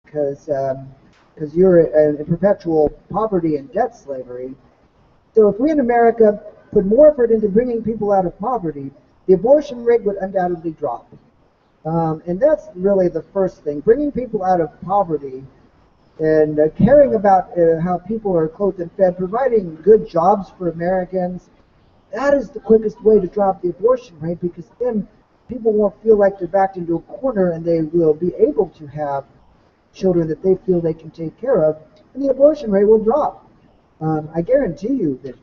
because you're in perpetual poverty and debt slavery. So if we in America put more effort into bringing people out of poverty, the abortion rate would undoubtedly drop. And that's really the first thing, bringing people out of poverty and caring about how people are clothed and fed, providing good jobs for Americans. That is the quickest way to drop the abortion rate, because then people won't feel like they're backed into a corner, and they will be able to have children that they feel they can take care of, and the abortion rate will drop. I guarantee you that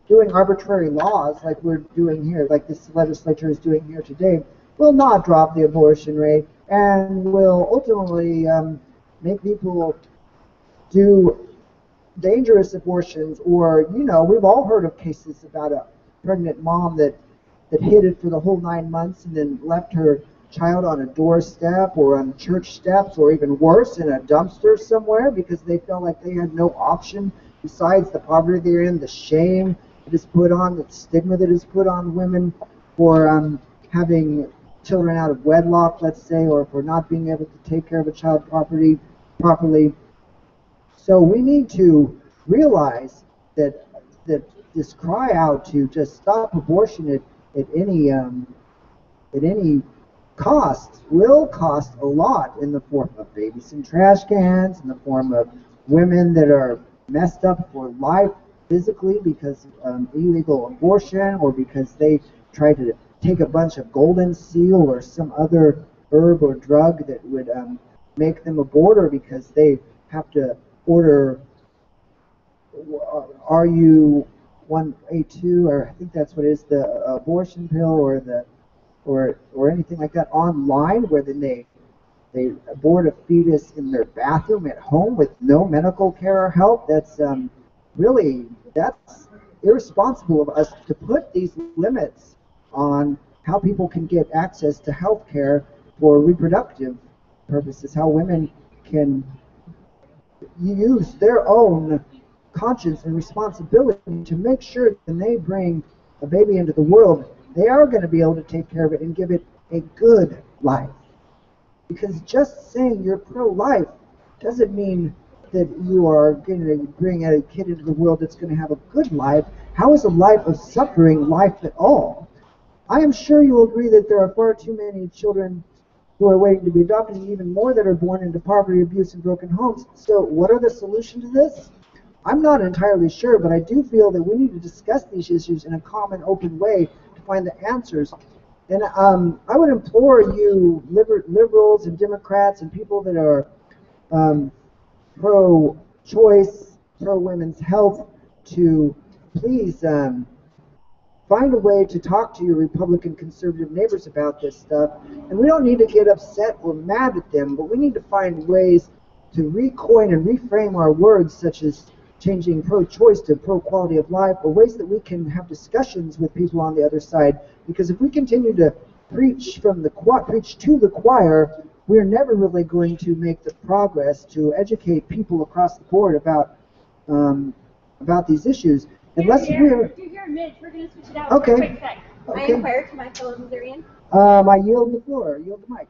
doing arbitrary laws like we're doing here, like this legislature is doing here today, will not drop the abortion rate and will ultimately make people do dangerous abortions. Or, you know, we've all heard of cases about a pregnant mom that hid it for the whole 9 months and then left her child on a doorstep or on church steps, or even worse, in a dumpster somewhere, because they felt like they had no option besides the poverty they're in, the shame that is put on, the stigma that is put on women for having children out of wedlock, let's say, or for not being able to take care of a child properly. So we need to realize that this cry out to just stop abortion at any cost will cost a lot, in the form of babies in trash cans, in the form of women that are messed up for life physically because of illegal abortion, or because they try to take a bunch of golden seal or some other herb or drug that would make them abort, or because they have to order RU1A2, or I think that's what it is, the abortion pill, or anything like that online, where then they abort a fetus in their bathroom at home with no medical care or help. That's that's irresponsible of us to put these limits on how people can get access to health care for reproductive purposes, how women can use their own conscience and responsibility to make sure when they bring a baby into the world, they are going to be able to take care of it and give it a good life. Because just saying you're pro-life doesn't mean that you are going to bring a kid into the world that's going to have a good life. How is a life of suffering life at all? I am sure you will agree that there are far too many children who are waiting to be adopted, and even more that are born into poverty, abuse, and broken homes. So what are the solutions to this? I'm not entirely sure, but I do feel that we need to discuss these issues in a common, open way to find the answers. And I would implore you, liberals and Democrats and people that are pro-choice, pro-women's health, to please find a way to talk to your Republican conservative neighbors about this stuff. And we don't need to get upset or mad at them, but we need to find ways to recoin and reframe our words, such as changing pro-choice to pro-quality of life, or ways that we can have discussions with people on the other side. Because if we continue to preach to the choir, we're never really going to make the progress to educate people across the board about these issues. Unless we're... Here, Mitch, we're going to switch it out. Okay. For a quick sec. Okay. I inquire to my fellow Missourians. I yield the floor. Yield the mic.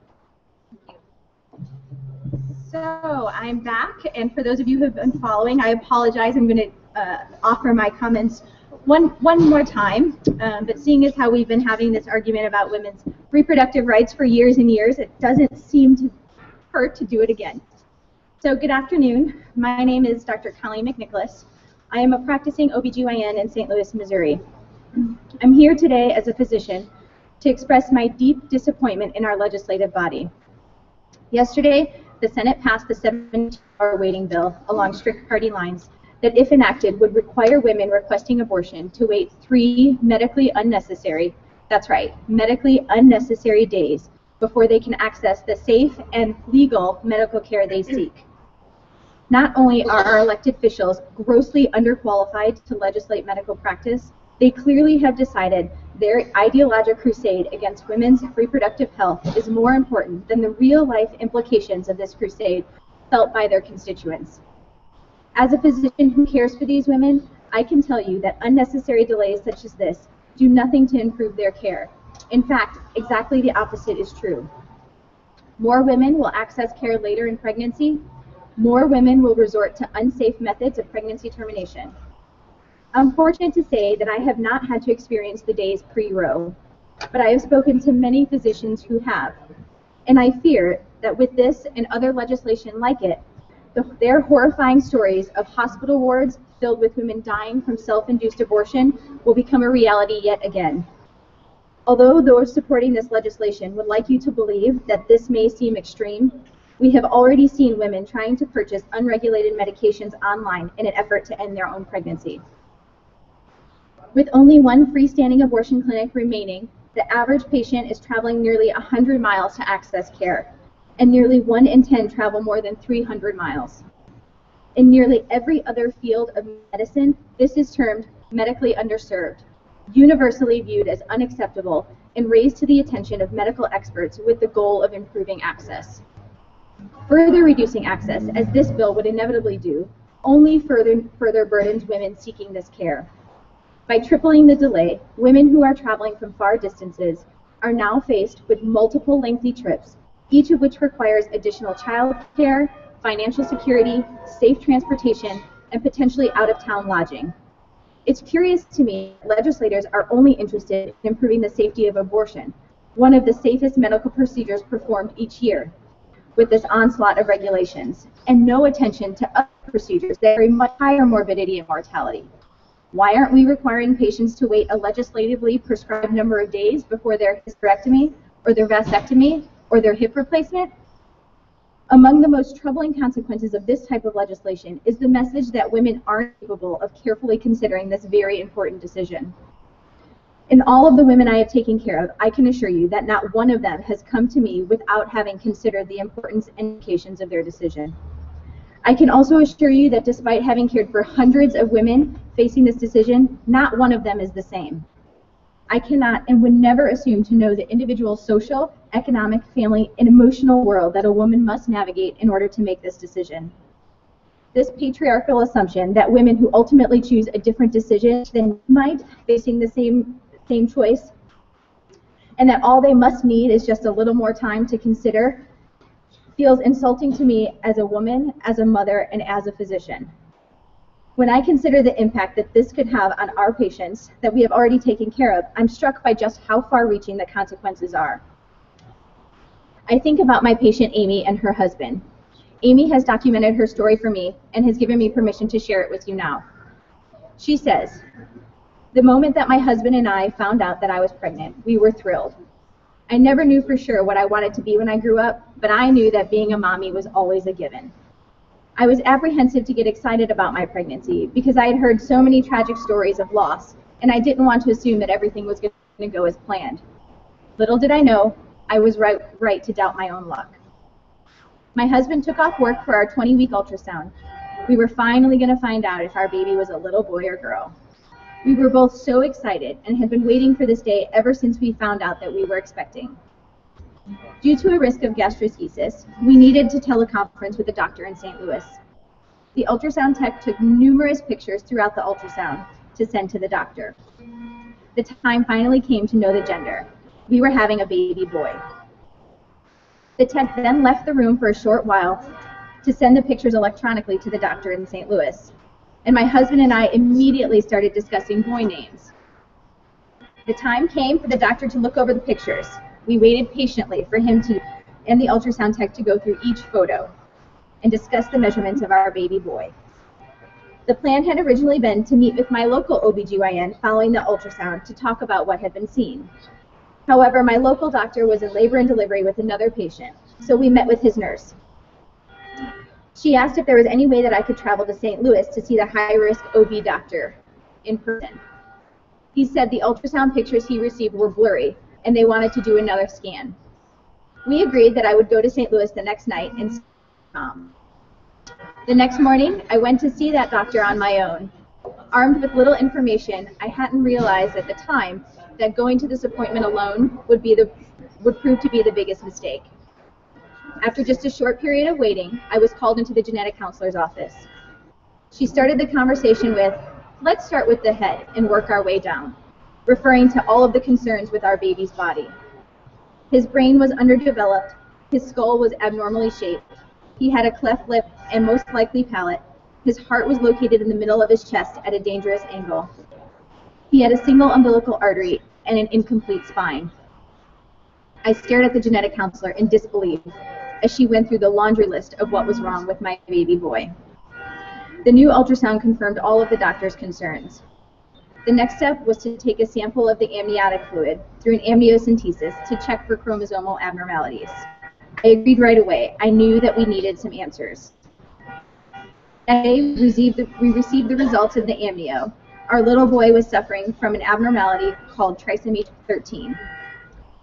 So I'm back, and for those of you who have been following, I apologize. I'm going to offer my comments one more time. But seeing as how we've been having this argument about women's reproductive rights for years and years, it doesn't seem to hurt to do it again. So good afternoon. My name is Dr. Colleen McNicholas. I am a practicing OBGYN in St. Louis, Missouri. I'm here today as a physician to express my deep disappointment in our legislative body. Yesterday, the Senate passed the 17-hour waiting bill along strict party lines that, if enacted, would require women requesting abortion to wait 3 medically unnecessary, that's right, medically unnecessary days before they can access the safe and legal medical care they seek. Not only are our elected officials grossly underqualified to legislate medical practice, they clearly have decided their ideological crusade against women's reproductive health is more important than the real-life implications of this crusade felt by their constituents. As a physician who cares for these women, I can tell you that unnecessary delays such as this do nothing to improve their care. In fact, exactly the opposite is true. More women will access care later in pregnancy. More women will resort to unsafe methods of pregnancy termination. I'm fortunate to say that I have not had to experience the days pre-Roe, but I have spoken to many physicians who have, and I fear that with this and other legislation like it, their horrifying stories of hospital wards filled with women dying from self-induced abortion will become a reality yet again. Although those supporting this legislation would like you to believe that this may seem extreme, we have already seen women trying to purchase unregulated medications online in an effort to end their own pregnancy. With only one freestanding abortion clinic remaining, the average patient is traveling nearly 100 miles to access care, and nearly 1 in 10 travel more than 300 miles. In nearly every other field of medicine, this is termed medically underserved, universally viewed as unacceptable, and raised to the attention of medical experts with the goal of improving access. Further reducing access, as this bill would inevitably do, only further burdens women seeking this care. By tripling the delay, women who are traveling from far distances are now faced with multiple lengthy trips, each of which requires additional child care, financial security, safe transportation, and potentially out-of-town lodging. It's curious to me that legislators are only interested in improving the safety of abortion, one of the safest medical procedures performed each year, with this onslaught of regulations, and no attention to other procedures that carry much higher morbidity and mortality. Why aren't we requiring patients to wait a legislatively prescribed number of days before their hysterectomy, or their vasectomy, or their hip replacement? Among the most troubling consequences of this type of legislation is the message that women aren't capable of carefully considering this very important decision. In all of the women I have taken care of, I can assure you that not one of them has come to me without having considered the importance and implications of their decision. I can also assure you that despite having cared for hundreds of women facing this decision, not one of them is the same. I cannot and would never assume to know the individual social, economic, family, and emotional world that a woman must navigate in order to make this decision. This patriarchal assumption that women who ultimately choose a different decision than might, facing the same choice, and that all they must need is just a little more time to consider, feels insulting to me as a woman, as a mother, and as a physician. When I consider the impact that this could have on our patients that we have already taken care of, I'm struck by just how far-reaching the consequences are. I think about my patient Amy and her husband. Amy has documented her story for me and has given me permission to share it with you now. She says, "The moment that my husband and I found out that I was pregnant, we were thrilled. I never knew for sure what I wanted to be when I grew up, but I knew that being a mommy was always a given. I was apprehensive to get excited about my pregnancy because I had heard so many tragic stories of loss, and I didn't want to assume that everything was going to go as planned. Little did I know, I was right to doubt my own luck. My husband took off work for our 20-week ultrasound. We were finally going to find out if our baby was a little boy or girl. We were both so excited and had been waiting for this day ever since we found out that we were expecting. Due to a risk of gastroschisis, we needed to teleconference with a doctor in St. Louis. The ultrasound tech took numerous pictures throughout the ultrasound to send to the doctor. The time finally came to know the gender. We were having a baby boy. The tech then left the room for a short while to send the pictures electronically to the doctor in St. Louis, and my husband and I immediately started discussing boy names. The time came for the doctor to look over the pictures. We waited patiently for him and the ultrasound tech to go through each photo and discuss the measurements of our baby boy. The plan had originally been to meet with my local OBGYN following the ultrasound to talk about what had been seen. However, my local doctor was in labor and delivery with another patient, so we met with his nurse. She asked if there was any way that I could travel to St. Louis to see the high-risk OB doctor in person. He said the ultrasound pictures he received were blurry, and they wanted to do another scan. We agreed that I would go to St. Louis the next night and see Mom. The next morning, I went to see that doctor on my own. Armed with little information, I hadn't realized at the time that going to this appointment alone would prove to be the biggest mistake. After just a short period of waiting, I was called into the genetic counselor's office. She started the conversation with, "Let's start with the head and work our way down," referring to all of the concerns with our baby's body. His brain was underdeveloped, His skull was abnormally shaped. He had a cleft lip and most likely palate. His heart was located in the middle of his chest at a dangerous angle. He had a single umbilical artery and an incomplete spine. I stared at the genetic counselor in disbelief as she went through the laundry list of what was wrong with my baby boy. The new ultrasound confirmed all of the doctor's concerns. The next step was to take a sample of the amniotic fluid through an amniocentesis to check for chromosomal abnormalities. I agreed right away. I knew that we needed some answers. We received the results of the amnio. Our little boy was suffering from an abnormality called trisomy 13.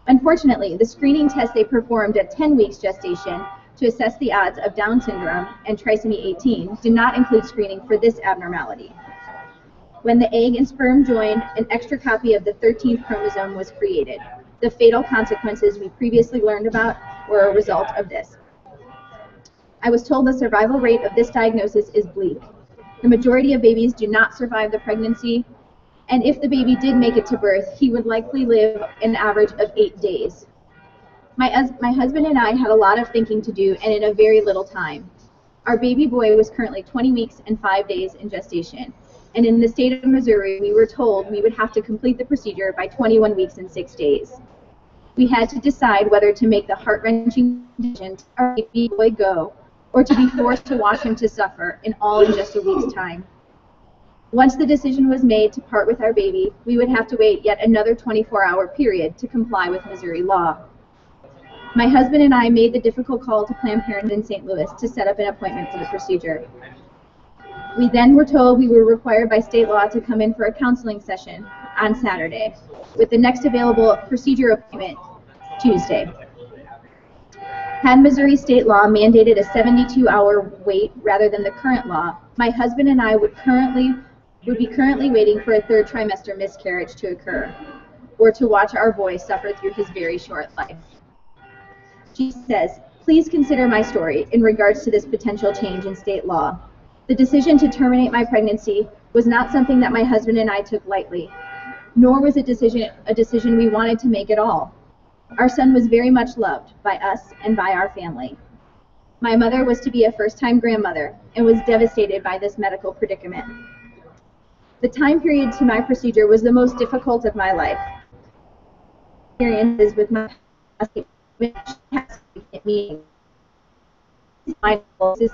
Unfortunately, the screening test they performed at 10 weeks gestation to assess the odds of Down syndrome and trisomy 18 did not include screening for this abnormality. When the egg and sperm joined, an extra copy of the 13th chromosome was created. The fatal consequences we previously learned about were a result of this. I was told the survival rate of this diagnosis is bleak. The majority of babies do not survive the pregnancy, and if the baby did make it to birth, he would likely live an average of 8 days. My husband and I had a lot of thinking to do and in a very little time. Our baby boy was currently 20 weeks and 5 days in gestation, and in the state of Missouri, we were told we would have to complete the procedure by 21 weeks and 6 days. We had to decide whether to make the heart-wrenching decision to let our baby boy go, or to be forced to watch him to suffer, and all in just a week's time. Once the decision was made to part with our baby, we would have to wait yet another 24-hour period to comply with Missouri law. My husband and I made the difficult call to Planned Parenthood in St. Louis to set up an appointment for the procedure. We then were told we were required by state law to come in for a counseling session on Saturday, with the next available procedure appointment Tuesday. Had Missouri state law mandated a 72-hour wait rather than the current law, my husband and I would be currently waiting for a third trimester miscarriage to occur, or to watch our boy suffer through his very short life. She says, please consider my story in regards to this potential change in state law. The decision to terminate my pregnancy was not something that my husband and I took lightly, nor was it a decision we wanted to make at all. Our son was very much loved by us and by our family. My mother was to be a first-time grandmother and was devastated by this medical predicament. The time period to my procedure was the most difficult of my life. Experiences with my meetings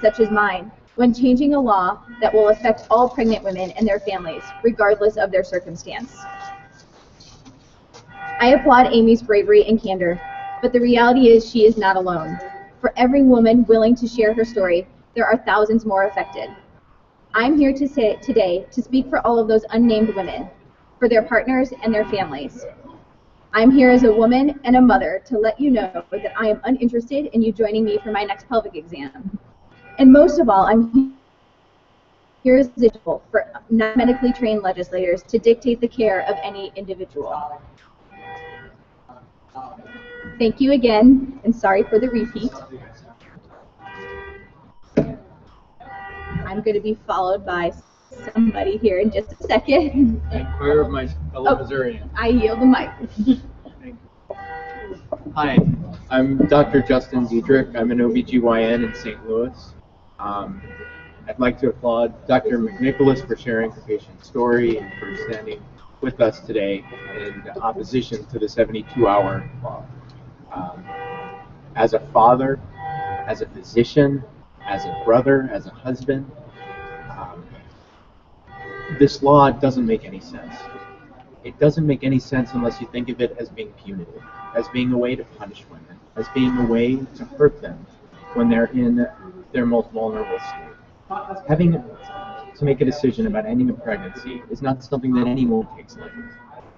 such as mine, when changing a law that will affect all pregnant women and their families, regardless of their circumstance. I applaud Amy's bravery and candor, but the reality is she is not alone. For every woman willing to share her story, there are thousands more affected. I'm here today to speak for all of those unnamed women, for their partners and their families. I'm here as a woman and a mother to let you know that I am uninterested in you joining me for my next pelvic exam. And most of all, I'm here as a tool for non-medically trained legislators to dictate the care of any individual. Thank you again, and sorry for the repeat. I'm going to be followed by somebody here in just a second. Inquire of my fellow Missourian. I yield the mic. Hi, I'm Dr. Justin Diedrich. I'm an OBGYN in St. Louis. I'd like to applaud Dr. McNicholas for sharing her patient's story and for standing with us today in opposition to the 72-hour law. As a father, as a physician, as a brother, as a husband, this law doesn't make any sense. It doesn't make any sense unless you think of it as being punitive, as being a way to punish women, as being a way to hurt them when they're in their most vulnerable state. Having to make a decision about ending a pregnancy is not something that anyone takes lightly.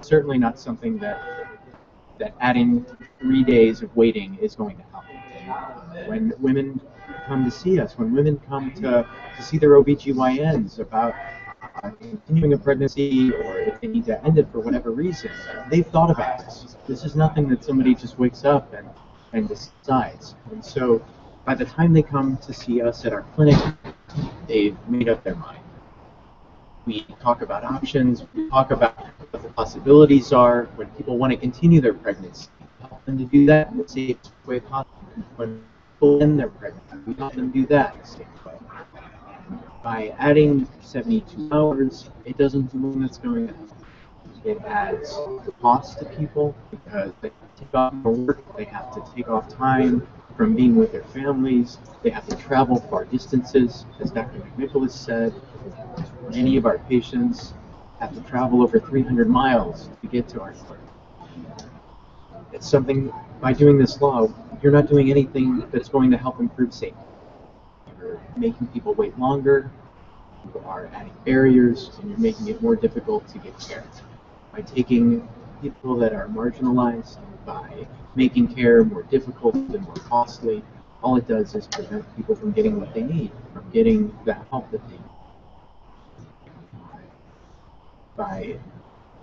Certainly not something that adding 3 days of waiting is going to help. When women come to see us, when women come to see their OBGYNs about continuing a pregnancy, or if they need to end it for whatever reason, they've thought about this. This is nothing that somebody just wakes up and decides. And so by the time they come to see us at our clinic, they've made up their mind. We talk about options, we talk about what the possibilities are when people want to continue their pregnancy, help them to do that in the safest way possible. When people in their pregnant, we help them do that in the same way. By adding 72 hours, it doesn't do anything that's going to help. It adds cost to people because they have to take off more work, they have to take off time from being with their families, they have to travel far distances, as Dr. McNicholas said. Many of our patients have to travel over 300 miles to get to our clinic. It's something, by doing this law, you're not doing anything that's going to help improve safety. You're making people wait longer, you are adding barriers, and you're making it more difficult to get care. By taking people that are marginalized, by making care more difficult and more costly, all it does is prevent people from getting what they need, from getting the help that they need. By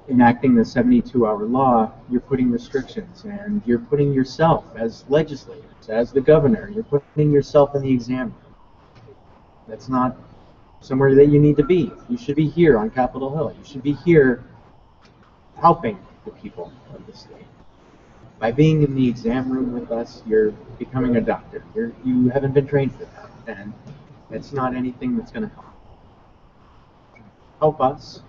enacting the 72-hour law, you're putting restrictions, and you're putting yourself as legislators, as the governor, you're putting yourself in the exam room. That's not somewhere that you need to be. You should be here on Capitol Hill. You should be here helping the people of the state. By being in the exam room with us, you're becoming a doctor. You haven't been trained for that, and it's not anything that's going to help us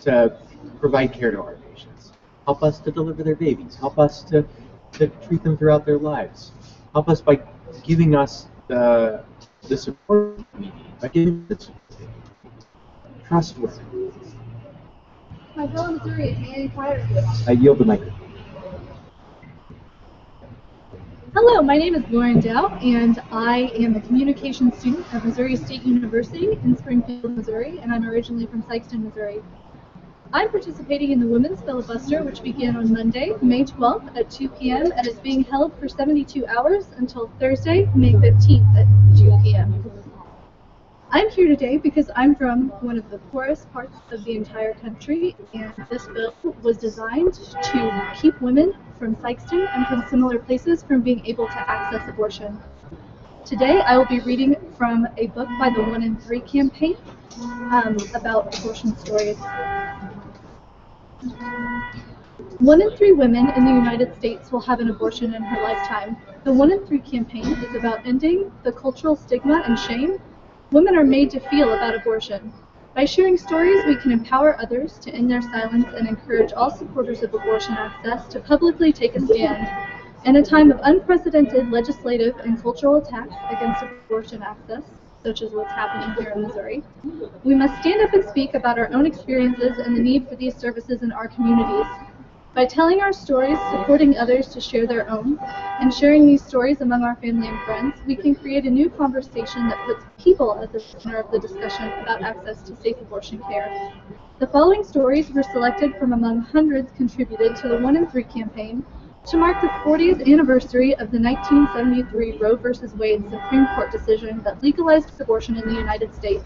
to provide care to our patients, help us to deliver their babies, help us to treat them throughout their lives, help us by giving us the support we need, by giving us the support we need. Trustworthy. My fellow Missouri, may I inquire? I yield the microphone. Hello, my name is Lauren Dow, and I am a communications student at Missouri State University in Springfield, Missouri, and I'm originally from Sikeston, Missouri. I'm participating in the Women's Filibuster, which began on Monday, May 12th at 2 p.m. and is being held for 72 hours until Thursday, May 15th at 2 p.m. I'm here today because I'm from one of the poorest parts of the entire country, and this bill was designed to keep women from Sikeston and from similar places from being able to access abortion. Today I will be reading from a book by the 1 in 3 campaign about abortion stories. 1 in 3 women in the United States will have an abortion in her lifetime. The 1 in 3 campaign is about ending the cultural stigma and shame women are made to feel about abortion. By sharing stories, we can empower others to end their silence and encourage all supporters of abortion access to publicly take a stand. In a time of unprecedented legislative and cultural attacks against abortion access, such as what's happening here in Missouri, we must stand up and speak about our own experiences and the need for these services in our communities. By telling our stories, supporting others to share their own, and sharing these stories among our family and friends, we can create a new conversation that puts people at the center of the discussion about access to safe abortion care. The following stories were selected from among hundreds contributed to the 1 in 3 campaign to mark the 40th anniversary of the 1973 Roe v. Wade Supreme Court decision that legalized abortion in the United States.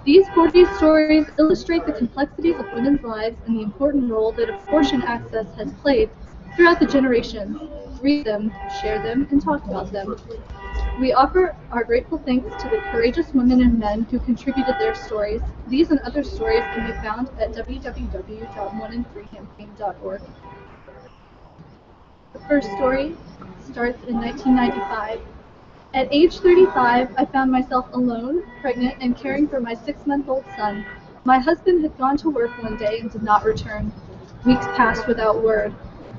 These 40 stories illustrate the complexities of women's lives and the important role that abortion access has played throughout the generations. Read them, share them, and talk about them. We offer our grateful thanks to the courageous women and men who contributed their stories. These and other stories can be found at www.1in3campaign.org. The first story starts in 1995. At age 35, I found myself alone, pregnant, and caring for my 6-month-old son. My husband had gone to work one day and did not return. Weeks passed without word.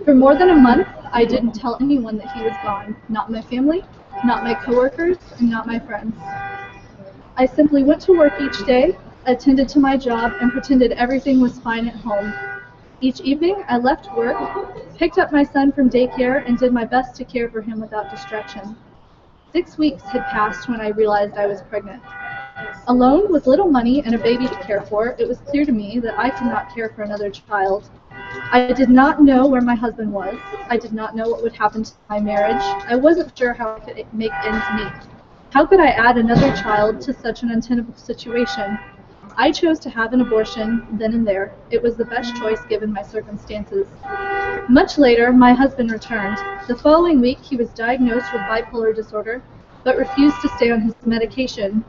For more than a month, I didn't tell anyone that he was gone. Not my family, not my coworkers, and not my friends. I simply went to work each day, attended to my job, and pretended everything was fine at home. Each evening, I left work, picked up my son from daycare, and did my best to care for him without distraction. 6 weeks had passed when I realized I was pregnant. Alone, with little money and a baby to care for, it was clear to me that I could not care for another child. I did not know where my husband was. I did not know what would happen to my marriage. I wasn't sure how I could make ends meet. How could I add another child to such an untenable situation? I chose to have an abortion then and there. It was the best choice given my circumstances. Much later, my husband returned. The following week, he was diagnosed with bipolar disorder, but refused to stay on his medication.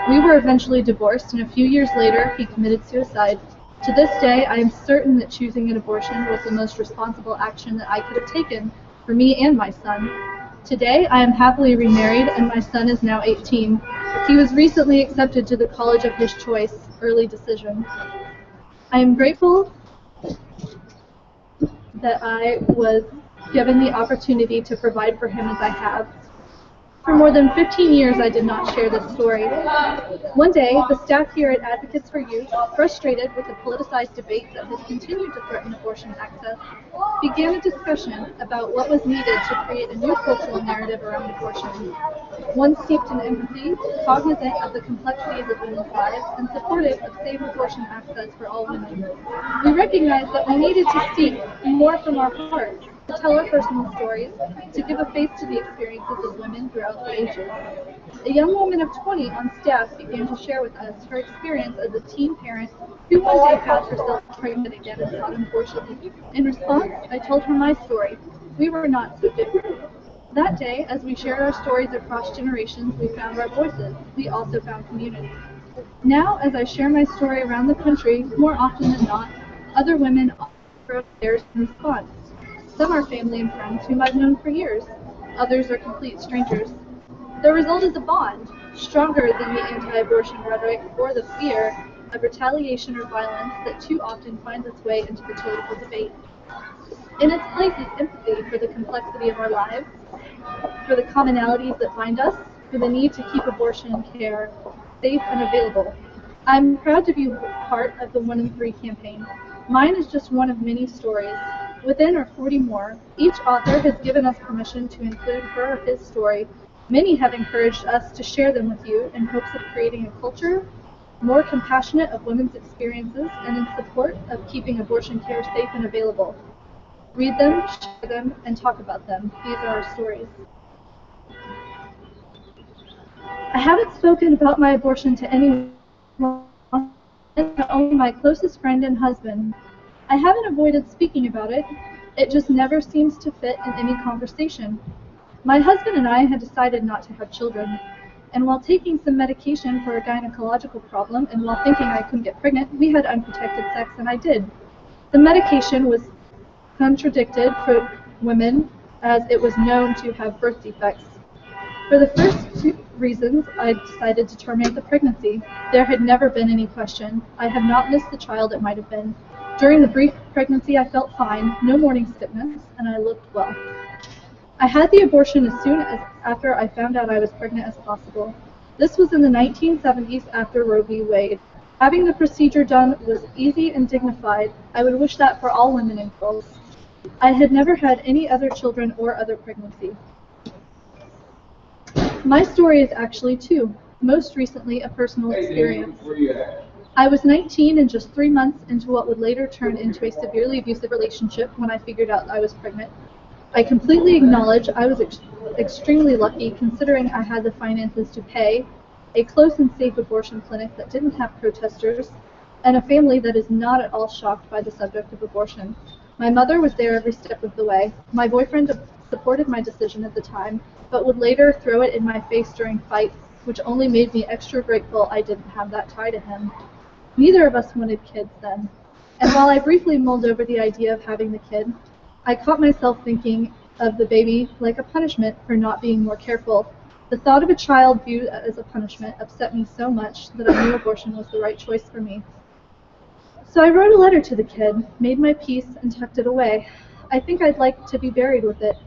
We were eventually divorced, and a few years later, he committed suicide. To this day, I am certain that choosing an abortion was the most responsible action that I could have taken, for me and my son. Today, I am happily remarried, and my son is now 18. He was recently accepted to the college of his choice, early decision. I am grateful that I was given the opportunity to provide for him as I have. For more than 15 years, I did not share this story. One day, the staff here at Advocates for Youth, frustrated with the politicized debate that has continued to threaten abortion access, began a discussion about what was needed to create a new cultural narrative around abortion. One steeped in empathy, cognizant of the complexities of women's lives, and supportive of safe abortion access for all women. We recognized that we needed to speak more from our hearts, to tell our personal stories, to give a face to the experiences of women throughout the ages. A young woman of 20 on staff began to share with us her experience as a teen parent who one day found herself pregnant again and sought an abortion. In response, I told her my story. We were not so different. That day, as we shared our stories across generations, we found our voices. We also found community. Now, as I share my story around the country, more often than not, other women offer theirs in response. Some are family and friends whom I've known for years. Others are complete strangers. The result is a bond, stronger than the anti-abortion rhetoric or the fear of retaliation or violence that too often finds its way into the political debate. In its place is empathy for the complexity of our lives, for the commonalities that bind us, for the need to keep abortion care safe and available. I'm proud to be part of the 1 in 3 campaign. Mine is just one of many stories. Within are 40 more. Each author has given us permission to include her or his story. Many have encouraged us to share them with you in hopes of creating a culture more compassionate of women's experiences and in support of keeping abortion care safe and available. Read them, share them, and talk about them. These are our stories. I haven't spoken about my abortion to anyone, only my closest friend and husband. I haven't avoided speaking about it. It just never seems to fit in any conversation. My husband and I had decided not to have children, and while taking some medication for a gynecological problem and while thinking I couldn't get pregnant, we had unprotected sex, and I did. The medication was contradicted for women as it was known to have birth defects. For the first 2 reasons, I decided to terminate the pregnancy. There had never been any question. I had not missed the child it might have been. During the brief pregnancy, I felt fine, no morning sickness, and I looked well. I had the abortion as soon as after I found out I was pregnant as possible. This was in the 1970s after Roe v. Wade. Having the procedure done was easy and dignified. I would wish that for all women and girls. I had never had any other children or other pregnancy. My story is actually 2, most recently a personal experience. I was 19 and just 3 months into what would later turn into a severely abusive relationship when I figured out I was pregnant. I completely acknowledge I was extremely lucky considering I had the finances to pay, a close and safe abortion clinic that didn't have protesters, and a family that is not at all shocked by the subject of abortion. My mother was there every step of the way. My boyfriend supported my decision at the time, but would later throw it in my face during fights, which only made me extra grateful I didn't have that tie to him. Neither of us wanted kids then, and while I briefly mulled over the idea of having the kid, I caught myself thinking of the baby like a punishment for not being more careful. The thought of a child viewed as a punishment upset me so much that I knew abortion was the right choice for me. So I wrote a letter to the kid, made my peace, and tucked it away. I think I'd like to be buried with it.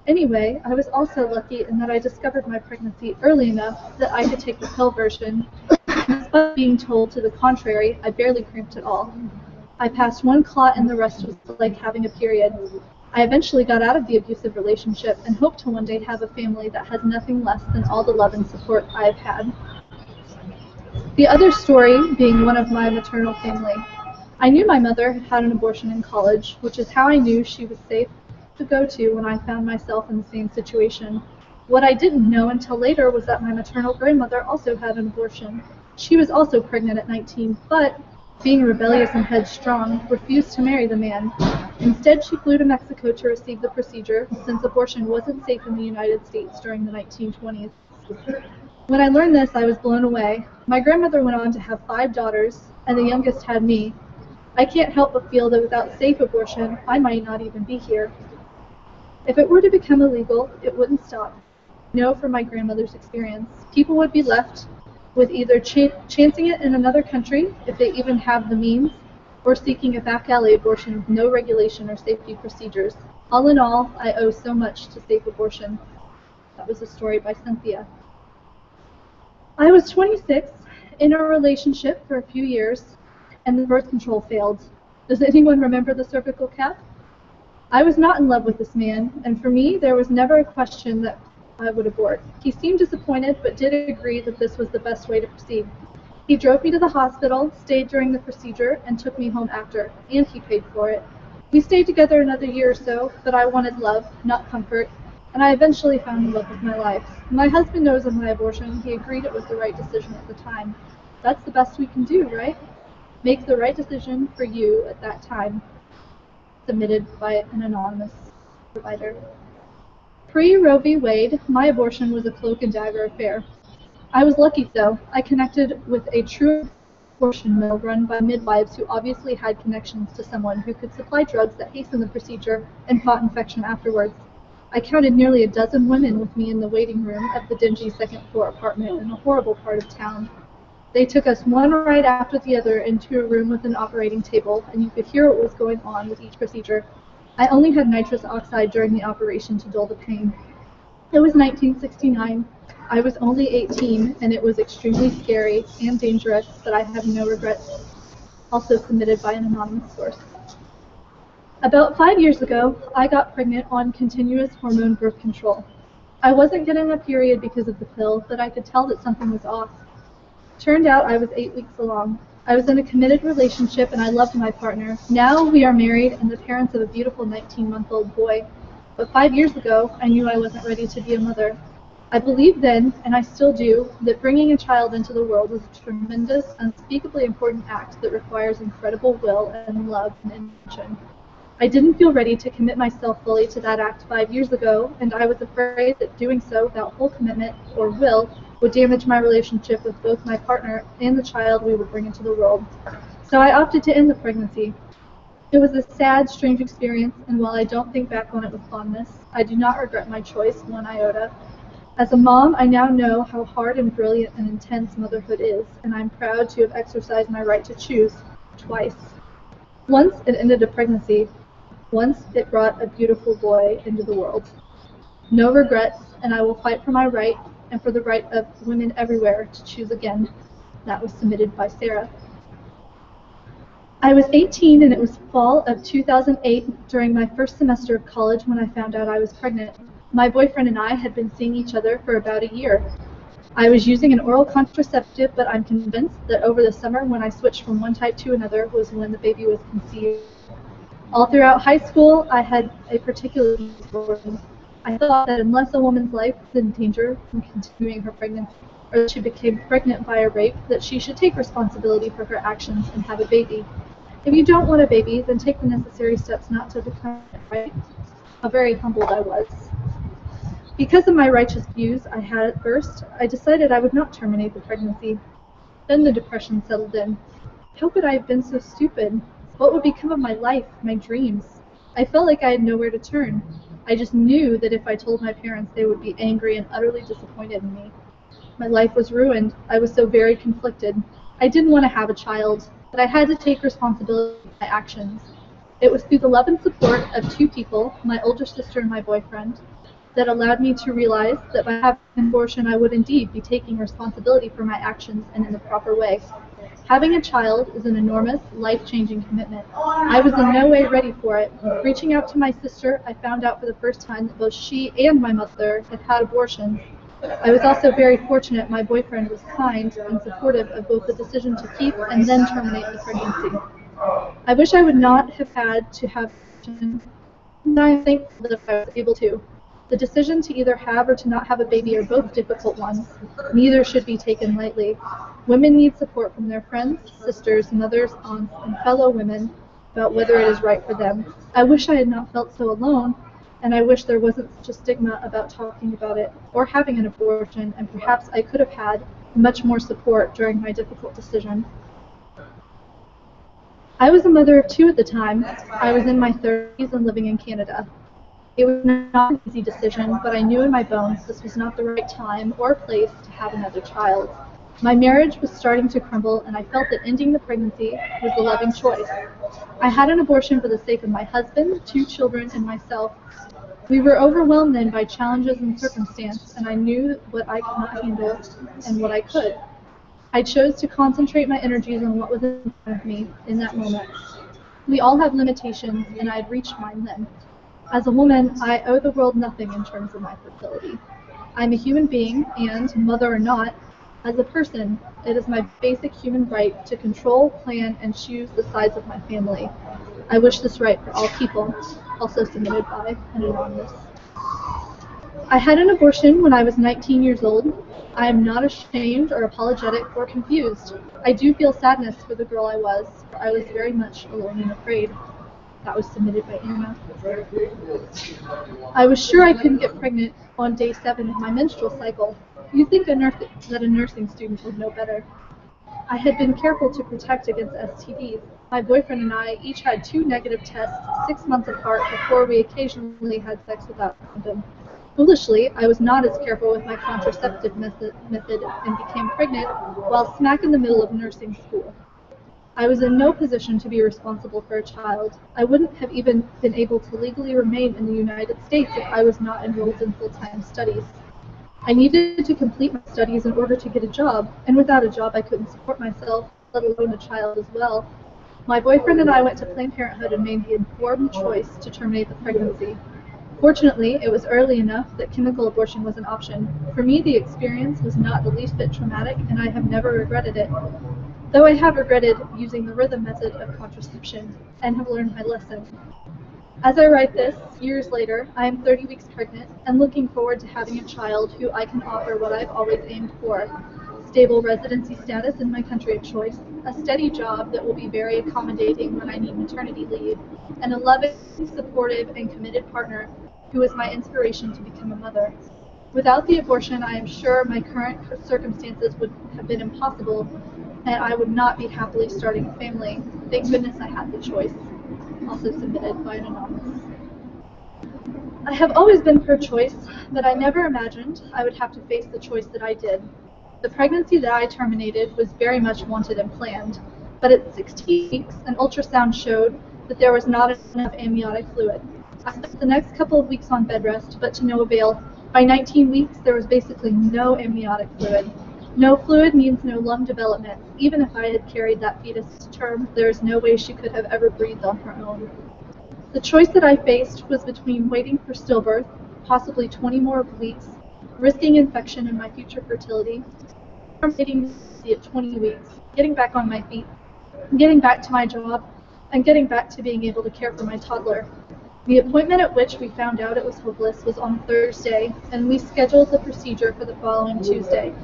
Anyway, I was also lucky in that I discovered my pregnancy early enough that I could take the pill version. Despite being told to the contrary, I barely crimped at all. I passed 1 clot and the rest was like having a period. I eventually got out of the abusive relationship and hope to one day have a family that has nothing less than all the love and support I've had. The other story being one of my maternal family. I knew my mother had had an abortion in college, which is how I knew she was safe to go to when I found myself in the same situation. What I didn't know until later was that my maternal grandmother also had an abortion. She was also pregnant at 19, but being rebellious and headstrong, refused to marry the man. Instead, she flew to Mexico to receive the procedure, since abortion wasn't safe in the United States during the 1920s. When I learned this, I was blown away. My grandmother went on to have 5 daughters, and the youngest had me. I can't help but feel that without safe abortion, I might not even be here. If it were to become illegal, it wouldn't stop. I know from my grandmother's experience, people would be left with either chancing it in another country, if they even have the means, or seeking a back alley abortion with no regulation or safety procedures. All in all, I owe so much to safe abortion. That was a story by Cynthia. I was 26, in a relationship for a few years, and the birth control failed. Does anyone remember the cervical cap? I was not in love with this man, and for me, there was never a question that I would abort. He seemed disappointed, but did agree that this was the best way to proceed. He drove me to the hospital, stayed during the procedure, and took me home after, and he paid for it. We stayed together another year or so, but I wanted love, not comfort, and I eventually found the love of my life. My husband knows of my abortion. He agreed it was the right decision at the time. That's the best we can do, right? Make the right decision for you at that time. Submitted by an anonymous provider. Pre-Roe v. Wade, my abortion was a cloak and dagger affair. I was lucky though. I connected with a true abortion mill run by midwives who obviously had connections to someone who could supply drugs that hastened the procedure and fought infection afterwards. I counted nearly a dozen women with me in the waiting room of the dingy second-floor apartment in a horrible part of town. They took us one right after the other into a room with an operating table, and you could hear what was going on with each procedure. I only had nitrous oxide during the operation to dull the pain. It was 1969. I was only 18, and it was extremely scary and dangerous, but I have no regrets. Also submitted by an anonymous source. About 5 years ago, I got pregnant on continuous hormone birth control. I wasn't getting a period because of the pill, but I could tell that something was off. Turned out I was 8 weeks along. I was in a committed relationship and I loved my partner. Now we are married and the parents of a beautiful 19-month-old boy. But 5 years ago, I knew I wasn't ready to be a mother. I believed then, and I still do, that bringing a child into the world is a tremendous, unspeakably important act that requires incredible will and love and intention. I didn't feel ready to commit myself fully to that act 5 years ago, and I was afraid that doing so without full commitment or will would damage my relationship with both my partner and the child we would bring into the world. So I opted to end the pregnancy. It was a sad, strange experience, and while I don't think back on it with fondness, I do not regret my choice one iota. As a mom, I now know how hard and brilliant and intense motherhood is, and I'm proud to have exercised my right to choose twice. Once it ended a pregnancy. Once it brought a beautiful boy into the world. No regrets, and I will fight for my right and for the right of women everywhere to choose again. That was submitted by Sarah. I was 18 and it was fall of 2008 during my first semester of college when I found out I was pregnant. My boyfriend and I had been seeing each other for about a year. I was using an oral contraceptive, but I'm convinced that over the summer when I switched from one type to another was when the baby was conceived. All throughout high school, I had a particular abortion. I thought that unless a woman's life was in danger from continuing her pregnancy, or that she became pregnant by a rape, that she should take responsibility for her actions and have a baby. If you don't want a baby, then take the necessary steps not to become right. How very humbled I was. Because of my righteous views I had at first, I decided I would not terminate the pregnancy. Then the depression settled in. How could I have been so stupid? What would become of my life, my dreams? I felt like I had nowhere to turn. I just knew that if I told my parents, they would be angry and utterly disappointed in me. My life was ruined. I was so very conflicted. I didn't want to have a child, but I had to take responsibility for my actions. It was through the love and support of two people, my older sister and my boyfriend, that allowed me to realize that by having an abortion, I would indeed be taking responsibility for my actions and in the proper way. Having a child is an enormous, life-changing commitment. I was in no way ready for it. Reaching out to my sister, I found out for the first time that both she and my mother had had abortions. I was also very fortunate my boyfriend was kind and supportive of both the decision to keep and then terminate the pregnancy. I wish I would not have had to have abortion, and I am thankful that I was able to. The decision to either have or to not have a baby are both difficult ones. Neither should be taken lightly. Women need support from their friends, sisters, mothers, aunts, and fellow women about whether it is right for them. I wish I had not felt so alone, and I wish there wasn't such a stigma about talking about it or having an abortion, and perhaps I could have had much more support during my difficult decision. I was a mother of two at the time. I was in my 30s and living in Canada. It was not an easy decision, but I knew in my bones this was not the right time or place to have another child. My marriage was starting to crumble, and I felt that ending the pregnancy was the loving choice. I had an abortion for the sake of my husband, 2 children, and myself. We were overwhelmed then by challenges and circumstance, and I knew what I could not handle and what I could. I chose to concentrate my energies on what was in front of me in that moment. We all have limitations, and I had reached mine then. As a woman, I owe the world nothing in terms of my fertility. I'm a human being, and, mother or not, as a person, it is my basic human right to control, plan, and choose the size of my family. I wish this right for all people. Also submitted by an anonymous. I had an abortion when I was 19 years old. I am not ashamed or apologetic or confused. I do feel sadness for the girl I was, for I was very much alone and afraid. That was submitted by Anna. I was sure I couldn't get pregnant on day 7 of my menstrual cycle. You'd think that a nursing student would know better. I had been careful to protect against STDs. My boyfriend and I each had 2 negative tests 6 months apart before we occasionally had sex without condom. Foolishly, I was not as careful with my contraceptive method and became pregnant while smack in the middle of nursing school. I was in no position to be responsible for a child. I wouldn't have even been able to legally remain in the United States if I was not enrolled in full-time studies. I needed to complete my studies in order to get a job, and without a job I couldn't support myself, let alone a child as well. My boyfriend and I went to Planned Parenthood and made the informed choice to terminate the pregnancy. Fortunately, it was early enough that chemical abortion was an option. For me, the experience was not the least bit traumatic, and I have never regretted it. Though I have regretted using the rhythm method of contraception and have learned my lesson. As I write this, years later, I am 30 weeks pregnant and looking forward to having a child who I can offer what I've always aimed for: stable residency status in my country of choice, a steady job that will be very accommodating when I need maternity leave, and a loving, supportive, and committed partner who is my inspiration to become a mother. Without the abortion, I am sure my current circumstances would have been impossible, and I would not be happily starting a family. Thank goodness I had the choice. Also submitted by an anonymous. I have always been pro-choice, but I never imagined I would have to face the choice that I did. The pregnancy that I terminated was very much wanted and planned, but at 16 weeks, an ultrasound showed that there was not enough amniotic fluid. I spent the next couple of weeks on bed rest, but to no avail. By 19 weeks, there was basically no amniotic fluid. No fluid means no lung development. Even if I had carried that fetus to term, there is no way she could have ever breathed on her own. The choice that I faced was between waiting for stillbirth, possibly 20 more weeks, risking infection in my future fertility, terminating at 20 weeks, getting back on my feet, getting back to my job, and getting back to being able to care for my toddler. The appointment at which we found out it was hopeless was on Thursday, and we scheduled the procedure for the following Tuesday.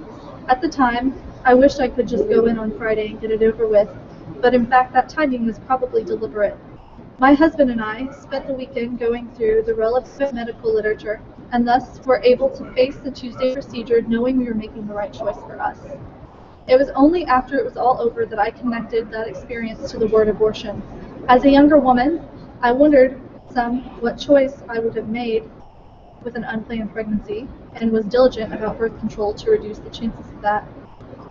At the time, I wished I could just go in on Friday and get it over with, but in fact that timing was probably deliberate. My husband and I spent the weekend going through the relevant medical literature, and thus were able to face the Tuesday procedure knowing we were making the right choice for us. It was only after it was all over that I connected that experience to the word abortion. As a younger woman, I wondered what choice I would have made with an unplanned pregnancy, and was diligent about birth control to reduce the chances of that.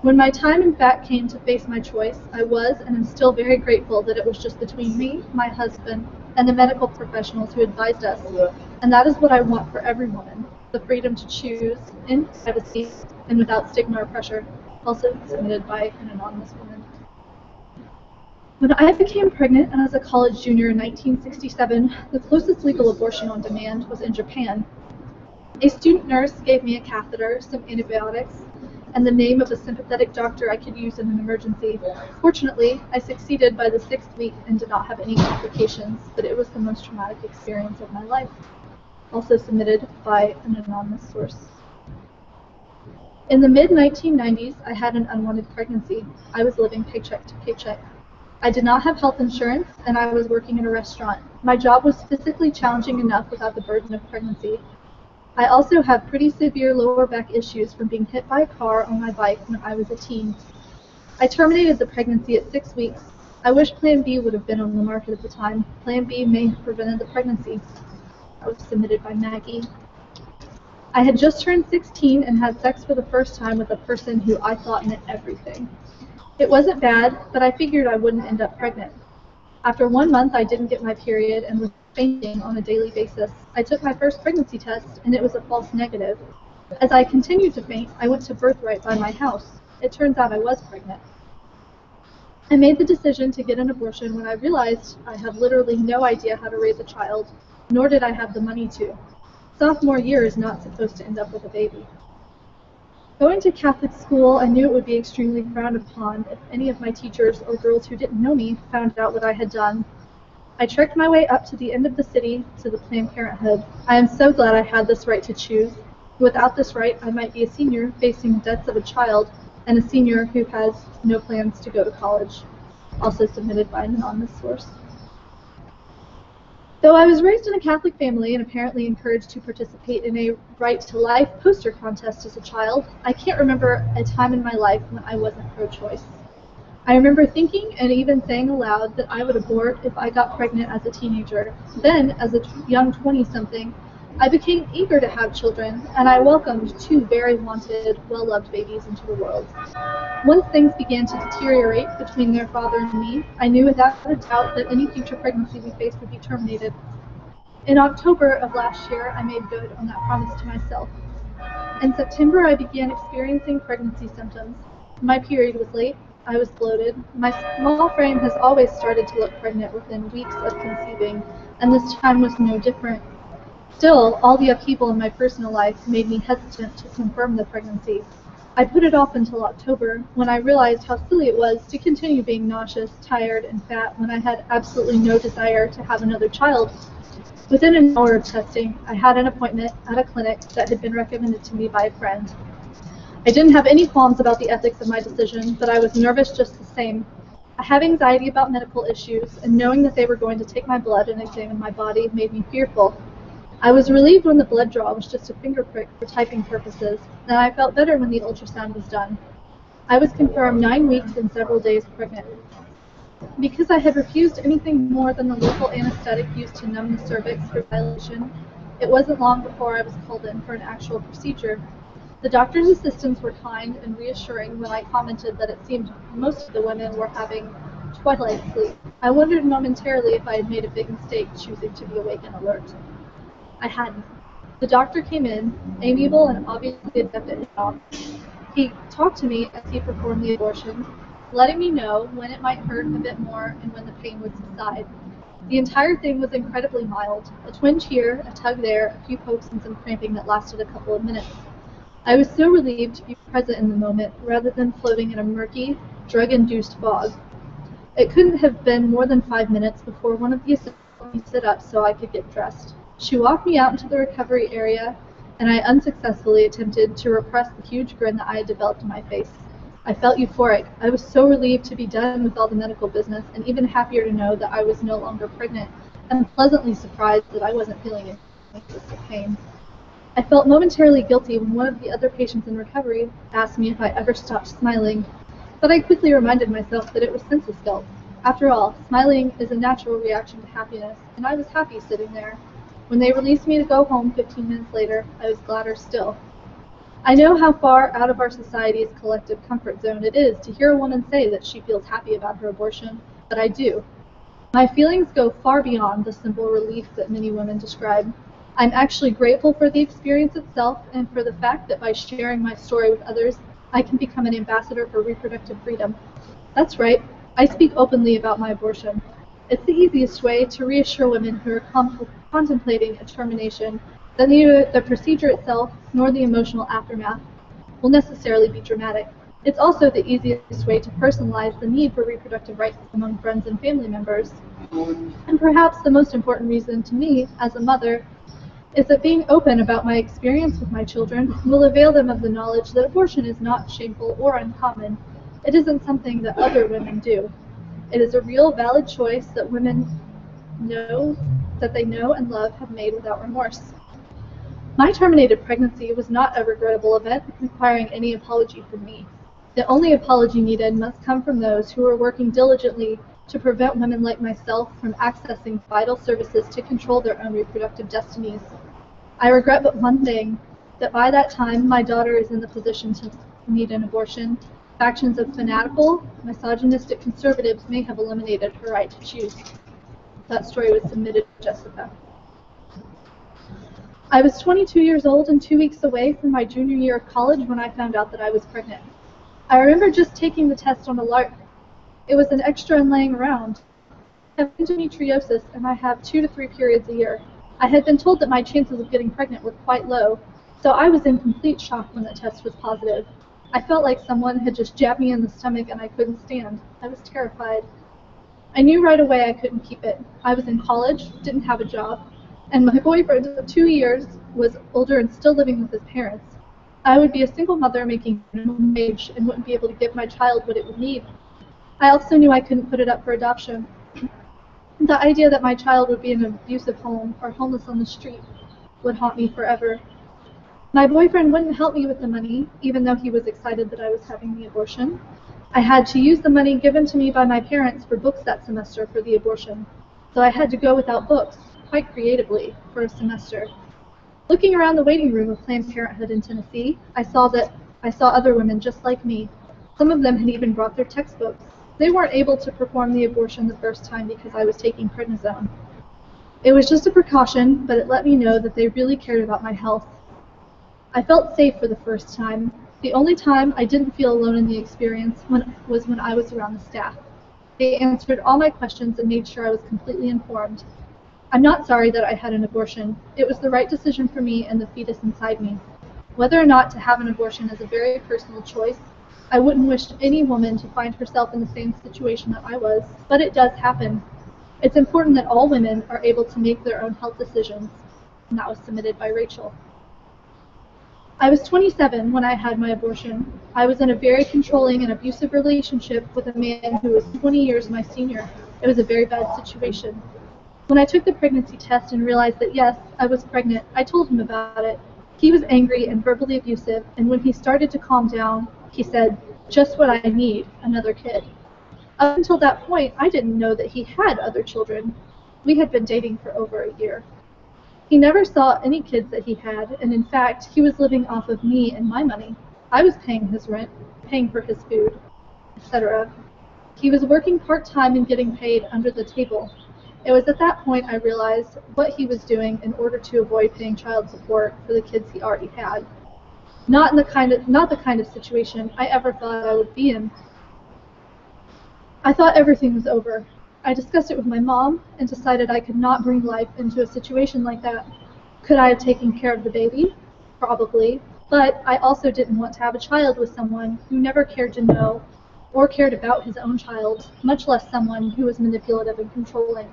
When my time in fact came to face my choice, I was and am still very grateful that it was just between me, my husband, and the medical professionals who advised us. And that is what I want for every woman: the freedom to choose in privacy and without stigma or pressure. Also submitted by an anonymous woman. When I became pregnant as a college junior in 1967, the closest legal abortion on demand was in Japan. A student nurse gave me a catheter, some antibiotics, and the name of a sympathetic doctor I could use in an emergency. Fortunately, I succeeded by the 6th week and did not have any complications, but it was the most traumatic experience of my life. Also submitted by an anonymous source. In the mid-1990s, I had an unwanted pregnancy. I was living paycheck to paycheck. I did not have health insurance, and I was working in a restaurant. My job was physically challenging enough without the burden of pregnancy. I also have pretty severe lower back issues from being hit by a car on my bike when I was a teen. I terminated the pregnancy at 6 weeks. I wish Plan B would have been on the market at the time. Plan B may have prevented the pregnancy. was submitted by Maggie. I had just turned 16 and had sex for the first time with a person who I thought meant everything. It wasn't bad, but I figured I wouldn't end up pregnant. After 1 month, I didn't get my period and was fainting on a daily basis. I took my first pregnancy test, and it was a false negative. As I continued to faint, I went to Birthright by my house. It turns out I was pregnant. I made the decision to get an abortion when I realized I had literally no idea how to raise a child, nor did I have the money to. Sophomore year is not supposed to end up with a baby. Going to Catholic school, I knew it would be extremely frowned upon if any of my teachers or girls who didn't know me found out what I had done. I trekked my way up to the end of the city to the Planned Parenthood. I am so glad I had this right to choose. Without this right, I might be a senior facing the debts of a child and a senior who has no plans to go to college. Also submitted by an anonymous source. Though I was raised in a Catholic family and apparently encouraged to participate in a Right to Life poster contest as a child, I can't remember a time in my life when I wasn't pro-choice. I remember thinking and even saying aloud that I would abort if I got pregnant as a teenager. Then, as a young 20-something, I became eager to have children, and I welcomed 2 very wanted, well-loved babies into the world. Once things began to deteriorate between their father and me, I knew without a doubt that any future pregnancy we faced would be terminated. In October of last year, I made good on that promise to myself. In September, I began experiencing pregnancy symptoms. My period was late, I was bloated, my small frame has always started to look pregnant within weeks of conceiving, and this time was no different. Still, all the upheaval in my personal life made me hesitant to confirm the pregnancy. I put it off until October, when I realized how silly it was to continue being nauseous, tired, and fat when I had absolutely no desire to have another child. Within an hour of testing, I had an appointment at a clinic that had been recommended to me by a friend. I didn't have any qualms about the ethics of my decision, but I was nervous just the same. I have anxiety about medical issues, and knowing that they were going to take my blood and examine my body made me fearful. I was relieved when the blood draw was just a finger prick for typing purposes, and I felt better when the ultrasound was done. I was confirmed 9 weeks and several days pregnant. Because I had refused anything more than the local anesthetic used to numb the cervix for dilation, it wasn't long before I was called in for an actual procedure. The doctor's assistants were kind and reassuring when I commented that it seemed most of the women were having twilight sleep. I wondered momentarily if I had made a big mistake choosing to be awake and alert. I hadn't. The doctor came in, amiable and obviously adept at his job. He talked to me as he performed the abortion, letting me know when it might hurt a bit more and when the pain would subside. The entire thing was incredibly mild. A twinge here, a tug there, a few pokes and some cramping that lasted a couple of minutes. I was so relieved to be present in the moment rather than floating in a murky, drug-induced fog. It couldn't have been more than 5 minutes before one of the assistants let me sit up so I could get dressed. She walked me out into the recovery area, and I unsuccessfully attempted to repress the huge grin that I had developed in my face. I felt euphoric. I was so relieved to be done with all the medical business, and even happier to know that I was no longer pregnant, and pleasantly surprised that I wasn't feeling any pain. I felt momentarily guilty when one of the other patients in recovery asked me if I ever stopped smiling, but I quickly reminded myself that it was senseless guilt. After all, smiling is a natural reaction to happiness, and I was happy sitting there. When they released me to go home 15 minutes later, I was gladder still. I know how far out of our society's collective comfort zone it is to hear a woman say that she feels happy about her abortion, but I do. My feelings go far beyond the simple relief that many women describe. I'm actually grateful for the experience itself and for the fact that by sharing my story with others, I can become an ambassador for reproductive freedom. That's right, I speak openly about my abortion. It's the easiest way to reassure women who are contemplating a termination that neither the procedure itself nor the emotional aftermath will necessarily be dramatic. It's also the easiest way to personalize the need for reproductive rights among friends and family members. And perhaps the most important reason to me, as a mother, is that being open about my experience with my children will avail them of the knowledge that abortion is not shameful or uncommon. It isn't something that other women do. It is a real, valid choice that women know and love have made without remorse. My terminated pregnancy was not a regrettable event requiring any apology from me. The only apology needed must come from those who are working diligently to prevent women like myself from accessing vital services to control their own reproductive destinies. I regret but one thing, that by that time my daughter is in the position to need an abortion. Factions of fanatical, misogynistic conservatives may have eliminated her right to choose. That story was submitted to Jessica. I was 22 years old and 2 weeks away from my junior year of college when I found out that I was pregnant. I remember just taking the test on a lark. It was an extra and laying around. I have endometriosis and I have 2 to 3 periods a year. I had been told that my chances of getting pregnant were quite low, so I was in complete shock when the test was positive. I felt like someone had just jabbed me in the stomach and I couldn't stand. I was terrified. I knew right away I couldn't keep it. I was in college, didn't have a job, and my boyfriend of 2 years was older and still living with his parents. I would be a single mother making minimum wage and wouldn't be able to give my child what it would need. I also knew I couldn't put it up for adoption. The idea that my child would be in an abusive home or homeless on the street would haunt me forever. My boyfriend wouldn't help me with the money, even though he was excited that I was having the abortion. I had to use the money given to me by my parents for books that semester for the abortion, so I had to go without books, quite creatively, for a semester. Looking around the waiting room of Planned Parenthood in Tennessee, I saw other women just like me. Some of them had even brought their textbooks. They weren't able to perform the abortion the first time because I was taking prednisone. It was just a precaution, but it let me know that they really cared about my health. I felt safe for the first time. The only time I didn't feel alone in the experience was when I was around the staff. They answered all my questions and made sure I was completely informed. I'm not sorry that I had an abortion. It was the right decision for me and the fetus inside me. Whether or not to have an abortion is a very personal choice. I wouldn't wish any woman to find herself in the same situation that I was, but it does happen. It's important that all women are able to make their own health decisions. And that was submitted by Rachel. I was 27 when I had my abortion. I was in a very controlling and abusive relationship with a man who was 20 years my senior. It was a very bad situation. When I took the pregnancy test and realized that yes, I was pregnant, I told him about it. He was angry and verbally abusive, and when he started to calm down, he said, "Just what I need, another kid." Up until that point, I didn't know that he had other children. We had been dating for over a year. He never saw any kids that he had, and in fact, he was living off of me and my money. I was paying his rent, paying for his food, etc. He was working part-time and getting paid under the table. It was at that point I realized what he was doing in order to avoid paying child support for the kids he already had. Not the kind of situation I ever thought I would be in. I thought everything was over. I discussed it with my mom and decided I could not bring life into a situation like that. Could I have taken care of the baby? Probably. But I also didn't want to have a child with someone who never cared to know or cared about his own child, much less someone who was manipulative and controlling.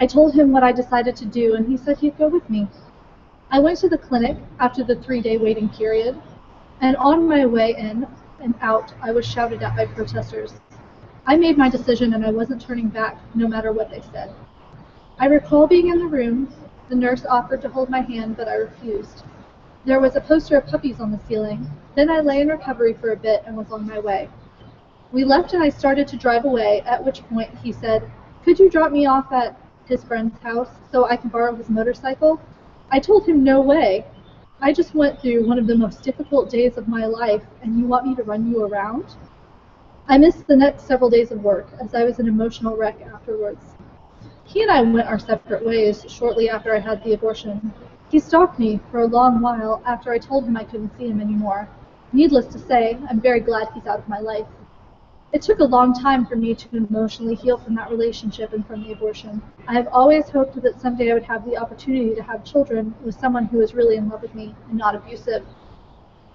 I told him what I decided to do, and he said he'd go with me. I went to the clinic after the 3-day waiting period, and on my way in and out, I was shouted at by protesters. I made my decision and I wasn't turning back, no matter what they said. I recall being in the room. The nurse offered to hold my hand, but I refused. There was a poster of puppies on the ceiling. Then I lay in recovery for a bit and was on my way. We left and I started to drive away, at which point he said, "Could you drop me off at his friend's house so I can borrow his motorcycle?" I told him no way. I just went through one of the most difficult days of my life, and you want me to run you around? I missed the next several days of work, as I was an emotional wreck afterwards. He and I went our separate ways shortly after I had the abortion. He stalked me for a long while after I told him I couldn't see him anymore. Needless to say, I'm very glad he's out of my life. It took a long time for me to emotionally heal from that relationship and from the abortion. I have always hoped that someday I would have the opportunity to have children with someone who was really in love with me and not abusive.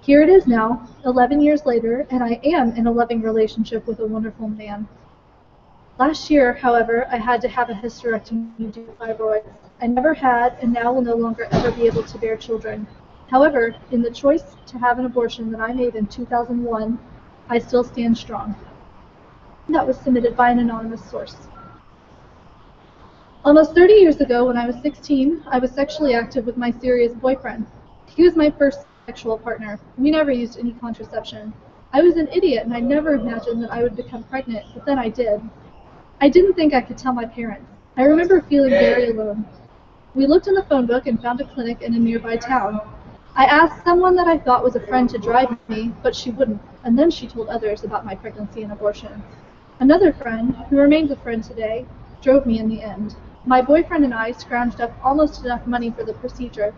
Here it is now, 11 years later, and I am in a loving relationship with a wonderful man. Last year, however, I had to have a hysterectomy due to fibroids. I never had and now will no longer ever be able to bear children. However, in the choice to have an abortion that I made in 2001, I still stand strong. That was submitted by an anonymous source. Almost 30 years ago, when I was 16, I was sexually active with my serious boyfriend. He was my first sexual partner. We never used any contraception. I was an idiot and I never imagined that I would become pregnant, but then I did. I didn't think I could tell my parents. I remember feeling very alone. We looked in the phone book and found a clinic in a nearby town. I asked someone that I thought was a friend to drive me, but she wouldn't, and then she told others about my pregnancy and abortion. Another friend, who remains a friend today, drove me in the end. My boyfriend and I scrounged up almost enough money for the procedure.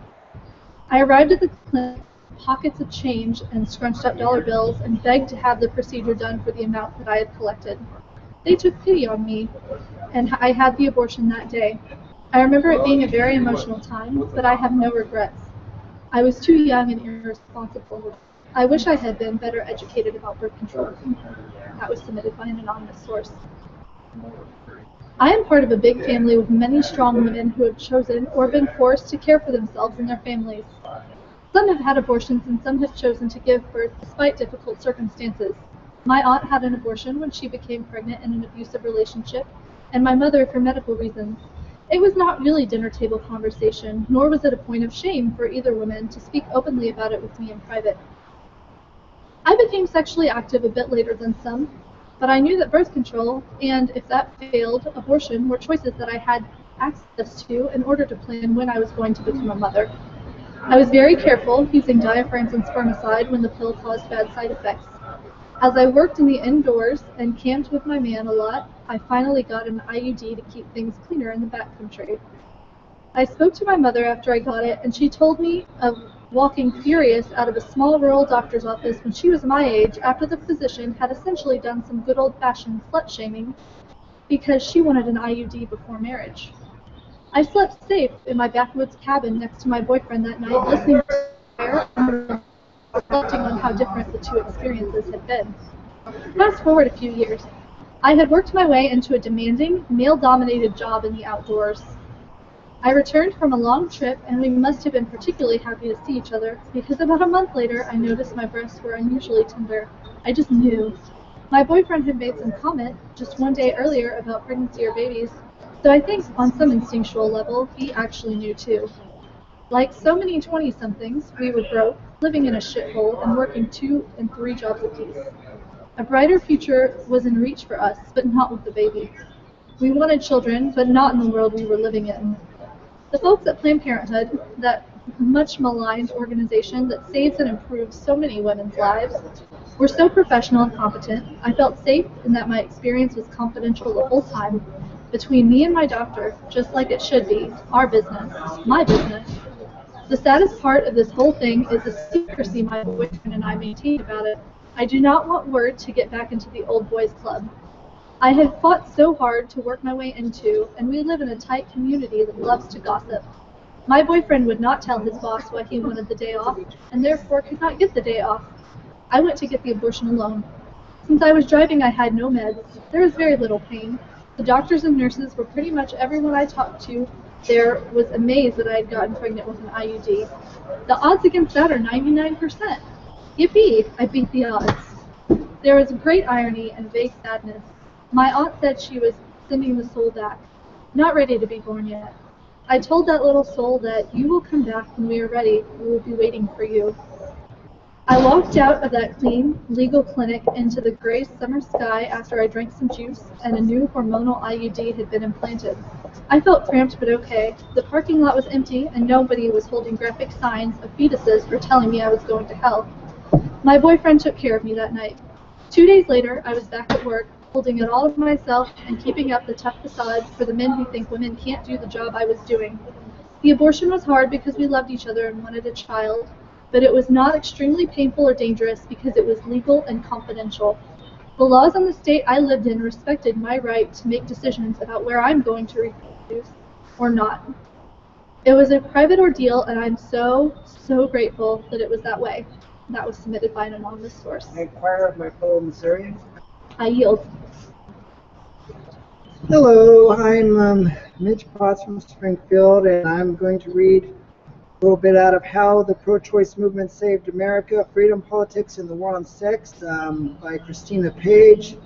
I arrived at the clinic with pockets of change and scrunched up dollar bills and begged to have the procedure done for the amount that I had collected. They took pity on me, and I had the abortion that day. I remember it being a very emotional time, but I have no regrets. I was too young and irresponsible. I wish I had been better educated about birth control. That was submitted by an anonymous source. I am part of a big family with many strong women who have chosen or been forced to care for themselves and their families. Some have had abortions and some have chosen to give birth despite difficult circumstances. My aunt had an abortion when she became pregnant in an abusive relationship, and my mother for medical reasons. It was not really dinner table conversation, nor was it a point of shame for either woman to speak openly about it with me in private. I became sexually active a bit later than some, but I knew that birth control and, if that failed, abortion were choices that I had access to in order to plan when I was going to become a mother. I was very careful, using diaphragms and spermicide when the pill caused bad side effects. As I worked in the indoors and camped with my man a lot, I finally got an IUD to keep things cleaner in the backcountry. I spoke to my mother after I got it, and she told me of walking furious out of a small rural doctor's office when she was my age after the physician had essentially done some good old-fashioned slut-shaming because she wanted an IUD before marriage. I slept safe in my backwoods cabin next to my boyfriend that night, listening to prayer and reflecting on how different the two experiences had been. Fast forward a few years. I had worked my way into a demanding, male-dominated job in the outdoors. I returned from a long trip, and we must have been particularly happy to see each other, because about a month later I noticed my breasts were unusually tender. I just knew. My boyfriend had made some comment just one day earlier about pregnancy or babies, so I think on some instinctual level he actually knew too. Like so many 20-somethings, we were broke, living in a shithole, and working 2 and 3 jobs apiece. A brighter future was in reach for us, but not with the baby. We wanted children, but not in the world we were living in. The folks at Planned Parenthood, that much maligned organization that saves and improves so many women's lives, were so professional and competent. I felt safe in that my experience was confidential the whole time, between me and my doctor, just like it should be, our business, my business. The saddest part of this whole thing is the secrecy my boyfriend and I maintained about it. I do not want word to get back into the old boys club. I had fought so hard to work my way into, and we live in a tight community that loves to gossip. My boyfriend would not tell his boss why he wanted the day off, and therefore could not get the day off. I went to get the abortion alone. Since I was driving, I had no meds. There was very little pain. The doctors and nurses were pretty much everyone I talked to there was amazed that I had gotten pregnant with an IUD. The odds against that are 99%. Yippee! I beat the odds. There was great irony and vague sadness. My aunt said she was sending the soul back, not ready to be born yet. I told that little soul that you will come back when we are ready. We will be waiting for you. I walked out of that clean, legal clinic into the gray summer sky after I drank some juice and a new hormonal IUD had been implanted. I felt cramped but okay. The parking lot was empty and nobody was holding graphic signs of fetuses or telling me I was going to hell. My boyfriend took care of me that night. 2 days later, I was back at work, holding it all of myself and keeping up the tough facade for the men who think women can't do the job I was doing. The abortion was hard because we loved each other and wanted a child, but it was not extremely painful or dangerous because it was legal and confidential. The laws in the state I lived in respected my right to make decisions about where I'm going to reproduce or not. It was a private ordeal, and I'm so grateful that it was that way. That was submitted by an anonymous source. I inquire of my fellow Missourians. I yield. Hello, I'm Mitch Potts from Springfield, and I'm going to read a little bit out of How the Pro-Choice Movement Saved America, Freedom, Politics, and the War on Sex by Christina Page.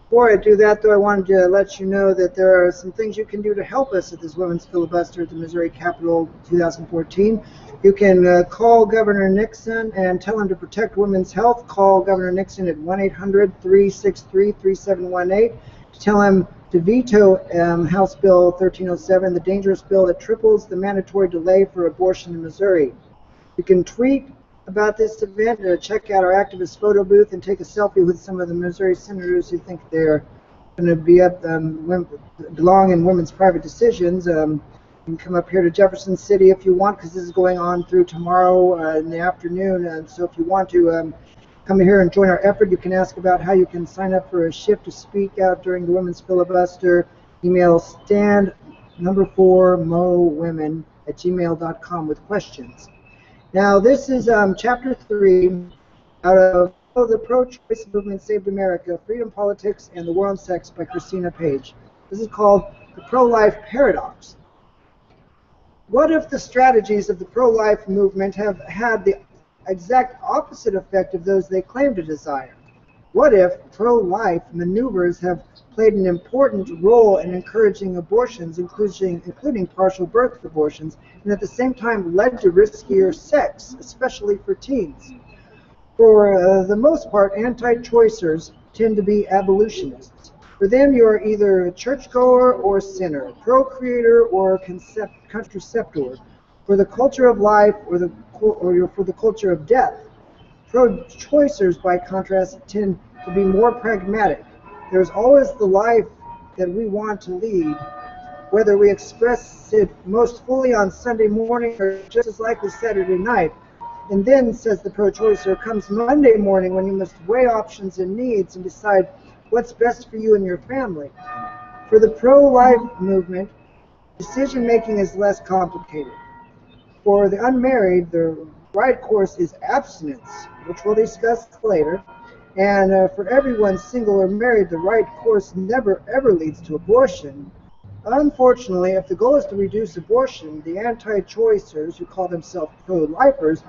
Before I do that, though, I wanted to let you know that there are some things you can do to help us at this Women's Filibuster at the Missouri Capitol 2014. You can call Governor Nixon and tell him to protect women's health. Call Governor Nixon at 1-800-363-3718 to tell him to veto House Bill 1307, the dangerous bill that triples the mandatory delay for abortion in Missouri. You can tweet about this event, check out our activist photo booth, and take a selfie with some of the Missouri senators who think they're going to be belong in women's private decisions. You can come up here to Jefferson City if you want, because this is going on through tomorrow in the afternoon. And so if you want to come here and join our effort, you can ask about how you can sign up for a shift to speak out during the Women's Filibuster. Email stand_mowomen@gmail.com with questions. Now, this is Chapter 3 out of The Pro-Choice Movement Saved America, Freedom, Politics, and the War on Sex by Christina Page. This is called The Pro-Life Paradox. What if the strategies of the pro-life movement have had the exact opposite effect of those they claim to desire? What if pro-life maneuvers have played an important role in encouraging abortions, including partial birth abortions, and at the same time led to riskier sex, especially for teens? For the most part, anti-choicers tend to be abolitionists. For them, you are either a churchgoer or sinner, procreator or contraceptor, for the culture of life or you're for the culture of death. Pro-choicers, by contrast, tend to be more pragmatic. There's always the life that we want to lead, whether we express it most fully on Sunday morning or just as likely Saturday night. And then, says the pro-choicer, comes Monday morning when you must weigh options and needs and decide what's best for you and your family. For the pro-life movement, decision-making is less complicated. For the unmarried, the right course is abstinence, which we'll discuss later. And for everyone, single or married, the right course never ever leads to abortion. Unfortunately, if the goal is to reduce abortion, the anti-choicers, who call themselves pro-lifers,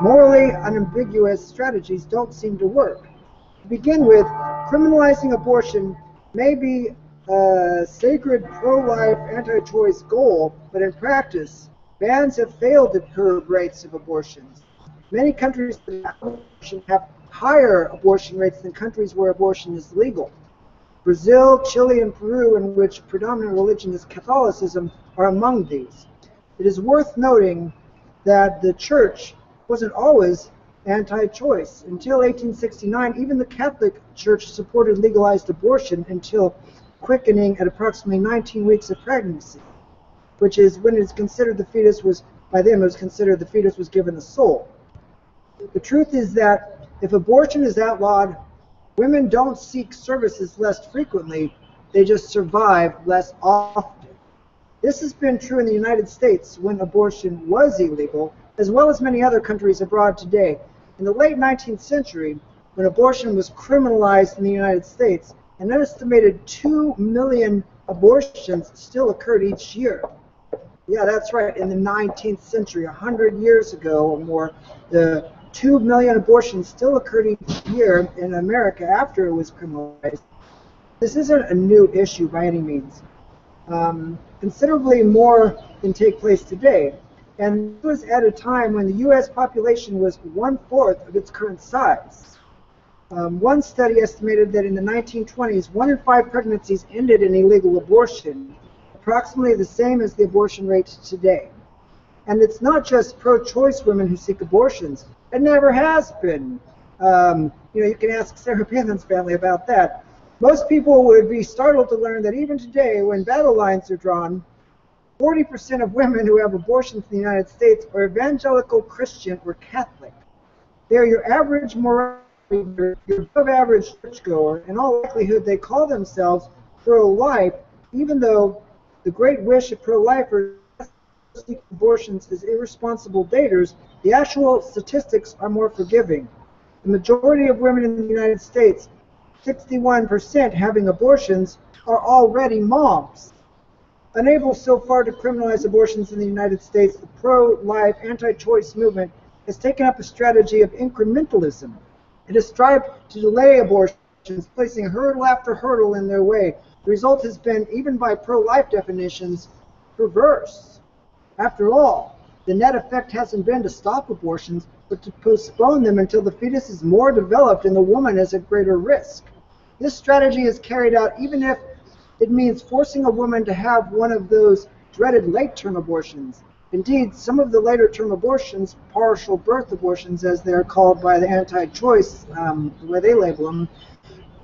morally unambiguous strategies don't seem to work. To begin with, criminalizing abortion may be a sacred pro-life anti-choice goal, but in practice, bans have failed to curb rates of abortions. Many countries have higher abortion rates than countries where abortion is legal. Brazil, Chile, and Peru, in which predominant religion is Catholicism, are among these. It is worth noting that the church wasn't always anti-choice. Until 1869, even the Catholic Church supported legalized abortion until quickening at approximately 19 weeks of pregnancy, which is when it's considered the fetus was, by them, it was considered the fetus was given a soul. The truth is that if abortion is outlawed, women don't seek services less frequently, they just survive less often. This has been true in the United States when abortion was illegal, as well as many other countries abroad today. In the late 19th century, when abortion was criminalized in the United States, an estimated 2 million abortions still occurred each year. Yeah, that's right, in the 19th century, 100 years ago or more, the 2 million abortions still occurred each year in America after it was criminalized. This isn't a new issue by any means. Considerably more can take place today. And this was at a time when the U.S. population was 1/4 of its current size. One study estimated that in the 1920s, 1 in 5 pregnancies ended in illegal abortion, approximately the same as the abortion rate today. And it's not just pro-choice women who seek abortions. It never has been. You can ask Sarah Palin's family about that. Most people would be startled to learn that even today, when battle lines are drawn, 40% of women who have abortions in the United States are evangelical Christian or Catholic. They're your average morality, your above-average churchgoer. In all likelihood, they call themselves pro-life, even though the great wish of pro-lifers seek abortions as irresponsible daters. The actual statistics are more forgiving. The majority of women in the United States, 61% having abortions, are already moms. Unable so far to criminalize abortions in the United States, the pro-life, anti-choice movement has taken up a strategy of incrementalism. It has strived to delay abortions, placing hurdle after hurdle in their way. The result has been, even by pro-life definitions, perverse. After all, the net effect hasn't been to stop abortions, but to postpone them until the fetus is more developed and the woman is at greater risk. This strategy is carried out even if It means forcing a woman to have one of those dreaded late-term abortions. Indeed, some of the later-term abortions, partial birth abortions as they're called by the anti-choice, the way they label them,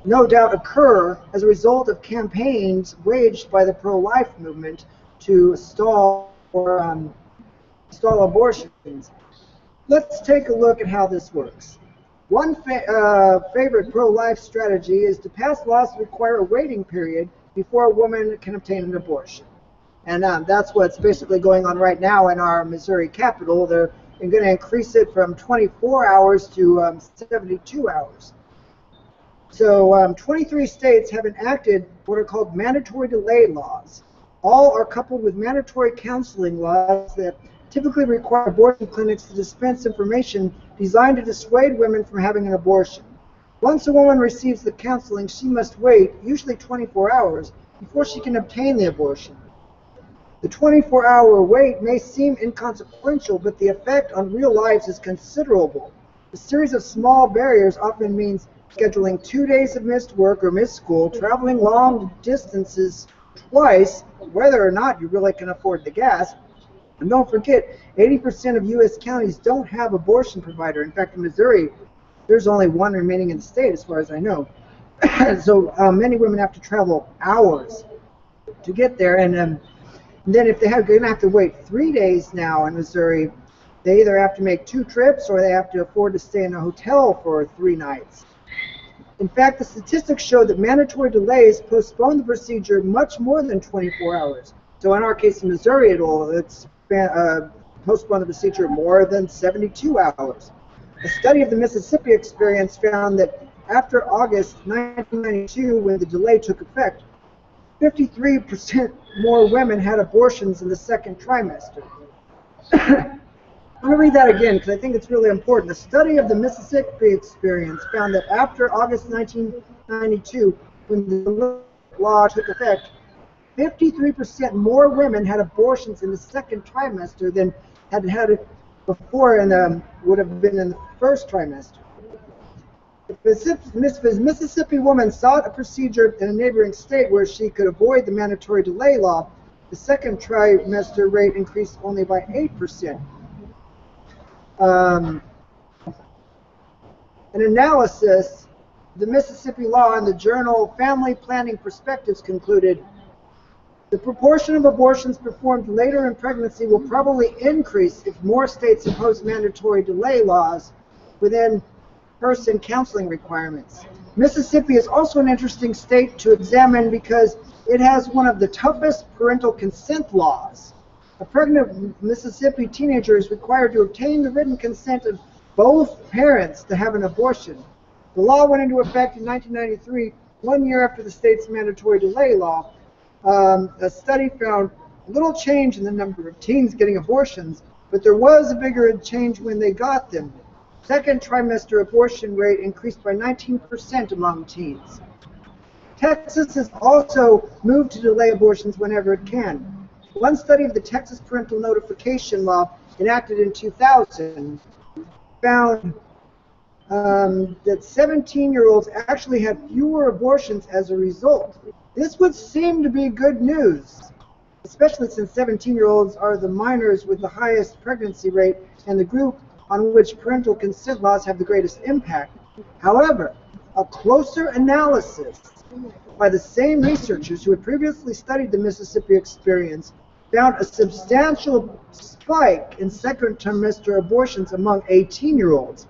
no doubt occur as a result of campaigns waged by the pro-life movement to stall abortions. Let's take a look at how this works. One favorite pro-life strategy is to pass laws that require a waiting period before a woman can obtain an abortion. And that's what's basically going on right now in our Missouri Capitol. They're going to increase it from 24 hours to 72 hours. So 23 states have enacted what are called mandatory delay laws. All are coupled with mandatory counseling laws that typically require abortion clinics to dispense information designed to dissuade women from having an abortion. Once a woman receives the counseling, she must wait, usually 24 hours, before she can obtain the abortion. The 24-hour wait may seem inconsequential, but the effect on real lives is considerable. A series of small barriers often means scheduling 2 days of missed work or missed school, traveling long distances twice, whether or not you really can afford the gas. And don't forget, 80% of U.S. counties don't have abortion provider. In fact, in Missouri, there's only one remaining in the state, as far as I know. So many women have to travel hours to get there. And then if they're going to have to wait 3 days now in Missouri, they either have to make 2 trips or they have to afford to stay in a hotel for 3 nights. In fact, the statistics show that mandatory delays postpone the procedure much more than 24 hours. So in our case in Missouri, it's postpone the procedure more than 72 hours. A study of the Mississippi experience found that after August 1992, when the delay took effect, 53% more women had abortions in the second trimester. I'm going to read that again because I think it's really important. A study of the Mississippi experience found that after August 1992, when the law took effect, 53% more women had abortions in the second trimester than had had it before and would have been in the first trimester. If a Mississippi woman sought a procedure in a neighboring state where she could avoid the mandatory delay law, the second trimester rate increased only by 8%. An analysis of the Mississippi law in the journal Family Planning Perspectives concluded the proportion of abortions performed later in pregnancy will probably increase if more states impose mandatory delay laws within person counseling requirements. Mississippi is also an interesting state to examine because it has one of the toughest parental consent laws. A pregnant Mississippi teenager is required to obtain the written consent of both parents to have an abortion. The law went into effect in 1993, 1 year after the state's mandatory delay law. A study found little change in the number of teens getting abortions, but there was a bigger change when they got them. Second trimester abortion rate increased by 19% among teens. Texas has also moved to delay abortions whenever it can. One study of the Texas parental notification law enacted in 2000 found that 17-year-olds actually had fewer abortions as a result. This would seem to be good news, especially since 17-year-olds are the minors with the highest pregnancy rate and the group on which parental consent laws have the greatest impact. However, a closer analysis by the same researchers who had previously studied the Mississippi experience found a substantial spike in second trimester abortions among 18-year-olds.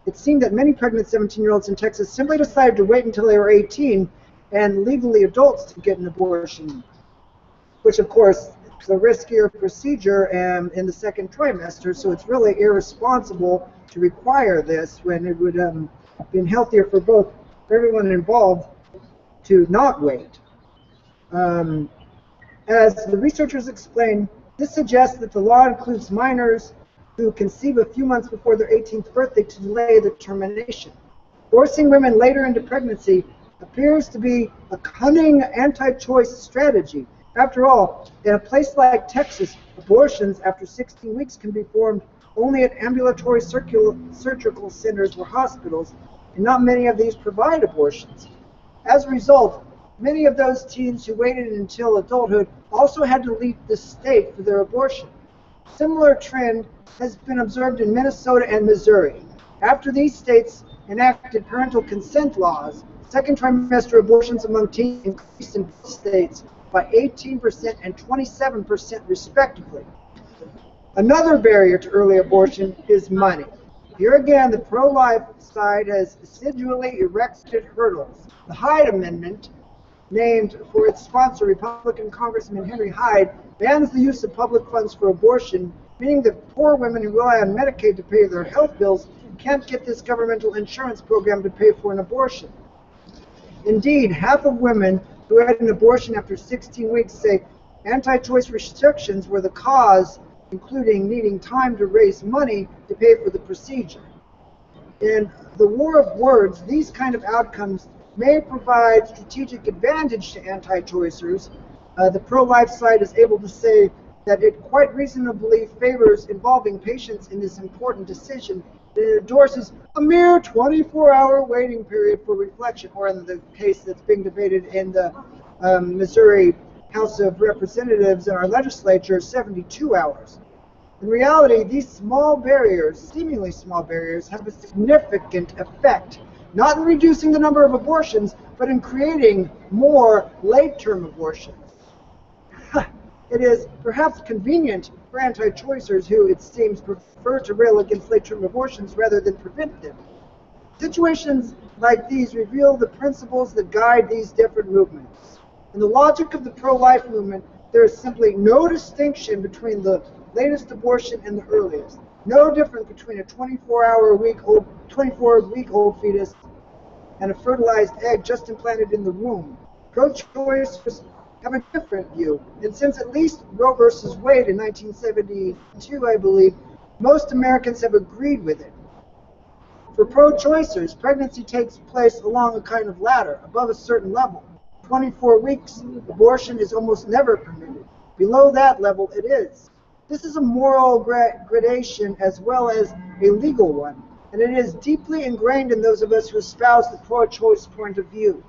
It seemed that many pregnant 17-year-olds in Texas simply decided to wait until they were 18 and legally adults to get an abortion, which of course is a riskier procedure in the second trimester, so it's really irresponsible to require this when it would have been healthier for everyone involved to not wait. As the researchers explained, this suggests that the law includes minors who conceive a few months before their 18th birthday to delay the termination. Forcing women later into pregnancy appears to be a cunning anti-choice strategy. After all, in a place like Texas, abortions after 16 weeks can be performed only at ambulatory surgical centers or hospitals, and not many of these provide abortions. As a result, many of those teens who waited until adulthood also had to leave the state for their abortion. Similar trend has been observed in Minnesota and Missouri. After these states enacted parental consent laws, second trimester abortions among teens increased in both states by 18% and 27% respectively. Another barrier to early abortion is money. Here again, the pro-life side has assiduously erected hurdles. The Hyde Amendment, named for its sponsor, Republican Congressman Henry Hyde, bans the use of public funds for abortion, meaning that poor women who rely on Medicaid to pay their health bills can't get this governmental insurance program to pay for an abortion. Indeed, half of women who had an abortion after 16 weeks say anti-choice restrictions were the cause, including needing time to raise money to pay for the procedure. In the war of words, these kind of outcomes may provide strategic advantage to anti-choicers. The pro-life side is able to say that it quite reasonably favors involving patients in this important decision. It endorses a mere 24-hour waiting period for reflection, or in the case that's being debated in the Missouri House of Representatives and our legislature, 72 hours. In reality, these small barriers, seemingly small barriers, have a significant effect, not in reducing the number of abortions, but in creating more late-term abortions. It is perhaps convenient for anti-choicers who, it seems, prefer to rail against late-term abortions rather than prevent them. Situations like these reveal the principles that guide these different movements. In the logic of the pro-life movement, there is simply no distinction between the latest abortion and the earliest. No difference between a 24-week-old fetus and a fertilized egg just implanted in the womb. Pro-choicers have a different view, and since at least Roe versus Wade in 1972, I believe, most Americans have agreed with it. For pro-choicers, pregnancy takes place along a kind of ladder, above a certain level. 24 weeks, abortion is almost never permitted. Below that level, it is. This is a moral gradation as well as a legal one, and it is deeply ingrained in those of us who espouse the pro-choice point of view.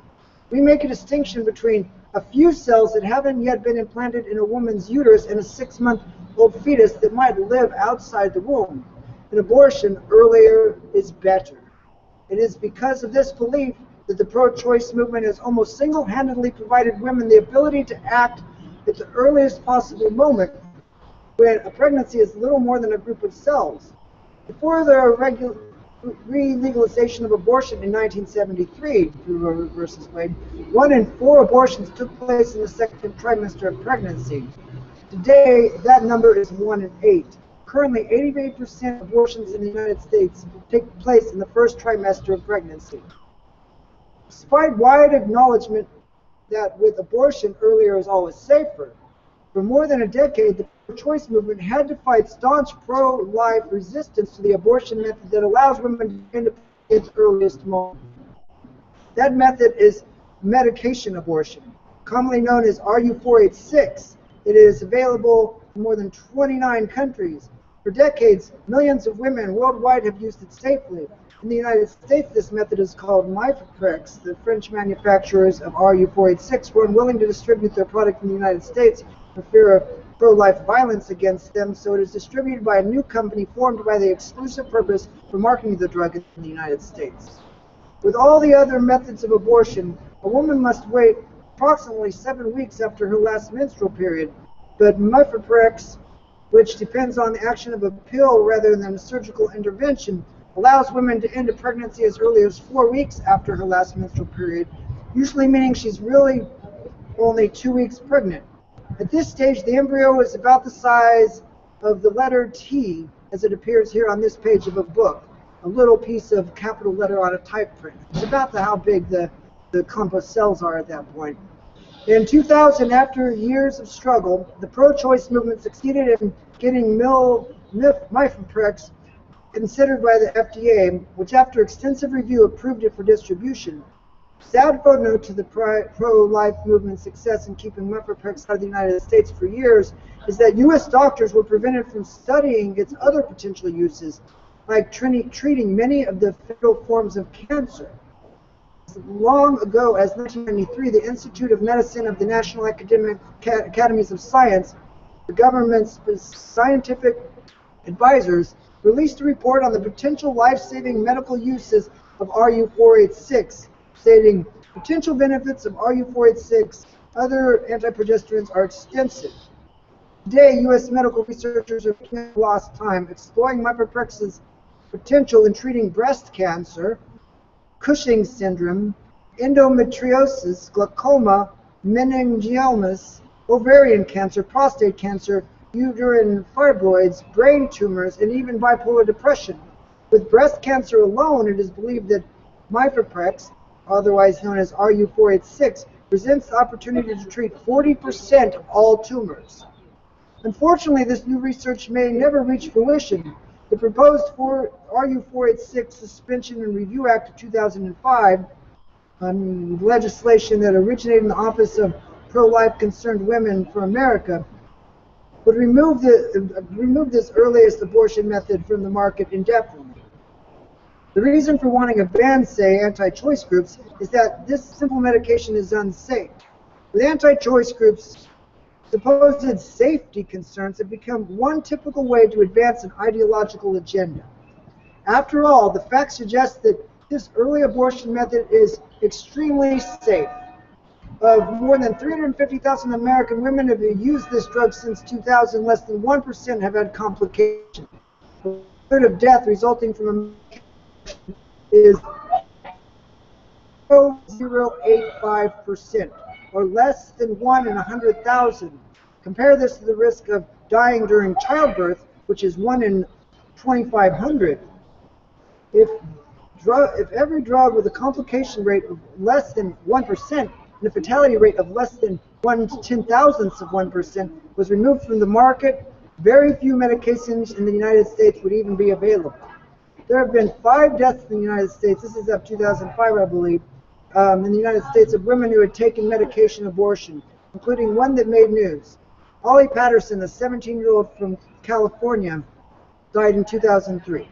We make a distinction between a few cells that haven't yet been implanted in a woman's uterus and a 6-month-old fetus that might live outside the womb. An abortion earlier is better. It is because of this belief that the pro-choice movement has almost single-handedly provided women the ability to act at the earliest possible moment when a pregnancy is little more than a group of cells. Before the re-legalization of abortion in 1973 through Roe versus Wade, 1 in 4 abortions took place in the second trimester of pregnancy. Today, that number is 1 in 8. Currently, 88% of abortions in the United States take place in the first trimester of pregnancy. Despite wide acknowledgement that with abortion earlier is always safer, for more than a decade, the pro-choice movement had to fight staunch pro-life resistance to the abortion method that allows women to end at its earliest moment. That method is medication abortion, commonly known as RU486. It is available in more than 29 countries. For decades, millions of women worldwide have used it safely. In the United States, this method is called Mifeprex. The French manufacturers of RU486 were unwilling to distribute their product in the United States for fear of pro-life violence against them, so it is distributed by a new company formed by the exclusive purpose for marketing the drug in the United States. With all the other methods of abortion, a woman must wait approximately 7 weeks after her last menstrual period, but Mifeprex, which depends on the action of a pill rather than a surgical intervention, allows women to end a pregnancy as early as 4 weeks after her last menstrual period, usually meaning she's really only 2 weeks pregnant. At this stage, the embryo is about the size of the letter T as it appears here on this page of a book, a little piece of capital letter on a type print. It's about how big the clump of cells are at that point. In 2000, after years of struggle, the pro-choice movement succeeded in getting Mifeprex considered by the FDA, which after extensive review approved it for distribution. Sad footnote to the pro-life movement's success in keeping Mifeprex out of the United States for years is that U.S. doctors were prevented from studying its other potential uses, like treating many of the fatal forms of cancer. long ago as 1993, the Institute of Medicine of the National Academies of Science, the government's scientific advisors, released a report on the potential life-saving medical uses of RU486, stating potential benefits of RU486, other antiprogesterones are extensive. Today, U.S. medical researchers are making lost time exploring mifeprex's potential in treating breast cancer, Cushing's syndrome, endometriosis, glaucoma, meningiomas, ovarian cancer, prostate cancer, uterine fibroids, brain tumors, and even bipolar depression. With breast cancer alone, it is believed that mifeprex, otherwise known as RU486, presents the opportunity to treat 40% of all tumors. Unfortunately, this new research may never reach fruition. The proposed RU486 Suspension and Review Act of 2005, legislation that originated in the Office of Pro-Life Concerned Women for America, would remove this earliest abortion method from the market indefinitely. The reason for wanting a ban, say, anti-choice groups, is that this simple medication is unsafe. With anti-choice groups, supposed safety concerns have become one typical way to advance an ideological agenda. After all, the facts suggest that this early abortion method is extremely safe. Of more than 350,000 American women have used this drug since 2000, less than 1% have had complications. The rate of death resulting from abortion is 0.085%, or less than 1 in 100,000. Compare this to the risk of dying during childbirth, which is 1 in 2,500. If every drug with a complication rate of less than 1% and a fatality rate of less than 1 10,000ths of 1% was removed from the market, very few medications in the United States would even be available. There have been 5 deaths in the United States, this is up 2005 I believe, in the United States of women who had taken medication abortion, including one that made news. Holly Patterson, a 17-year-old from California, died in 2003.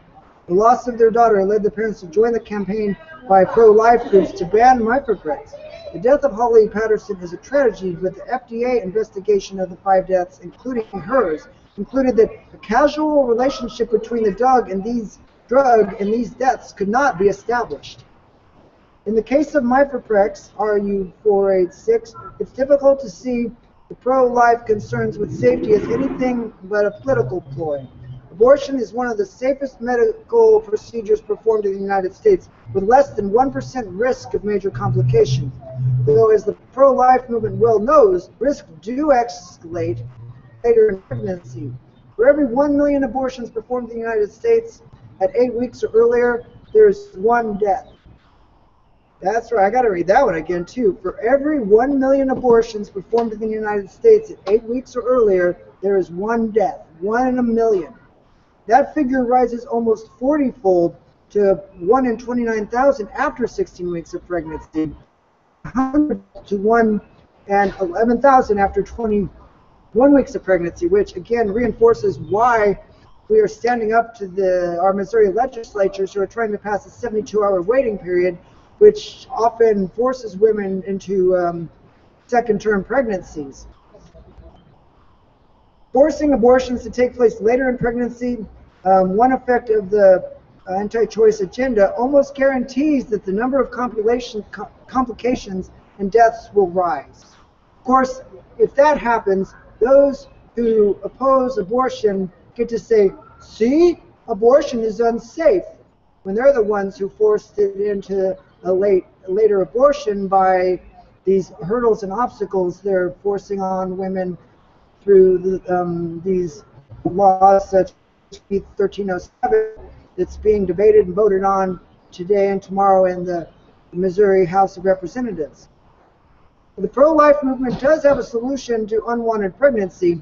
The loss of their daughter led the parents to join the campaign by pro-life groups to ban mifeprex. The death of Holly Patterson is a tragedy, but the FDA investigation of the 5 deaths, including hers, concluded that a causal relationship between the drug and these deaths could not be established. In the case of mifeprex, RU486, it's difficult to see the pro-life concerns with safety as anything but a political ploy. Abortion is one of the safest medical procedures performed in the United States, with less than 1% risk of major complications. Though, as the pro-life movement well knows, risks do escalate later in pregnancy. For every 1 million abortions performed in the United States at 8 weeks or earlier, there is 1 death. That's right, I got to read that one again too. For every 1 million abortions performed in the United States at 8 weeks or earlier, there is 1 death, 1 in a million. That figure rises almost 40-fold to 1 in 29,000 after 16 weeks of pregnancy, 100 to 1 and 11,000 after 21 weeks of pregnancy, which again reinforces why we are standing up to our Missouri legislatures who are trying to pass a 72-hour waiting period, which often forces women into second-term pregnancies. Forcing abortions to take place later in pregnancy, one effect of the anti-choice agenda, almost guarantees that the number of complications and deaths will rise. Of course, if that happens, those who oppose abortion get to say, see, abortion is unsafe, when they're the ones who forced it into a later abortion by these hurdles and obstacles they're forcing on women through these laws such as 1307 that's being debated and voted on today and tomorrow in the Missouri House of Representatives. The pro-life movement does have a solution to unwanted pregnancy.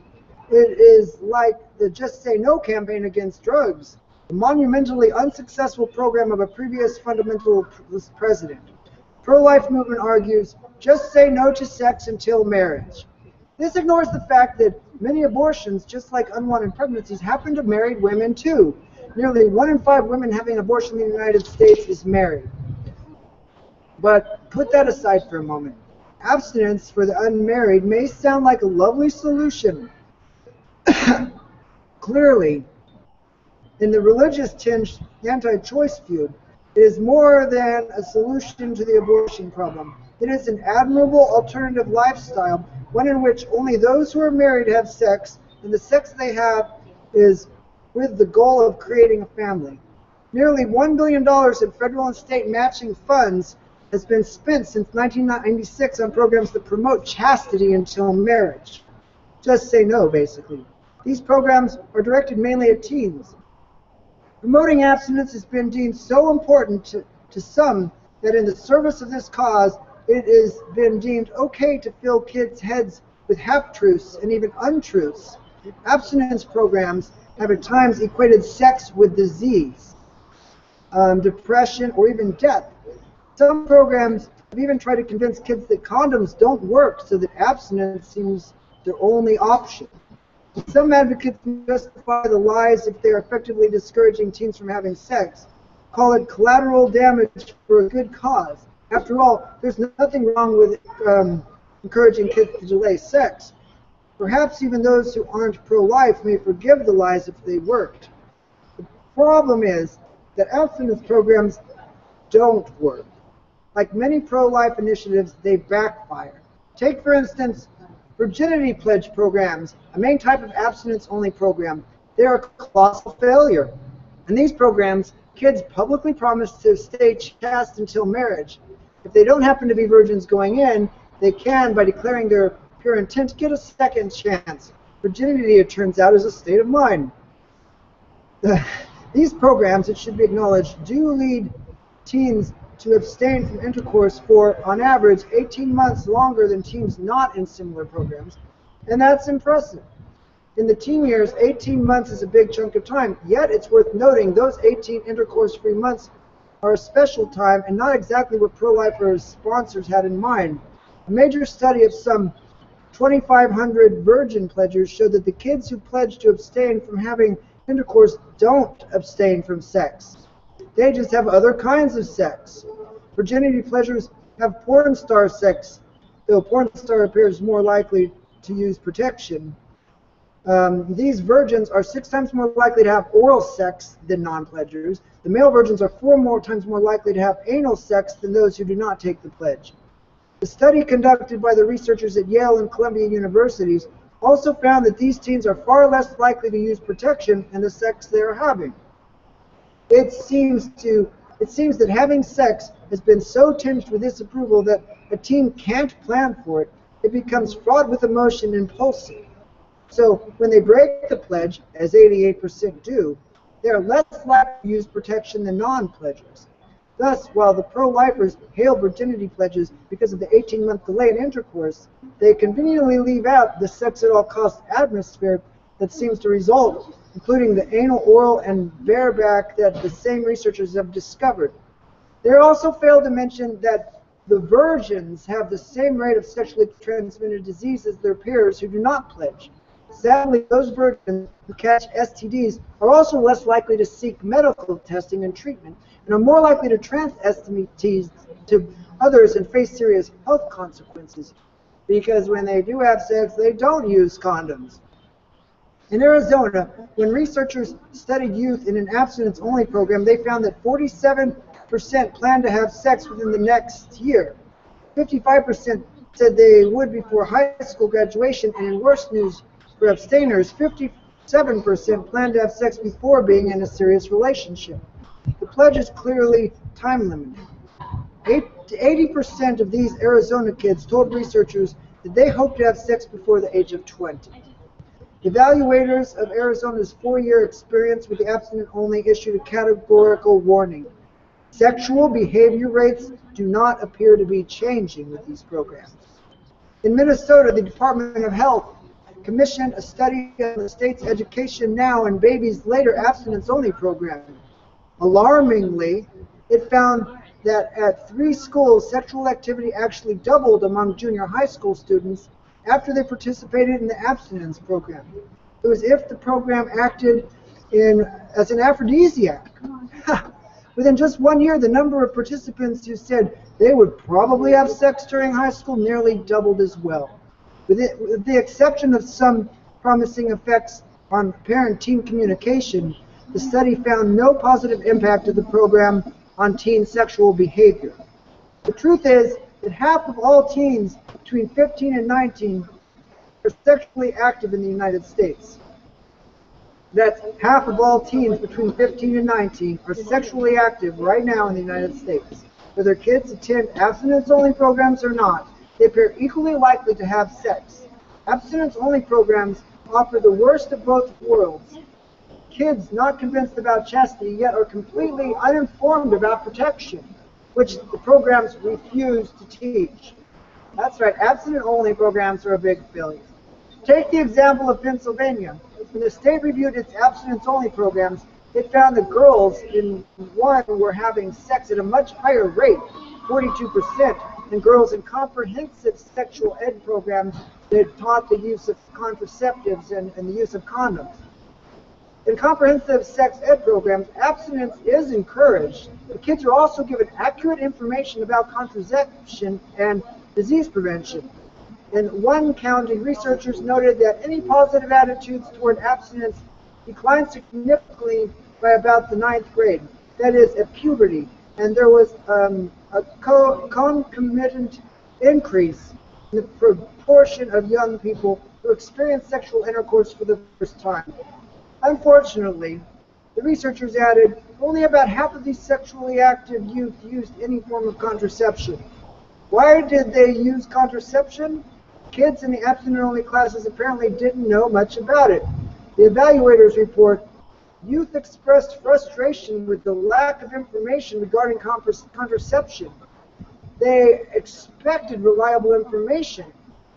It is like the Just Say No campaign against drugs, the monumentally unsuccessful program of a previous fundamentalist president. Pro-life movement argues, just say no to sex until marriage. This ignores the fact that many abortions, just like unwanted pregnancies, happen to married women too. Nearly 1 in 5 women having an abortion in the United States is married. But put that aside for a moment. Abstinence for the unmarried may sound like a lovely solution. Clearly, in the religious-tinged anti-choice feud, it is more than a solution to the abortion problem. It is an admirable alternative lifestyle, one in which only those who are married have sex, and the sex they have is with the goal of creating a family. Nearly $1 billion in federal and state matching funds has been spent since 1996 on programs that promote chastity until marriage. Just say no, basically. These programs are directed mainly at teens. Promoting abstinence has been deemed so important to some that in the service of this cause, it has been deemed okay to fill kids' heads with half-truths and even untruths. Abstinence programs have at times equated sex with disease, depression, or even death. Some programs have even tried to convince kids that condoms don't work, so that abstinence seems their only option. Some advocates justify the lies if they are effectively discouraging teens from having sex, call it collateral damage for a good cause. After all, there's nothing wrong with encouraging kids to delay sex. Perhaps even those who aren't pro-life may forgive the lies if they worked. The problem is that abstinence programs don't work. Like many pro-life initiatives, they backfire. Take, for instance, virginity pledge programs, a main type of abstinence-only program. They are a colossal failure. In these programs, kids publicly promise to stay chaste until marriage. If they don't happen to be virgins going in, they can, by declaring their pure intent, get a second chance. Virginity, it turns out, is a state of mind. These programs, it should be acknowledged, do lead teens to abstain from intercourse for, on average, 18 months longer than teens not in similar programs, and that's impressive. In the teen years, 18 months is a big chunk of time, yet it's worth noting those 18 intercourse-free months are a special time and not exactly what pro-lifers sponsors had in mind. A major study of some 2,500 virgin pledgers showed that the kids who pledged to abstain from having intercourse don't abstain from sex. They just have other kinds of sex. Virginity pledgers have porn star sex, though porn star appears more likely to use protection. These virgins are 6 times more likely to have oral sex than non-pledgers. The male virgins are 4 times more likely to have anal sex than those who do not take the pledge. The study conducted by the researchers at Yale and Columbia universities also found that these teens are far less likely to use protection in the sex they are having. It seems that having sex has been so tinged with disapproval that a teen can't plan for it. It becomes fraught with emotion and impulsive. So when they break the pledge, as 88% do, they are less likely to use protection than non-pledgers. Thus, while the pro-lifers hail virginity pledges because of the 18-month delay in intercourse, they conveniently leave out the sex-at-all-costs atmosphere that seems to result, including the anal, oral, and bareback that the same researchers have discovered. They also fail to mention that the virgins have the same rate of sexually transmitted disease as their peers who do not pledge. Sadly, those virgins who catch STDs are also less likely to seek medical testing and treatment, and are more likely to transmit STDs to others and face serious health consequences, because when they do have sex, they don't use condoms. In Arizona, when researchers studied youth in an abstinence-only program, they found that 47% plan to have sex within the next year. 55% said they would before high school graduation, and in worse news for abstainers, 57% plan to have sex before being in a serious relationship. The pledge is clearly time-limited. 80% of these Arizona kids told researchers that they hope to have sex before the age of 20. Evaluators of Arizona's 4-year experience with the abstinent-only issued a categorical warning. Sexual behavior rates do not appear to be changing with these programs. In Minnesota, the Department of Health commissioned a study on the state's Education Now and Babies Later abstinence-only program. Alarmingly, it found that at 3 schools, sexual activity actually doubled among junior high school students after they participated in the abstinence program. It was as if the program acted as an aphrodisiac. Within just 1 year, the number of participants who said they would probably have sex during high school nearly doubled as well. With the exception of some promising effects on parent-teen communication, the study found no positive impact of the program on teen sexual behavior. The truth is that half of all teens between 15 and 19 are sexually active in the United States. That's half of all teens between 15 and 19 are sexually active right now in the United States. Whether kids attend abstinence-only programs or not, they appear equally likely to have sex. Abstinence-only programs offer the worst of both worlds. Kids not convinced about chastity yet are completely uninformed about protection, which the programs refuse to teach. That's right, abstinence-only programs are a big failure. Take the example of Pennsylvania. When the state reviewed its abstinence-only programs, it found that girls in one were having sex at a much higher rate, 42%, than girls in comprehensive sexual ed programs that taught the use of contraceptives and the use of condoms. In comprehensive sex ed programs, abstinence is encouraged, but kids are also given accurate information about contraception and disease prevention. In one county, researchers noted that any positive attitudes toward abstinence declined significantly by about the 9th grade, that is, at puberty, and there was a concomitant increase in the proportion of young people who experienced sexual intercourse for the first time. Unfortunately, the researchers added, only about half of these sexually active youth used any form of contraception. Why did they use contraception? Kids in the abstinence-only classes apparently didn't know much about it. The evaluators report, youth expressed frustration with the lack of information regarding contraception. They expected reliable information.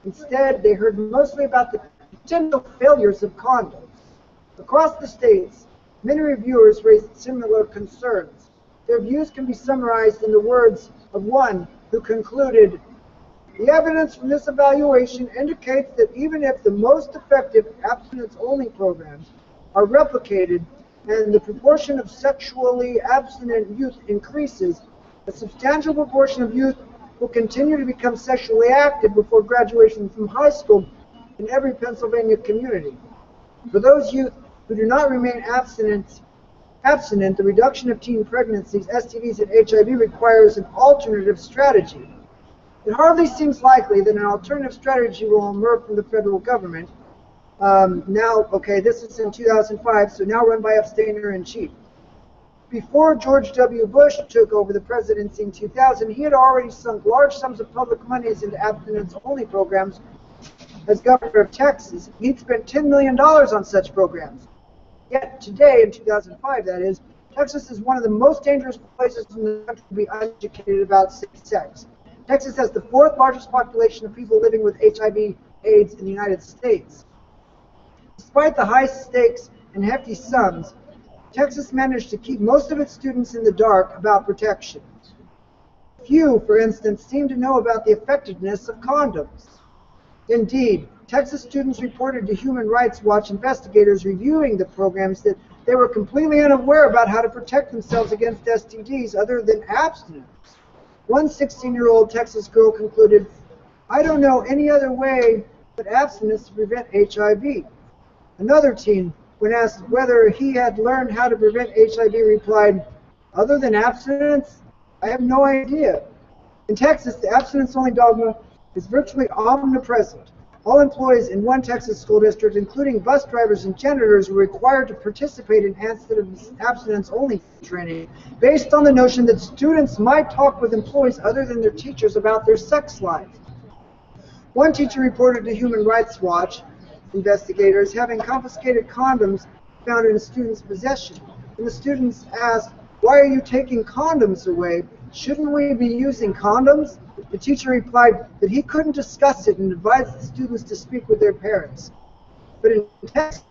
Instead, they heard mostly about the potential failures of condoms. Across the states, many reviewers raised similar concerns. Their views can be summarized in the words of one who concluded, the evidence from this evaluation indicates that even if the most effective abstinence-only programs are replicated and the proportion of sexually abstinent youth increases, a substantial proportion of youth will continue to become sexually active before graduation from high school in every Pennsylvania community. For those youth who do not remain abstinent, the reduction of teen pregnancies, STDs, and HIV requires an alternative strategy. It hardly seems likely that an alternative strategy will emerge from the federal government. This is in 2005, so now run by abstainer-in-chief. Before George W. Bush took over the presidency in 2000, he had already sunk large sums of public monies into abstinence-only programs. As governor of Texas, he'd spent $10 million on such programs. Yet today, in 2005 that is, Texas is one of the most dangerous places in the country to be uneducated about safe sex. Texas has the 4th largest population of people living with HIV/AIDS in the United States. Despite the high stakes and hefty sums, Texas managed to keep most of its students in the dark about protection. Few, for instance, seem to know about the effectiveness of condoms. Indeed, Texas students reported to Human Rights Watch investigators reviewing the programs that they were completely unaware about how to protect themselves against STDs other than abstinence. One 16-year-old Texas girl concluded, I don't know any other way but abstinence to prevent HIV. Another teen, when asked whether he had learned how to prevent HIV, replied, other than abstinence, I have no idea. In Texas, the abstinence-only dogma is virtually omnipresent. All employees in one Texas school district, including bus drivers and janitors, were required to participate in abstinence-only training based on the notion that students might talk with employees other than their teachers about their sex lives. One teacher reported to Human Rights Watch investigators having confiscated condoms found in a student's possession. When the students asked, why are you taking condoms away? Shouldn't we be using condoms? The teacher replied that he couldn't discuss it and advised the students to speak with their parents. But in Texas,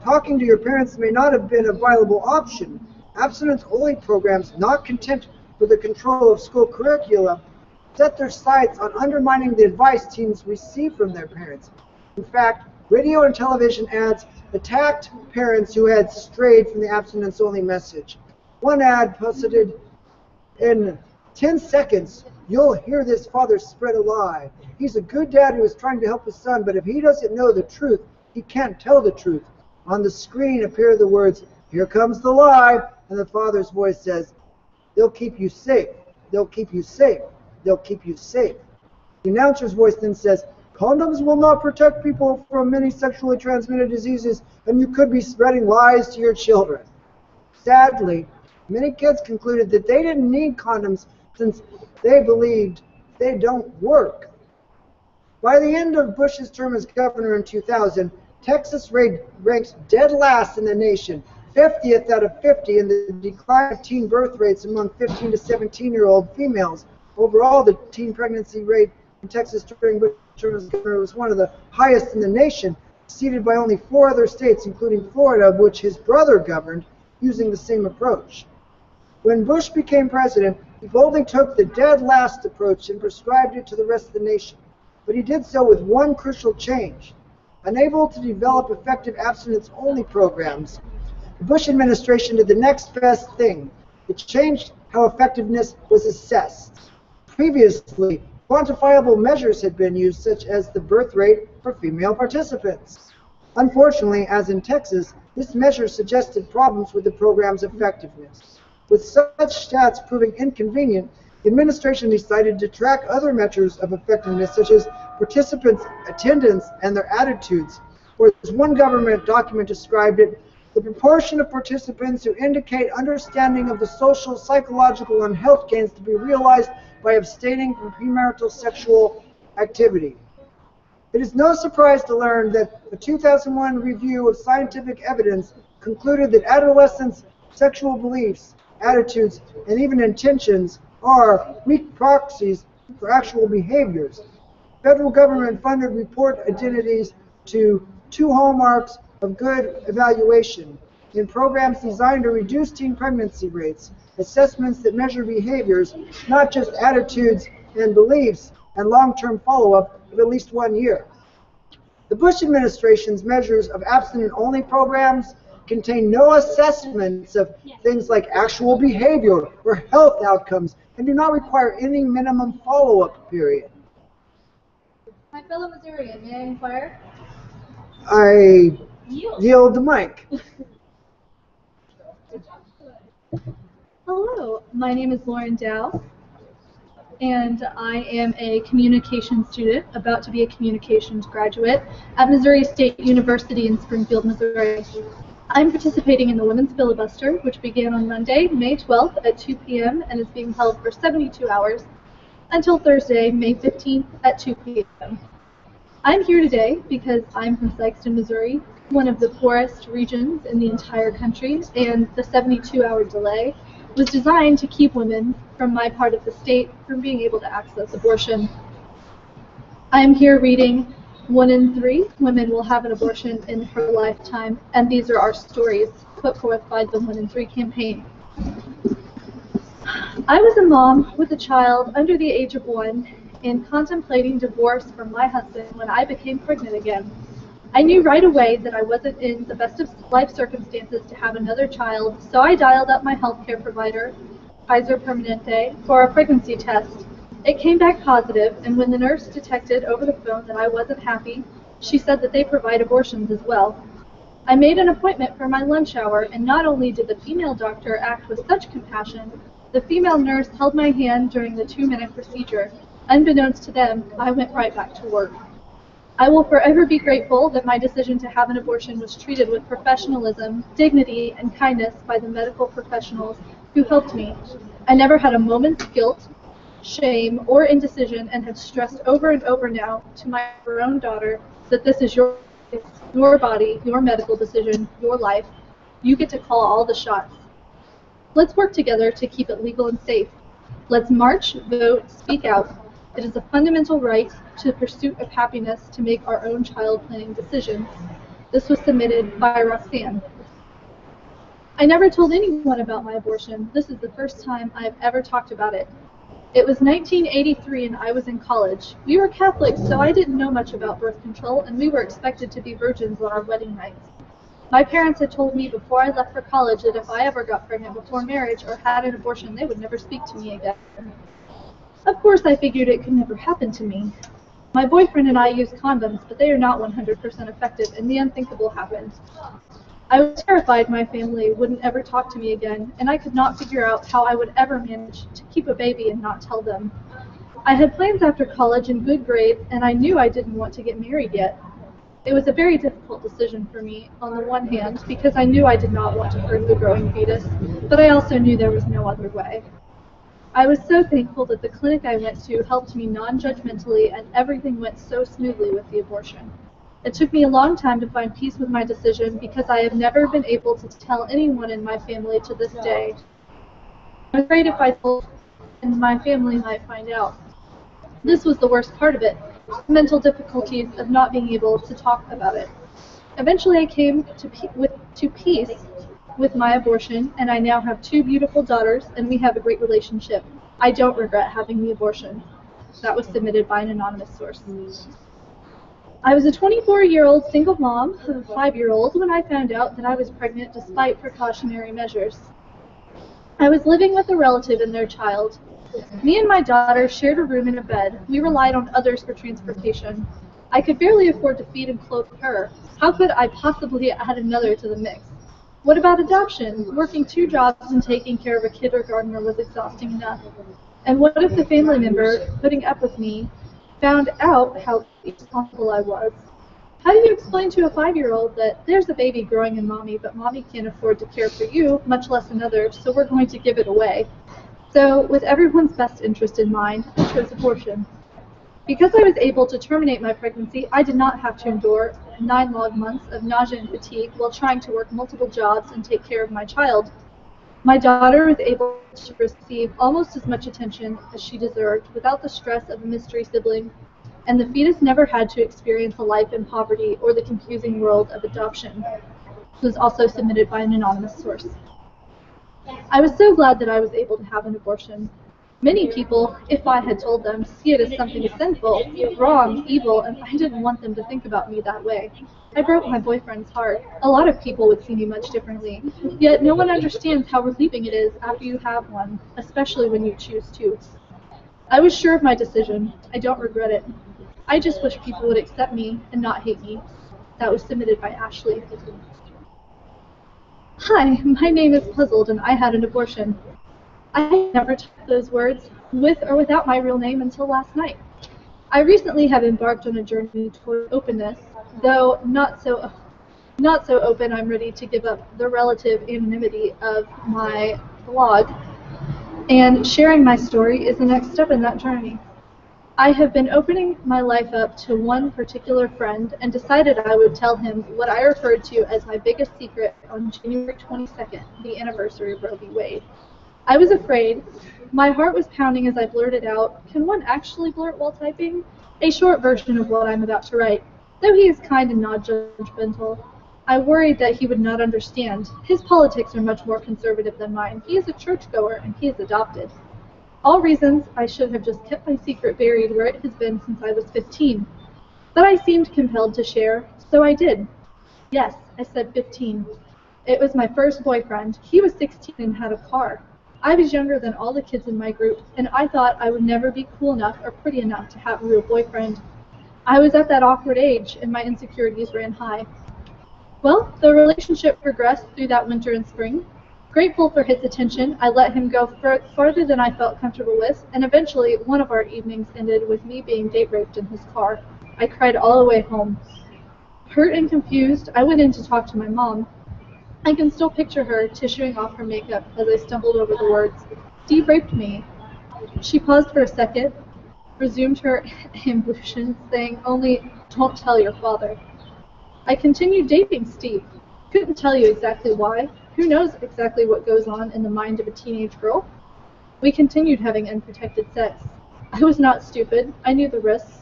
talking to your parents may not have been a viable option. Abstinence-only programs, not content with the control of school curricula, set their sights on undermining the advice teens receive from their parents. In fact, radio and television ads attacked parents who had strayed from the abstinence-only message. One ad posted, "In 10 seconds, you'll hear this father spread a lie. He's a good dad who is trying to help his son, but if he doesn't know the truth, he can't tell the truth." On the screen appear the words, "Here comes the lie," and the father's voice says, "They'll keep you safe. They'll keep you safe. They'll keep you safe." The announcer's voice then says, "Condoms will not protect people from many sexually transmitted diseases, and you could be spreading lies to your children." Sadly, many kids concluded that they didn't need condoms since they believed they don't work. By the end of Bush's term as governor in 2000, Texas ranks dead last in the nation, 50th out of 50 in the decline of teen birth rates among 15 to 17-year-old females. Overall, the teen pregnancy rate in Texas during Bush's term as governor was one of the highest in the nation, exceeded by only 4 other states, including Florida, which his brother governed, using the same approach. When Bush became president, he boldly took the dead last approach and prescribed it to the rest of the nation. But he did so with one crucial change. Unable to develop effective abstinence-only programs, the Bush administration did the next best thing. It changed how effectiveness was assessed. Previously, quantifiable measures had been used, such as the birth rate for female participants. Unfortunately, as in Texas, this measure suggested problems with the program's effectiveness. With such stats proving inconvenient, the administration decided to track other measures of effectiveness, such as participants' attendance and their attitudes. Or as one government document described it, the proportion of participants who indicate understanding of the social, psychological, and health gains to be realized by abstaining from premarital sexual activity. It is no surprise to learn that a 2001 review of scientific evidence concluded that adolescents' sexual beliefs, attitudes, and even intentions are weak proxies for actual behaviors. Federal government-funded report identities to 2 hallmarks of good evaluation in programs designed to reduce teen pregnancy rates, assessments that measure behaviors, not just attitudes and beliefs, and long-term follow-up of at least 1 year. The Bush administration's measures of abstinent-only programs contain no assessments of things like actual behavior or health outcomes and do not require any minimum follow-up period. My fellow Missourian, may I inquire? I yield the mic. Hello, my name is Lauren Dow, and I am a communications student, about to be a communications graduate at Missouri State University in Springfield, Missouri. I'm participating in the Women's Filibuster, which began on Monday, May 12th at 2 p.m. and is being held for 72 hours until Thursday, May 15th at 2 p.m. I'm here today because I'm from Sikeston, Missouri, one of the poorest regions in the entire country, and the 72-hour delay was designed to keep women from my part of the state from being able to access abortion. I'm here reading 1 in 3 women will have an abortion in her lifetime, and these are our stories put forth by the 1 in 3 campaign. I was a mom with a child under the age of 1 and contemplating divorce from my husband when I became pregnant again. I knew right away that I wasn't in the best of life circumstances to have another child, so I dialed up my healthcare provider, Kaiser Permanente, for a pregnancy test. It came back positive, and when the nurse detected over the phone that I wasn't happy, she said that they provide abortions as well. I made an appointment for my lunch hour, and not only did the female doctor act with such compassion, the female nurse held my hand during the 2-minute procedure. Unbeknownst to them, I went right back to work. I will forever be grateful that my decision to have an abortion was treated with professionalism, dignity, and kindness by the medical professionals who helped me. I never had a moment's guilt, shame, or indecision, and have stressed over and over now to my own daughter that this is your body, your medical decision, your life. You get to call all the shots. Let's work together to keep it legal and safe. Let's march, vote, speak out. It is a fundamental right to the pursuit of happiness to make our own child planning decisions. This was submitted by Roxanne. I never told anyone about my abortion. This is the first time I've ever talked about it. It was 1983 and I was in college. We were Catholics, so I didn't know much about birth control, and we were expected to be virgins on our wedding nights. My parents had told me before I left for college that if I ever got pregnant before marriage or had an abortion, they would never speak to me again. Of course, I figured it could never happen to me. My boyfriend and I use condoms, but they are not 100% effective, and the unthinkable happened. I was terrified my family wouldn't ever talk to me again, and I could not figure out how I would ever manage to keep a baby and not tell them. I had plans after college and good grades, and I knew I didn't want to get married yet. It was a very difficult decision for me, on the one hand, because I knew I did not want to hurt the growing fetus, but I also knew there was no other way. I was so thankful that the clinic I went to helped me non-judgmentally, and everything went so smoothly with the abortion. It took me a long time to find peace with my decision because I have never been able to tell anyone in my family to this day. I was afraid if I told, and my family might find out. This was the worst part of it, the mental difficulties of not being able to talk about it. Eventually I came to peace with my abortion, and I now have 2 beautiful daughters, and we have a great relationship. I don't regret having the abortion. That was submitted by an anonymous source. I was a 24-year-old single mom of a 5-year-old when I found out that I was pregnant despite precautionary measures. I was living with a relative and their child. Me and my daughter shared a room and a bed. We relied on others for transportation. I could barely afford to feed and clothe her. How could I possibly add another to the mix? What about adoption? Working 2 jobs and taking care of a kindergartner was exhausting enough. And what if the family member putting up with me found out how irresponsible I was? How do you explain to a 5-year-old that there's a baby growing in mommy, but mommy can't afford to care for you, much less another, so we're going to give it away? So, with everyone's best interest in mind, I chose abortion. Because I was able to terminate my pregnancy, I did not have to endure 9 long months of nausea and fatigue while trying to work multiple jobs and take care of my child. My daughter was able to receive almost as much attention as she deserved without the stress of a mystery sibling, and the fetus never had to experience a life in poverty or the confusing world of adoption. This was also submitted by an anonymous source. I was so glad that I was able to have an abortion. Many people, if I had told them, see it as something sinful, wrong, evil, and I didn't want them to think about me that way. I broke my boyfriend's heart. A lot of people would see me much differently, yet no one understands how relieving it is after you have one, especially when you choose to. I was sure of my decision. I don't regret it. I just wish people would accept me and not hate me. That was submitted by Ashley. Hi, my name is Puzzled and I had an abortion. I never typed those words, with or without my real name, until last night. I recently have embarked on a journey toward openness, though not so open I'm ready to give up the relative anonymity of my blog, and sharing my story is the next step in that journey. I have been opening my life up to one particular friend and decided I would tell him what I referred to as my biggest secret on January 22nd, the anniversary of Roe v. Wade. I was afraid. My heart was pounding as I blurted out, "Can one actually blurt while typing?" A short version of what I'm about to write. Though he is kind and non-judgmental, I worried that he would not understand. His politics are much more conservative than mine. He is a churchgoer and he is adopted. All reasons I should have just kept my secret buried where it has been since I was 15. But I seemed compelled to share, so I did. Yes, I said 15. It was my first boyfriend. He was 16 and had a car. I was younger than all the kids in my group, and I thought I would never be cool enough or pretty enough to have a real boyfriend. I was at that awkward age, and my insecurities ran high. Well, the relationship progressed through that winter and spring. Grateful for his attention, I let him go farther than I felt comfortable with, and eventually one of our evenings ended with me being date raped in his car. I cried all the way home. Hurt and confused, I went in to talk to my mom. I can still picture her tissuing off her makeup as I stumbled over the words, "Steve raped me." She paused for a second, resumed her ablution, saying only, "Don't tell your father." I continued dating Steve. Couldn't tell you exactly why. Who knows exactly what goes on in the mind of a teenage girl? We continued having unprotected sex. I was not stupid. I knew the risks,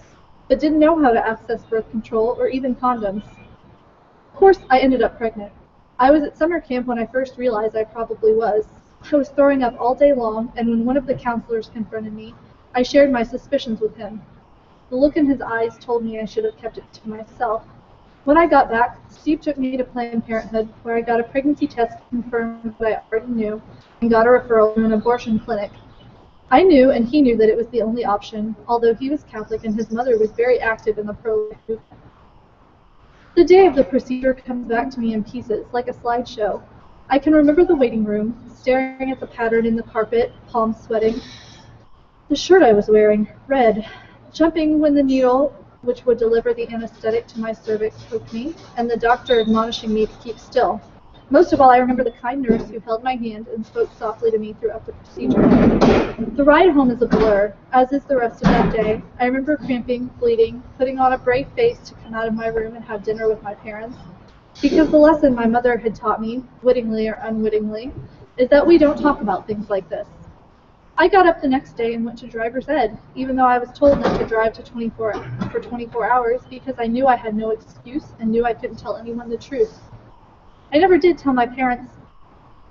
but didn't know how to access birth control or even condoms. Of course, I ended up pregnant. I was at summer camp when I first realized I probably was. I was throwing up all day long, and when one of the counselors confronted me, I shared my suspicions with him. The look in his eyes told me I should have kept it to myself. When I got back, Steve took me to Planned Parenthood, where I got a pregnancy test confirmed what I already knew, and got a referral to an abortion clinic. I knew, and he knew, that it was the only option, although he was Catholic and his mother was very active in the pro-life movement. The day of the procedure comes back to me in pieces, like a slideshow. I can remember the waiting room, staring at the pattern in the carpet, palms sweating. The shirt I was wearing, red, jumping when the needle, which would deliver the anesthetic to my cervix, poked me, and the doctor admonishing me to keep still. Most of all, I remember the kind nurse who held my hand and spoke softly to me throughout the procedure. The ride home is a blur, as is the rest of that day. I remember cramping, bleeding, putting on a brave face to come out of my room and have dinner with my parents, because the lesson my mother had taught me, wittingly or unwittingly, is that we don't talk about things like this. I got up the next day and went to driver's ed, even though I was told not to drive for 24 hours because I knew I had no excuse and knew I couldn't tell anyone the truth. I never did tell my parents.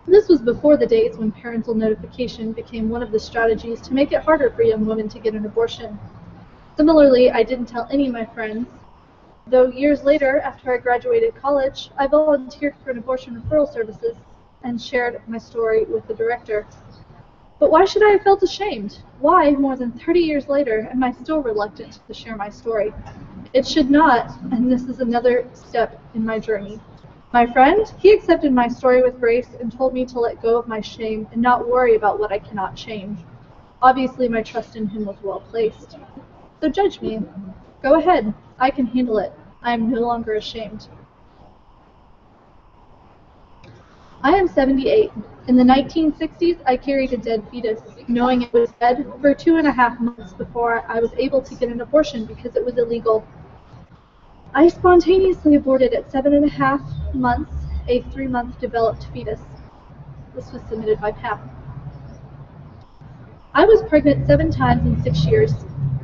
This was before the days when parental notification became one of the strategies to make it harder for young women to get an abortion. Similarly, I didn't tell any of my friends, though years later, after I graduated college, I volunteered for an abortion referral services and shared my story with the director. But why should I have felt ashamed? Why, more than 30 years later, am I still reluctant to share my story? It should not, and this is another step in my journey. My friend, he accepted my story with grace and told me to let go of my shame and not worry about what I cannot change. Obviously, my trust in him was well placed. So judge me. Go ahead. I can handle it. I am no longer ashamed. I am 78. In the 1960s, I carried a dead fetus, knowing it was dead for 2.5 months before I was able to get an abortion because it was illegal. I spontaneously aborted at 7.5 months a 3-month developed fetus. This was submitted by Pap. I was pregnant 7 times in 6 years.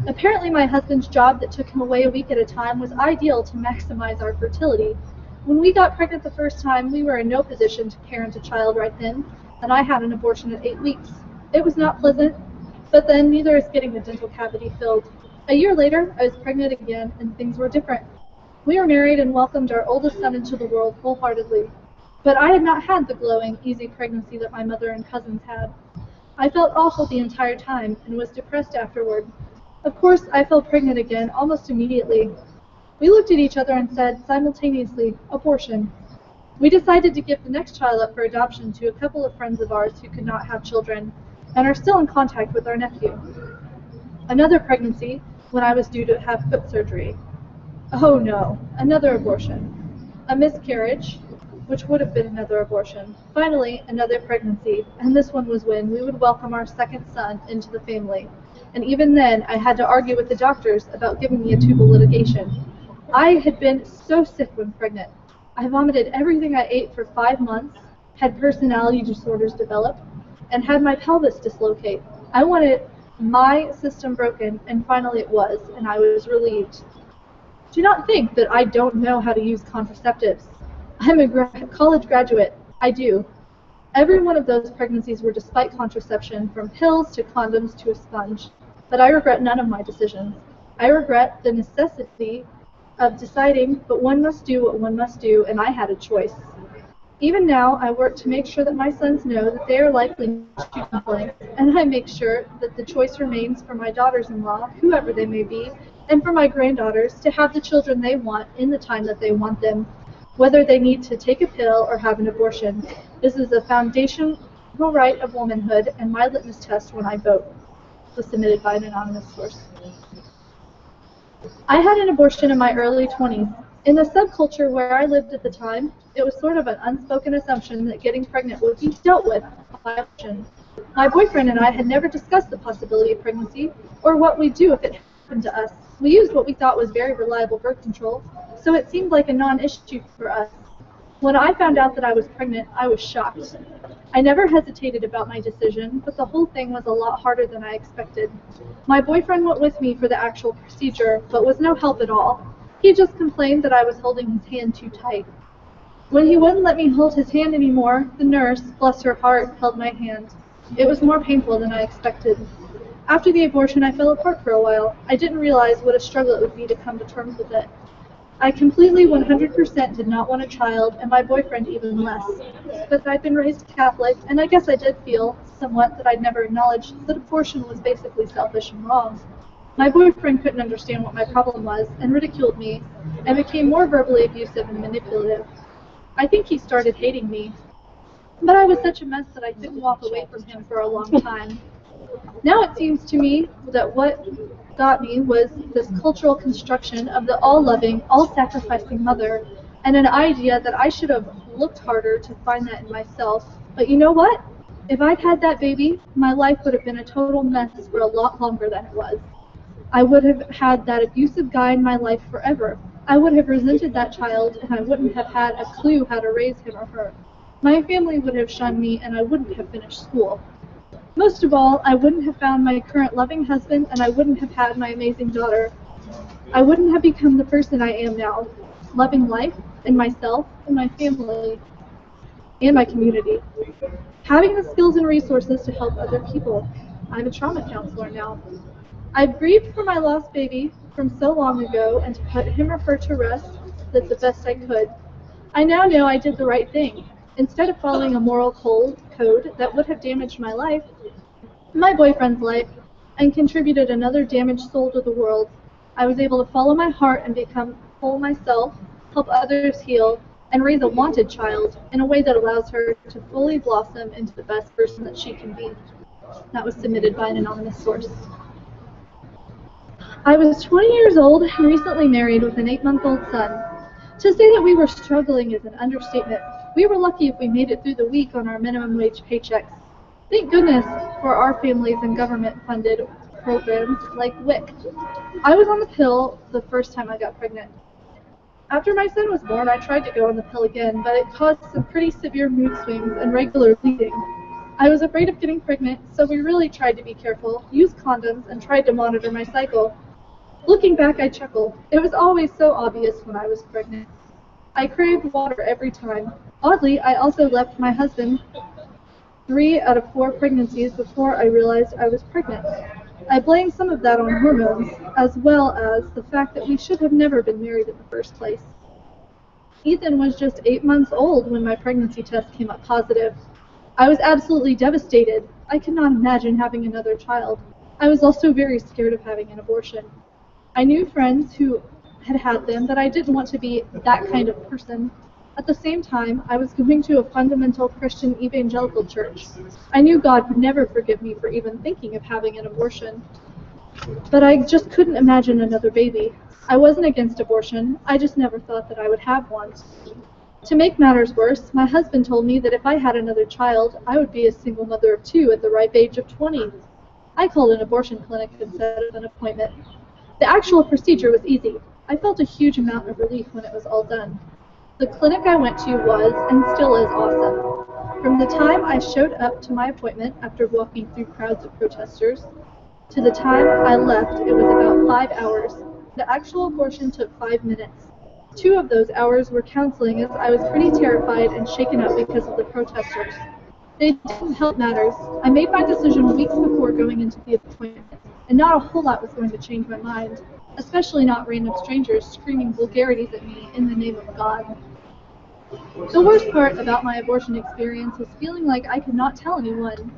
Apparently my husband's job that took him away a week at a time was ideal to maximize our fertility. When we got pregnant the first time, we were in no position to parent a child right then, and I had an abortion at 8 weeks. It was not pleasant, but then neither is getting a dental cavity filled. A year later, I was pregnant again, and things were different. We were married and welcomed our oldest son into the world wholeheartedly. But I had not had the glowing, easy pregnancy that my mother and cousins had. I felt awful the entire time and was depressed afterward. Of course, I fell pregnant again almost immediately. We looked at each other and said, simultaneously, abortion. We decided to give the next child up for adoption to a couple of friends of ours who could not have children, and are still in contact with our nephew. Another pregnancy, when I was due to have foot surgery. Oh no, another abortion. A miscarriage, which would have been another abortion. Finally, another pregnancy, and this one was when we would welcome our second son into the family. And even then, I had to argue with the doctors about giving me a tubal ligation. I had been so sick when pregnant. I vomited everything I ate for 5 months, had personality disorders develop, and had my pelvis dislocate. I wanted my system broken, and finally it was, and I was relieved. Do not think that I don't know how to use contraceptives. I'm a college graduate. I do. Every one of those pregnancies were despite contraception, from pills to condoms to a sponge. But I regret none of my decisions. I regret the necessity of deciding, but one must do what one must do, and I had a choice. Even now, I work to make sure that my sons know that they are likely to complain, and I make sure that the choice remains for my daughters-in-law, whoever they may be, and for my granddaughters to have the children they want in the time that they want them, whether they need to take a pill or have an abortion. This is a foundational right of womanhood and my litmus test when I vote. It was submitted by an anonymous source. I had an abortion in my early 20s. In the subculture where I lived at the time, it was sort of an unspoken assumption that getting pregnant would be dealt with by abortion. My boyfriend and I had never discussed the possibility of pregnancy or what we'd do if it happened to us. We used what we thought was very reliable birth control, so it seemed like a non-issue for us. When I found out that I was pregnant, I was shocked. I never hesitated about my decision, but the whole thing was a lot harder than I expected. My boyfriend went with me for the actual procedure, but was no help at all. He just complained that I was holding his hand too tight. When he wouldn't let me hold his hand anymore, the nurse, bless her heart, held my hand. It was more painful than I expected. After the abortion, I fell apart for a while. I didn't realize what a struggle it would be to come to terms with it. I completely 100% did not want a child, and my boyfriend even less. But I'd been raised Catholic, and I guess I did feel, somewhat, that I'd never acknowledged that abortion was basically selfish and wrong. My boyfriend couldn't understand what my problem was, and ridiculed me, and became more verbally abusive and manipulative. I think he started hating me, but I was such a mess that I couldn't walk away from him for a long time. Now it seems to me that what got me was this cultural construction of the all-loving, all-sacrificing mother, and an idea that I should have looked harder to find that in myself. But you know what? If I'd had that baby, my life would have been a total mess for a lot longer than it was. I would have had that abusive guy in my life forever. I would have resented that child, and I wouldn't have had a clue how to raise him or her. My family would have shunned me, and I wouldn't have finished school. Most of all, I wouldn't have found my current loving husband, and I wouldn't have had my amazing daughter. I wouldn't have become the person I am now, loving life and myself and my family and my community. Having the skills and resources to help other people. I'm a trauma counselor now. I've grieved for my lost baby from so long ago, and to put him or her to rest, did the best I could. I now know I did the right thing. Instead of following a moral code that would have damaged my life, my boyfriend's life, and contributed another damaged soul to the world, I was able to follow my heart and become whole myself, help others heal, and raise a wanted child in a way that allows her to fully blossom into the best person that she can be. That was submitted by an anonymous source. I was 20 years old and recently married with an 8-month-old son. To say that we were struggling is an understatement. We were lucky if we made it through the week on our minimum wage paychecks. Thank goodness for our families and government-funded programs like WIC. I was on the pill the first time I got pregnant. After my son was born, I tried to go on the pill again, but it caused some pretty severe mood swings and regular bleeding. I was afraid of getting pregnant, so we really tried to be careful, used condoms, and tried to monitor my cycle. Looking back, I chuckle. It was always so obvious when I was pregnant. I craved water every time. Oddly, I also left my husband 3 out of 4 pregnancies before I realized I was pregnant. I blame some of that on hormones, as well as the fact that we should have never been married in the first place. Ethan was just 8 months old when my pregnancy test came up positive. I was absolutely devastated. I could not imagine having another child. I was also very scared of having an abortion. I knew friends who had them, but I didn't want to be that kind of person. At the same time, I was going to a fundamental Christian evangelical church. I knew God would never forgive me for even thinking of having an abortion. But I just couldn't imagine another baby. I wasn't against abortion, I just never thought that I would have one. To make matters worse, my husband told me that if I had another child, I would be a single mother of 2 at the ripe age of 20. I called an abortion clinic and set up an appointment. The actual procedure was easy. I felt a huge amount of relief when it was all done. The clinic I went to was, and still is, awesome. From the time I showed up to my appointment after walking through crowds of protesters, to the time I left, it was about 5 hours. The actual abortion took 5 minutes. 2 of those hours were counseling, as I was pretty terrified and shaken up because of the protesters. They didn't help matters. I made my decision weeks before going into the appointment, and not a whole lot was going to change my mind, especially not random strangers screaming vulgarities at me in the name of God. The worst part about my abortion experience was feeling like I could not tell anyone.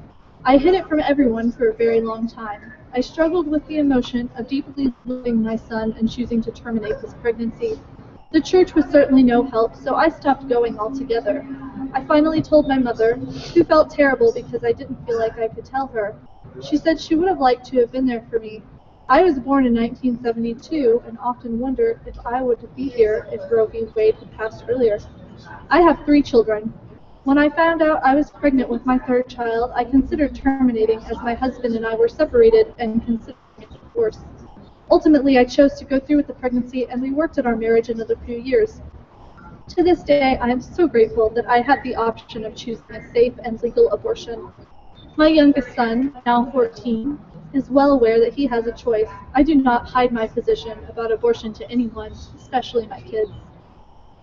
I hid it from everyone for a very long time. I struggled with the emotion of deeply loving my son and choosing to terminate this pregnancy. The church was certainly no help, so I stopped going altogether. I finally told my mother, who felt terrible because I didn't feel like I could tell her. She said she would have liked to have been there for me. I was born in 1972 and often wonder if I would be here if Roe v. Wade had passed earlier. I have 3 children. When I found out I was pregnant with my 3rd child, I considered terminating, as my husband and I were separated and considering a divorce. Ultimately, I chose to go through with the pregnancy, and we worked at our marriage another few years. To this day, I am so grateful that I had the option of choosing a safe and legal abortion. My youngest son, now 14, is well aware that he has a choice. I do not hide my position about abortion to anyone, especially my kids.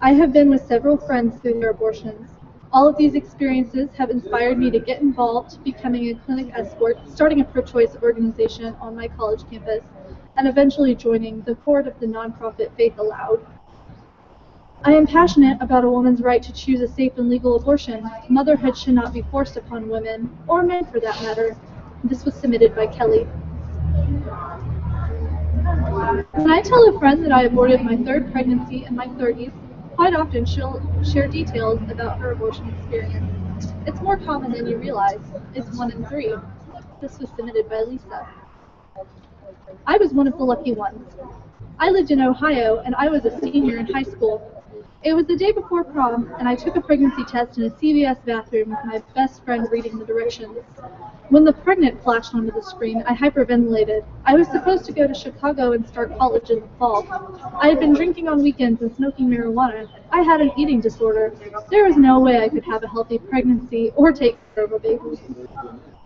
I have been with several friends through their abortions. All of these experiences have inspired me to get involved, becoming a clinic escort, starting a pro-choice organization on my college campus, and eventually joining the board of the nonprofit Faith Aloud. I am passionate about a woman's right to choose a safe and legal abortion. Motherhood should not be forced upon women, or men for that matter. This was submitted by Kelly. When I tell a friend that I aborted my third pregnancy in my 30s, quite often she'll share details about her abortion experience. It's more common than you realize. It's 1 in 3. This was submitted by Lisa. I was one of the lucky ones. I lived in Ohio, and I was a senior in high school. It was the day before prom, and I took a pregnancy test in a CVS bathroom with my best friend reading the directions. When the pregnant flashed onto the screen, I hyperventilated. I was supposed to go to Chicago and start college in the fall. I had been drinking on weekends and smoking marijuana. I had an eating disorder. There was no way I could have a healthy pregnancy or take care of a baby.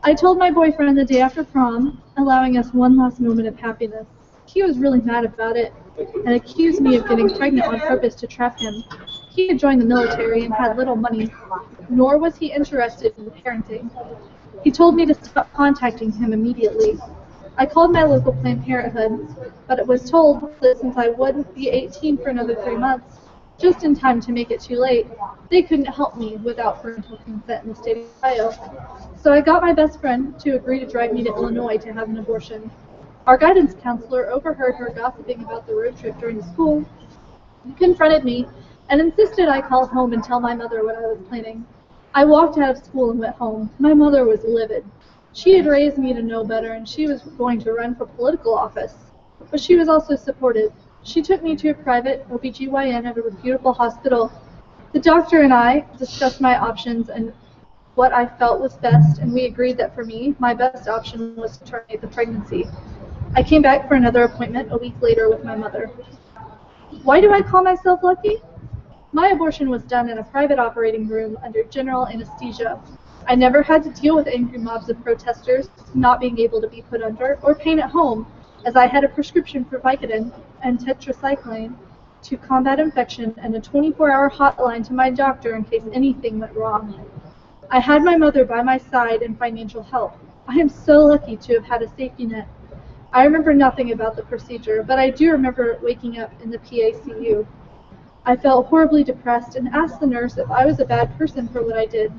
I told my boyfriend the day after prom, allowing us one last moment of happiness. He was really mad about it and accused me of getting pregnant on purpose to trap him. He had joined the military and had little money, nor was he interested in parenting. He told me to stop contacting him immediately. I called my local Planned Parenthood, but it was told that since I wouldn't be 18 for another 3 months, just in time to make it too late, they couldn't help me without parental consent in the state of Ohio. So I got my best friend to agree to drive me to Illinois to have an abortion. Our guidance counselor overheard her gossiping about the road trip during school, confronted me, and insisted I call home and tell my mother what I was planning. I walked out of school and went home. My mother was livid. She had raised me to know better, and she was going to run for political office. But she was also supportive. She took me to a private OBGYN at a reputable hospital. The doctor and I discussed my options and what I felt was best, and we agreed that for me, my best option was to terminate the pregnancy. I came back for another appointment a week later with my mother. Why do I call myself lucky? My abortion was done in a private operating room under general anesthesia. I never had to deal with angry mobs of protesters not being able to be put under, or pain at home, as I had a prescription for Vicodin and tetracycline to combat infection and a 24-hour hotline to my doctor in case anything went wrong. I had my mother by my side and financial help. I am so lucky to have had a safety net. I remember nothing about the procedure, but I do remember waking up in the PACU. I felt horribly depressed and asked the nurse if I was a bad person for what I did.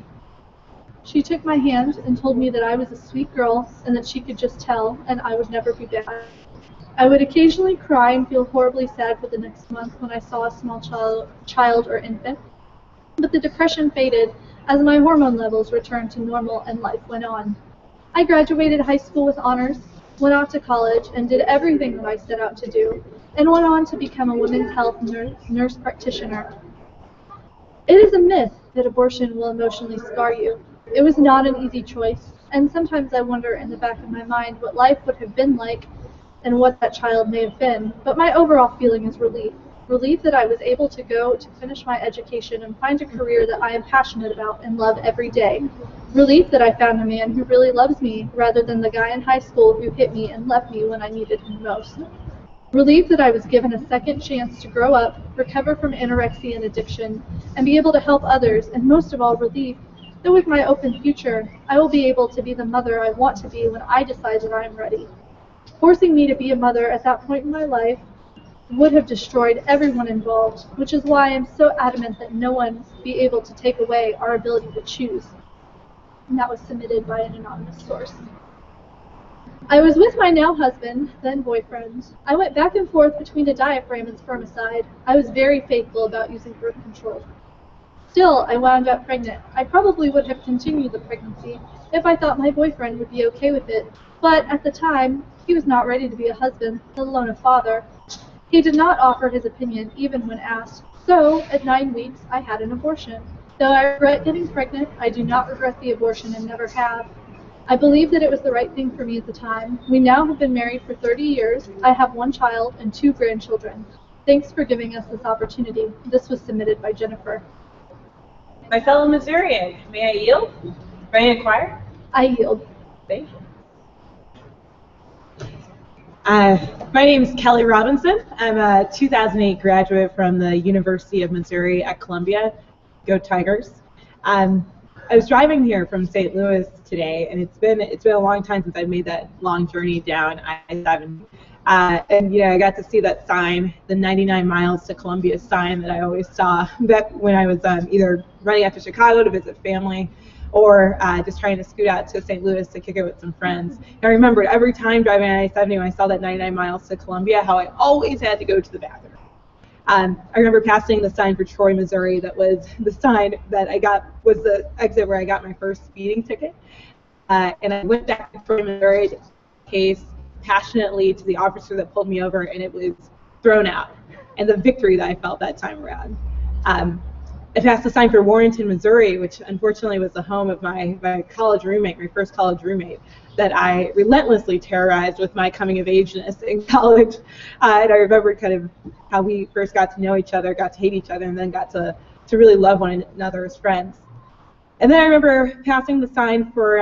She took my hand and told me that I was a sweet girl and that she could just tell and I would never be bad. I would occasionally cry and feel horribly sad for the next month when I saw a small child or infant, but the depression faded as my hormone levels returned to normal and life went on. I graduated high school with honors, went off to college, and did everything that I set out to do, and went on to become a women's health nurse practitioner. It is a myth that abortion will emotionally scar you. It was not an easy choice, and sometimes I wonder in the back of my mind what life would have been like and what that child may have been, but my overall feeling is relief. Relief that I was able to go to finish my education and find a career that I am passionate about and love every day. Relief that I found a man who really loves me rather than the guy in high school who hit me and left me when I needed him most. Relief that I was given a second chance to grow up, recover from anorexia and addiction, and be able to help others, and most of all, relief that with my open future, I will be able to be the mother I want to be when I decide that I am ready. Forcing me to be a mother at that point in my life would have destroyed everyone involved, which is why I am so adamant that no one be able to take away our ability to choose. And that was submitted by an anonymous source. I was with my now husband, then boyfriend. I went back and forth between a diaphragm and spermicide. I was very faithful about using birth control. Still, I wound up pregnant. I probably would have continued the pregnancy if I thought my boyfriend would be okay with it, but at the time, he was not ready to be a husband, let alone a father. He did not offer his opinion even when asked, so at 9 weeks, I had an abortion. Though I regret getting pregnant, I do not regret the abortion and never have. I believe that it was the right thing for me at the time. We now have been married for 30 years. I have 1 child and 2 grandchildren. Thanks for giving us this opportunity. This was submitted by Jennifer. My fellow Missourian, may I yield? May I inquire? I yield. Thank you. My name is Kelly Robinson. I'm a 2008 graduate from the University of Missouri at Columbia. Go Tigers. I was driving here from St. Louis today, and it's been a long time since I made that long journey down I-7. And I got to see that sign, the 99 miles to Columbia sign that I always saw that when I was either running out to Chicago to visit family or just trying to scoot out to St. Louis to kick it with some friends. And I remembered every time driving on I-70 when I saw that 99 miles to Columbia, how I always had to go to the bathroom. I remember passing the sign for Troy, Missouri. That was the sign that I got, was the exit where I got my first speeding ticket. And I went back to Troy, Missouri to case passionately to the officer that pulled me over, and it was thrown out. And the victory that I felt that time around. I passed the sign for Warrenton, Missouri, which unfortunately was the home of my college roommate, my first college roommate, that I relentlessly terrorized with my coming of ageness in college. And I remember kind of how we first got to know each other, got to hate each other, and then got to really love one another as friends. And then I remember passing the sign for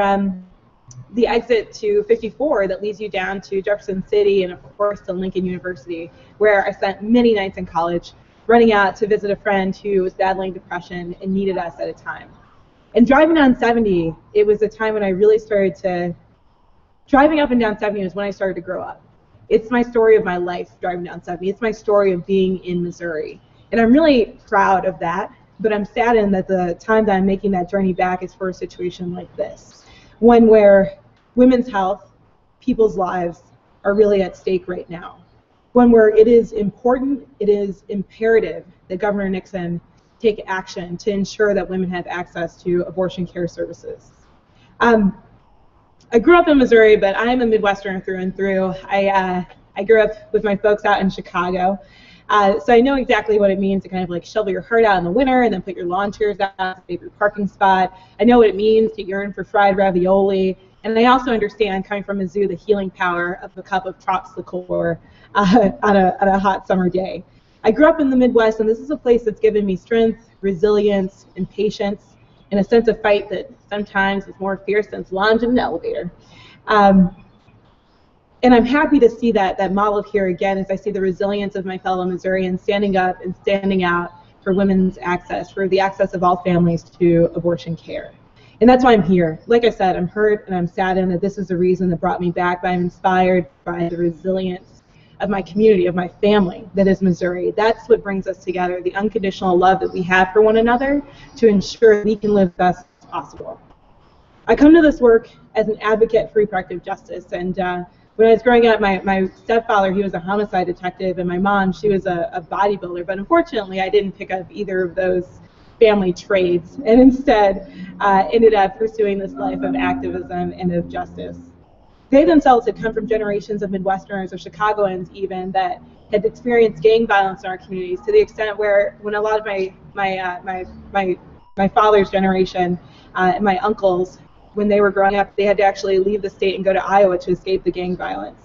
the exit to 54 that leads you down to Jefferson City and, of course, to Lincoln University, where I spent many nights in college running out to visit a friend who was battling depression and needed us at a time. And driving down 70, it was a time when I really started to, driving up and down 70 was when I started to grow up. It's my story of my life, driving down 70. It's my story of being in Missouri. And I'm really proud of that, but I'm saddened that the time that I'm making that journey back is for a situation like this, one where women's health, people's lives are really at stake right now. One where it is important, it is imperative that Governor Nixon take action to ensure that women have access to abortion care services. I grew up in Missouri, but I'm a Midwesterner through and through. I grew up with my folks out in Chicago, so I know exactly what it means to kind of like shovel your heart out in the winter and then put your lawn chairs out to save your parking spot. I know what it means to yearn for fried ravioli, and I also understand, coming from Mizzou, the healing power of a cup of Trops liqueur on a hot summer day. I grew up in the Midwest, and this is a place that's given me strength, resilience, and patience, and a sense of fight that sometimes is more fierce than lounging in an elevator. And I'm happy to see that modeled here again as I see the resilience of my fellow Missourians standing up and standing out for women's access, for the access of all families to abortion care. And that's why I'm here. Like I said, I'm hurt and I'm saddened that this is the reason that brought me back, but I'm inspired by the resilience of my community, of my family that is Missouri. That's what brings us together, the unconditional love that we have for one another to ensure we can live the best possible. I come to this work as an advocate for reproductive justice, and when I was growing up, my stepfather, he was a homicide detective, and my mom, she was a bodybuilder, but unfortunately I didn't pick up either of those family trades, and instead ended up pursuing this life of activism and of justice. They themselves had come from generations of Midwesterners or Chicagoans even that had experienced gang violence in our communities, to the extent where when a lot of my father's generation and my uncles, when they were growing up, they had to actually leave the state and go to Iowa to escape the gang violence.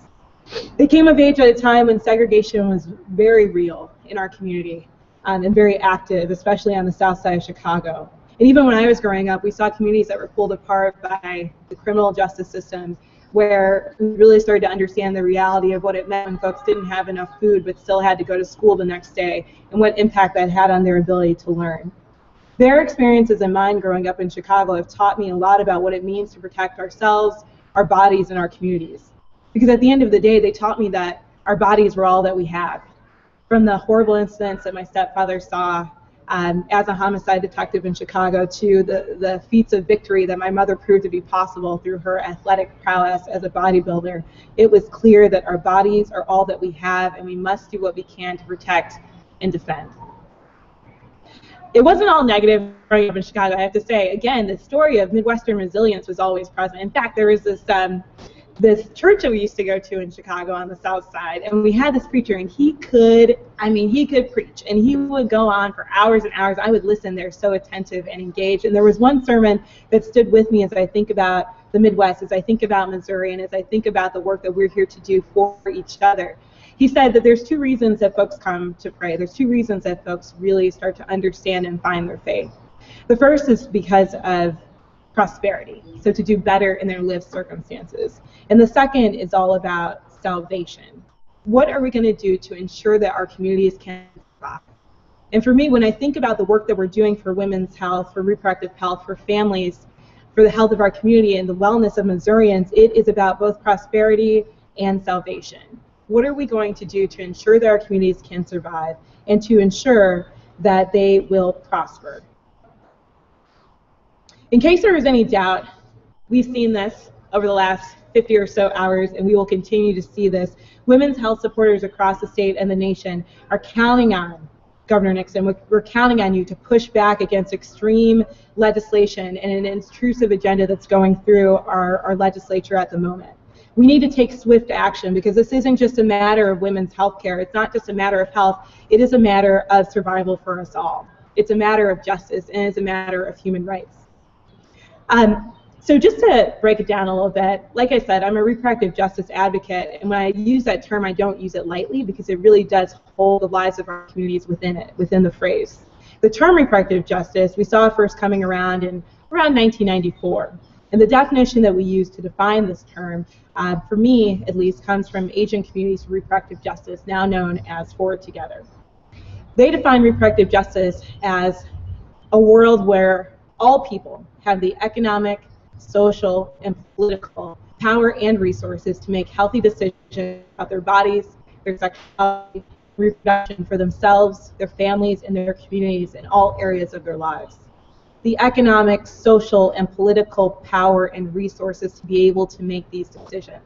They came of age at a time when segregation was very real in our community and very active, especially on the south side of Chicago. And even when I was growing up, we saw communities that were pulled apart by the criminal justice system, where we really started to understand the reality of what it meant when folks didn't have enough food but still had to go to school the next day, and what impact that had on their ability to learn. Their experiences and mine growing up in Chicago have taught me a lot about what it means to protect ourselves, our bodies, and our communities. Because at the end of the day, they taught me that our bodies were all that we have. From the horrible incidents that my stepfather saw as a homicide detective in Chicago, to the feats of victory that my mother proved to be possible through her athletic prowess as a bodybuilder, it was clear that our bodies are all that we have, and we must do what we can to protect and defend. It wasn't all negative growing up in Chicago, I have to say. Again, the story of Midwestern resilience was always present. In fact, there was this church that we used to go to in Chicago on the south side, and we had this preacher, and he could preach, and he would go on for hours and hours. I would listen there, so attentive and engaged. And there was one sermon that stood with me as I think about the Midwest, as I think about Missouri, and as I think about the work that we're here to do for each other. He said that there's two reasons that folks come to pray. There's two reasons that folks really start to understand and find their faith. The first is because of prosperity, so to do better in their lived circumstances. And the second is all about salvation. What are we going to do to ensure that our communities can survive? And for me, when I think about the work that we're doing for women's health, for reproductive health, for families, for the health of our community and the wellness of Missourians, it is about both prosperity and salvation. What are we going to do to ensure that our communities can survive and to ensure that they will prosper? In case there is any doubt, we've seen this over the last 50 or so hours, and we will continue to see this. Women's health supporters across the state and the nation are counting on Governor Nixon. We're counting on you to push back against extreme legislation and an intrusive agenda that's going through our legislature at the moment. We need to take swift action because this isn't just a matter of women's health care. It's not just a matter of health. It is a matter of survival for us all. It's a matter of justice, and it's a matter of human rights. So just to break it down a little bit, like I said, I'm a reproductive justice advocate, and when I use that term, I don't use it lightly because it really does hold the lives of our communities within it, within the phrase. The term reproductive justice, we saw it first coming around in around 1994, and the definition that we use to define this term, for me at least, comes from Asian Communities for Reproductive Justice, now known as Forward Together. They define reproductive justice as a world where all people have the economic, social, and political power and resources to make healthy decisions about their bodies, their sexuality, reproduction for themselves, their families, and their communities in all areas of their lives. The economic, social, and political power and resources to be able to make these decisions.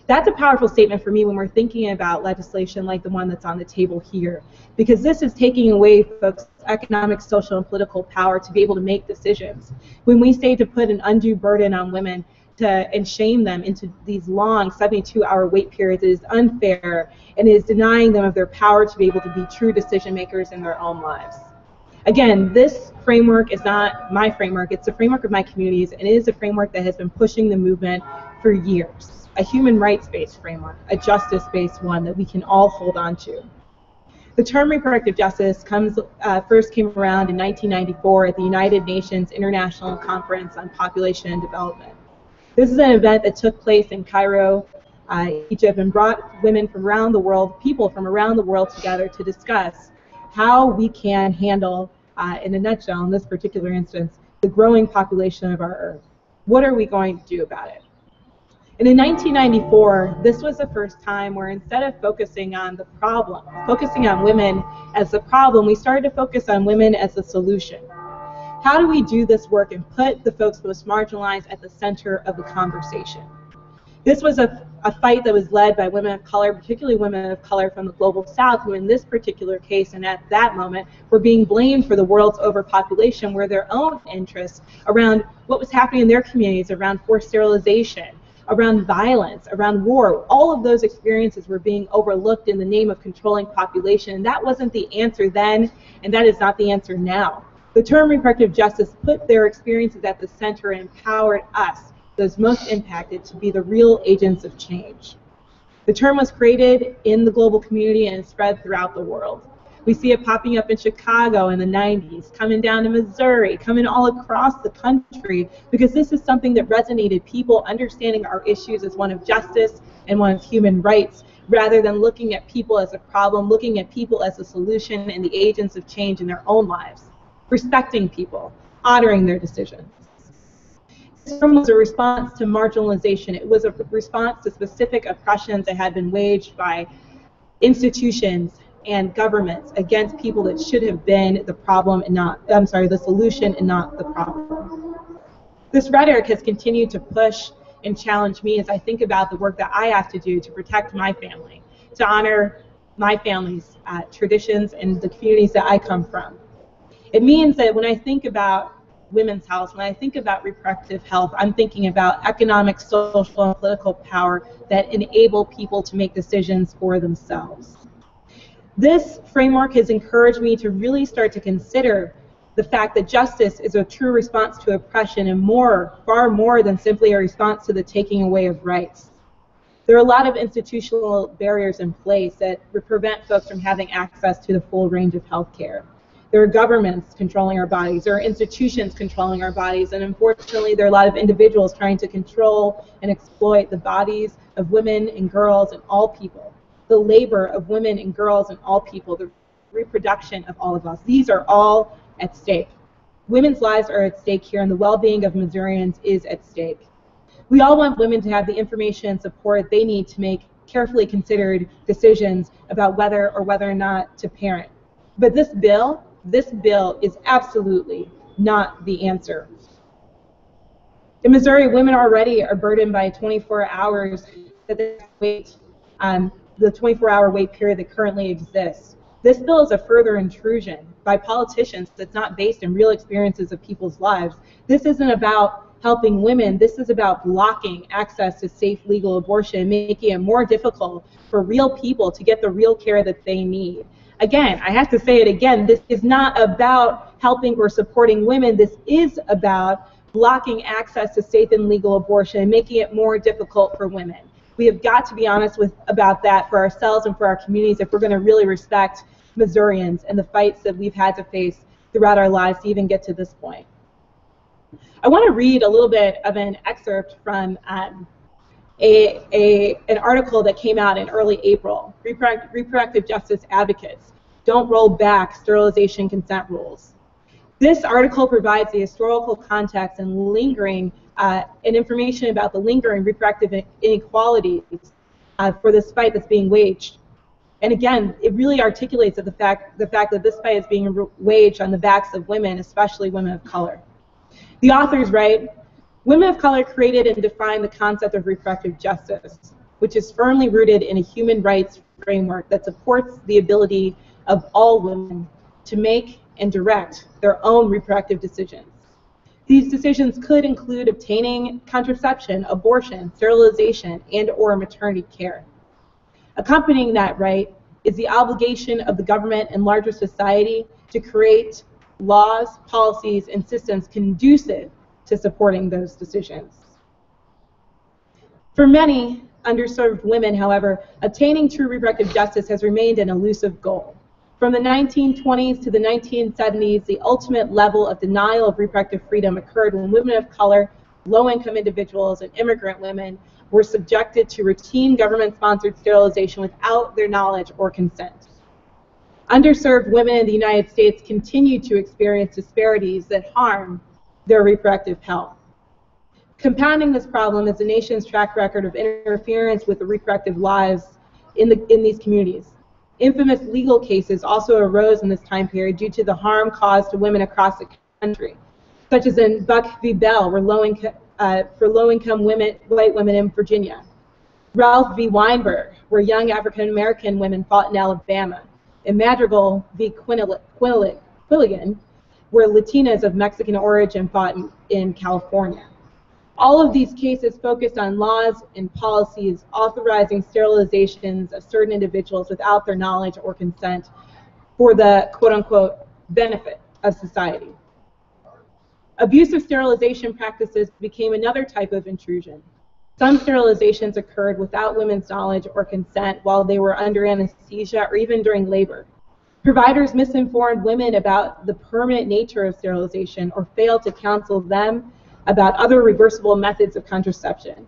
That's a powerful statement for me when we're thinking about legislation like the one that's on the table here, because this is taking away folks' economic, social, and political power to be able to make decisions. When we say to put an undue burden on women and shame them into these long 72-hour wait periods, it is unfair and it is denying them of their power to be able to be true decision makers in their own lives. Again, this framework is not my framework, it's the framework of my communities, and it is a framework that has been pushing the movement for years. A human rights-based framework, a justice-based one that we can all hold on to. The term reproductive justice first came around in 1994 at the United Nations International Conference on Population and Development. This is an event that took place in Cairo, Egypt, and brought women from around the world, people from around the world together to discuss how we can handle, in a nutshell, in this particular instance, the growing population of our Earth. What are we going to do about it? And in 1994, this was the first time where instead of focusing on the problem, focusing on women as the problem, we started to focus on women as the solution. How do we do this work and put the folks most marginalized at the center of the conversation? This was a fight that was led by women of color, particularly women of color from the global south, who in this particular case and at that moment were being blamed for the world's overpopulation, where their own interests around what was happening in their communities, around forced sterilization, around violence, around war, all of those experiences were being overlooked in the name of controlling population. And that wasn't the answer then, and that is not the answer now. The term reproductive justice put their experiences at the center and empowered us, those most impacted, to be the real agents of change. The term was created in the global community and spread throughout the world. We see it popping up in Chicago in the 90s, coming down to Missouri, coming all across the country, because this is something that resonated, people understanding our issues as one of justice and one of human rights, rather than looking at people as a problem, looking at people as a solution and the agents of change in their own lives, respecting people, honoring their decisions. This was a response to marginalization. It was a response to specific oppressions that had been waged by institutions and governments against people that should have been the problem and not, the solution and not the problem. This rhetoric has continued to push and challenge me as I think about the work that I have to do to protect my family, to honor my family's traditions and the communities that I come from. It means that when I think about women's health, when I think about reproductive health, I'm thinking about economic, social, and political power that enable people to make decisions for themselves. This framework has encouraged me to really start to consider the fact that justice is a true response to oppression and far more than simply a response to the taking away of rights. There are a lot of institutional barriers in place that prevent folks from having access to the full range of health care. There are governments controlling our bodies, there are institutions controlling our bodies, and unfortunately there are a lot of individuals trying to control and exploit the bodies of women and girls and all people, the labor of women and girls and all people, the reproduction of all of us. These are all at stake. Women's lives are at stake here, and the well-being of Missourians is at stake. We all want women to have the information and support they need to make carefully considered decisions about whether or not to parent. But this bill is absolutely not the answer. In Missouri, women already are burdened by 24 hours that they wait, the 24-hour wait period that currently exists. This bill is a further intrusion by politicians that's not based in real experiences of people's lives. This isn't about helping women. This is about blocking access to safe legal abortion, making it more difficult for real people to get the real care that they need. Again, I have to say it again, this is not about helping or supporting women. This is about blocking access to safe and legal abortion and making it more difficult for women. We have got to be honest about that for ourselves and for our communities if we're going to really respect Missourians and the fights that we've had to face throughout our lives to even get to this point. I want to read a little bit of an excerpt from an article that came out in early April. Reproductive justice advocates don't roll back sterilization consent rules. This article provides the historical context and lingering and information about the lingering reproductive inequalities for this fight that's being waged. And again, it really articulates the fact that this fight is being waged on the backs of women, especially women of color. The authors write, women of color created and defined the concept of reproductive justice, which is firmly rooted in a human rights framework that supports the ability of all women to make and direct their own reproductive decisions. These decisions could include obtaining contraception, abortion, sterilization, and/or maternity care. Accompanying that right is the obligation of the government and larger society to create laws, policies, and systems conducive to supporting those decisions. For many underserved women, however, obtaining true reproductive justice has remained an elusive goal. From the 1920s to the 1970s, the ultimate level of denial of reproductive freedom occurred when women of color, low-income individuals, and immigrant women were subjected to routine government-sponsored sterilization without their knowledge or consent. Underserved women in the United States continue to experience disparities that harm their reproductive health. Compounding this problem is the nation's track record of interference with the reproductive lives in these communities. Infamous legal cases also arose in this time period due to the harm caused to women across the country, such as in Buck v. Bell, for low-income white women in Virginia. Ralph v. Weinberg, where young African-American women fought in Alabama. And Madrigal v. Quilligan, where Latinas of Mexican origin fought in California. All of these cases focused on laws and policies authorizing sterilizations of certain individuals without their knowledge or consent for the quote-unquote benefit of society. Abusive sterilization practices became another type of intrusion. Some sterilizations occurred without women's knowledge or consent while they were under anesthesia or even during labor. Providers misinformed women about the permanent nature of sterilization or failed to counsel them about other reversible methods of contraception.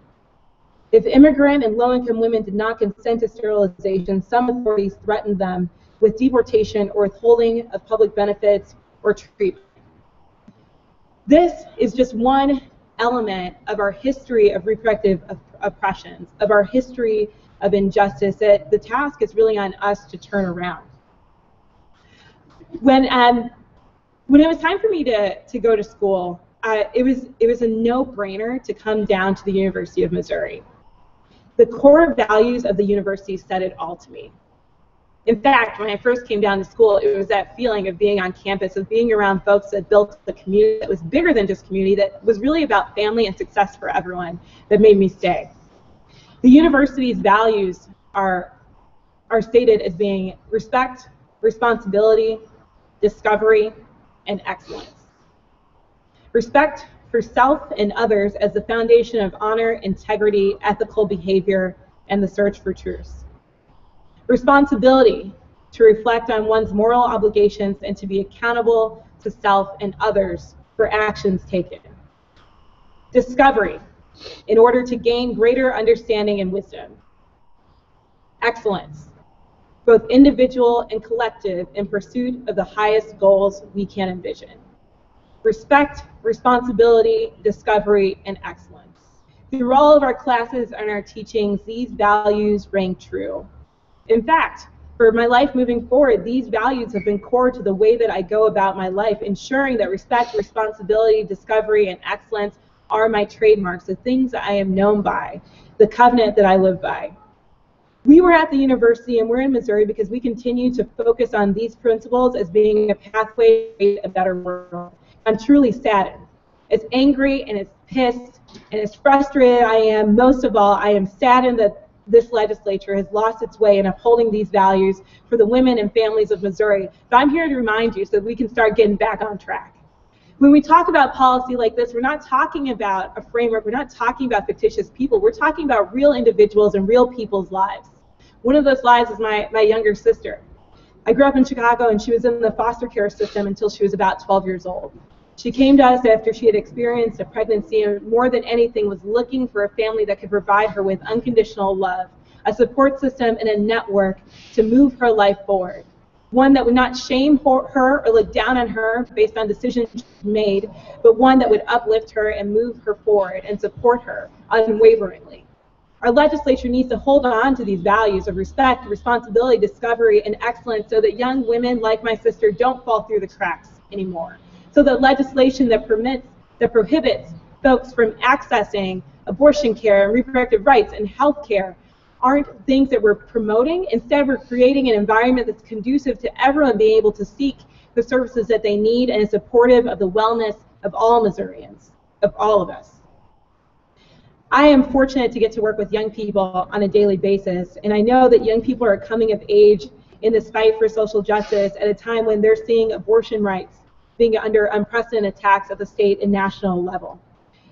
If immigrant and low-income women did not consent to sterilization, some authorities threatened them with deportation or withholding of public benefits or treatment. This is just one element of our history of reproductive oppressions, of our history of injustice that the task is really on us to turn around. When it was time for me to go to school, it was a no-brainer to come down to the University of Missouri. The core values of the university said it all to me. In fact, when I first came down to school, it was that feeling of being on campus, of being around folks that built a community that was bigger than just community, that was really about family and success for everyone, that made me stay. The university's values are stated as being respect, responsibility, discovery, and excellence. Respect for self and others as the foundation of honor, integrity, ethical behavior, and the search for truth. Responsibility, to reflect on one's moral obligations and to be accountable to self and others for actions taken. Discovery, in order to gain greater understanding and wisdom. Excellence, both individual and collective, in pursuit of the highest goals we can envision. Respect, responsibility, discovery, and excellence. Through all of our classes and our teachings, these values rang true. In fact, for my life moving forward, these values have been core to the way that I go about my life, ensuring that respect, responsibility, discovery, and excellence are my trademarks, the things that I am known by, the covenant that I live by. We were at the university, and we're in Missouri because we continue to focus on these principles as being a pathway to a better world. I'm truly saddened. As angry and as pissed and as frustrated I am, most of all, I am saddened that this legislature has lost its way in upholding these values for the women and families of Missouri. But I'm here to remind you so that we can start getting back on track. When we talk about policy like this, we're not talking about a framework, we're not talking about fictitious people, we're talking about real individuals and real people's lives. One of those lives is my younger sister. I grew up in Chicago, and she was in the foster care system until she was about 12 years old. She came to us after she had experienced a pregnancy and more than anything was looking for a family that could provide her with unconditional love, a support system, and a network to move her life forward. One that would not shame her or look down on her based on decisions she made, but one that would uplift her and move her forward and support her unwaveringly. Our legislature needs to hold on to these values of respect, responsibility, discovery, and excellence so that young women like my sister don't fall through the cracks anymore. So that legislation that prohibits folks from accessing abortion care and reproductive rights and health care aren't things that we're promoting. Instead, we're creating an environment that's conducive to everyone being able to seek the services that they need and is supportive of the wellness of all Missourians, of all of us. I am fortunate to get to work with young people on a daily basis, and I know that young people are coming of age in this fight for social justice at a time when they're seeing abortion rights being under unprecedented attacks at the state and national level,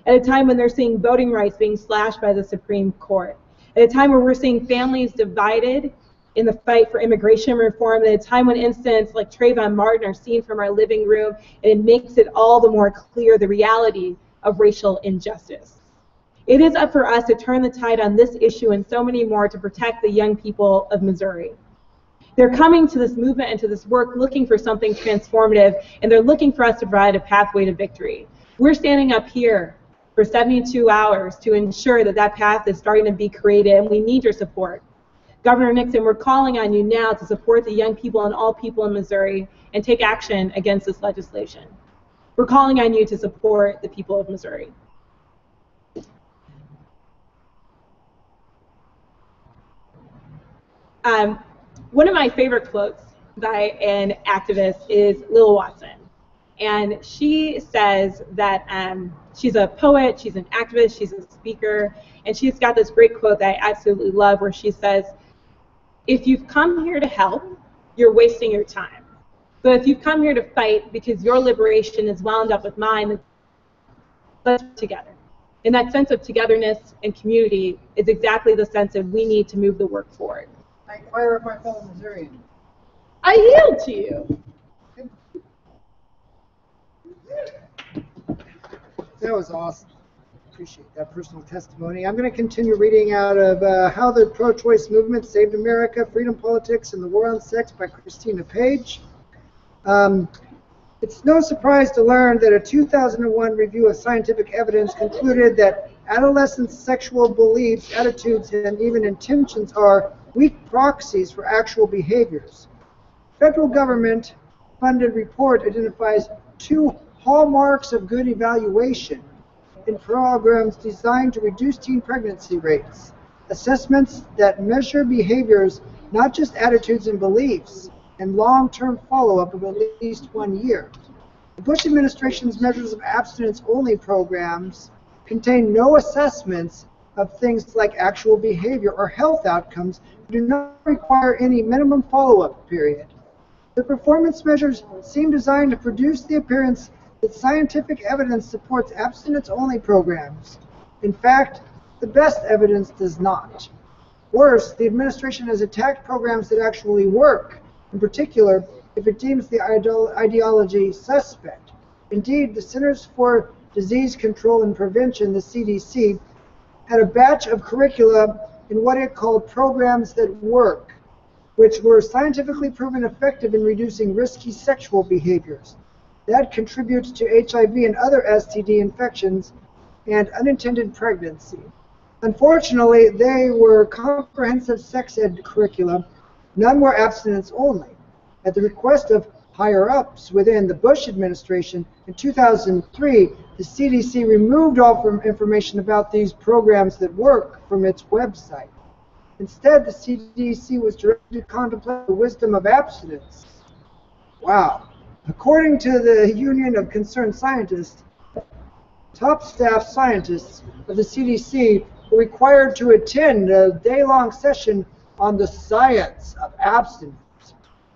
at a time when they're seeing voting rights being slashed by the Supreme Court, at a time where we're seeing families divided in the fight for immigration reform, at a time when incidents like Trayvon Martin are seen from our living room, and it makes it all the more clear the reality of racial injustice. It is up for us to turn the tide on this issue and so many more to protect the young people of Missouri. They're coming to this movement and to this work looking for something transformative, and they're looking for us to provide a pathway to victory. We're standing up here for 72 hours to ensure that that path is starting to be created, and we need your support. Governor Nixon, we're calling on you now to support the young people and all people in Missouri and take action against this legislation. We're calling on you to support the people of Missouri. One of my favorite quotes by an activist is Lil Watson. And she says that she's a poet, she's an activist, she's a speaker, and she's got this great quote that I absolutely love where she says, "If you've come here to help, you're wasting your time. But if you've come here to fight because your liberation is wound up with mine, then let's work together." And that sense of togetherness and community is exactly the sense that we need to move the work forward. I inquire of my fellow Missourian. I yield to you. That was awesome. Appreciate that personal testimony. I'm going to continue reading out of How the Pro-Choice Movement Saved America, Freedom Politics, and the War on Sex by Christina Page. It's no surprise to learn that a 2001 review of scientific evidence concluded that adolescents' sexual beliefs, attitudes, and even intentions are weak proxies for actual behaviors. Federal government-funded report identifies 2 hallmarks of good evaluation in programs designed to reduce teen pregnancy rates. Assessments that measure behaviors, not just attitudes and beliefs, and long-term follow-up of at least 1 year. The Bush administration's measures of abstinence-only programs contain no assessments of things like actual behavior or health outcomes, do not require any minimum follow-up period. The performance measures seem designed to produce the appearance that scientific evidence supports abstinence-only programs. In fact, the best evidence does not. Worse, the administration has attacked programs that actually work, in particular, if it deems the ideology suspect. Indeed, the Centers for Disease Control and Prevention, the CDC, had a batch of curricula in what it called programs that work, which were scientifically proven effective in reducing risky sexual behaviors. That contributes to HIV and other STD infections and unintended pregnancy. Unfortunately, they were comprehensive sex ed curricula. None were abstinence only. At the request of higher-ups within the Bush administration, in 2003, the CDC removed all information about these programs that work from its website. Instead, the CDC was directed to contemplate the wisdom of abstinence. Wow. According to the Union of Concerned Scientists, top staff scientists of the CDC were required to attend a day-long session on the science of abstinence.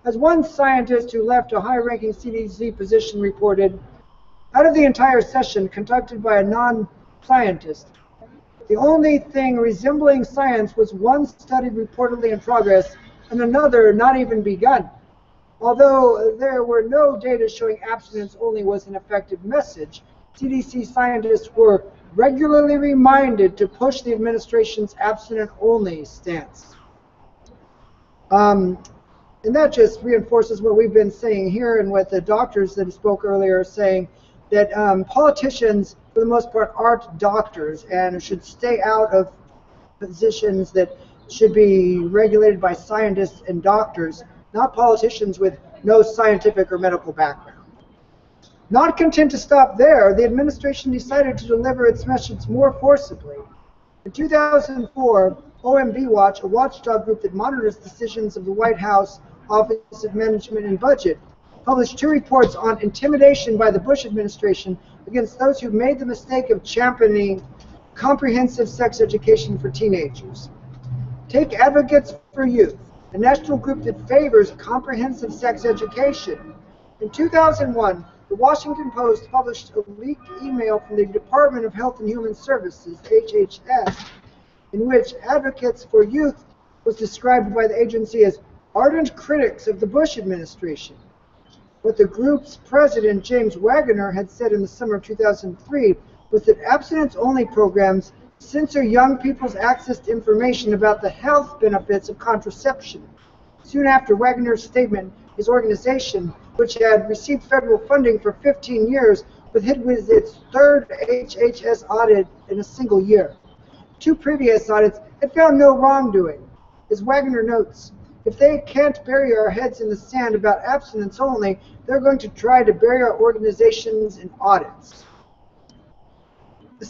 As one scientist who left a high-ranking CDC position reported, out of the entire session conducted by a non-scientist, the only thing resembling science was one study reportedly in progress and another not even begun. Although there were no data showing abstinence only was an effective message, CDC scientists were regularly reminded to push the administration's abstinent-only stance. And that just reinforces what we've been saying here and what the doctors that spoke earlier are saying, that politicians, for the most part, aren't doctors and should stay out of positions that should be regulated by scientists and doctors, not politicians with no scientific or medical background. Not content to stop there, the administration decided to deliver its message more forcibly. In 2004, OMB Watch, a watchdog group that monitors decisions of the White House Office of Management and Budget, published 2 reports on intimidation by the Bush administration against those who made the mistake of championing comprehensive sex education for teenagers. Take Advocates for Youth, a national group that favors comprehensive sex education. In 2001, the Washington Post published a leaked email from the Department of Health and Human Services, HHS, in which Advocates for Youth was described by the agency as ardent critics of the Bush administration. What the group's president, James Wagner, had said in the summer of 2003 was that abstinence-only programs censor young people's access to information about the health benefits of contraception. Soon after Wagner's statement, his organization, which had received federal funding for 15 years, was hit with its 3rd HHS audit in a single year. 2 previous audits had found no wrongdoing. As Wagner notes, if they can't bury our heads in the sand about abstinence only, they're going to try to bury our organizations in audits. The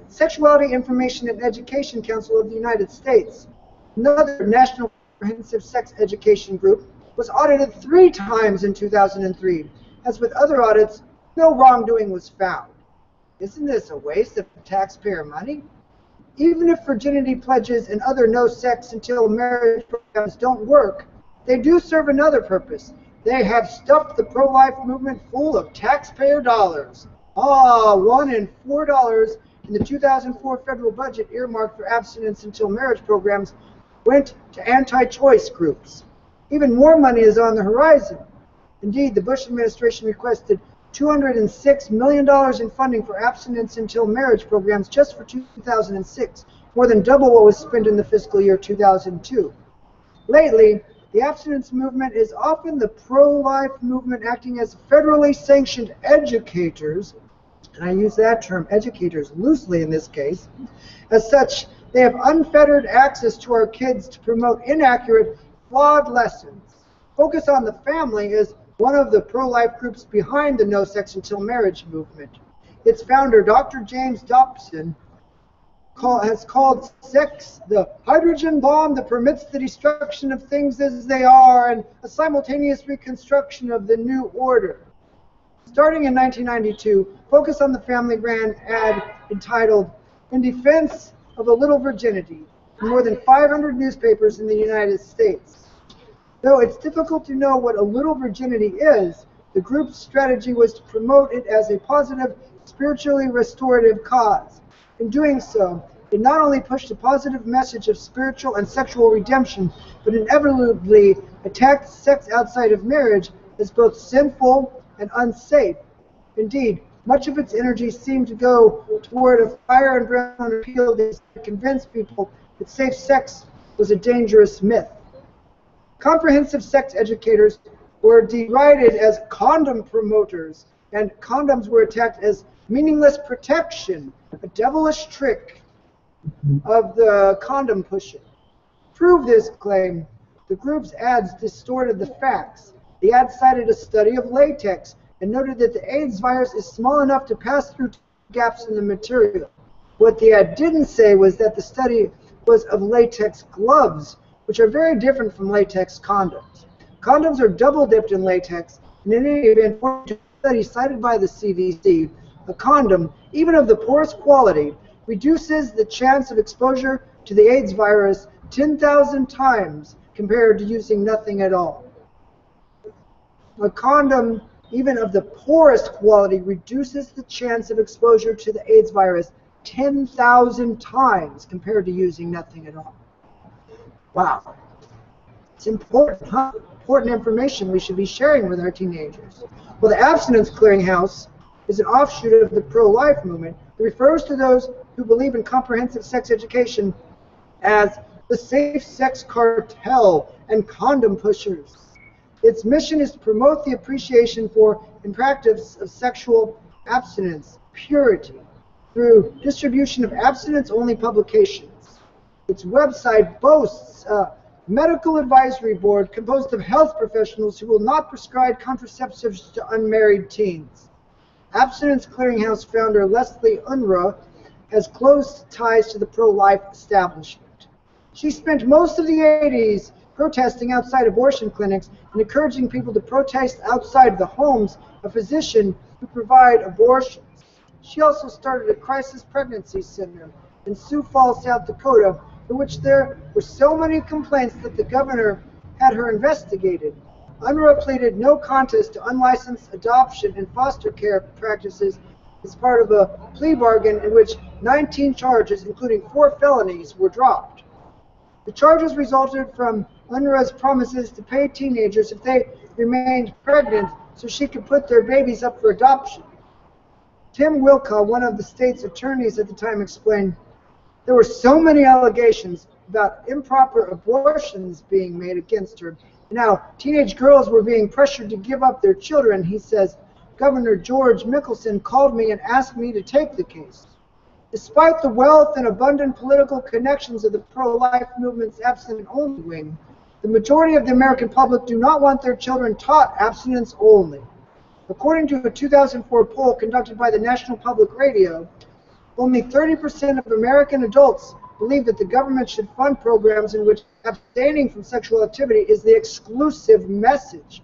Sexuality Information and Education Council of the United States, another national comprehensive sex education group, was audited 3 times in 2003. As with other audits, no wrongdoing was found. Isn't this a waste of taxpayer money? Even if virginity pledges and other no sex until marriage programs don't work, they do serve another purpose. They have stuffed the pro-life movement full of taxpayer dollars. $1 in $4 in the 2004 federal budget earmarked for abstinence until marriage programs went to anti-choice groups. Even more money is on the horizon. Indeed, the Bush administration requested $206 million in funding for abstinence until marriage programs just for 2006, more than double what was spent in the fiscal year 2002. Lately, the abstinence movement is often the pro-life movement acting as federally sanctioned educators, and I use that term, educators, loosely in this case. As such, they have unfettered access to our kids to promote inaccurate, flawed lessons. Focus on the Family is one of the pro-life groups behind the No Sex Until Marriage movement. Its founder, Dr. James Dobson, has called sex the hydrogen bomb that permits the destruction of things as they are and a simultaneous reconstruction of the new order. Starting in 1992, Focus on the Family ran an ad entitled "In Defense of a Little Virginity" in more than 500 newspapers in the United States. Though it's difficult to know what a little virginity is, the group's strategy was to promote it as a positive, spiritually restorative cause. In doing so, it not only pushed a positive message of spiritual and sexual redemption, but inevitably attacked sex outside of marriage as both sinful and unsafe. Indeed, much of its energy seemed to go toward a fire and brimstone appeal that convinced people that safe sex was a dangerous myth. Comprehensive sex educators were derided as condom promoters and condoms were attacked as meaningless protection, a devilish trick of the condom pusher. To prove this claim, the group's ads distorted the facts. The ad cited a study of latex and noted that the AIDS virus is small enough to pass through gaps in the material. What the ad didn't say was that the study was of latex gloves, which are very different from latex condoms. Condoms are double-dipped in latex, and in any event, according to a study cited by the CDC, a condom, even of the poorest quality, reduces the chance of exposure to the AIDS virus 10,000 times compared to using nothing at all. A condom, even of the poorest quality, reduces the chance of exposure to the AIDS virus 10,000 times compared to using nothing at all. Wow. It's important, huh? Important information we should be sharing with our teenagers. Well, the Abstinence Clearinghouse is an offshoot of the pro-life movement that refers to those who believe in comprehensive sex education as the safe sex cartel and condom pushers. Its mission is to promote the appreciation for and practice of sexual abstinence, purity, through distribution of abstinence-only publications. Its website boasts a medical advisory board composed of health professionals who will not prescribe contraceptives to unmarried teens. Abstinence Clearinghouse founder Leslie Unruh has close ties to the pro-life establishment. She spent most of the 80s protesting outside abortion clinics and encouraging people to protest outside the homes of physicians who provide abortions. She also started a crisis pregnancy center in Sioux Falls, South Dakota, for which there were so many complaints that the governor had her investigated. Unruh pleaded no contest to unlicensed adoption and foster care practices as part of a plea bargain in which 19 charges, including 4 felonies, were dropped. The charges resulted from Unruh's promises to pay teenagers if they remained pregnant so she could put their babies up for adoption. Tim Wilka, one of the state's attorneys at the time, explained, "There were so many allegations about improper abortions being made against her. Now, teenage girls were being pressured to give up their children." He says, "Governor George Mickelson called me and asked me to take the case." Despite the wealth and abundant political connections of the pro-life movement's abstinence-only wing, the majority of the American public do not want their children taught abstinence only. According to a 2004 poll conducted by the National Public Radio, only 30% of American adults believe that the government should fund programs in which abstaining from sexual activity is the exclusive message.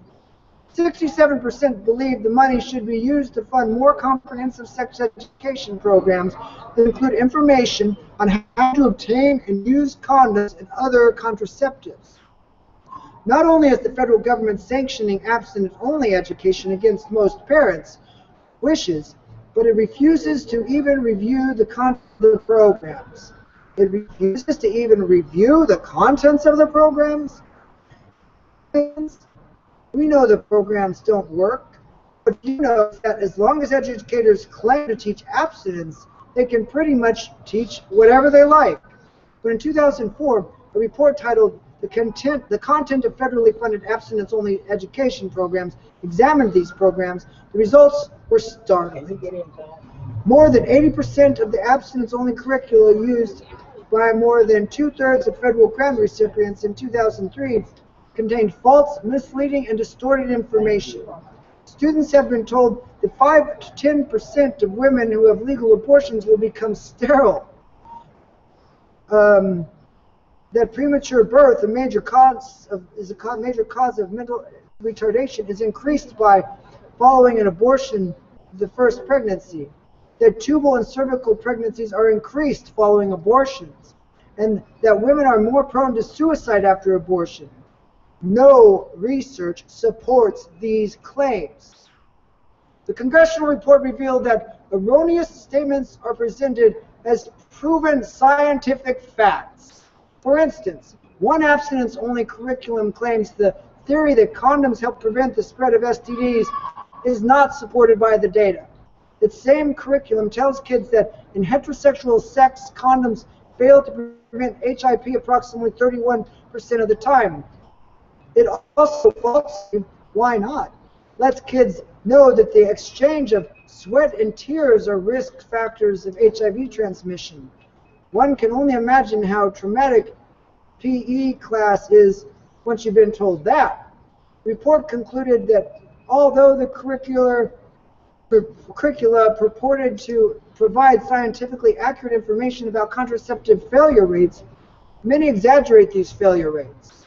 67% believe the money should be used to fund more comprehensive sex education programs that include information on how to obtain and use condoms and other contraceptives. Not only is the federal government sanctioning abstinence-only education against most parents' wishes, but it refuses to even review the content of the programs. It refuses to even review the contents of the programs. We know the programs don't work, but you know that as long as educators claim to teach abstinence, they can pretty much teach whatever they like. But in 2004, a report titled The Content of Federally Funded Abstinence-Only Education Programs examined these programs. The results were startling. More than 80% of the abstinence-only curricula used by more than 2/3 of federal grant recipients in 2003 contained false, misleading, and distorted information. Students have been told that 5 to 10% of women who have legal abortions will become sterile. That premature birth, a major cause of mental retardation, is increased by following an abortion of the first pregnancy. That tubal and cervical pregnancies are increased following abortions, and that women are more prone to suicide after abortion. No research supports these claims. The congressional report revealed that erroneous statements are presented as proven scientific facts. For instance, one abstinence-only curriculum claims the theory that condoms help prevent the spread of STDs is not supported by the data. The same curriculum tells kids that in heterosexual sex, condoms fail to prevent HIV approximately 31% of the time. It also falsely, why not? lets kids know that the exchange of sweat and tears are risk factors of HIV transmission. One can only imagine how traumatic PE class is once you've been told that. The report concluded that although the curricula purported to provide scientifically accurate information about contraceptive failure rates, many exaggerate these failure rates,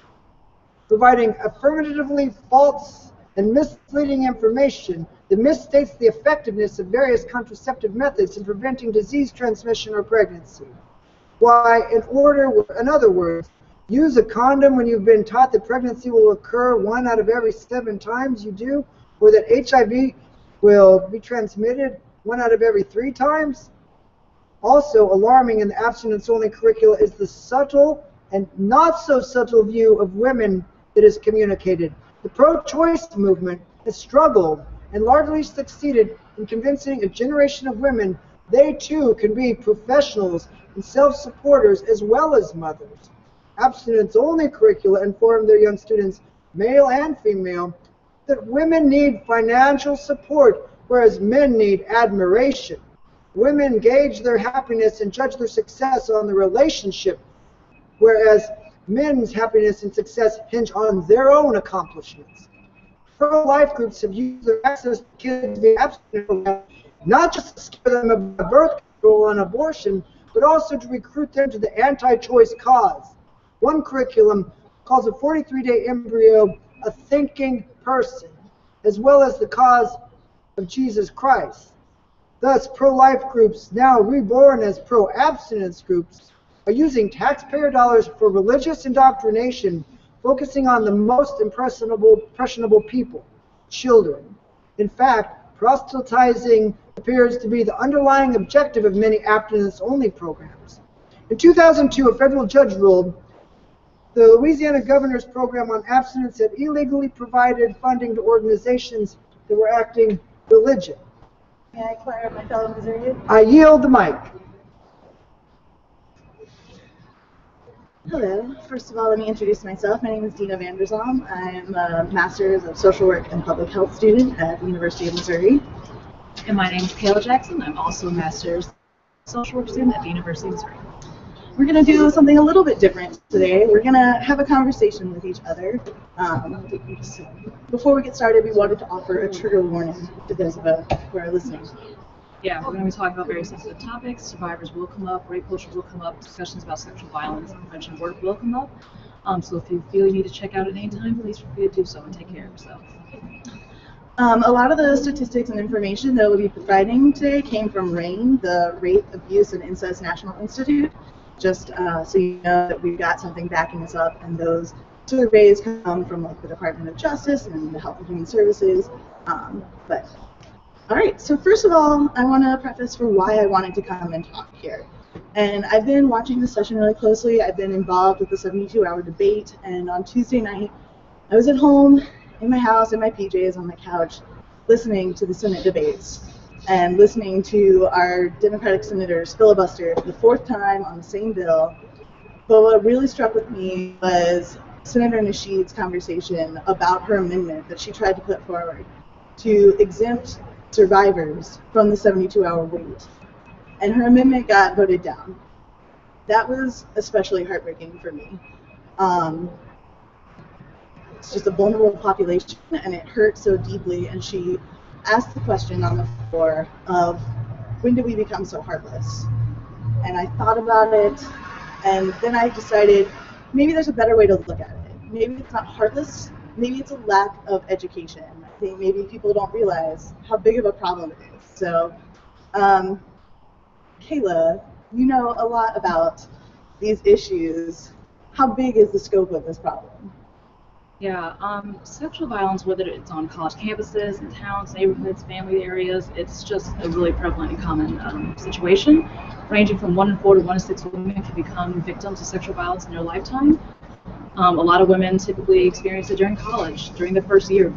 providing affirmatively false and misleading information that misstates the effectiveness of various contraceptive methods in preventing disease transmission or pregnancy. Why, in other words, use a condom when you've been taught that pregnancy will occur 1 out of every 7 times you do, or that HIV will be transmitted 1 out of every 3 times? Also alarming in the abstinence-only curricula is the subtle and not so subtle view of women that is communicated. The pro-choice movement has struggled and largely succeeded in convincing a generation of women they too can be professionals and self-supporters as well as mothers. Abstinence-only curricula inform their young students, male and female, that women need financial support, whereas men need admiration. Women gauge their happiness and judge their success on the relationship, whereas men's happiness and success hinge on their own accomplishments. Pro-life groups have used their access to kids to be abstinent, not just to scare them about birth control and abortion, but also to recruit them to the anti-choice cause. One curriculum calls a 43-day embryo a thinking person, as well as the cause of Jesus Christ. Thus, pro-life groups, now reborn as pro-abstinence groups, are using taxpayer dollars for religious indoctrination, focusing on the most impressionable people, children. In fact, proselytizing appears to be the underlying objective of many abstinence-only programs. In 2002, a federal judge ruled the Louisiana governor's program on abstinence had illegally provided funding to organizations that were acting religion. May I inquire of my fellow Missourians? I yield the mic. Hello. First of all, let me introduce myself. My name is Dina Vanderzalm. I am a Master's of Social Work and Public Health student at the University of Missouri. And my name is Kayla Jackson. I'm also a Master's Social Work student at the University of Missouri. We're going to do something a little bit different today. We're going to have a conversation with each other. Before we get started, we wanted to offer a trigger warning to those of us who are listening. Yeah, we're going to be talking about very sensitive topics. Survivors will come up, rape culture will come up, discussions about sexual violence and prevention work will come up. So if you feel you need to check out at any time, please feel free to do so and take care of yourself. A lot of the statistics and information that we'll be providing today came from RAIN, the Rape, Abuse, and Incest National Institute. Just so you know that we've got something backing us up, and those surveys come from like the Department of Justice and the Health and Human Services. All right, so first of all, I want to preface for why I wanted to come and talk here. And I've been watching this session really closely. I've been involved with the 72-hour debate, and on Tuesday night, I was at home in my house, in my PJs, on my couch, listening to the Senate debates and listening to our Democratic senators filibuster for the 4th time on the same bill. But what really struck with me was Senator Nasheed's conversation about her amendment that she tried to put forward to exempt survivors from the 72-hour wait. And her amendment got voted down. That was especially heartbreaking for me. It's just a vulnerable population, and it hurt so deeply, and she asked the question on the floor of, when do we become so heartless? And I thought about it, and then I decided maybe there's a better way to look at it. Maybe it's not heartless, maybe it's a lack of education. I think maybe people don't realize how big of a problem it is. So, Kayla, you know a lot about these issues. How big is the scope of this problem? Yeah, sexual violence, whether it's on college campuses, in towns, neighborhoods, family areas, it's just a really prevalent and common situation, ranging from 1 in 4 to 1 in 6 women can become victims of sexual violence in their lifetime. A lot of women typically experience it during college, during the first year.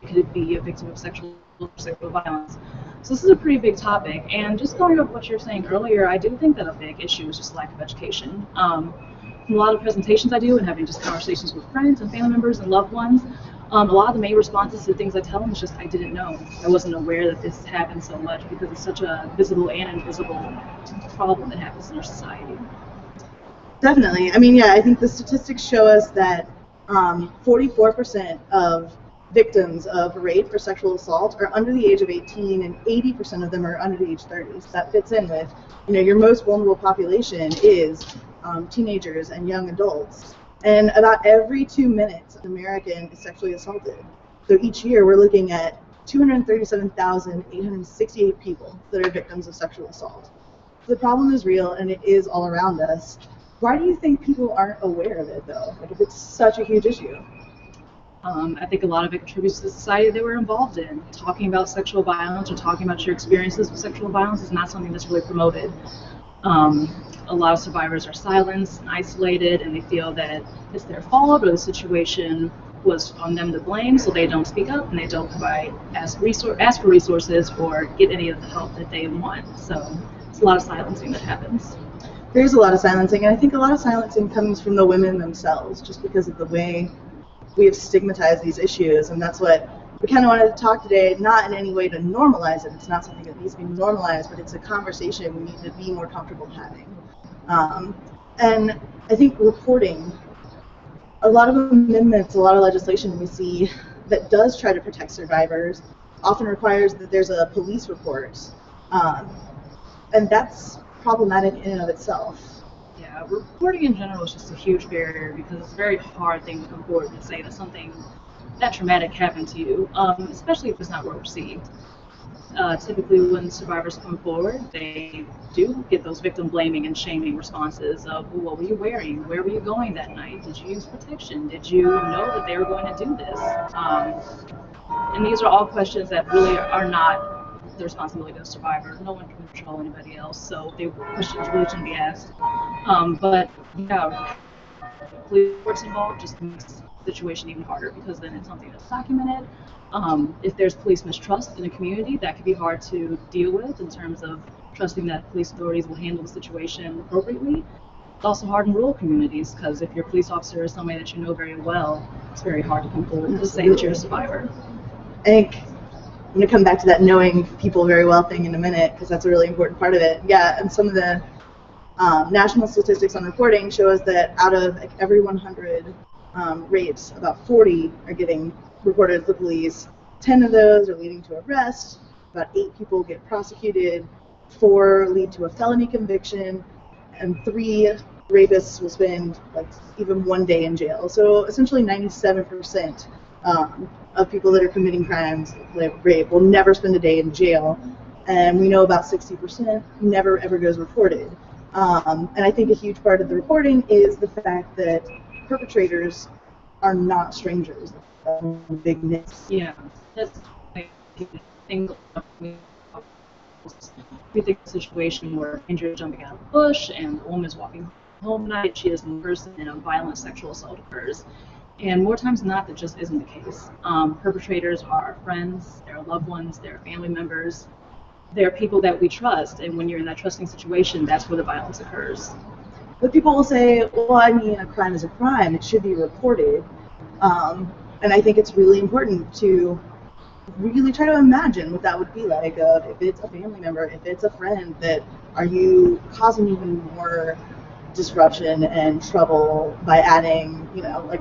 Could be a victim of sexual violence. So this is a pretty big topic, and just going off what you were saying earlier, I do think that a big issue is just lack of education. from a lot of presentations I do and having just conversations with friends and family members and loved ones, a lot of the main responses to things I tell them is just, I didn't know. I wasn't aware that this happened so much because it's such a visible and invisible problem that happens in our society. Definitely. I mean, yeah, I think the statistics show us that 44% of victims of rape or sexual assault are under the age of 18, and 80% of them are under the age 30. So that fits in with, your most vulnerable population is teenagers and young adults. And about every 2 minutes, an American is sexually assaulted. So each year, we're looking at 237,868 people that are victims of sexual assault. So the problem is real, and it is all around us. Why do you think people aren't aware of it, though? Like, if it's such a huge issue? I think a lot of it contributes to the society that we're involved in. Talking about sexual violence or talking about your experiences with sexual violence is not something that's really promoted. A lot of survivors are silenced and isolated, and they feel that it's their fault or the situation was on them to blame, so they don't speak up and they don't ask for resources or get any of the help that they want. So it's a lot of silencing that happens. There's a lot of silencing, and I think a lot of silencing comes from the women themselves, just because of the way we have stigmatized these issues, and that's what we kind of wanted to talk today, not in any way to normalize it. It's not something that needs to be normalized, but it's a conversation we need to be more comfortable having. And I think reporting, a lot of amendments, a lot of legislation we see that does try to protect survivors often requires that there's a police report, and that's problematic in and of itself. Yeah, reporting in general is just a huge barrier because it's a very hard thing to come forward and say that something that traumatic happened to you, especially if it's not well received. Typically when survivors come forward, they do get those victim blaming and shaming responses of, well, what were you wearing? Where were you going that night? Did you use protection? Did you know that they were going to do this? And these are all questions that really are not the responsibility of the survivor. No one can control anybody else, so the questions really shouldn't be asked. But yeah, police reports involved just makes the situation even harder because then it's something that's documented. If there's police mistrust in a community, that could be hard to deal with in terms of trusting that police authorities will handle the situation appropriately. It's also hard in rural communities because if your police officer is somebody that you know very well, it's very hard to come forward to say that you're a survivor. I think I'm going to come back to that knowing people very well thing in a minute because that's a really important part of it. Yeah, and some of the national statistics on reporting show us that out of every 100 rapes, about 40 are getting reported to the police. 10 of those are leading to arrest. About 8 people get prosecuted. 4 lead to a felony conviction, and 3 rapists will spend even 1 day in jail. So essentially 97% of people that are committing crimes like rape will never spend a day in jail, and we know about 60% never ever goes reported. And I think a huge part of the reporting is the fact that perpetrators are not strangers. That's a big miss. Yeah, that's I think we think a situation where a stranger is jumping out of a bush and the woman is walking home at night, she is in person, and a violent sexual assault occurs. And more times than not, that just isn't the case. Perpetrators are our friends, they're our loved ones, they're family members, they're people that we trust, and when you're in that trusting situation, that's where the violence occurs. But people will say, well, I mean, a crime is a crime, it should be reported. And I think it's really important to really try to imagine what that would be like. If it's a family member, if it's a friend, that are you causing even more disruption and trouble by adding, a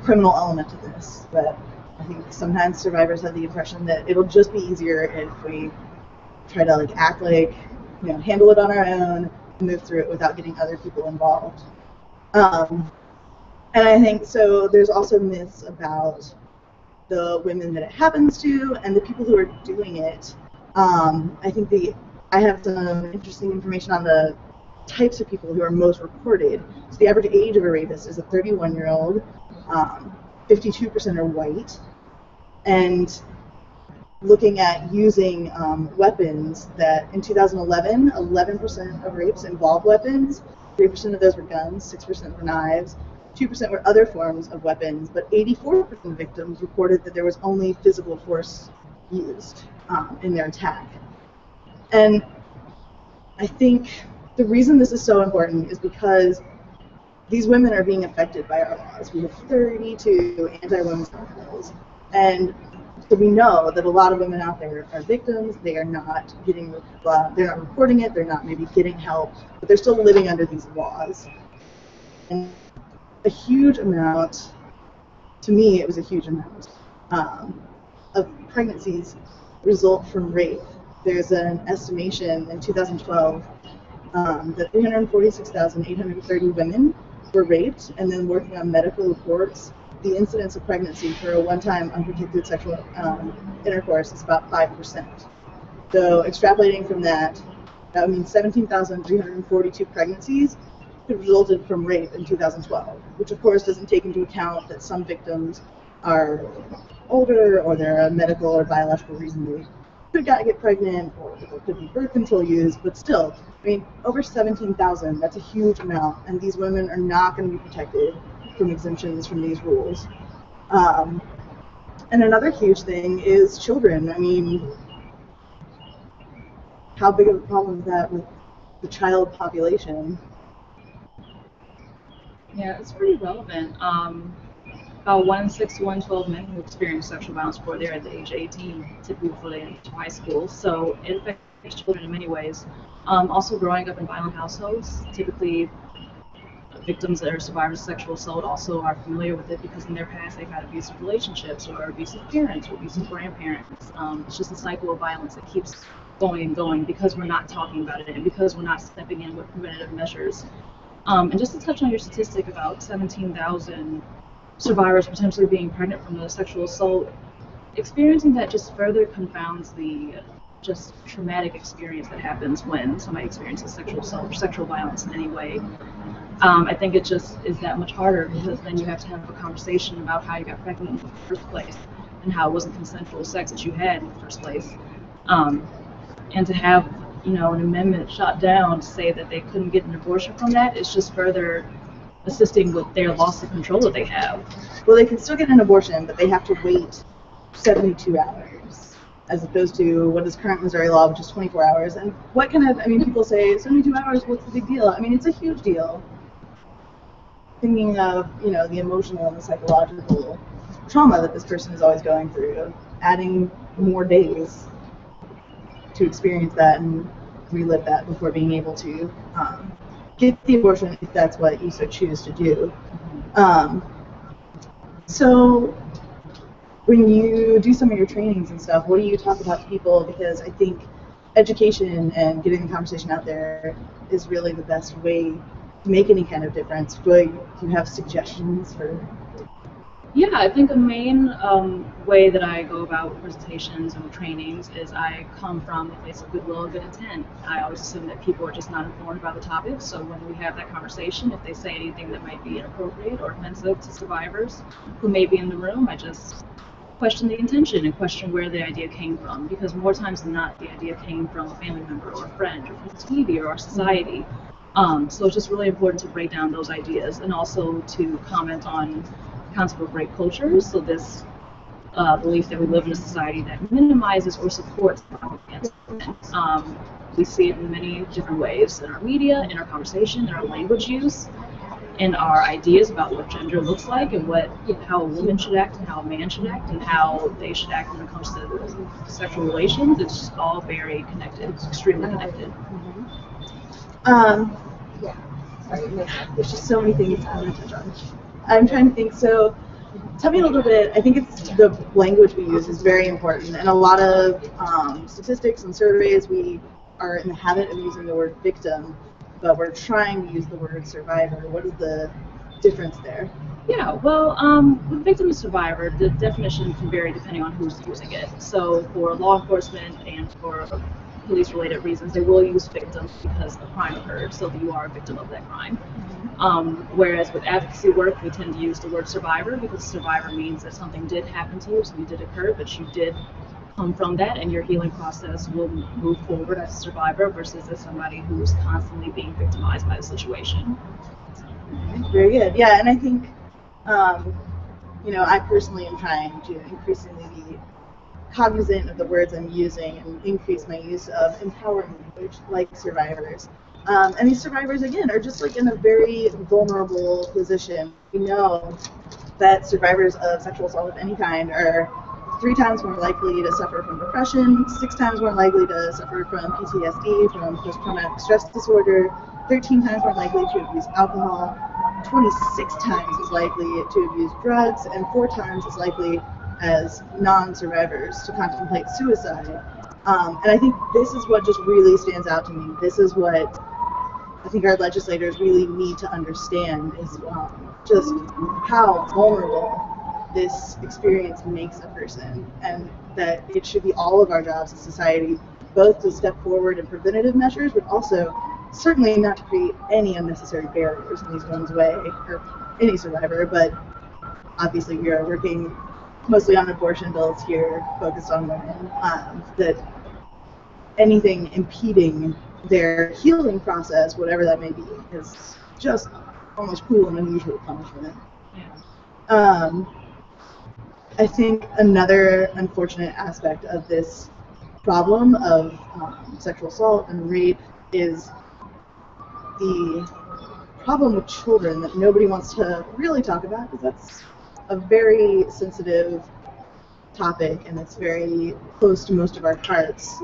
criminal element to this? But I think sometimes survivors have the impression that it'll just be easier if we try to act like, handle it on our own, move through it without getting other people involved. And I think so there's also myths about the women that it happens to and the people who are doing it. I think I have some interesting information on the types of people who are most reported. So the average age of a rapist is a 31-year-old. 52% are white. And looking at using weapons, that in 2011, 11% of rapes involved weapons. 3% of those were guns, 6% were knives, 2% were other forms of weapons, but 84% of victims reported that there was only physical force used in their attack. And I think the reason this is so important is because these women are being affected by our laws. We have 32 anti-women's health bills, and so we know that a lot of women out there are victims. They are not getting, they're not reporting it. They're not maybe getting help, but they're still living under these laws. And a huge amount, to me, it was a huge amount of pregnancies result from rape. There's an estimation in 2012 that 346,830 women were raped, and then working on medical reports, the incidence of pregnancy for a one-time unprotected sexual intercourse is about 5%. So extrapolating from that, that would mean 17,342 pregnancies resulted from rape in 2012, which of course doesn't take into account that some victims are older or there are a medical or biological reason they could get pregnant or there could be birth control used, but still, I mean, over 17,000, that's a huge amount, and these women are not going to be protected from exemptions from these rules. And another huge thing is children. I mean, how big of a problem is that with the child population? Yeah, it's pretty relevant. About 1 in 6 to 1 in 12 men who experience sexual violence before they're at the age of 18, typically before they enter high school. So it affects children in many ways. Also, growing up in violent households, typically victims that are survivors of sexual assault also are familiar with it because in their past they've had abusive relationships or abusive parents or abusive grandparents. It's just a cycle of violence that keeps going and going because we're not talking about it and because we're not stepping in with preventative measures. And just to touch on your statistic about 17,000 survivors potentially being pregnant from a sexual assault, experiencing that just further confounds the just traumatic experience that happens when somebody experiences sexual assault or sexual violence in any way. I think it just is that much harder because then you have to have a conversation about how you got pregnant in the first place and how it wasn't consensual sex that you had in the first place. And to have, an amendment shot down to say that they couldn't get an abortion from that is just further assisting with their loss of control that they have. Well, they can still get an abortion, but they have to wait 72 hours, as opposed to what is current Missouri law, which is 24 hours. And what people say, 72 hours, what's the big deal? I mean, it's a huge deal. Thinking of, the emotional and the psychological trauma that this person is always going through, adding more days to experience that and relive that before being able to get the abortion if that's what you so choose to do. So when you do some of your trainings and stuff, what do you talk about to people? Because I think education and getting the conversation out there is really the best way to make any kind of difference. Do you have suggestions for? Yeah, I think a main way that I go about presentations and trainings is I come from a place of goodwill and good intent. I always assume that people are just not informed about the topic, so when we have that conversation, if they say anything that might be inappropriate or offensive to survivors who may be in the room, I just question the intention and question where the idea came from, because more times than not, the idea came from a family member or a friend or from TV or our society. So it's just really important to break down those ideas and also to comment on the concept of rape culture. So this belief that we live in a society that minimizes or supports violence. We see it in many different ways in our media, in our conversation, in our language use, in our ideas about what gender looks like and how a woman should act and how a man should act and how they should act when it comes to sexual relations. It's just all very connected. It's extremely connected. There's just so many things I want to touch on. I'm trying to think. So, tell me a little bit. I think it's the language we use is very important, and a lot of statistics and surveys we are in the habit of using the word victim, but we're trying to use the word survivor. What is the difference there? Yeah, well, with victim and survivor, the definition can vary depending on who's using it. So for law enforcement and for police-related reasons, they will use victim because a crime occurred, so that you are a victim of that crime. Whereas with advocacy work, we tend to use the word survivor because survivor means that something did happen to you, something did occur, but you did come from that, and your healing process will move forward as a survivor versus as somebody who's constantly being victimized by the situation. Very good. Yeah, and I think, I personally am trying to increasingly be cognizant of the words I'm using and increase my use of empowering language like survivors. And these survivors, again, are just like in a very vulnerable position. We know that survivors of sexual assault of any kind are 3 times more likely to suffer from depression, 6 times more likely to suffer from PTSD, from post-traumatic stress disorder, 13 times more likely to abuse alcohol, 26 times as likely to abuse drugs, and 4 times as likely as non-survivors to contemplate suicide. And I think this is what just really stands out to me. This is what I think our legislators really need to understand is just how vulnerable this experience makes a person, and that it should be all of our jobs as society, both to step forward in preventative measures, but also certainly not to create any unnecessary barriers in these one's way, or any survivor, but obviously we are working mostly on abortion bills here, focused on women, that anything impeding their healing process, whatever that may be, is just almost cruel and unusual punishment. I think another unfortunate aspect of this problem of sexual assault and rape is the problem with children that nobody wants to really talk about, because that's a very sensitive topic and it's very close to most of our hearts.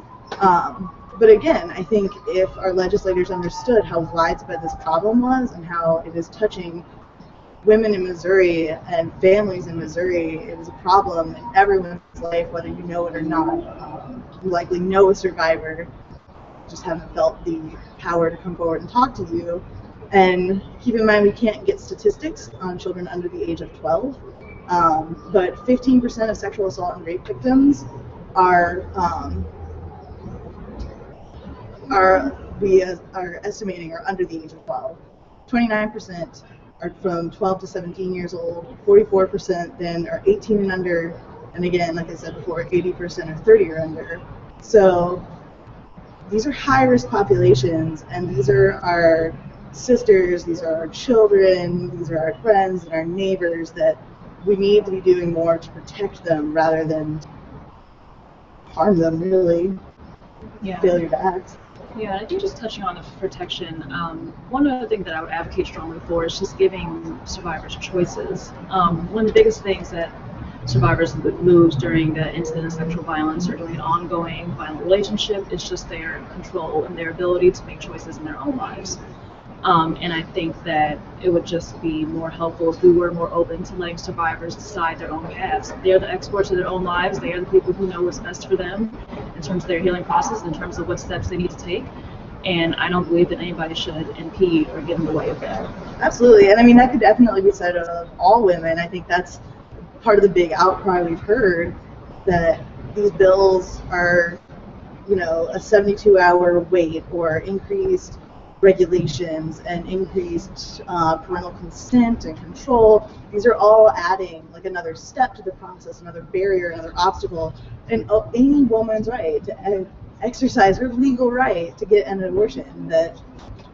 But again, I think if our legislators understood how widespread this problem was and how it is touching women in Missouri and families in Missouri, it is a problem in everyone's life, whether you know it or not. You likely know a survivor, just haven't felt the power to come forward and talk to you. And keep in mind, we can't get statistics on children under the age of 12, but 15% of sexual assault and rape victims we are estimating are under the age of 12. 29% are from 12 to 17 years old, 44% then are 18 and under, and again, like I said before, 80% are 30 or under. So these are high-risk populations, and these are our sisters, these are our children, these are our friends and our neighbors that we need to be doing more to protect them rather than harm them, really. Yeah. Failure to act. Yeah, and I think just touching on the protection, one other thing that I would advocate strongly for is just giving survivors choices. One of the biggest things that survivors lose during the incident of sexual violence or during an ongoing violent relationship is just their control and their ability to make choices in their own lives. And I think that it would just be more helpful if we were more open to letting survivors decide their own paths. They're the experts of their own lives. They are the people who know what's best for them in terms of their healing process, in terms of what steps they need to take. And I don't believe that anybody should impede or get in the way of that. Absolutely. And I mean, that could definitely be said of all women. I think that's part of the big outcry we've heard, that these bills are, you know, a 72-hour wait or increased regulations and increased parental consent and control. These are all adding like another step to the process, another barrier, another obstacle. And any woman's right to exercise her legal right to get an abortion. That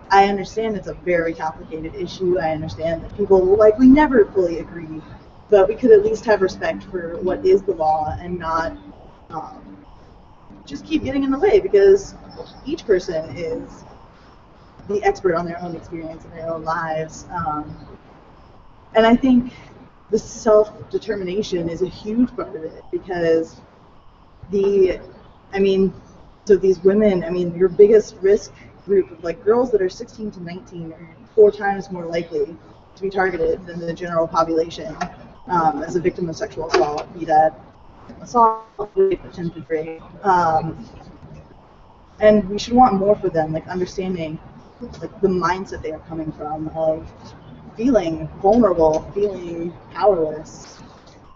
I understand it's a very complicated issue. I understand that people will likely never fully agree, but we could at least have respect for what is the law and not just keep getting in the way, because each person is the expert on their own experience in their own lives. And I think the self-determination is a huge part of it, because so these women, your biggest risk group of like girls that are 16 to 19 are 4 times more likely to be targeted than the general population as a victim of sexual assault, be that assault, rape, attempted rape. And we should want more for them, like understanding like the mindset they are coming from of feeling vulnerable, feeling powerless.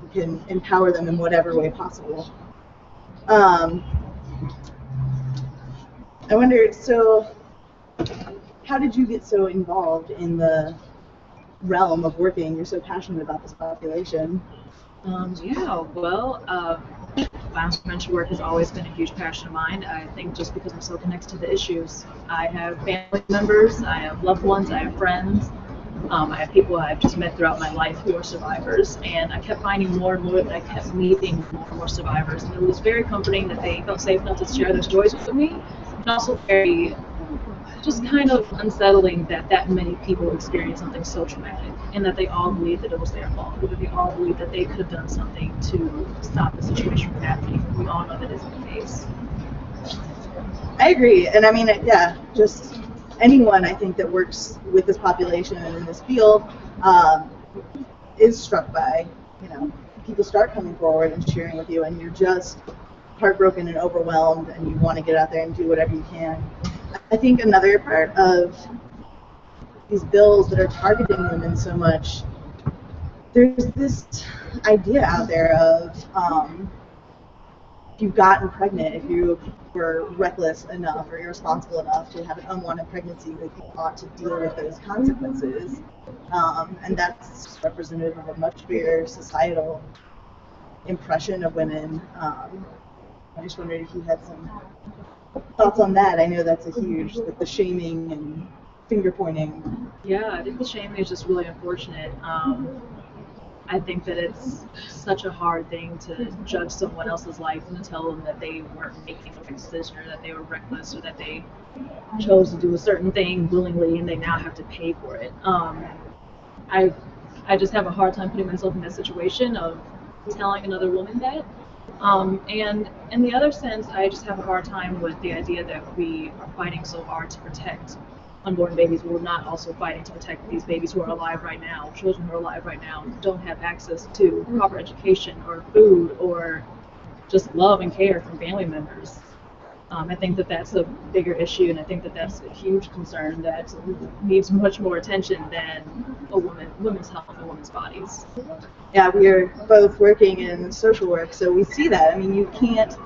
We can empower them in whatever way possible. I wondered, so how did you get so involved in the realm of working? You're so passionate about this population. Violence prevention work has always been a huge passion of mine. I think just because I'm so connected to the issues. I have family members, I have loved ones, I have friends, I have people I've just met throughout my life who are survivors, and I kept finding more and more that I kept meeting more and more survivors, and it was very comforting that they felt safe enough to share their stories with me, and also very just kind of unsettling that that many people experience something so traumatic, and that they all believe that it was their fault, or that they all believe that they could have done something to stop the situation from happening. We all know that isn't the case. I agree, and I mean, yeah, just anyone I think that works with this population and in this field is struck by, people start coming forward and sharing with you, and you're just heartbroken and overwhelmed, and you want to get out there and do whatever you can. I think another part of these bills that are targeting women so much, there's this idea out there of if you've gotten pregnant, if you were reckless enough or irresponsible enough to have an unwanted pregnancy, that you ought to deal with those consequences. And that's representative of a much bigger societal impression of women. I just wondered if you had some thoughts on that. I know that's a huge, the shaming and finger pointing. Yeah, I think the shaming is just really unfortunate. I think that it's such a hard thing to judge someone else's life and to tell them that they weren't making a decision, or that they were reckless, or that they chose to do a certain thing willingly and they now have to pay for it. I just have a hard time putting myself in that situation of telling another woman that. And in the other sense, I just have a hard time with the idea that we are fighting so hard to protect unborn babies. We're not also fighting to protect these babies who are alive right now, children who are alive right now, who don't have access to proper education or food or just love and care from family members. I think that that's a bigger issue, and I think that that's a huge concern that needs much more attention than women's health and women's bodies. Yeah, we are both working in social work, so we see that. I mean, you can't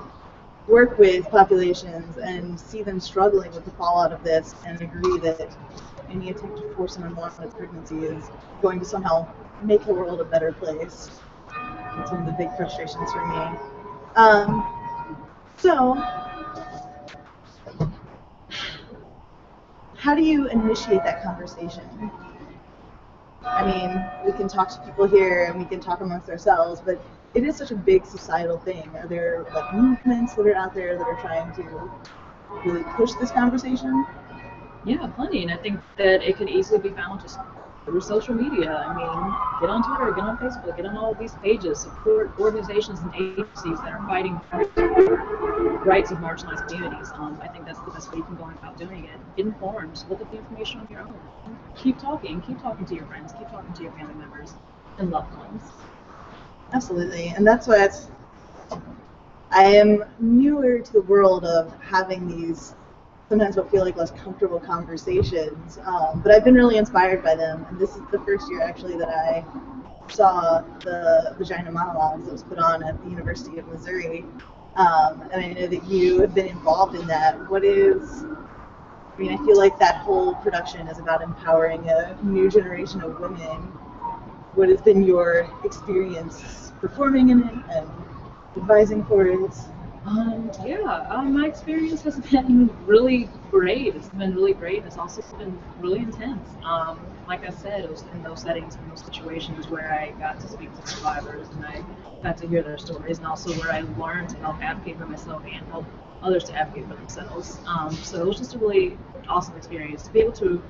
work with populations and see them struggling with the fallout of this and agree that any attempt to force an unwanted pregnancy is going to somehow make the world a better place. That's one of the big frustrations for me. So, how do you initiate that conversation? I mean, we can talk to people here and we can talk amongst ourselves, but it is such a big societal thing. Are there movements that are out there that are trying to really push this conversation? Yeah, plenty, and I think that it could easily be found just through social media. I mean, get on Twitter, get on Facebook, get on all of these pages, support organizations and agencies that are fighting for the rights of marginalized communities. I think that's the best way you can go about doing it. Get informed, look at the information on your own. Keep talking to your friends, keep talking to your family members and loved ones. Absolutely, and that's what I am newer to the world of having these sometimes what feel like less comfortable conversations, but I've been really inspired by them, and this is the first year actually that I saw the Vagina Monologues that was put on at the University of Missouri, and I know that you have been involved in that. I feel like that whole production is about empowering a new generation of women. What has been your experience performing in it and advising for it? My experience has been really great. It's been really great. It's also been really intense. Like I said, it was in those settings, in those situations where I got to speak to survivors and I got to hear their stories, and also where I learned to help advocate for myself and help others to advocate for themselves. So it was just a really awesome experience. To be able to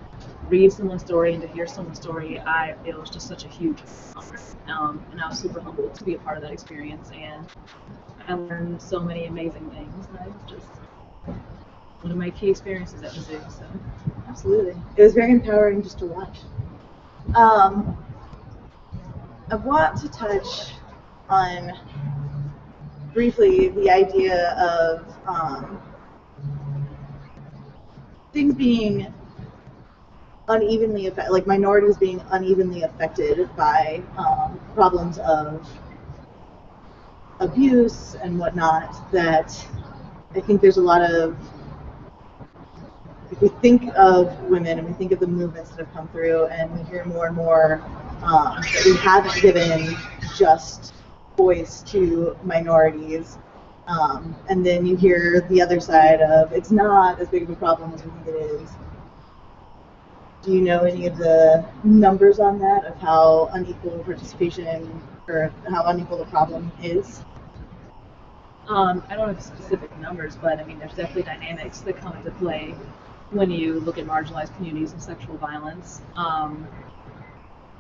read someone's story and to hear someone's story, I feel is just such a huge honor. And I was super humbled to be a part of that experience, and I learned so many amazing things. And it was just one of my key experiences at Mizzou. So. Absolutely. It was very empowering just to watch. I want to touch on briefly the idea of things being unevenly affected, like minorities being unevenly affected by problems of abuse and whatnot, that I think there's a lot of, if we think of women and we think of the movements that have come through, and we hear more and more that we haven't given just voice to minorities, and then you hear the other side of it's not as big of a problem as we think it is. Do you know any of the numbers on that, of how unequal participation or how unequal the problem is? I don't have specific numbers, but I mean, there's definitely dynamics that come into play when you look at marginalized communities and sexual violence,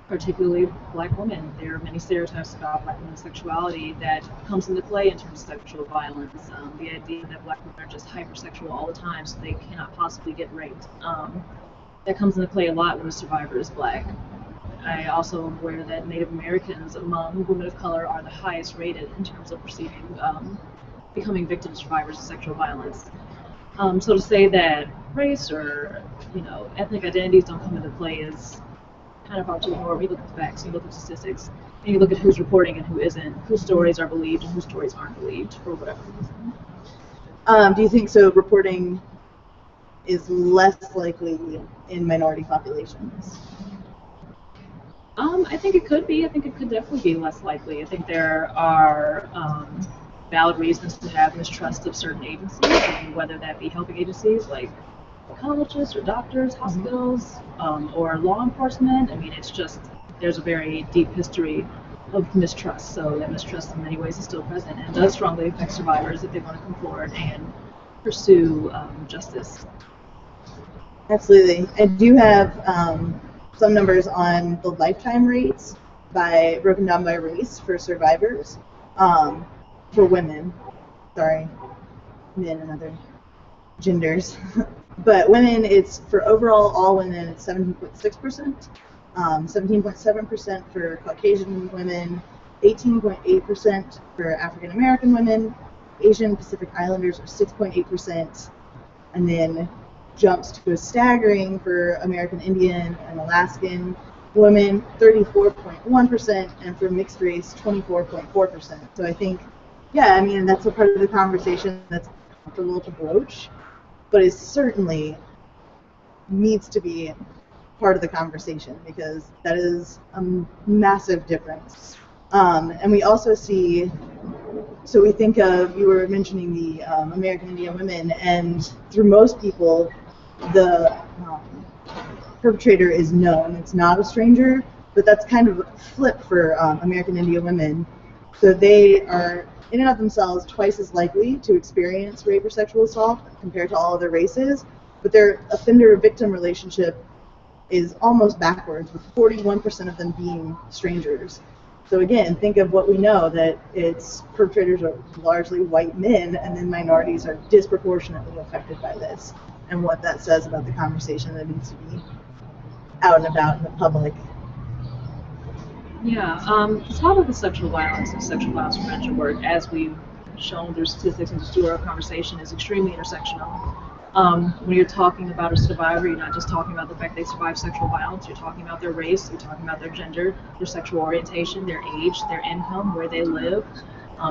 particularly Black women. There are many stereotypes about Black women's sexuality that comes into play in terms of sexual violence. The idea that Black women are just hypersexual all the time, so they cannot possibly get raped. That comes into play a lot when a survivor is Black. I also am aware that Native Americans among women of color are the highest rated in terms of becoming victims, survivors of sexual violence. So to say that race or ethnic identities don't come into play is kind of hard to ignore. We look at the facts, you look at statistics, and you look at who's reporting and who isn't, whose stories are believed and whose stories aren't believed for whatever reason. Do you think so? Reporting is less likely in minority populations? I think it could be. I think it could definitely be less likely. I think there are valid reasons to have mistrust of certain agencies, and whether that be helping agencies like psychologists or doctors, hospitals, or law enforcement. I mean, it's just, there's a very deep history of mistrust. So that mistrust in many ways is still present and does strongly affect survivors if they want to come forward and pursue justice. Absolutely. And do you have some numbers on the lifetime rates broken down by race for survivors? For women, sorry, men and other genders. But women, it's for overall all women, it's 17.6%, 17.7% for Caucasian women, 18.8% for African American women, Asian Pacific Islanders are 6.8%, and then jumps to a staggering for American Indian and Alaskan women, 34.1%, and for mixed race, 24.4%. So I think, yeah, I mean, that's a part of the conversation that's comfortable to broach, but it certainly needs to be part of the conversation because that is a massive difference. And we also see, so we think of, you were mentioning the American Indian women, and through most people, the perpetrator is known. It's not a stranger, but that's kind of a flip for American Indian women. So they are, in and of themselves, twice as likely to experience rape or sexual assault compared to all other races, but their offender-victim relationship is almost backwards, with 41% of them being strangers. So again, think of what we know, that it's perpetrators are largely white men, and then minorities are disproportionately affected by this, and what that says about the conversation that needs to be out and about in the public. Yeah, the topic of sexual violence and sexual violence prevention work, as we've shown through statistics and just through our conversation, is extremely intersectional. When you're talking about a survivor, you're not just talking about the fact they survived sexual violence, you're talking about their race, you're talking about their gender, their sexual orientation, their age, their income, where they live,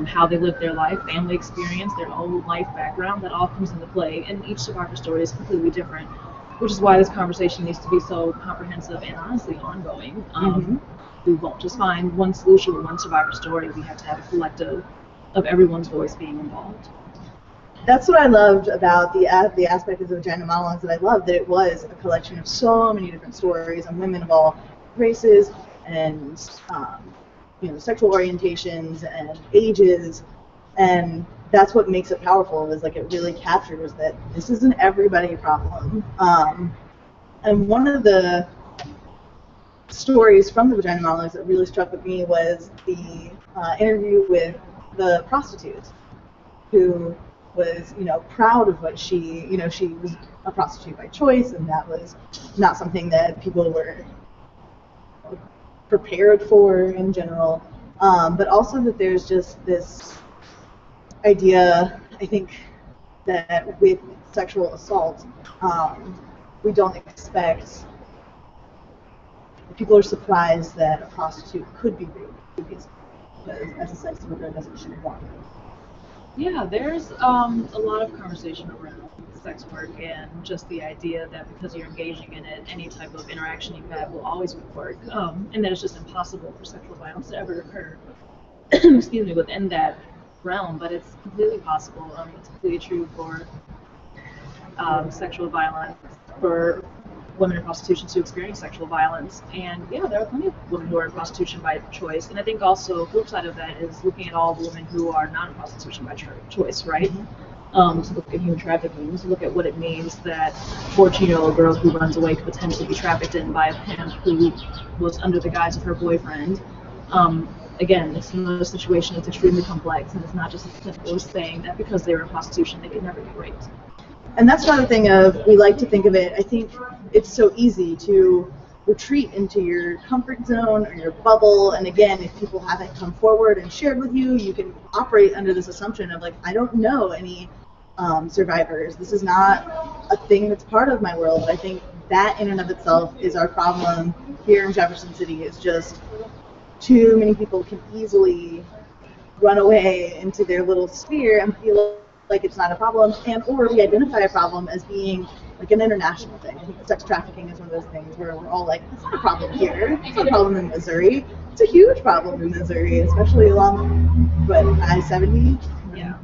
how they live their life, family experience, their own life background. That all comes into play, and each survivor story is completely different, which is why this conversation needs to be so comprehensive and honestly ongoing. We won't just find one solution with one survivor story. We have to have a collective of everyone's voice being involved. That's what I loved about the aspect of the vagina monologues, that I loved that it was a collection of so many different stories on women of all races and sexual orientations and ages, and that's what makes it powerful, is like it really captures that this is an everybody problem. And one of the stories from the vagina monologues that really struck with me was the interview with the prostitute who was, proud of what she was a prostitute by choice, and that was not something that people were prepared for in general. But also that there's just this idea, I think, that with sexual assault, we don't expect, people are surprised that a prostitute could be raped because as a sex worker doesn't she want it. Yeah, there's a lot of conversation around sex work and just the idea that because you're engaging in it, any type of interaction you've had will always work, and that it's just impossible for sexual violence to ever occur excuse me, within that realm, but it's completely possible. It's completely true for sexual violence, for women in prostitution to experience sexual violence. And yeah, there are plenty of women who are in prostitution by choice. And I think also the flip side of that is looking at all the women who are not in prostitution by choice, right? to look at human trafficking, to look at what it means that 14-year-old girl who runs away could potentially be trafficked in by a pimp who was under the guise of her boyfriend. Again, it's another situation that's extremely complex, and it's not just as simple as saying that because they were in prostitution, they could never be raped. And that's another thing of, we like to think of it, I think it's so easy to retreat into your comfort zone or your bubble, and again, if people haven't come forward and shared with you, you can operate under this assumption of like, I don't know any survivors. This is not a thing that's part of my world. But I think that in and of itself is our problem here in Jefferson City, is just too many people can easily run away into their little sphere and feel like it's not a problem, and or we identify a problem as being like an international thing. I think sex trafficking is one of those things where we're all like, it's not a problem here, it's not a problem in Missouri. It's a huge problem in Missouri, especially along I-70. Yeah.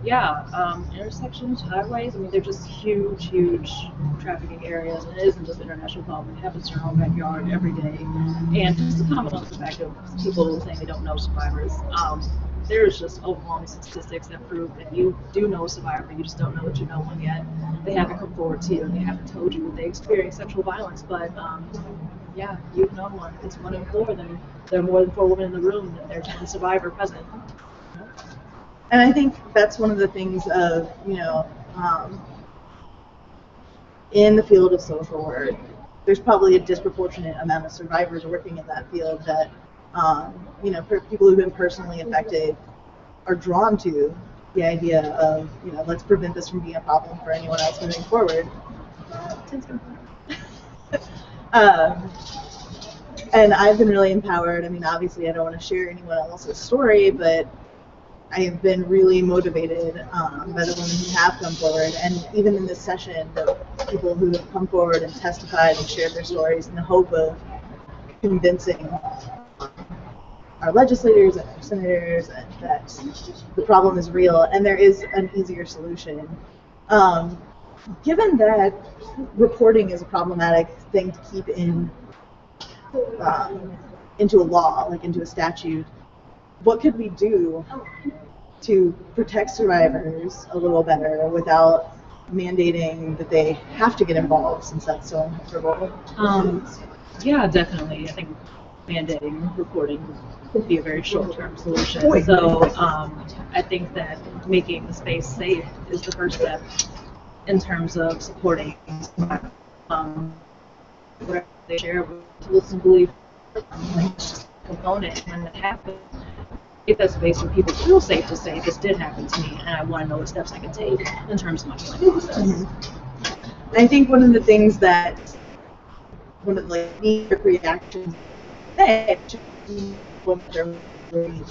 Yeah, intersections, highways, I mean, they're just huge, huge trafficking areas, and it isn't just an international problem. It happens in our own backyard every day. And just to comment on the fact of people saying they don't know survivors, there's just overwhelming statistics that prove that you do know a survivor, you just don't know that you know one yet. They haven't come forward to you, and they haven't told you that they experienced sexual violence, but yeah, you know one. If it's 1 in 4, then there are more than 4 women in the room, and there's one survivor present. And I think that's one of the things of, in the field of social work, there's probably a disproportionate amount of survivors working in that field that, people who've been personally affected are drawn to the idea of, let's prevent this from being a problem for anyone else moving forward. And I've been really empowered. I mean, obviously I don't want to share anyone else's story, but I have been really motivated by the women who have come forward, and even in this session, the people who have come forward and testified and shared their stories in the hope of convincing our legislators and our senators that the problem is real and there is an easier solution. Given that reporting is a problematic thing to keep in into a law, like into a statute, what could we do to protect survivors a little better without mandating that they have to get involved, since that's so uncomfortable? Yeah, definitely. I think mandating reporting would be a very short-term solution. So I think that making the space safe is the first step in terms of supporting whatever they share with listen, believe, component when it happens. If that's a space where people feel safe to say this did happen to me, and I want to know what steps I can take in terms of my planning process. Mm-hmm. I think one of the things that one of the knee-jerk reactions say when they're really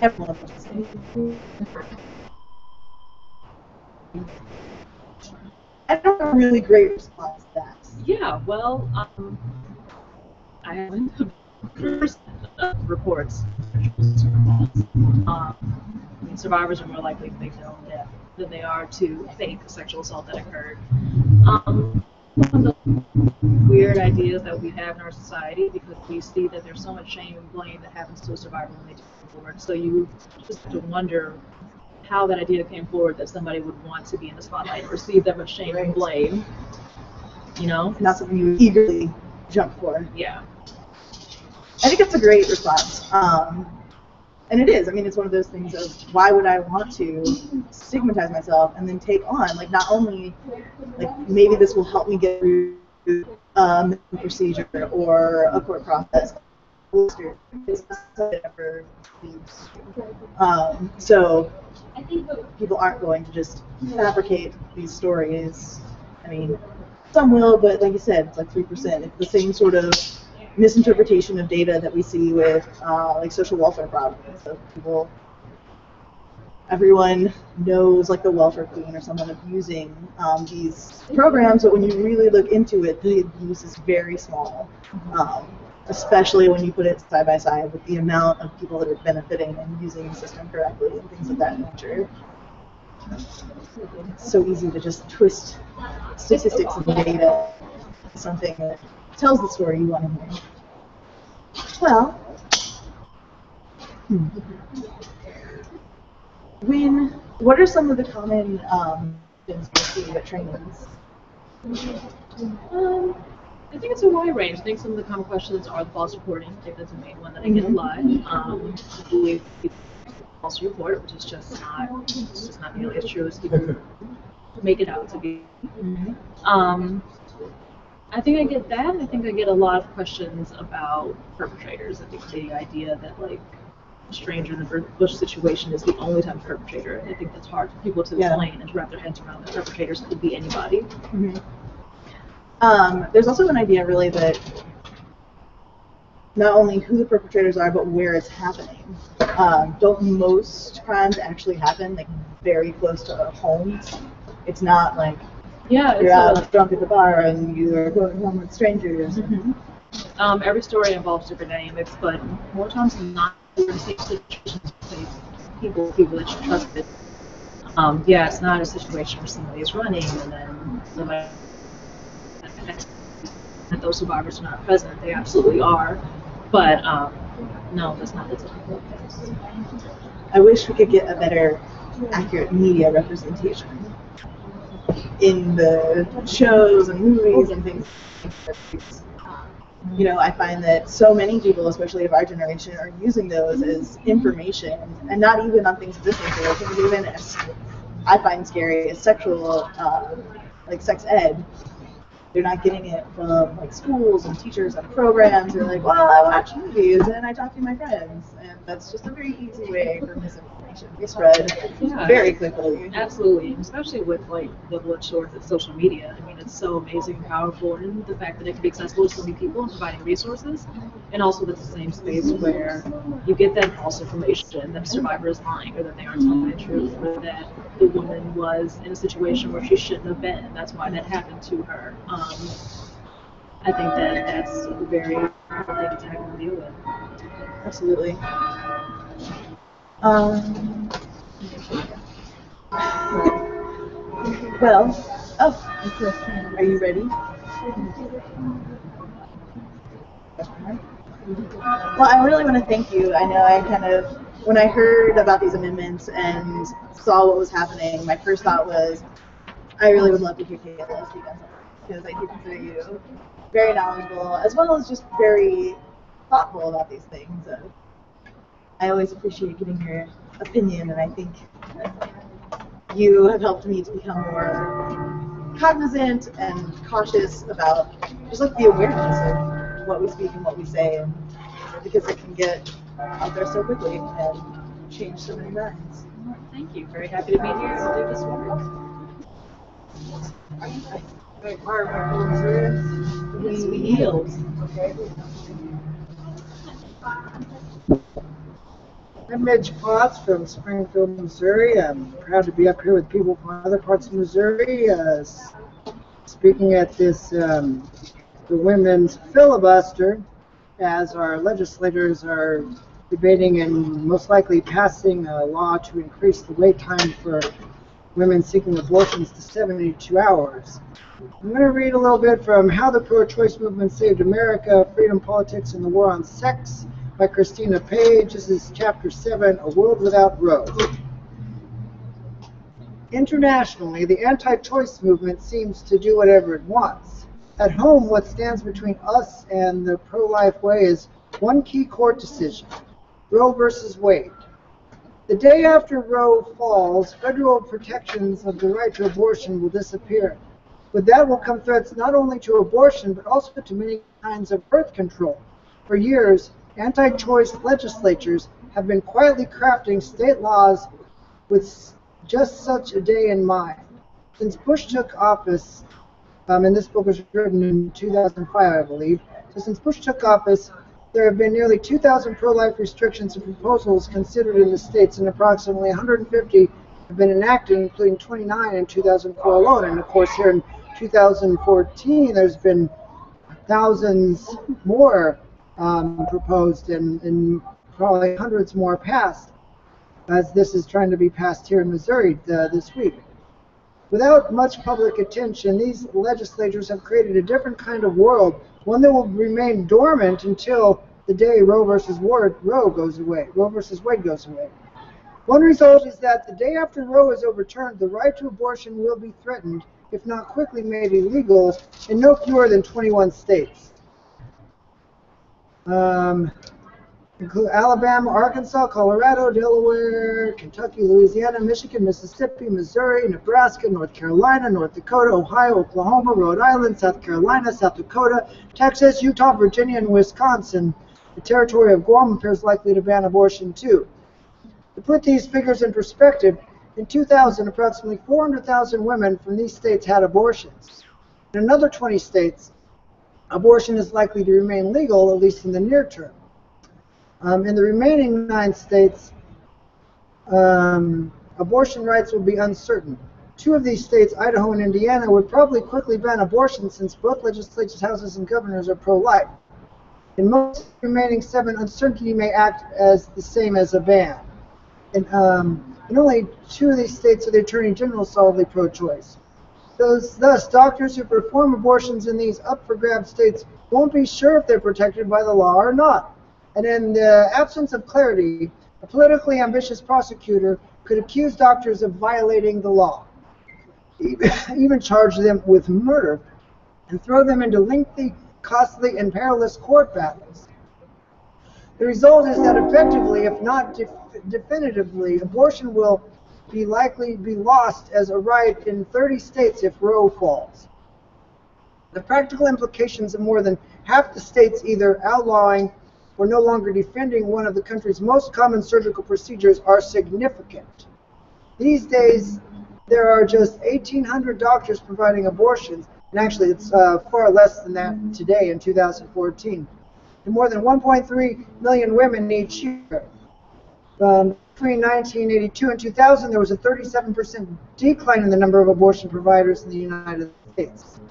everyone I don't have a really great response to that. Yeah, well, I haven't reports. Survivors are more likely to fake their own death than they are to fake a sexual assault that occurred. One of the weird ideas that we have in our society, because we see that there's so much shame and blame that happens to a survivor when they do come forward. So you just have to wonder how that idea came forward that somebody would want to be in the spotlight and receive that much shame and blame. Not something you would eagerly jump for. Yeah. I think it's a great response. And it is. I mean, it's one of those things of, why would I want to stigmatize myself and then take on, like, not only, like, maybe this will help me get through a procedure or a court process. So people aren't going to just fabricate these stories. I mean, some will, but like you said, it's like 3%. It's the same sort of misinterpretation of data that we see with like social welfare problems. So everyone knows like the welfare queen or someone abusing these programs, but when you really look into it, the abuse is very small. Especially when you put it side by side with the amount of people that are benefiting and using the system correctly and things of that nature. It's so easy to just twist statistics and data to something that tells the story you want to hear. Well, What are some of the common things you see at trainings? I think it's a wide range. I think some of the common questions are the false reporting. I think that's the main one that I get a lot. I believe people false report, which is just not nearly as true as people make it out to be. I think I get that. I think I get a lot of questions about perpetrators. I think the idea that like a stranger in the bush situation is the only type of perpetrator. I think that's hard for people to explain and to wrap their heads around. That perpetrators could be anybody. There's also an idea really that not only who the perpetrators are, but where it's happening. Don't most crimes actually happen like very close to homes? It's not like you're out drunk at the bar and you're going home with strangers. Every story involves different dynamics, but more times than not, you're in safe situations with people that you trusted. It's not a situation where somebody is running and then somebody and those survivors are not present. They absolutely are, but no, that's not the typical case. I wish we could get a better, accurate media representation in the shows and movies and things. You know, I find that so many people, especially of our generation, are using those as information, and not even on things existing. So things even as I find scary as sexual, like sex ed. They're not getting it from like schools and teachers and programs. They're like, well, I watch movies and I talk to my friends, and that's just a very easy way for misinformation to be spread very quickly. Absolutely, especially with like the double-edged sword of social media. I mean, it's so amazing and powerful, and the fact that it can be accessible to so many people and providing resources, and also that's the same space where you get that false information that the survivor is lying, or that they aren't telling the truth, or that the woman was in a situation where she shouldn't have been, and that's why that happened to her. I think that that's a very important thing to tackle and deal with. Absolutely. Are you ready? Well, I really want to thank you. I know when I heard about these amendments and saw what was happening, my first thought was, I really would love to hear Kayla speak on something, because I do consider you very knowledgeable, as well as just very thoughtful about these things. I always appreciate getting your opinion, and I think you have helped me to become more cognizant and cautious about just like the awareness of what we speak and what we say, and because it can get out there so quickly and change so many minds. Thank you. Very happy to be here and do this work. Yes, we yield. I'm Mitch Potts from Springfield, Missouri. I'm proud to be up here with people from other parts of Missouri, speaking at this the women's filibuster, as our legislators are debating and most likely passing a law to increase the wait time for women seeking abortions to 72 hours. I'm going to read a little bit from How the Pro-Choice Movement Saved America, Freedom, Politics, and the War on Sex by Christina Page. This is Chapter 7, A World Without Roe. Internationally, the anti-choice movement seems to do whatever it wants. At home, what stands between us and the pro-life way is one key court decision, Roe versus Wade. The day after Roe falls, federal protections of the right to abortion will disappear. With that will come threats not only to abortion, but also to many kinds of birth control. For years, anti-choice legislatures have been quietly crafting state laws with just such a day in mind. Since Bush took office, and this book was written in 2005, I believe, so since Bush took office, there have been nearly 2,000 pro-life restrictions and proposals considered in the states, and approximately 150 have been enacted, including 29 in 2004 alone. And of course, here in 2014, there's been thousands more proposed and probably hundreds more passed, as this is trying to be passed here in Missouri this week. Without much public attention, these legislators have created a different kind of world, one that will remain dormant until the day Roe versus Wade goes away. One result is that the day after Roe is overturned, the right to abortion will be threatened, if not quickly made illegal, in no fewer than 21 states. Include Alabama, Arkansas, Colorado, Delaware, Kentucky, Louisiana, Michigan, Mississippi, Missouri, Nebraska, North Carolina, North Dakota, Ohio, Oklahoma, Rhode Island, South Carolina, South Dakota, Texas, Utah, Virginia, and Wisconsin. The territory of Guam appears likely to ban abortion too. To put these figures in perspective, in 2000, approximately 400,000 women from these states had abortions. In another 20 states, abortion is likely to remain legal, at least in the near term. In the remaining 9 states, abortion rights will be uncertain. 2 of these states, Idaho and Indiana, would probably quickly ban abortion since both legislatures, houses, and governors are pro-life. In most of the remaining 7, uncertainty may act as the same as a ban. In only 2 of these states are the Attorney General solidly pro-choice. Thus, doctors who perform abortions in these up-for-grabs states won't be sure if they're protected by the law or not. And in the absence of clarity, a politically ambitious prosecutor could accuse doctors of violating the law, even charge them with murder, and throw them into lengthy, costly, and perilous court battles. The result is that effectively, if not definitively, abortion will likely be lost as a right in 30 states if Roe falls. The practical implications of more than half the states either outlawing or no longer defending one of the country's most common surgical procedures are significant. These days, there are just 1,800 doctors providing abortions, and actually it's far less than that today in 2014. And more than 1.3 million women each year. Between 1982 and 2000, there was a 37% decline in the number of abortion providers in the United States.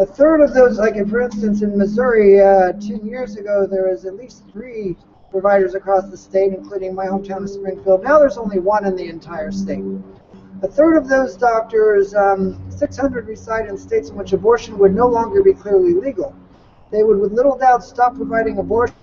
A third of those, like for instance in Missouri, 10 years ago, there was at least 3 providers across the state, including my hometown of Springfield. Now there's only 1 in the entire state. A third of those doctors, 600, reside in states in which abortion would no longer be clearly legal. They would with little doubt stop providing abortions.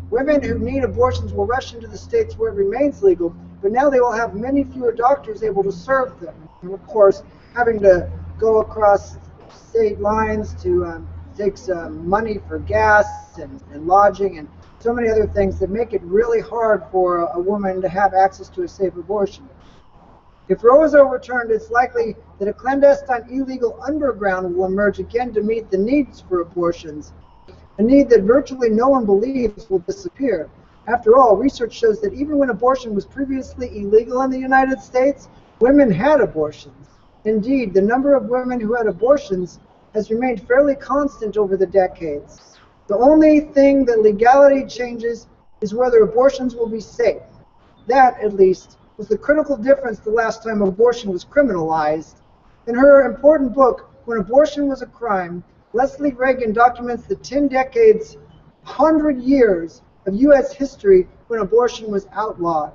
Women who need abortions will rush into the states where it remains legal, but now they will have many fewer doctors able to serve them. And of course, having to go across state lines to take some money for gas and lodging and so many other things that make it really hard for a woman to have access to a safe abortion. If Roe is overturned, it's likely that a clandestine illegal underground will emerge again to meet the needs for abortions, a need that virtually no one believes will disappear. After all, research shows that even when abortion was previously illegal in the United States, women had abortions. Indeed, the number of women who had abortions has remained fairly constant over the decades. The only thing that legality changes is whether abortions will be safe. That, at least, was the critical difference the last time abortion was criminalized. In her important book, When Abortion Was a Crime, Leslie Reagan documents the 10 decades, 100 years of U.S. history when abortion was outlawed.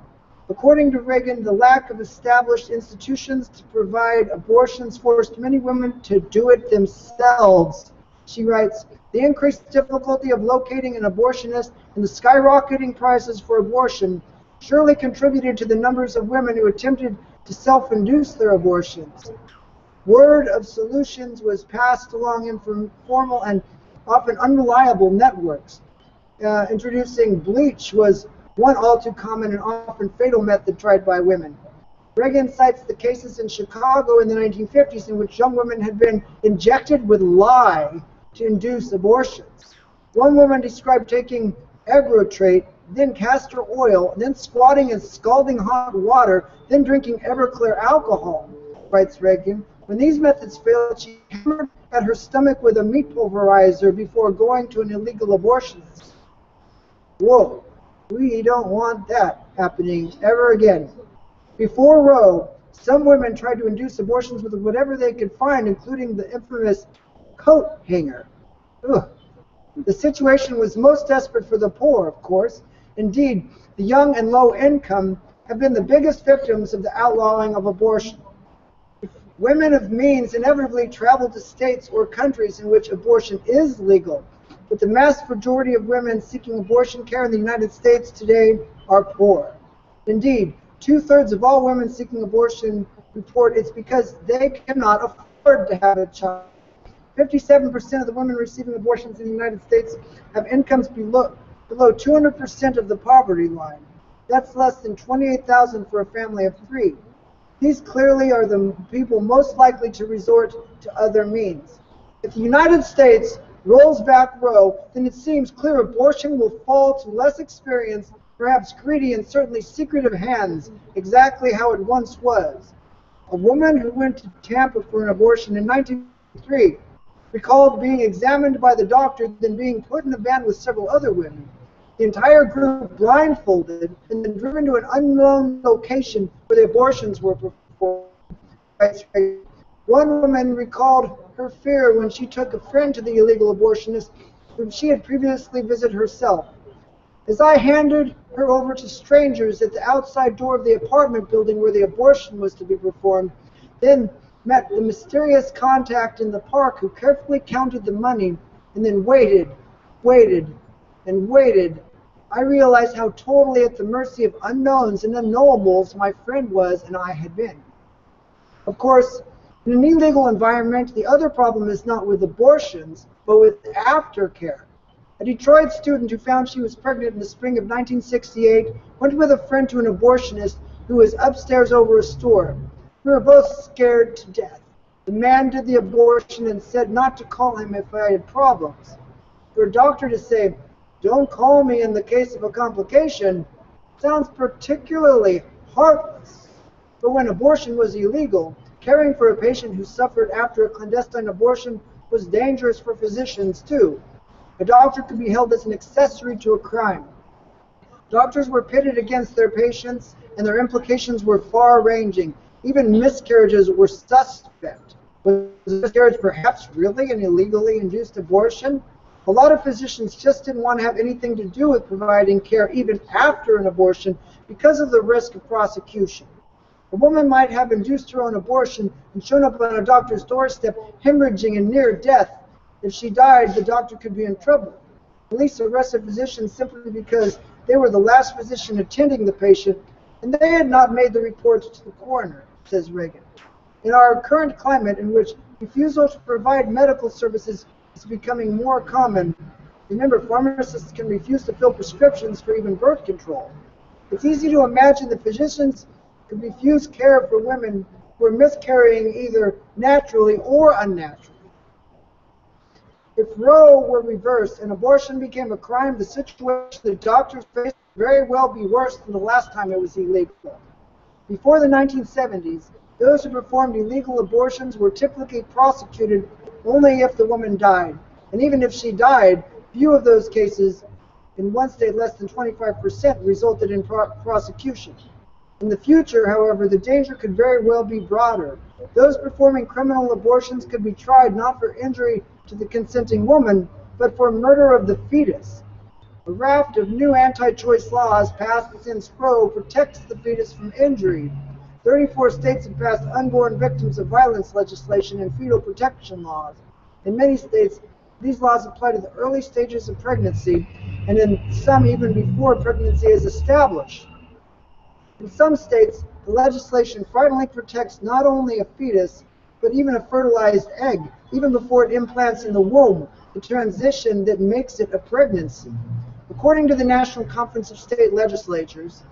According to Reagan, the lack of established institutions to provide abortions forced many women to do it themselves. She writes, the increased difficulty of locating an abortionist and the skyrocketing prices for abortion surely contributed to the numbers of women who attempted to self-induce their abortions. Word of solutions was passed along informal and often unreliable networks. Introducing bleach was one all too common and often fatal method tried by women. Reagan cites the cases in Chicago in the 1950s in which young women had been injected with lye to induce abortions. One woman described taking Egrotrate, then castor oil, then squatting in scalding hot water, then drinking Everclear alcohol, writes Reagan. When these methods failed, she hammered at her stomach with a meat pulverizer before going to an illegal abortionist. Whoa, we don't want that happening ever again. Before Roe, some women tried to induce abortions with whatever they could find, including the infamous coat hanger. Ugh. The situation was most desperate for the poor, of course. Indeed, the young and low income have been the biggest victims of the outlawing of abortion. Women of means inevitably travel to states or countries in which abortion is legal. but the vast majority of women seeking abortion care in the United States today are poor. Indeed, 2/3 of all women seeking abortion report it's because they cannot afford to have a child. 57% of the women receiving abortions in the United States have incomes below 200% of the poverty line. That's less than $28,000 for a family of 3. These clearly are the people most likely to resort to other means. If the United States rolls back Roe, then it seems clear abortion will fall to less experienced, perhaps greedy, and certainly secretive hands, exactly how it once was. A woman who went to Tampa for an abortion in 1993 recalled being examined by the doctor, then being put in a van with several other women. The entire group blindfolded and then driven to an unknown location where the abortions were performed. One woman recalled her fear when she took a friend to the illegal abortionist whom she had previously visited herself. As I handed her over to strangers at the outside door of the apartment building where the abortion was to be performed, then met the mysterious contact in the park who carefully counted the money and then waited, and waited. I realized how totally at the mercy of unknowns and unknowables my friend was and I had been. Of course, in an illegal environment, the other problem is not with abortions, but with aftercare. A Detroit student who found she was pregnant in the spring of 1968 went with a friend to an abortionist who was upstairs over a store. We were both scared to death. The man did the abortion and said not to call him if I had problems. For a doctor to say, "Don't call me in the case of a complication," sounds particularly heartless. But when abortion was illegal, caring for a patient who suffered after a clandestine abortion was dangerous for physicians too. A doctor could be held as an accessory to a crime. Doctors were pitted against their patients, and their implications were far-ranging. Even miscarriages were suspect. Was a miscarriage perhaps really an illegally induced abortion? A lot of physicians just didn't want to have anything to do with providing care even after an abortion because of the risk of prosecution. A woman might have induced her own abortion and shown up on a doctor's doorstep hemorrhaging and near death. If she died, the doctor could be in trouble. Police arrested physicians simply because they were the last physician attending the patient, and they had not made the reports to the coroner, says Reagan. In our current climate, in which refusal to provide medical services is becoming more common, remember, pharmacists can refuse to fill prescriptions for even birth control. It's easy to imagine that physicians could refuse care for women who are miscarrying either naturally or unnaturally. If Roe were reversed and abortion became a crime, the situation the doctors faced would very well be worse than the last time it was illegal. Before the 1970s, those who performed illegal abortions were typically prosecuted only if the woman died. And even if she died, few of those cases, in one state less than 25%, resulted in prosecution. In the future, however, the danger could very well be broader. Those performing criminal abortions could be tried not for injury to the consenting woman, but for murder of the fetus. A raft of new anti-choice laws passed since Roe protects the fetus from injury. 34 states have passed unborn victims of violence legislation and fetal protection laws. In many states, these laws apply to the early stages of pregnancy, and in some even before pregnancy is established. In some states, the legislation finally protects not only a fetus, but even a fertilized egg, even before it implants in the womb, the transition that makes it a pregnancy. According to the National Conference of State Legislatures,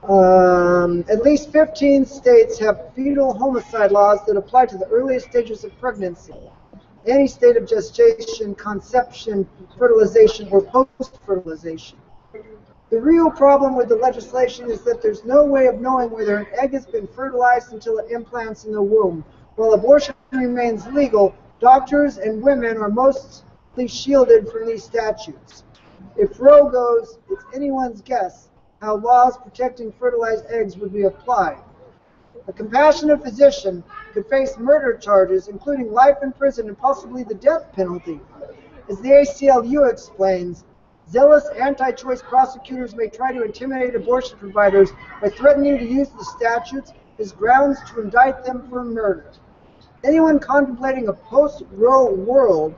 at least 15 states have fetal homicide laws that apply to the earliest stages of pregnancy, any state of gestation, conception, fertilization, or post-fertilization. The real problem with the legislation is that there's no way of knowing whether an egg has been fertilized until it implants in the womb. While abortion remains legal, doctors and women are mostly shielded from these statutes. If Roe goes, it's anyone's guess how laws protecting fertilized eggs would be applied. A compassionate physician could face murder charges, including life in prison and possibly the death penalty. As the ACLU explains, zealous anti-choice prosecutors may try to intimidate abortion providers by threatening to use the statutes as grounds to indict them for murder. Anyone contemplating a post-Roe world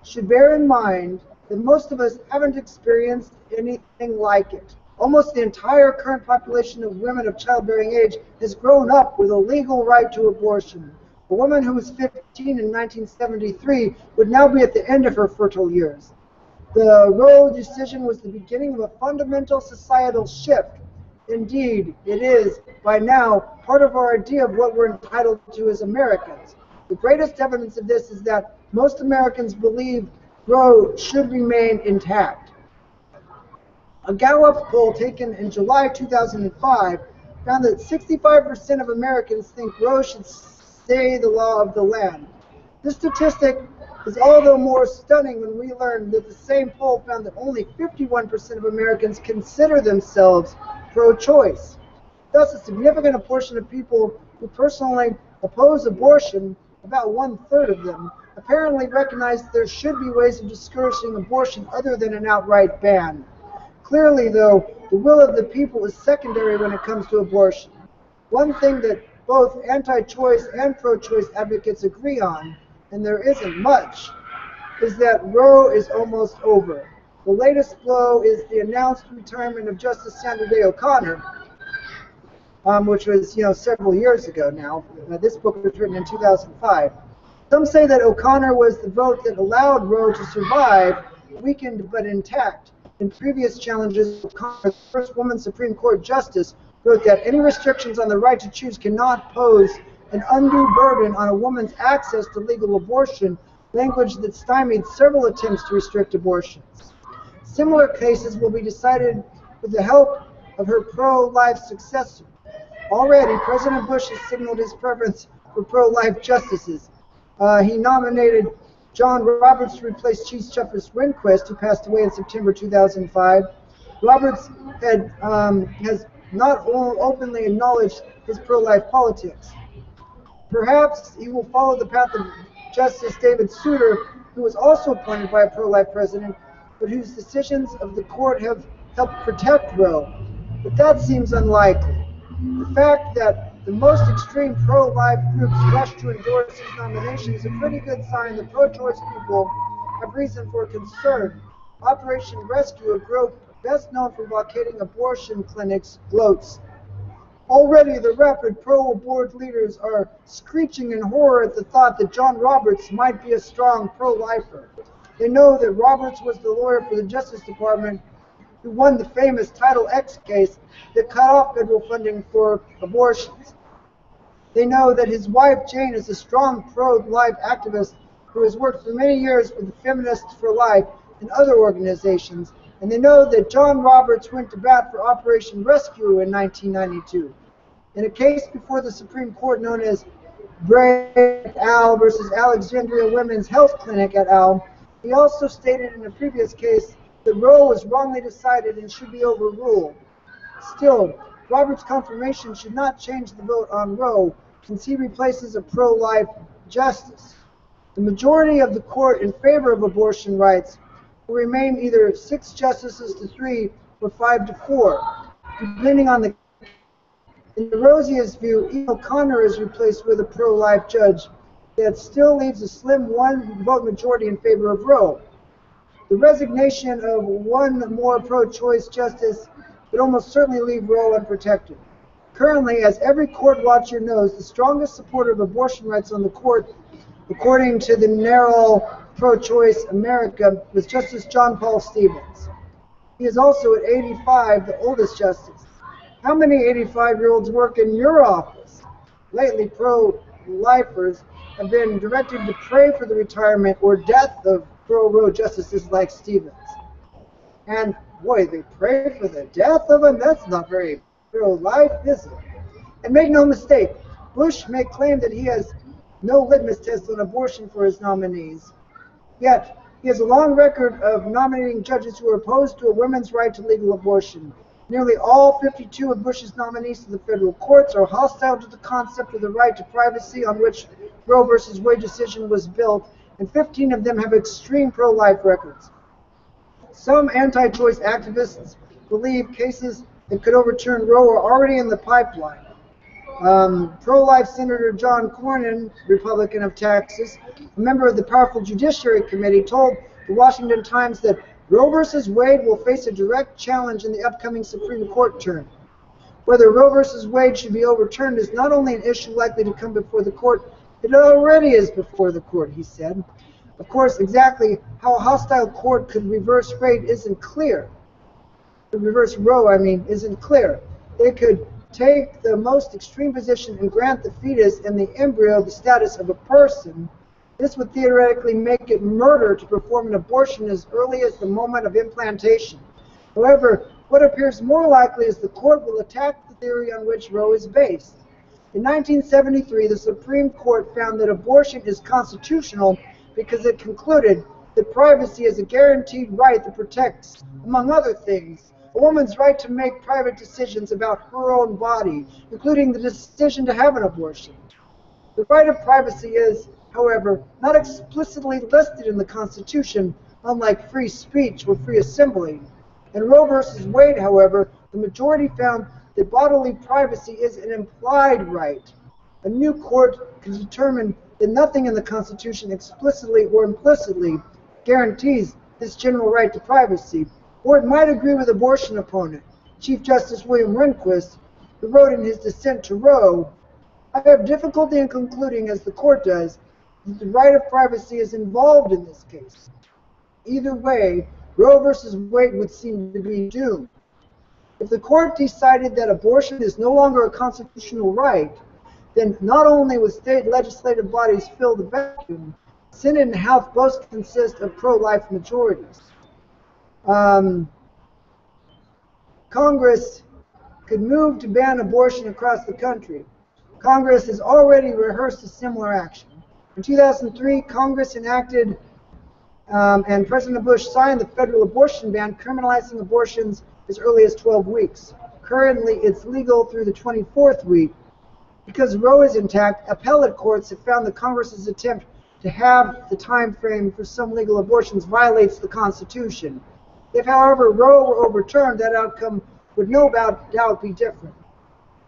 should bear in mind that most of us haven't experienced anything like it. Almost the entire current population of women of childbearing age has grown up with a legal right to abortion. A woman who was 15 in 1973 would now be at the end of her fertile years. The Roe decision was the beginning of a fundamental societal shift. Indeed, it is, by now, part of our idea of what we're entitled to as Americans. The greatest evidence of this is that most Americans believe Roe should remain intact. A Gallup poll taken in July 2005 found that 65% of Americans think Roe should stay the law of the land. This statistic is all the more stunning when we learn that the same poll found that only 51% of Americans consider themselves pro-choice. Thus, a significant portion of people who personally oppose abortion, about 1/3 of them, apparently recognize there should be ways of discouraging abortion other than an outright ban. Clearly, though, the will of the people is secondary when it comes to abortion. One thing that both anti-choice and pro-choice advocates agree on, and there isn't much, is that Roe is almost over. The latest blow is the announced retirement of Justice Sandra Day O'Connor, which was, several years ago now. This book was written in 2005. Some say that O'Connor was the vote that allowed Roe to survive, weakened but intact. In previous challenges, O'Connor, the first woman Supreme Court justice, wrote that any restrictions on the right to choose cannot pose an undue burden on a woman's access to legal abortion, language that stymied several attempts to restrict abortions. Similar cases will be decided with the help of her pro-life successor. Already, President Bush has signaled his preference for pro-life justices. He nominated John Roberts to replace Chief Justice Rehnquist, who passed away in September 2005. Roberts has not openly acknowledged his pro-life politics. Perhaps he will follow the path of Justice David Souter, who was also appointed by a pro-life president, but whose decisions of the court have helped protect Roe. But that seems unlikely. The fact that the most extreme pro-life groups rush to endorse his nomination is a pretty good sign that pro-choice people have reason for concern. Operation Rescue, a group best known for blockading abortion clinics, gloats. Already, the rapid pro-abort leaders are screeching in horror at the thought that John Roberts might be a strong pro-lifer. They know that Roberts was the lawyer for the Justice Department who won the famous Title X case that cut off federal funding for abortions. They know that his wife, Jane, is a strong pro-life activist who has worked for many years with the Feminists for Life and other organizations. And they know that John Roberts went to bat for Operation Rescue in 1992. In a case before the Supreme Court known as Bray et al. Versus Alexandria Women's Health Clinic et al., he also stated in a previous case that Roe was wrongly decided and should be overruled. Still, Roberts' confirmation should not change the vote on Roe, since he replaces a pro-life justice. The majority of the court in favor of abortion rights will remain either 6 justices to 3 or 5 to 4, depending on the. In the rosiest view, Ian O'Connor is replaced with a pro-life judge that still leaves a slim 1-vote majority in favor of Roe. The resignation of one more pro-choice justice would almost certainly leave Roe unprotected. Currently, as every court watcher knows, the strongest supporter of abortion rights on the court, according to the narrow Pro-Choice America, was Justice John Paul Stevens. He is also at 85 the oldest justice. How many 85-year-olds work in your office? Lately, pro-lifers have been directed to pray for the retirement or death of pro-Roe justices like Stevens. And boy, they pray for the death of him? That's not very pro-life, is it? And make no mistake, Bush may claim that he has no litmus test on abortion for his nominees. Yet, he has a long record of nominating judges who are opposed to a woman's right to legal abortion. Nearly all 52 of Bush's nominees to the federal courts are hostile to the concept of the right to privacy on which Roe v. Wade decision was built, and 15 of them have extreme pro-life records. Some anti-choice activists believe cases that could overturn Roe are already in the pipeline. Pro-life Senator John Cornyn, Republican of Texas, a member of the powerful Judiciary Committee, told the Washington Times that Roe v. Wade will face a direct challenge in the upcoming Supreme Court term. Whether Roe v. Wade should be overturned is not only an issue likely to come before the court, it already is before the court, he said. Of course, exactly how a hostile court could reverse Wade isn't clear. Reverse Roe, isn't clear. They could take the most extreme position and grant the fetus and the embryo the status of a person. This would theoretically make it murder to perform an abortion as early as the moment of implantation. However, what appears more likely is the court will attack the theory on which Roe is based. In 1973, the Supreme Court found that abortion is constitutional because it concluded that privacy is a guaranteed right that protects, among other things, a woman's right to make private decisions about her own body, including the decision to have an abortion. The right of privacy is, however, not explicitly listed in the Constitution, unlike free speech or free assembly. In Roe v. Wade, however, the majority found that bodily privacy is an implied right. A new court can determine that nothing in the Constitution explicitly or implicitly guarantees this general right to privacy, or it might agree with abortion opponent, Chief Justice William Rehnquist, who wrote in his dissent to Roe, "I have difficulty in concluding, as the court does, that the right of privacy is involved in this case. Either way, Roe v. Wade would seem to be doomed. If the court decided that abortion is no longer a constitutional right, then not only would state legislative bodies fill the vacuum, Senate and House both consist of pro-life majorities. Congress could move to ban abortion across the country. Congress has already rehearsed a similar action. In 2003, Congress enacted and President Bush signed the federal abortion ban, criminalizing abortions as early as 12 weeks. Currently, it's legal through the 24th week. Because Roe is intact, appellate courts have found that Congress's attempt to have the time frame for some legal abortions violates the Constitution. If, however, Roe were overturned, that outcome would no doubt be different.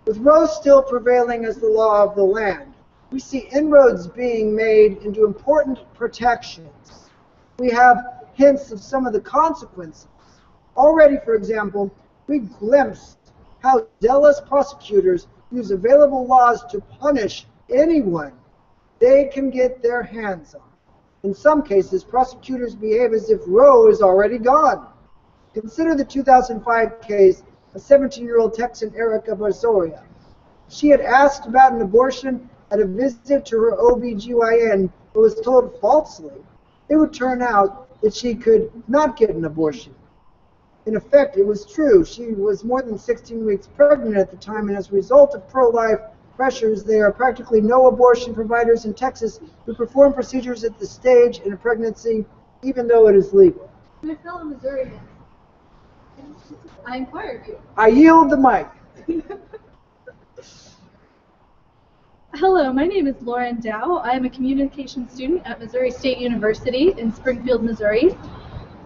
With Roe still prevailing as the law of the land, we see inroads being made into important protections. We have hints of some of the consequences. Already, for example, we glimpsed how zealous prosecutors use available laws to punish anyone they can get their hands on. In some cases, prosecutors behave as if Roe is already gone. Consider the 2005 case of 17-year-old Texan Erica Barzoria. She had asked about an abortion at a visit to her OB/GYN, but was told falsely. It would turn out that she could not get an abortion. In effect, it was true. She was more than 16 weeks pregnant at the time, and as a result of pro-life pressures, there are practically no abortion providers in Texas who perform procedures at the stage in a pregnancy, even though it is legal. My fellow Missourians, I inquire of you. I yield the mic. Hello, my name is Lauren Dow. I am a communication student at Missouri State University in Springfield, Missouri.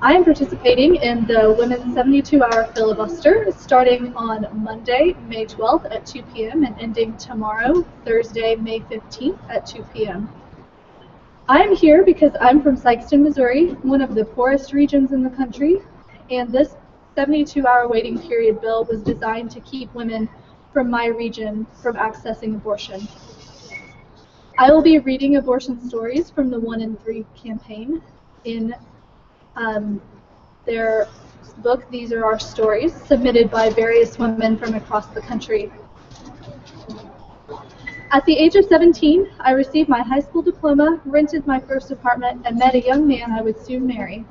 I am participating in the Women's 72-Hour Filibuster starting on Monday, May 12th at 2 p.m. and ending tomorrow, Thursday, May 15th at 2 p.m. I am here because I'm from Sikeston, Missouri, one of the poorest regions in the country, and this 72-hour waiting period bill was designed to keep women from my region from accessing abortion. I will be reading abortion stories from the 1 in 3 campaign in their book, These Are Our Stories, submitted by various women from across the country. At the age of 17, I received my high school diploma, rented my first apartment, and met a young man I would soon marry.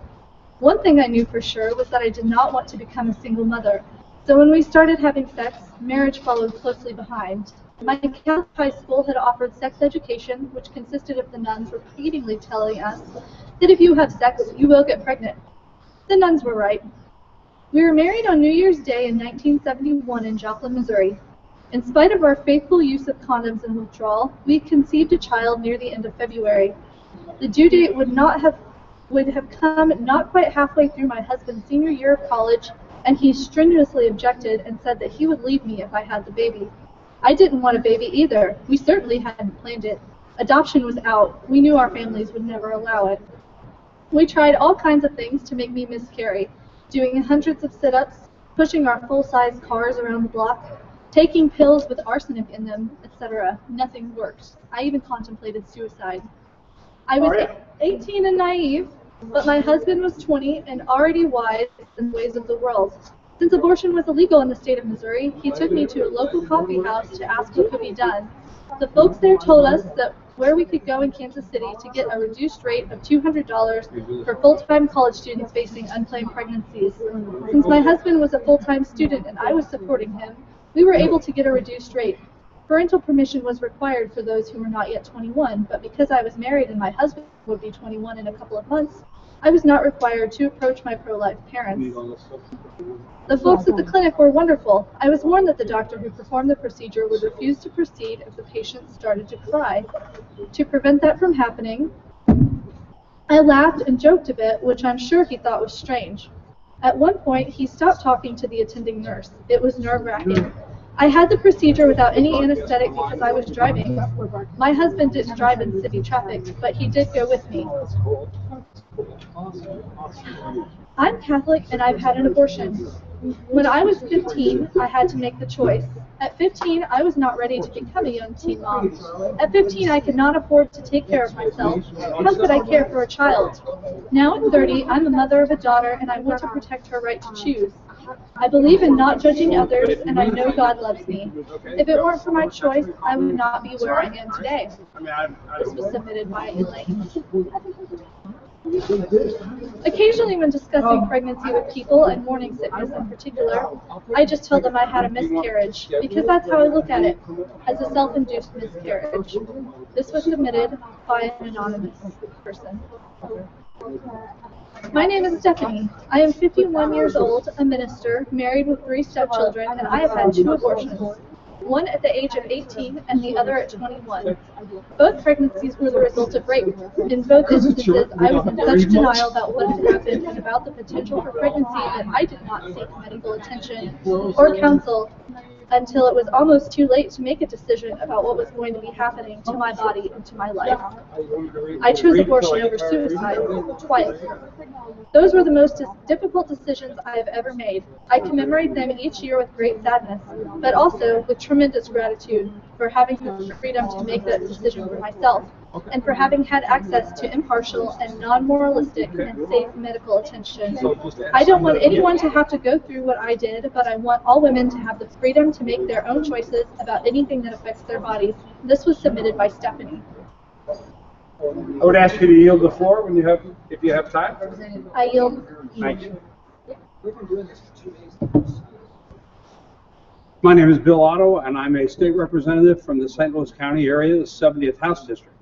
One thing I knew for sure was that I did not want to become a single mother, so when we started having sex, marriage followed closely behind. My Catholic high school had offered sex education, which consisted of the nuns repeatedly telling us that if you have sex, you will get pregnant. The nuns were right. We were married on New Year's Day in 1971 in Joplin, Missouri. In spite of our faithful use of condoms and withdrawal, we conceived a child near the end of February. The due date would have come not quite halfway through my husband's senior year of college, and he strenuously objected and said that he would leave me if I had the baby. I didn't want a baby either. We certainly hadn't planned it. Adoption was out. We knew our families would never allow it. We tried all kinds of things to make me miscarry, doing hundreds of sit-ups, pushing our full-size cars around the block, taking pills with arsenic in them, etc. Nothing worked. I even contemplated suicide. I was 18 and naive, but my husband was 20 and already wise in the ways of the world. Since abortion was illegal in the state of Missouri, he took me to a local coffee house to ask what could be done. The folks there told us that where we could go in Kansas City to get a reduced rate of $200 for full-time college students facing unplanned pregnancies. Since my husband was a full-time student and I was supporting him, we were able to get a reduced rate. Parental permission was required for those who were not yet 21, but because I was married and my husband would be 21 in a couple of months, I was not required to approach my pro-life parents. The folks at the clinic were wonderful. I was warned that the doctor who performed the procedure would refuse to proceed if the patient started to cry. To prevent that from happening, I laughed and joked a bit, which I'm sure he thought was strange. At one point, he stopped talking to the attending nurse. It was nerve-wracking. I had the procedure without any anesthetic because I was driving. My husband didn't drive in city traffic, but he did go with me. I'm Catholic and I've had an abortion. When I was 15, I had to make the choice. At 15, I was not ready to become a young teen mom. At 15, I could not afford to take care of myself. How could I care for a child? Now at 30, I'm a mother of a daughter and I want to protect her right to choose. I believe in not judging others, and I know God loves me. If it weren't for my choice, I would not be where I am today. This was submitted by Elaine. Occasionally when discussing pregnancy with people, and morning sickness in particular, I just tell them I had a miscarriage, because that's how I look at it, as a self-induced miscarriage. This was submitted by an anonymous person. My name is Stephanie. I am 51 years old, a minister, married with 3 stepchildren, and I have had 2 abortions. One at the age of 18 and the other at 21. Both pregnancies were the result of rape. In both instances, I was in such denial about what had happened and about the potential for pregnancy that I did not seek medical attention or counsel until it was almost too late to make a decision about what was going to be happening to my body and to my life. I chose abortion over suicide twice. Those were the most difficult decisions I have ever made. I commemorate them each year with great sadness, but also with tremendous gratitude for having the freedom to make that decision for myself, and for having had access to impartial and non-moralistic and safe medical attention. I don't want anyone to have to go through what I did, but I want all women to have the freedom to make their own choices about anything that affects their bodies. This was submitted by Stephanie. I would ask you to yield the floor when if you have time. I yield. Thank you. My name is Bill Otto, and I'm a state representative from the St. Louis County area, the 70th House District.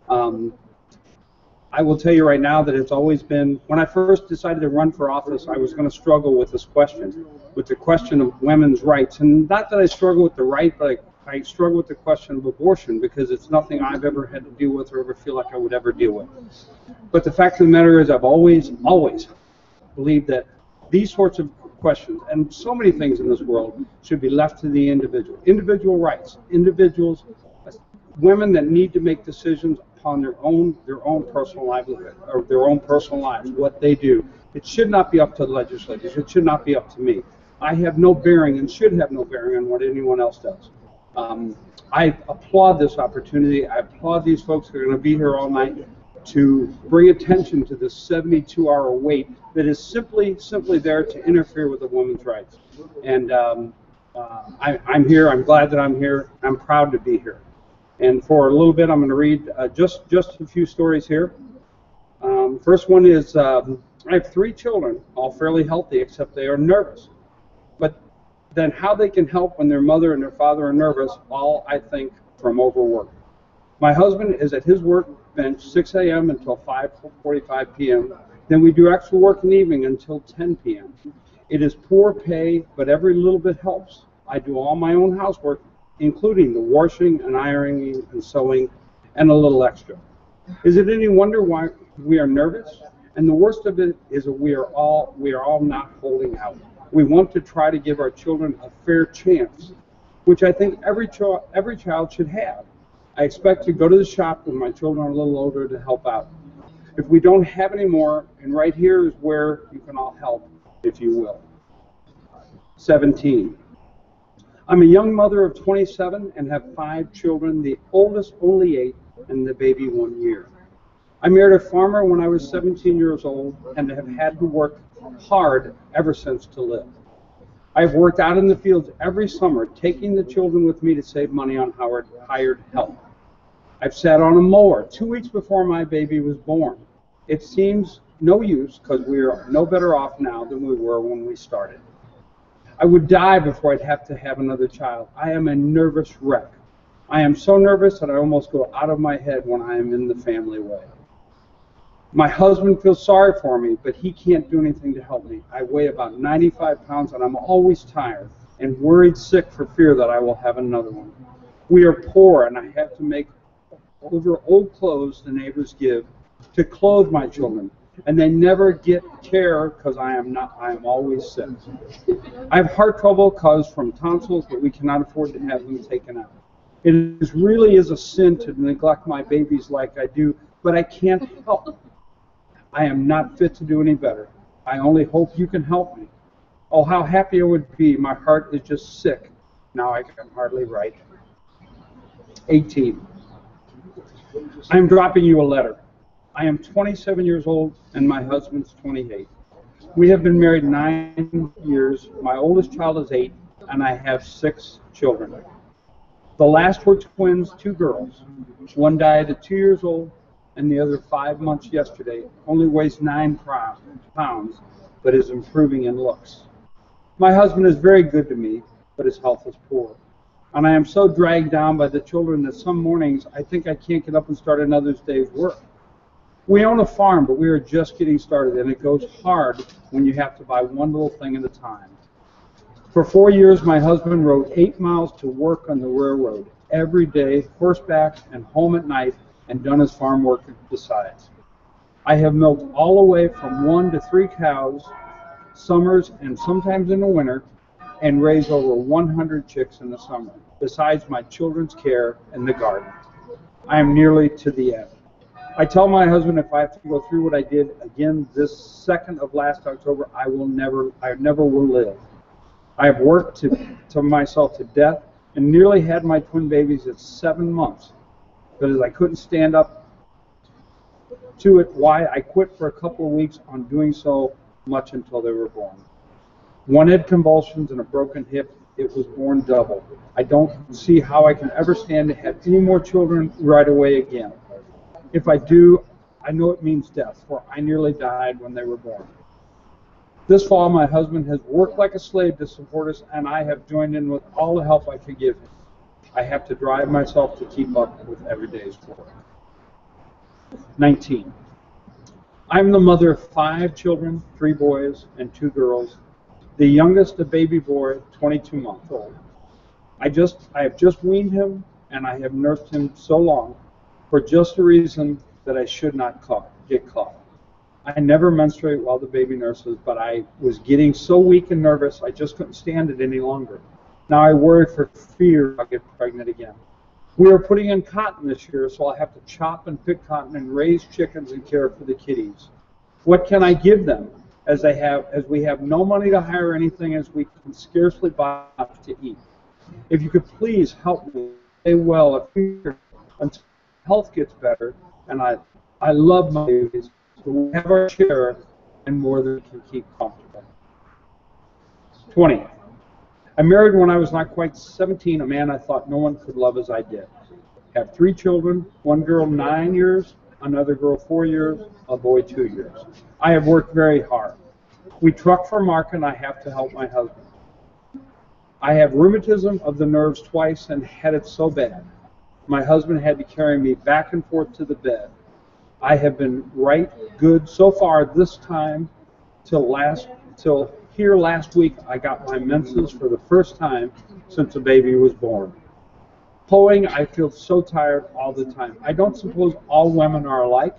I will tell you right now that it's always been, when I first decided to run for office, I was going to struggle with this question, with the question of women's rights. And not that I struggle with the right, but I struggle with the question of abortion because it's nothing I've ever had to deal with or ever feel like I would ever deal with. But the fact of the matter is I've always believed that these sorts of questions and so many things in this world should be left to the individual. Individual rights, individuals, women that need to make decisions upon their own personal livelihood or their own personal lives, what they do. It should not be up to the legislators. It should not be up to me. I have no bearing and should have no bearing on what anyone else does. I applaud this opportunity. I applaud these folks who are going to be here all night to bring attention to this 72-hour wait that is simply there to interfere with a woman's rights. And I'm here. I'm glad that I'm here. I'm proud to be here. And for a little bit, I'm going to read just a few stories here. First one is I have 3 children, all fairly healthy, except they are nervous. But then how they can help when their mother and their father are nervous, all I think from overwork. My husband is at his work bench 6 a.m. until 5:45 p.m. Then we do extra work in the evening until 10 p.m. It is poor pay, but every little bit helps. I do all my own housework, including the washing and ironing and sewing, and a little extra. Is it any wonder why we are nervous? And the worst of it is that we are all not holding out. We want to try to give our children a fair chance. which I think every child should have. I expect to go to the shop when my children are a little older to help out. If we don't have any more, and right here is where you can all help, if you will. 17. I'm a young mother of 27 and have 5 children, the oldest only 8 and the baby 1 year. I married a farmer when I was 17 years old and have had to work hard ever since to live. I've worked out in the fields every summer, taking the children with me to save money on hired help. I've sat on a mower 2 weeks before my baby was born. It seems no use because we are no better off now than we were when we started. I would die before I'd have to have another child. I am a nervous wreck. I am so nervous that I almost go out of my head when I am in the family way. My husband feels sorry for me, but he can't do anything to help me. I weigh about 95 pounds and I'm always tired and worried sick for fear that I will have another one. We are poor and I have to make over old clothes the neighbors give to clothe my children, and they never get care because I am always sick. I have heart trouble caused from tonsils, but we cannot afford to have them taken out. It really is a sin to neglect my babies like I do, but I can't help. I am not fit to do any better. I only hope you can help me. Oh, how happy I would be. My heart is just sick. Now I can hardly write. 18. I am dropping you a letter. I am 27 years old and my husband's 28. We have been married 9 years. My oldest child is 8 and I have 6 children. The last were twins, 2 girls. One died at 2 years old and the other 5 months yesterday. Only weighs 9 pounds but is improving in looks. My husband is very good to me, but his health is poor. And I am so dragged down by the children that some mornings I think I can't get up and start another day's work. We own a farm, but we are just getting started, and it goes hard when you have to buy one little thing at a time. For 4 years, my husband rode 8 miles to work on the railroad every day, horseback and home at night, and done his farm work besides. I have milked all the way from 1 to 3 cows, summers and sometimes in the winter, and raised over 100 chicks in the summer, besides my children's care and the garden. I am nearly to the end. I tell my husband if I have to go through what I did again this 2nd of last October, I never will live. I have worked to myself to death and nearly had my twin babies at 7 months. But as I couldn't stand up to it, why I quit for a couple of weeks on doing so much until they were born. One had convulsions and a broken hip. It was born double. I don't see how I can ever stand to have any more children right away again. If I do, I know it means death, for I nearly died when they were born. This fall, my husband has worked like a slave to support us, and I have joined in with all the help I could give him. I have to drive myself to keep up with every day's work. 19. I'm the mother of 5 children, 3 boys and 2 girls. The youngest, a baby boy, 22 months old. I have just weaned him, and I have nursed him so long for just the reason that I should not get caught. I never menstruate while the baby nurses, but I was getting so weak and nervous I just couldn't stand it any longer. Now I worry for fear I'll get pregnant again. We are putting in cotton this year, so I'll have to chop and pick cotton and raise chickens and care for the kitties. What can I give them as we have no money to hire anything, as we can scarcely buy enough to eat? If you could please help me stay well until health gets better, and I love my babies, so we have our share and more than we can keep comfortable. 20. I married when I was not quite 17, a man I thought no one could love as I did. Have 3 children, 1 girl 9 years, another girl 4 years, a boy 2 years. I have worked very hard. We truck for Mark and I have to help my husband. I have rheumatism of the nerves twice and had it so bad. My husband had to carry me back and forth to the bed. I have been right good so far this time till here last week I got my menses for the first time since the baby was born. Hoeing, I feel so tired all the time. I don't suppose all women are alike.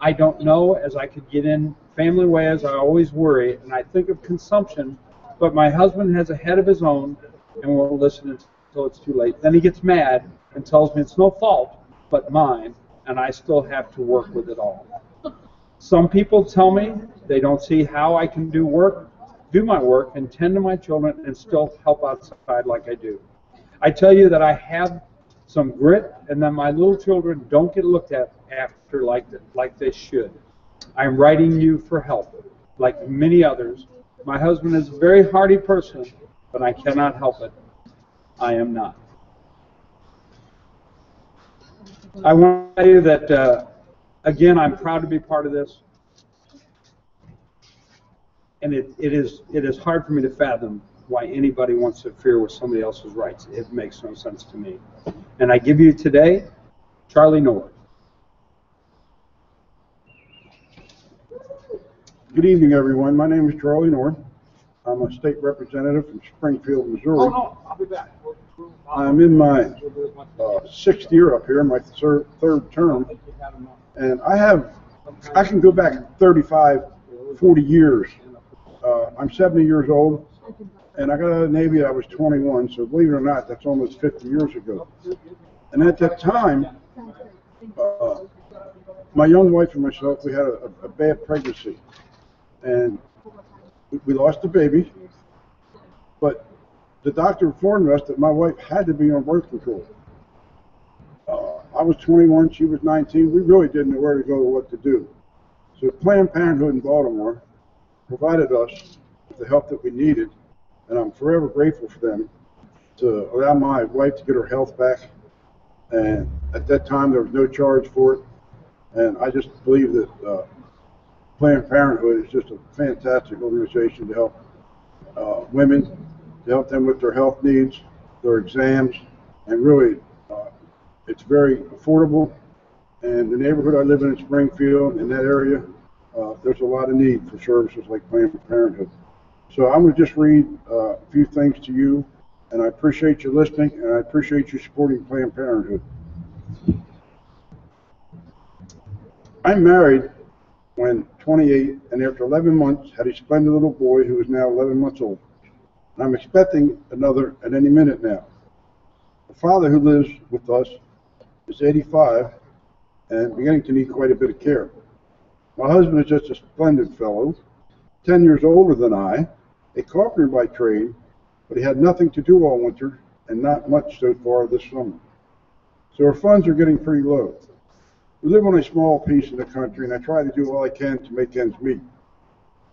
I don't know, as I could get in family way as I always worry, and I think of consumption, but my husband has a head of his own and will listen until it's too late. Then he gets mad and tells me it's no fault but mine, and I still have to work with it all. Some people tell me they don't see how I can do my work, and tend to my children and still help outside like I do. I tell you that I have some grit, and that my little children don't get looked at after like they should. I'm writing you for help, like many others. My husband is a very hardy person, but I cannot help it. I am not. I want to tell you that, again, I'm proud to be part of this. And it is hard for me to fathom why anybody wants to interfere with somebody else's rights. It makes no sense to me. And I give you today, Charlie North. Good evening, everyone. My name is Charlie North. I'm a state representative from Springfield, Missouri. Oh, no, I'll be back. I'm in my sixth year up here, my third term, and I can go back 35, 40 years. I'm 70 years old, and I got out of the Navy. I was 21, so believe it or not, that's almost 50 years ago. And at that time, my young wife and myself, we had a bad pregnancy, and we lost the baby, but the doctor informed us that my wife had to be on birth control. I was 21, she was 19. We really didn't know where to go or what to do. So Planned Parenthood in Baltimore provided us with the help that we needed, and I'm forever grateful for them to allow my wife to get her health back. And at that time, there was no charge for it. And I just believe that Planned Parenthood is just a fantastic organization to help women, to help them with their health needs, their exams, and really, it's very affordable. And the neighborhood I live in Springfield, in that area, there's a lot of need for services like Planned Parenthood. So I'm going to just read a few things to you, and I appreciate you listening, and I appreciate you supporting Planned Parenthood. I'm married when 28, and after 11 months had a splendid little boy who is now 11 months old. And I'm expecting another at any minute now. The father who lives with us is 85 and beginning to need quite a bit of care. My husband is just a splendid fellow, 10 years older than I, a carpenter by trade, but he had nothing to do all winter and not much so far this summer. So our funds are getting pretty low. We live on a small piece in the country, and I try to do all I can to make ends meet.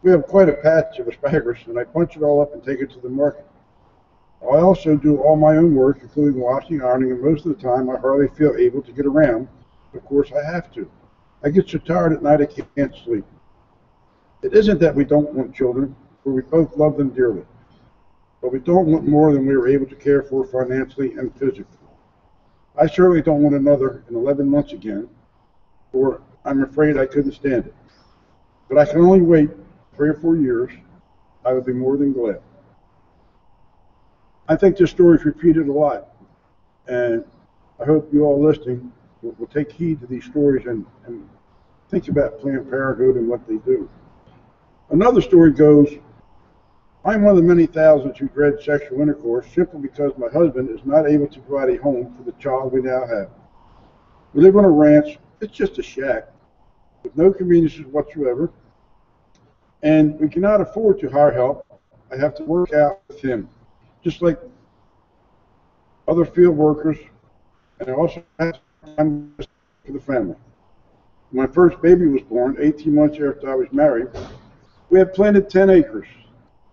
We have quite a patch of asparagus, and I punch it all up and take it to the market. I also do all my own work, including washing, ironing, and most of the time I hardly feel able to get around. Of course, I have to. I get so tired at night I can't sleep. It isn't that we don't want children, for we both love them dearly. But we don't want more than we are able to care for financially and physically. I certainly don't want another in 11 months again, or I'm afraid I couldn't stand it. But I can only wait 3 or 4 years. I would be more than glad. I think this story is repeated a lot, and I hope you all listening will take heed to these stories and think about Planned Parenthood and what they do. Another story goes, I'm one of the many thousands who dread sexual intercourse simply because my husband is not able to provide a home for the child we now have. We live on a ranch. It's just a shack with no conveniences whatsoever, and we cannot afford to hire help. I have to work out with him, just like other field workers, and I also have time for the family. When my first baby was born, 18 months after I was married, we had planted 10 acres,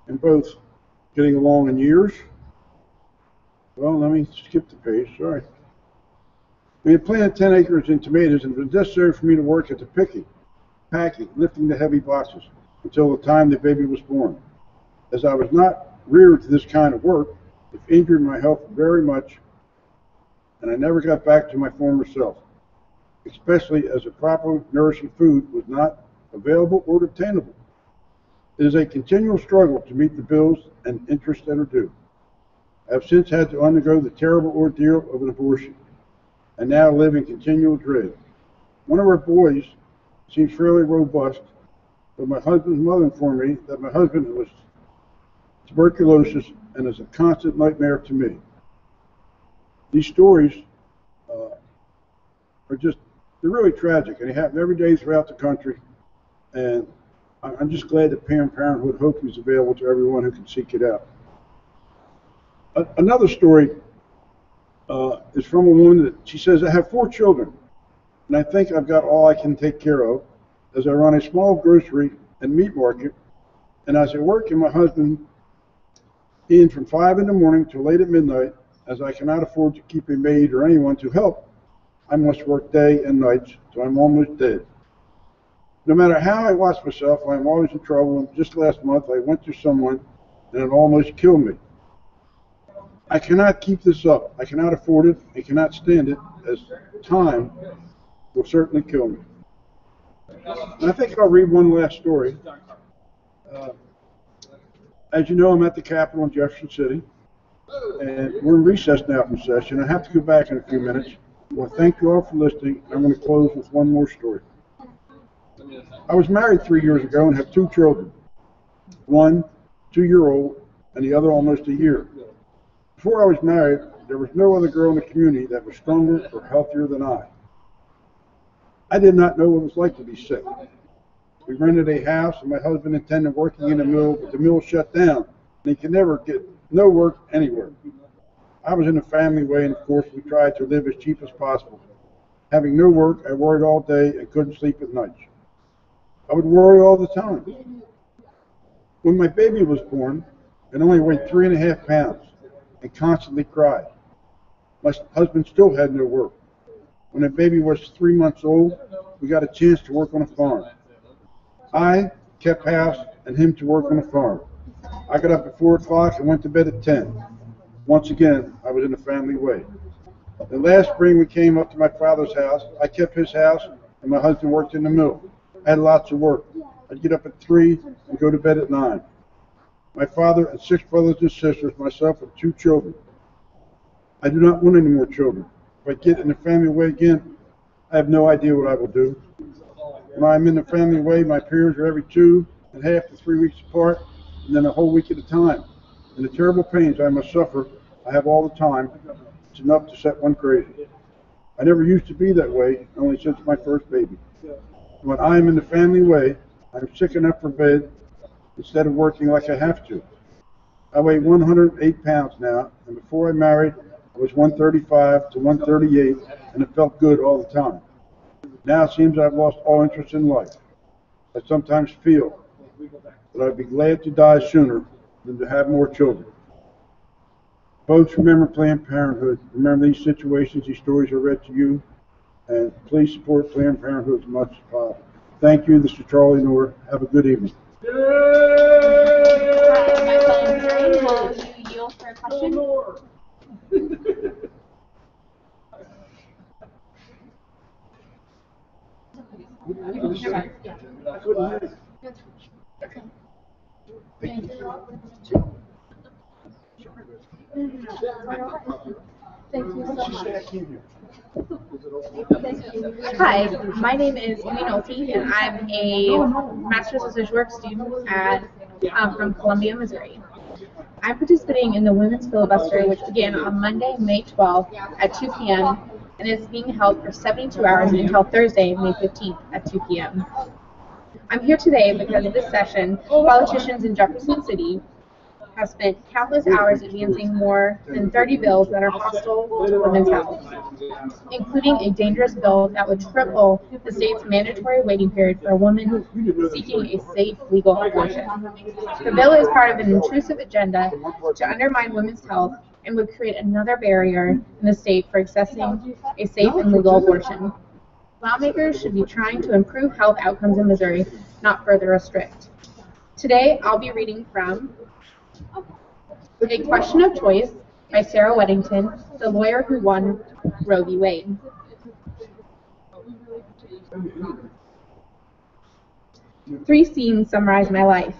and both getting along in years. Well, let me skip the page, sorry. We had planted 10 acres in tomatoes, and it was necessary for me to work at the picking, packing, lifting the heavy boxes until the time the baby was born. As I was not reared to this kind of work, it injured my health very much, and I never got back to my former self, especially as a proper nourishing food was not available or obtainable. It is a continual struggle to meet the bills and interests that are due. I have since had to undergo the terrible ordeal of an abortion, and now live in continual dread. One of our boys seems fairly robust, but my husband's mother informed me that my husband was tuberculosis and is a constant nightmare to me. These stories are just, they're really tragic, and they happen every day throughout the country. And I'm just glad that Planned Parenthood Hope is available to everyone who can seek it out. Another story is from a woman that she says, I have 4 children, and I think I've got all I can take care of, as I run a small grocery and meat market, and as I work and my husband in from 5 in the morning till late at midnight, as I cannot afford to keep a maid or anyone to help, I must work day and nights till I'm almost dead. No matter how I watch myself, I'm always in trouble, and just last month I went to someone and it almost killed me. I cannot keep this up. I cannot afford it. I cannot stand it, as time will certainly kill me. And I think I'll read one last story. As you know, I'm at the Capitol in Jefferson City, and we're in recess now from session. I have to go back in a few minutes. Well, thank you all for listening. I'm going to close with one more story. I was married 3 years ago and have 2 children. One, 2-year-old, and the other almost a year. Before I was married, there was no other girl in the community that was stronger or healthier than I. I did not know what it was like to be sick. We rented a house, and my husband intended working in the mill, but the mill shut down, and he could never get no work anywhere. I was in a family way, and of course we tried to live as cheap as possible. Having no work, I worried all day and couldn't sleep at night. I would worry all the time. When my baby was born, it only weighed 3.5 pounds and constantly cried. My husband still had no work. When the baby was 3 months old, we got a chance to work on a farm. I kept house and him to work on the farm. I got up at 4 o'clock and went to bed at 10. Once again, I was in a family way. The last spring we came up to my father's house. I kept his house and my husband worked in the mill. I had lots of work. I'd get up at 3 and go to bed at 9. My father and 6 brothers and sisters, myself and 2 children. I do not want any more children. If I get in the family way again, I have no idea what I will do. When I'm in the family way, my periods are every 2.5 to 3 weeks apart, and then a whole week at a time. And the terrible pains I must suffer, I have all the time. It's enough to set one crazy. I never used to be that way, only since my first baby. When I am in the family way, I'm sick enough for bed instead of working like I have to. I weigh 108 pounds now, and before I married, I was 135 to 138, and it felt good all the time. Now it seems I've lost all interest in life. I sometimes feel that I'd be glad to die sooner than to have more children. Folks, remember Planned Parenthood. Remember these situations, these stories are read to you, and please support Planned Parenthood as much as possible. Thank you. This is Charlie Noor. Have a good evening. Will you yield for a question? Hi, my name is Amy Nolte, and I'm a Master's of Social Work student from Columbia, Missouri. I'm participating in the Women's Filibuster, which began on Monday, May 12th at 2 p.m. and is being held for 72 hours until Thursday, May 15th at 2 p.m. I'm here today because this session, politicians in Jefferson City have spent countless hours advancing more than 30 bills that are hostile to women's health, including a dangerous bill that would triple the state's mandatory waiting period for a woman seeking a safe legal abortion. The bill is part of an intrusive agenda to undermine women's health and would create another barrier in the state for accessing a safe and legal abortion. Lawmakers should be trying to improve health outcomes in Missouri, not further restrict. Today, I'll be reading from A Question of Choice by Sarah Weddington, the lawyer who won Roe v. Wade. Three scenes summarize my life.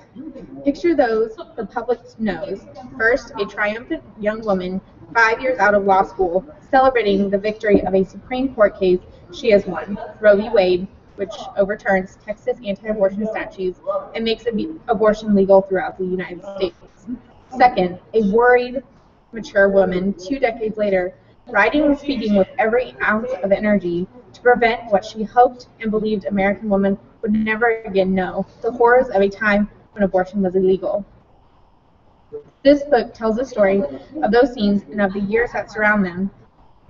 Picture those the public knows. First, a triumphant young woman 5 years out of law school, celebrating the victory of a Supreme Court case she has won, Roe v. Wade, which overturns Texas anti-abortion statutes and makes abortion legal throughout the United States. Second, a worried, mature woman 2 decades later, writing and speaking with every ounce of energy to prevent what she hoped and believed American women would never again know, the horrors of a time when abortion was illegal. This book tells the story of those scenes and of the years that surround them.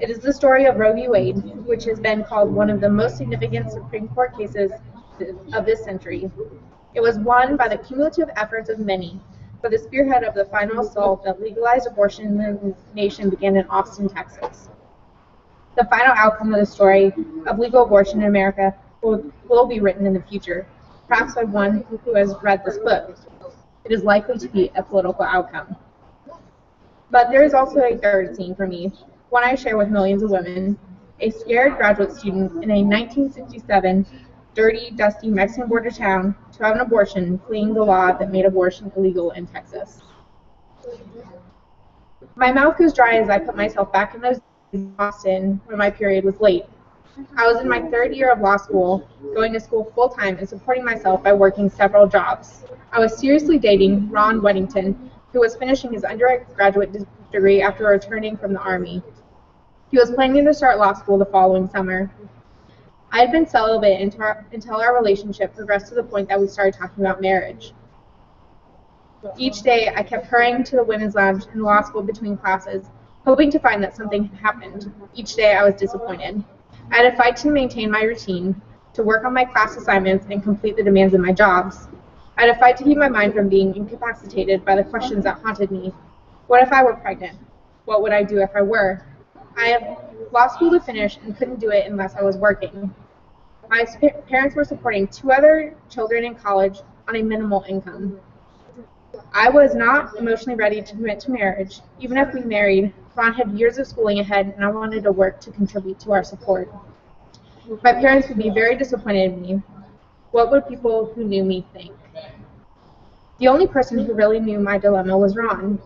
It is the story of Roe v. Wade, which has been called one of the most significant Supreme Court cases of this century. It was won by the cumulative efforts of many, but the spearhead of the final assault that legalized abortion in the nation began in Austin, Texas. The final outcome of the story of legal abortion in America will be written in the future, perhaps by one who has read this book. It is likely to be a political outcome. But there is also a third scene for me, one I share with millions of women, a scared graduate student in a 1967 dirty, dusty Mexican border town to have an abortion, fleeing the law that made abortion illegal in Texas. My mouth goes dry as I put myself back in those days in Boston when my period was late. I was in my third year of law school, going to school full-time and supporting myself by working several jobs. I was seriously dating Ron Weddington, who was finishing his undergraduate degree after returning from the Army. He was planning to start law school the following summer. I had been celibate until our relationship progressed to the point that we started talking about marriage. Each day, I kept hurrying to the women's lounge in law school between classes, hoping to find that something had happened. Each day, I was disappointed. I had to fight to maintain my routine, to work on my class assignments and complete the demands of my jobs. I had to fight to keep my mind from being incapacitated by the questions that haunted me. What if I were pregnant? What would I do if I were? I had law school to finish and couldn't do it unless I was working. My parents were supporting 2 other children in college on a minimal income. I was not emotionally ready to commit to marriage. Even if we married, Ron had years of schooling ahead, and I wanted to work to contribute to our support. My parents would be very disappointed in me. What would people who knew me think? The only person who really knew my dilemma was Ron.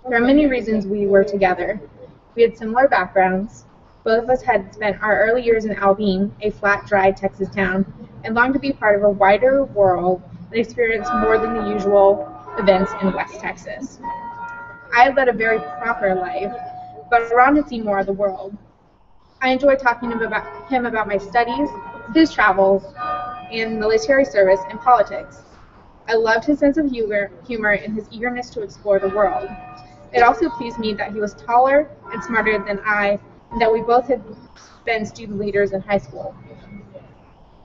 There are many reasons we were together. We had similar backgrounds. Both of us had spent our early years in Albion, a flat, dry Texas town, and longed to be part of a wider world and experience more than the usual events in West Texas. I had led a very proper life, but Ron had seen more of the world. I enjoyed talking to him about my studies, his travels, and military service and politics. I loved his sense of humor and his eagerness to explore the world. It also pleased me that he was taller and smarter than I, and that we both had been student leaders in high school.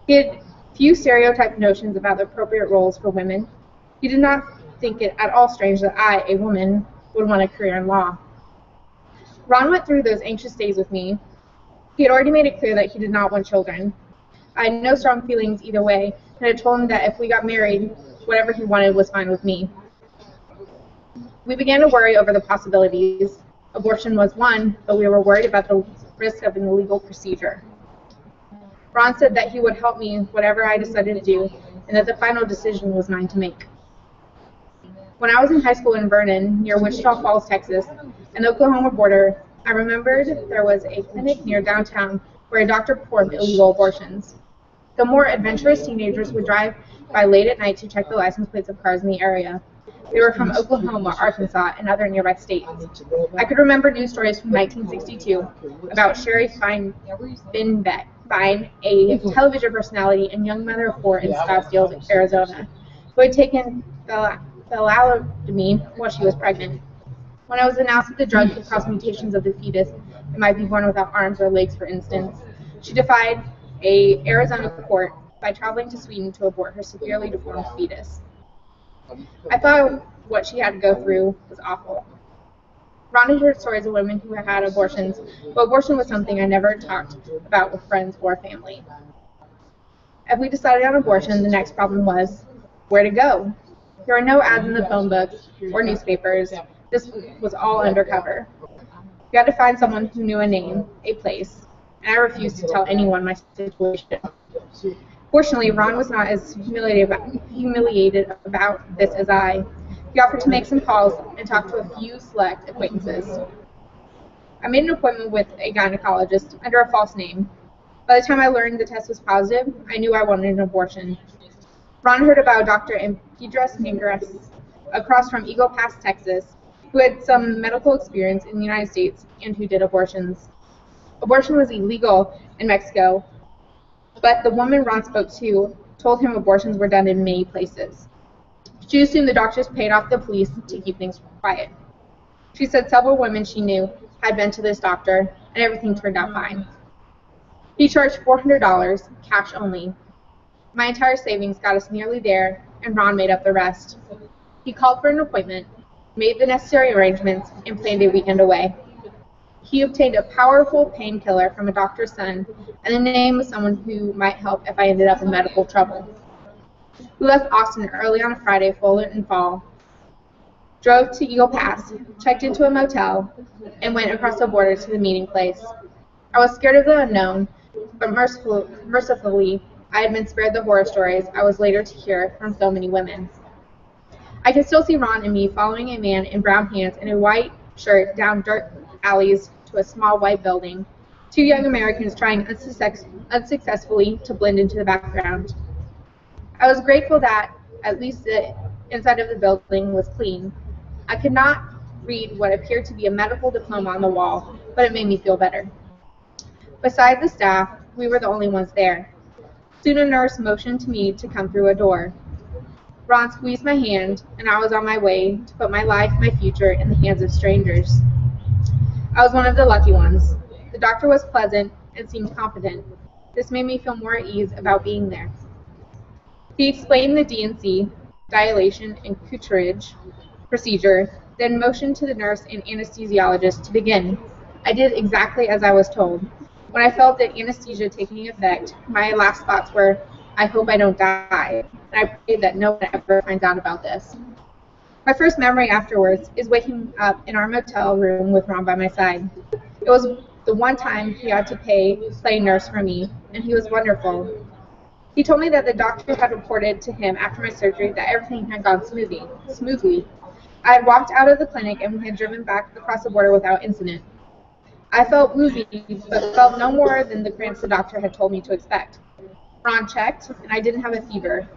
He had few stereotyped notions about the appropriate roles for women. He did not think it at all strange that I, a woman, would want a career in law. Ron went through those anxious days with me. He had already made it clear that he did not want children. I had no strong feelings either way, and had told him that if we got married, whatever he wanted was fine with me. We began to worry over the possibilities. Abortion was one, but we were worried about the risk of an illegal procedure. Ron said that he would help me whatever I decided to do, and that the final decision was mine to make. When I was in high school in Vernon, near Wichita Falls, Texas, and the Oklahoma border, I remembered there was a clinic near downtown where a doctor performed illegal abortions. The more adventurous teenagers would drive by late at night to check the license plates of cars in the area. They were from Oklahoma, Arkansas, and other nearby states. I could remember news stories from 1962 about Sherry Fine, a television personality and young mother of 4 in Scottsdale, Arizona, who had taken thalidomide while she was pregnant. When I was announced that the drug could cause mutations of the fetus, it might be born without arms or legs, for instance, she defied an Arizona court by traveling to Sweden to abort her severely deformed fetus. I thought what she had to go through was awful. Ron had heard stories of women who had abortions, but abortion was something I never talked about with friends or family. If we decided on abortion, the next problem was where to go. There were no ads in the phone books or newspapers. This was all undercover. We had to find someone who knew a name, a place, and I refused to tell anyone my situation. Fortunately, Ron was not as humiliated about this as I. He offered to make some calls and talk to a few select acquaintances. I made an appointment with a gynecologist under a false name. By the time I learned the test was positive, I knew I wanted an abortion. Ron heard about Dr. Impedras Nigres across from Eagle Pass, Texas, who had some medical experience in the United States and who did abortions. Abortion was illegal in Mexico, but the woman Ron spoke to told him abortions were done in many places. She assumed the doctors paid off the police to keep things quiet. She said several women she knew had been to this doctor, and everything turned out fine. He charged $400, cash only. My entire savings got us nearly there, and Ron made up the rest. He called for an appointment, made the necessary arrangements, and planned a weekend away. He obtained a powerful painkiller from a doctor's son, and the name of someone who might help if I ended up in medical trouble. We left Austin early on a Friday, full in fall, drove to Eagle Pass, checked into a motel, and went across the border to the meeting place. I was scared of the unknown, but mercifully, I had been spared the horror stories I was later to hear from so many women. I could still see Ron and me following a man in brown pants and a white shirt down dirt alleys to a small white building, two young Americans trying unsuccessfully to blend into the background. I was grateful that at least the inside of the building was clean. I could not read what appeared to be a medical diploma on the wall, but it made me feel better. Beside the staff, we were the only ones there. Soon a nurse motioned to me to come through a door. Ron squeezed my hand, and I was on my way to put my life, my future, in the hands of strangers. I was one of the lucky ones. The doctor was pleasant and seemed competent. This made me feel more at ease about being there. He explained the D&C, dilation and curettage procedure, then motioned to the nurse and anesthesiologist to begin. I did exactly as I was told. When I felt the anesthesia taking effect, my last thoughts were, I hope I don't die, and I prayed that no one ever finds out about this. My first memory afterwards is waking up in our motel room with Ron by my side. It was the one time he had to play nurse for me, and he was wonderful. He told me that the doctor had reported to him after my surgery that everything had gone smoothly. I had walked out of the clinic and we had driven back across the border without incident. I felt woozy, but felt no more than the cramps the doctor had told me to expect. Ron checked, and I didn't have a fever.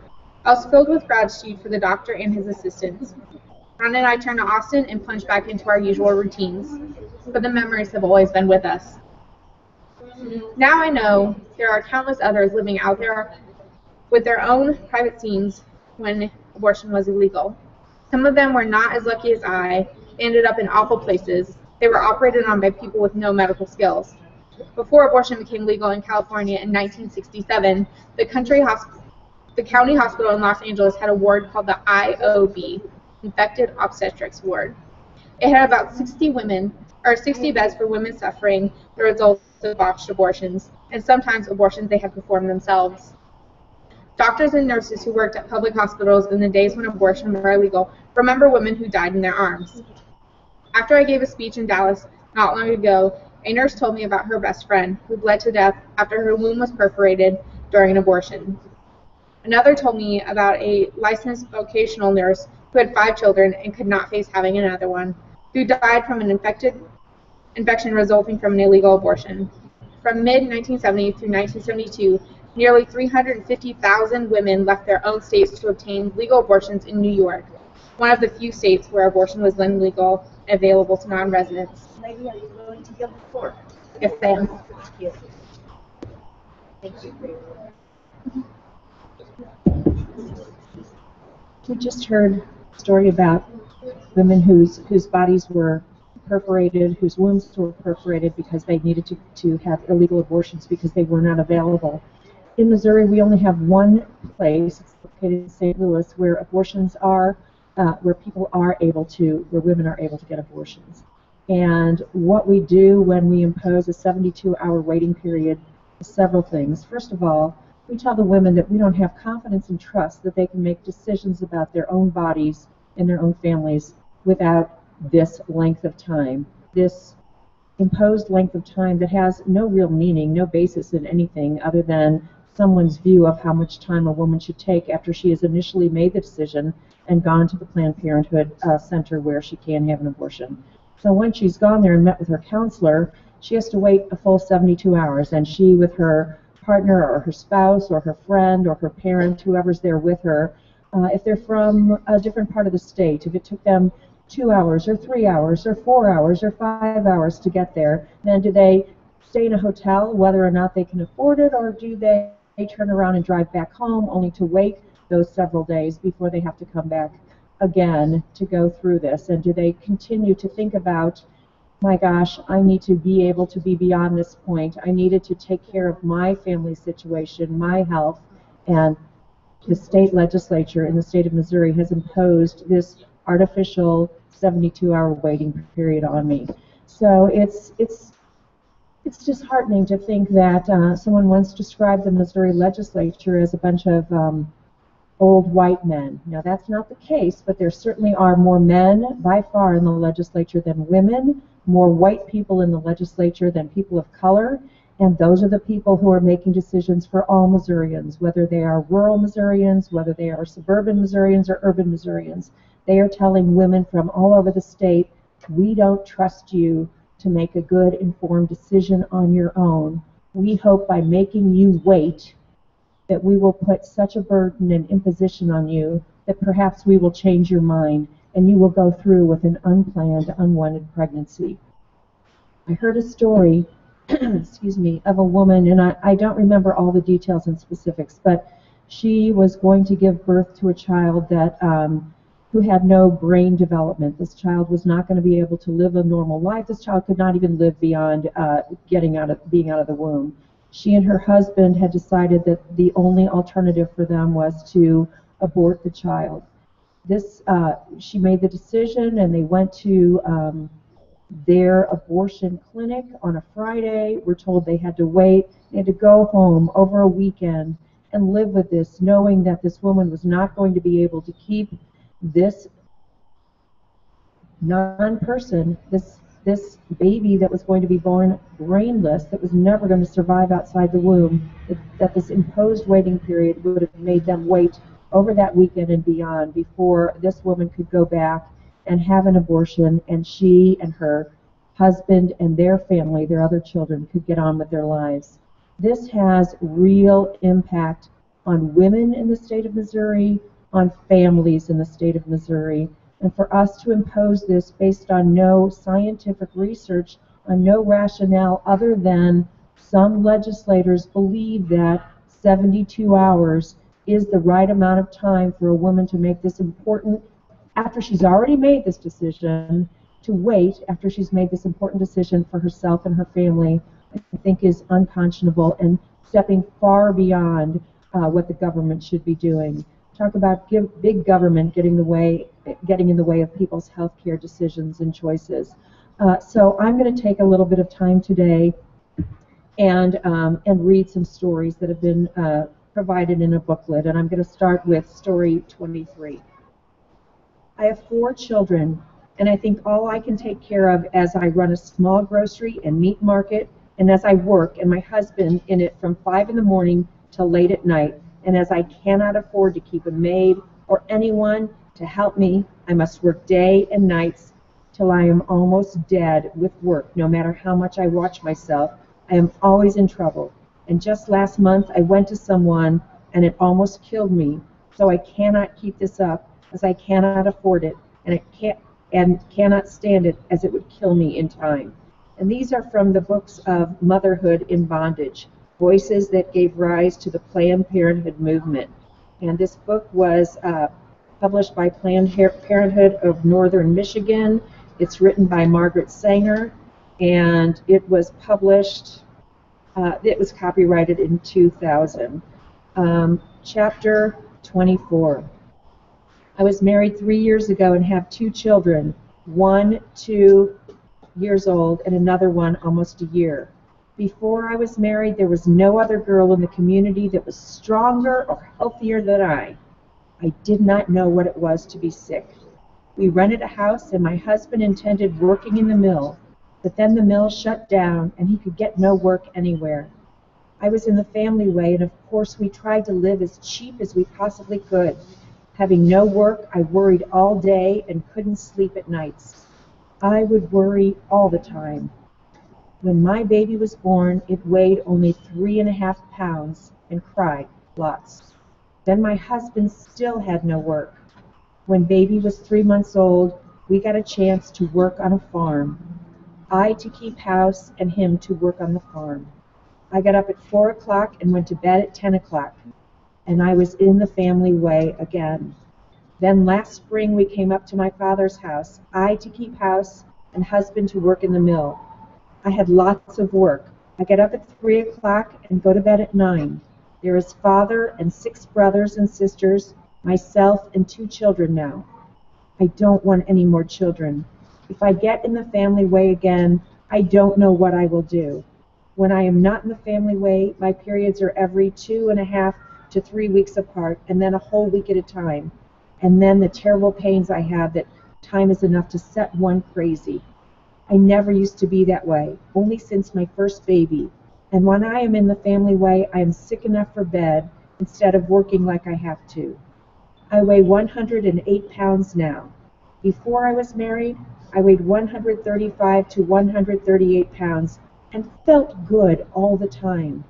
I was filled with gratitude for the doctor and his assistants. Ron and I turned to Austin and plunged back into our usual routines, but the memories have always been with us. Now I know there are countless others living out there with their own private scenes when abortion was illegal. Some of them were not as lucky as I. They ended up in awful places. They were operated on by people with no medical skills. Before abortion became legal in California in 1967, the county hospital in Los Angeles had a ward called the IOB, Infected Obstetrics Ward. It had about 60 beds for women suffering the results of botched abortions, and sometimes abortions they had performed themselves. Doctors and nurses who worked at public hospitals in the days when abortion were illegal remember women who died in their arms. After I gave a speech in Dallas not long ago, a nurse told me about her best friend who bled to death after her womb was perforated during an abortion. Another told me about a licensed vocational nurse who had 5 children and could not face having another one, who died from an infection resulting from an illegal abortion. From mid-1970 through 1972, nearly 350,000 women left their own states to obtain legal abortions in New York, one of the few states where abortion was then legal and available to non-residents. Lady, are you willing to give the floor? Yes, ma'am. Thank you. Thank you for your We just heard a story about women whose bodies were perforated, whose wombs were perforated because they needed to have illegal abortions because they were not available. In Missouri, we only have one place, it's located in St. Louis, where abortions are, where women are able to get abortions. And what we do when we impose a 72-hour waiting period is several things. First of all, we tell the women that we don't have confidence and trust that they can make decisions about their own bodies and their own families without this length of time, this imposed length of time that has no real meaning, no basis in anything other than someone's view of how much time a woman should take after she has initially made the decision and gone to the Planned Parenthood center where she can have an abortion. So once she's gone there and met with her counselor, she has to wait a full 72 hours, and she, with her partner or her spouse or her friend or her parent, whoever's there with her, if they're from a different part of the state, if it took them 2 hours or 3 hours or 4 hours or 5 hours to get there. Then do they stay in a hotel whether or not they can afford it, or do they turn around and drive back home only to wait those several days before they have to come back again to go through this? And do they continue to think about, my gosh, I need to be able to be beyond this point. I needed to take care of my family situation, my health, and the state legislature in the state of Missouri has imposed this artificial 72-hour waiting period on me. So it's disheartening to think that someone once described the Missouri legislature as a bunch of old white men. Now that's not the case, but there certainly are more men by far in the legislature than women, more white people in the legislature than people of color, and those are the people who are making decisions for all Missourians, whether they are rural Missourians, whether they are suburban Missourians or urban Missourians. They are telling women from all over the state, we don't trust you to make a good, informed decision on your own. We hope by making you wait that we will put such a burden and imposition on you that perhaps we will change your mind and you will go through with an unplanned, unwanted pregnancy. I heard a story excuse me, of a woman, and I don't remember all the details and specifics, but she was going to give birth to a child that who had no brain development. This child was not going to be able to live a normal life. This child could not even live beyond being out of the womb. She and her husband had decided that the only alternative for them was to abort the child. She made the decision, and they went to their abortion clinic on a Friday. We're told they had to wait. They had to go home over a weekend and live with this, knowing that this woman was not going to be able to keep this non-person, this baby that was going to be born brainless, that was never going to survive outside the womb, that this imposed waiting period would have made them wait over that weekend and beyond before this woman could go back and have an abortion, and she and her husband and their family, their other children, could get on with their lives. This has real impact on women in the state of Missouri, on families in the state of Missouri, and for us to impose this based on no scientific research, on no rationale other than some legislators believe that 72 hours is the right amount of time for a woman to make this important, after she's already made this decision, to wait after she's made this important decision for herself and her family, I think is unconscionable and stepping far beyond what the government should be doing. Talk about big government getting in the way of people's health care decisions and choices. So I'm going to take a little bit of time today and read some stories that have been provided in a booklet, and I'm going to start with story 23. I have 4 children, and I think all I can take care of as I run a small grocery and meat market, and as I work, and my husband in it from 5 in the morning till late at night, and as I cannot afford to keep a maid or anyone to help me, I must work day and nights till I am almost dead with work. No matter how much I watch myself, I am always in trouble. And just last month, I went to someone, and it almost killed me. So I cannot keep this up, as I cannot afford it, and cannot stand it, as it would kill me in time. And these are from the books of Motherhood in Bondage, Voices that Gave Rise to the Planned Parenthood Movement. And this book was published by Planned Parenthood of Northern Michigan. It's written by Margaret Sanger, and it was published, it was copyrighted in 2000. Chapter 24. I was married 3 years ago and have 2 children, one 2 years old and another one almost a year. Before I was married, there was no other girl in the community that was stronger or healthier than I. I did not know what it was to be sick. We rented a house, and my husband intended working in the mill, but then the mill shut down and he could get no work anywhere. I was in the family way, and of course we tried to live as cheap as we possibly could. Having no work, I worried all day and couldn't sleep at nights. I would worry all the time. When my baby was born, it weighed only 3.5 pounds and cried lots. Then my husband still had no work. When baby was 3 months old, We got a chance to work on a farm. I to keep house and him to work on the farm. I got up at 4 o'clock and went to bed at 10 o'clock, and I was in the family way again. Then last spring we came up to my father's house, I to keep house and husband to work in the mill. I had lots of work. I get up at 3 o'clock and go to bed at 9. There is father and 6 brothers and sisters, myself and 2 children now. I don't want any more children. If I get in the family way again, I don't know what I will do. When I am not in the family way, my periods are every 2.5 to 3 weeks apart, and then a whole week at a time. And then the terrible pains I have that time is enough to set one crazy. I never used to be that way, only since my first baby. And when I am in the family way, I am sick enough for bed instead of working like I have to. I weigh 108 pounds now. Before I was married, I weighed 135 to 138 pounds and felt good all the time.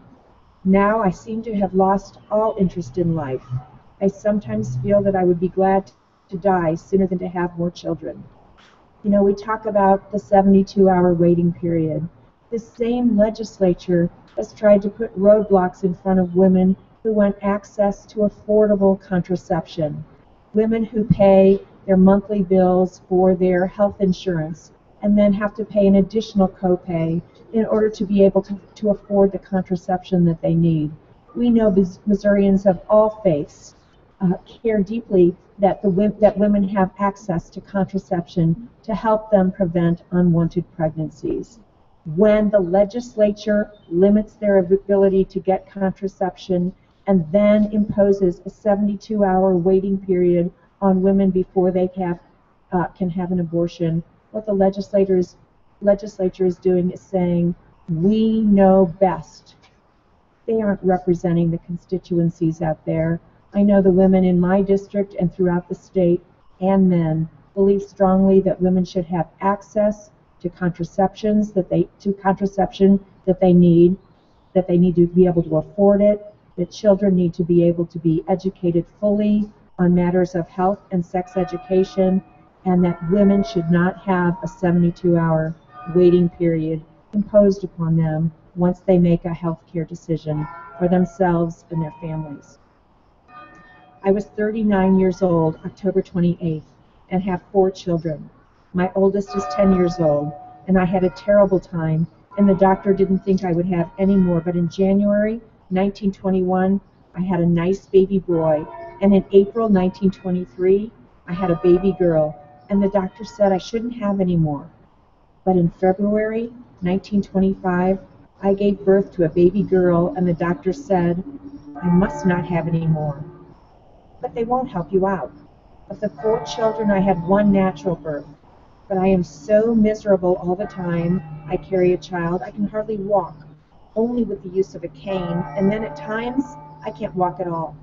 Now I seem to have lost all interest in life. I sometimes feel that I would be glad to die sooner than to have more children. You know, we talk about the 72-hour waiting period. This same legislature has tried to put roadblocks in front of women who want access to affordable contraception. Women who pay their monthly bills for their health insurance and then have to pay an additional copay in order to be able to afford the contraception that they need. We know Missourians of all faiths care deeply that women have access to contraception to help them prevent unwanted pregnancies. When the legislature limits their ability to get contraception and then imposes a 72-hour waiting period on women before they can have an abortion, what the legislature is doing is saying, we know best. They aren't representing the constituencies out there. I know the women in my district and throughout the state and men believe strongly that women should have access to contraception that they need to be able to afford it, that children need to be able to be educated fully on matters of health and sex education, and that women should not have a 72-hour waiting period imposed upon them once they make a health care decision for themselves and their families. I was 39 years old, October 28th, and have 4 children. My oldest is 10 years old, and I had a terrible time, and the doctor didn't think I would have any more, but in January 1921, I had a nice baby boy, and in April 1923, I had a baby girl, and the doctor said I shouldn't have any more. But in February 1925, I gave birth to a baby girl, and the doctor said, I must not have any more. But they won't help you out. Of the 4 children, I had 1 natural birth. But I am so miserable all the time. I carry a child. I can hardly walk, only with the use of a cane, and then at times, I can't walk at all.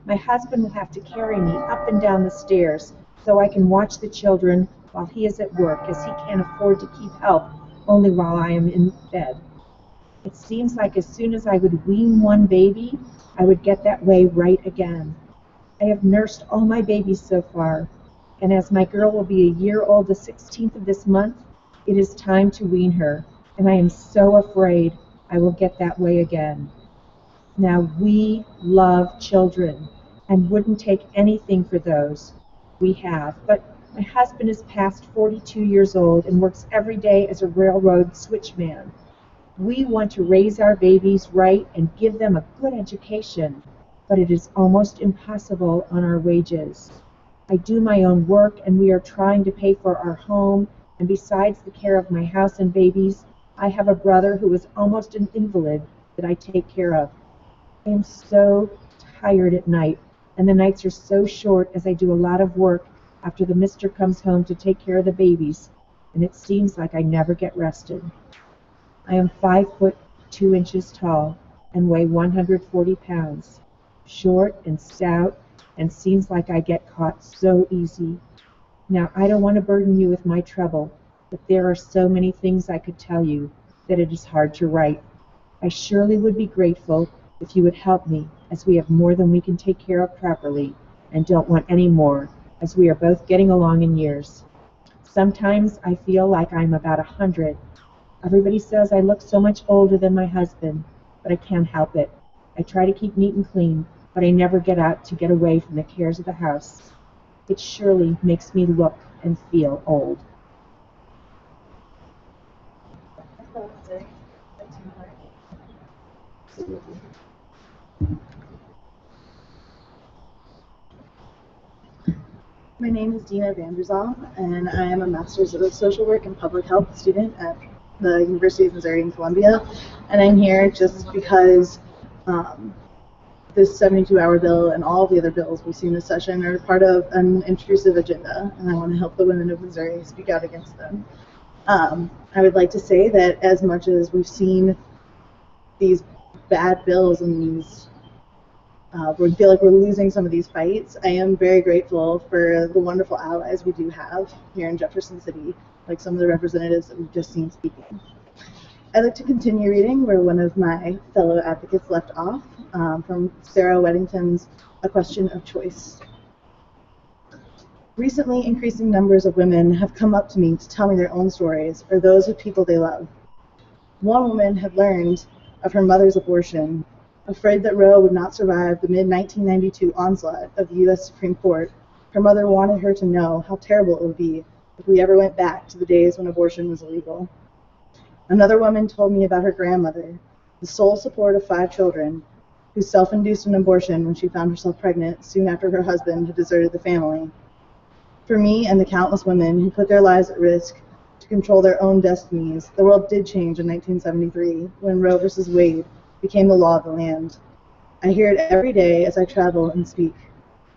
My husband will have to carry me up and down the stairs so I can watch the children while he is at work, as he can't afford to keep help only while I am in bed. It seems like as soon as I would wean one baby, I would get that way right again. I have nursed all my babies so far, and as my girl will be a year old the 16th of this month, it is time to wean her, and I am so afraid I will get that way again. Now, we love children and wouldn't take anything for those we have, but my husband is past 42 years old and works every day as a railroad switchman. We want to raise our babies right and give them a good education, but it is almost impossible on our wages. I do my own work, and we are trying to pay for our home, and besides the care of my house and babies, I have a brother who is almost an invalid that I take care of. I am so tired at night, and the nights are so short as I do a lot of work after the mister comes home to take care of the babies, and it seems like I never get rested. I am 5 foot 2 inches tall and weigh 140 pounds, short and stout, and seems like I get caught so easy. Now, I don't want to burden you with my trouble, but there are so many things I could tell you that it is hard to write. I surely would be grateful if you would help me, as we have more than we can take care of properly, and don't want any more, as we are both getting along in years. Sometimes I feel like I'm about 100. Everybody says I look so much older than my husband, but I can't help it. I try to keep neat and clean, but I never get out to get away from the cares of the house. It surely makes me look and feel old. My name is Dina Vanderzal, and I am a Master's of Social Work and Public Health student at the University of Missouri in Columbia. And I'm here just because this 72-hour bill and all the other bills we've seen this session are part of an intrusive agenda, and I want to help the women of Missouri speak out against them. I would like to say that as much as we've seen these bad bills and these we feel like we're losing some of these fights, I am very grateful for the wonderful allies we do have here in Jefferson City, like some of the representatives that we've just seen speaking. I'd like to continue reading where one of my fellow advocates left off, from Sarah Weddington's A Question of Choice. Recently, increasing numbers of women have come up to me to tell me their own stories or those of people they love. One woman had learned of her mother's abortion. Afraid that Roe would not survive the mid-1992 onslaught of the U.S. Supreme Court, her mother wanted her to know how terrible it would be if we ever went back to the days when abortion was illegal. Another woman told me about her grandmother, the sole support of 5 children, who self-induced an abortion when she found herself pregnant soon after her husband had deserted the family. For me and the countless women who put their lives at risk to control their own destinies, the world did change in 1973 when Roe v. Wade became the law of the land. I hear it every day as I travel and speak.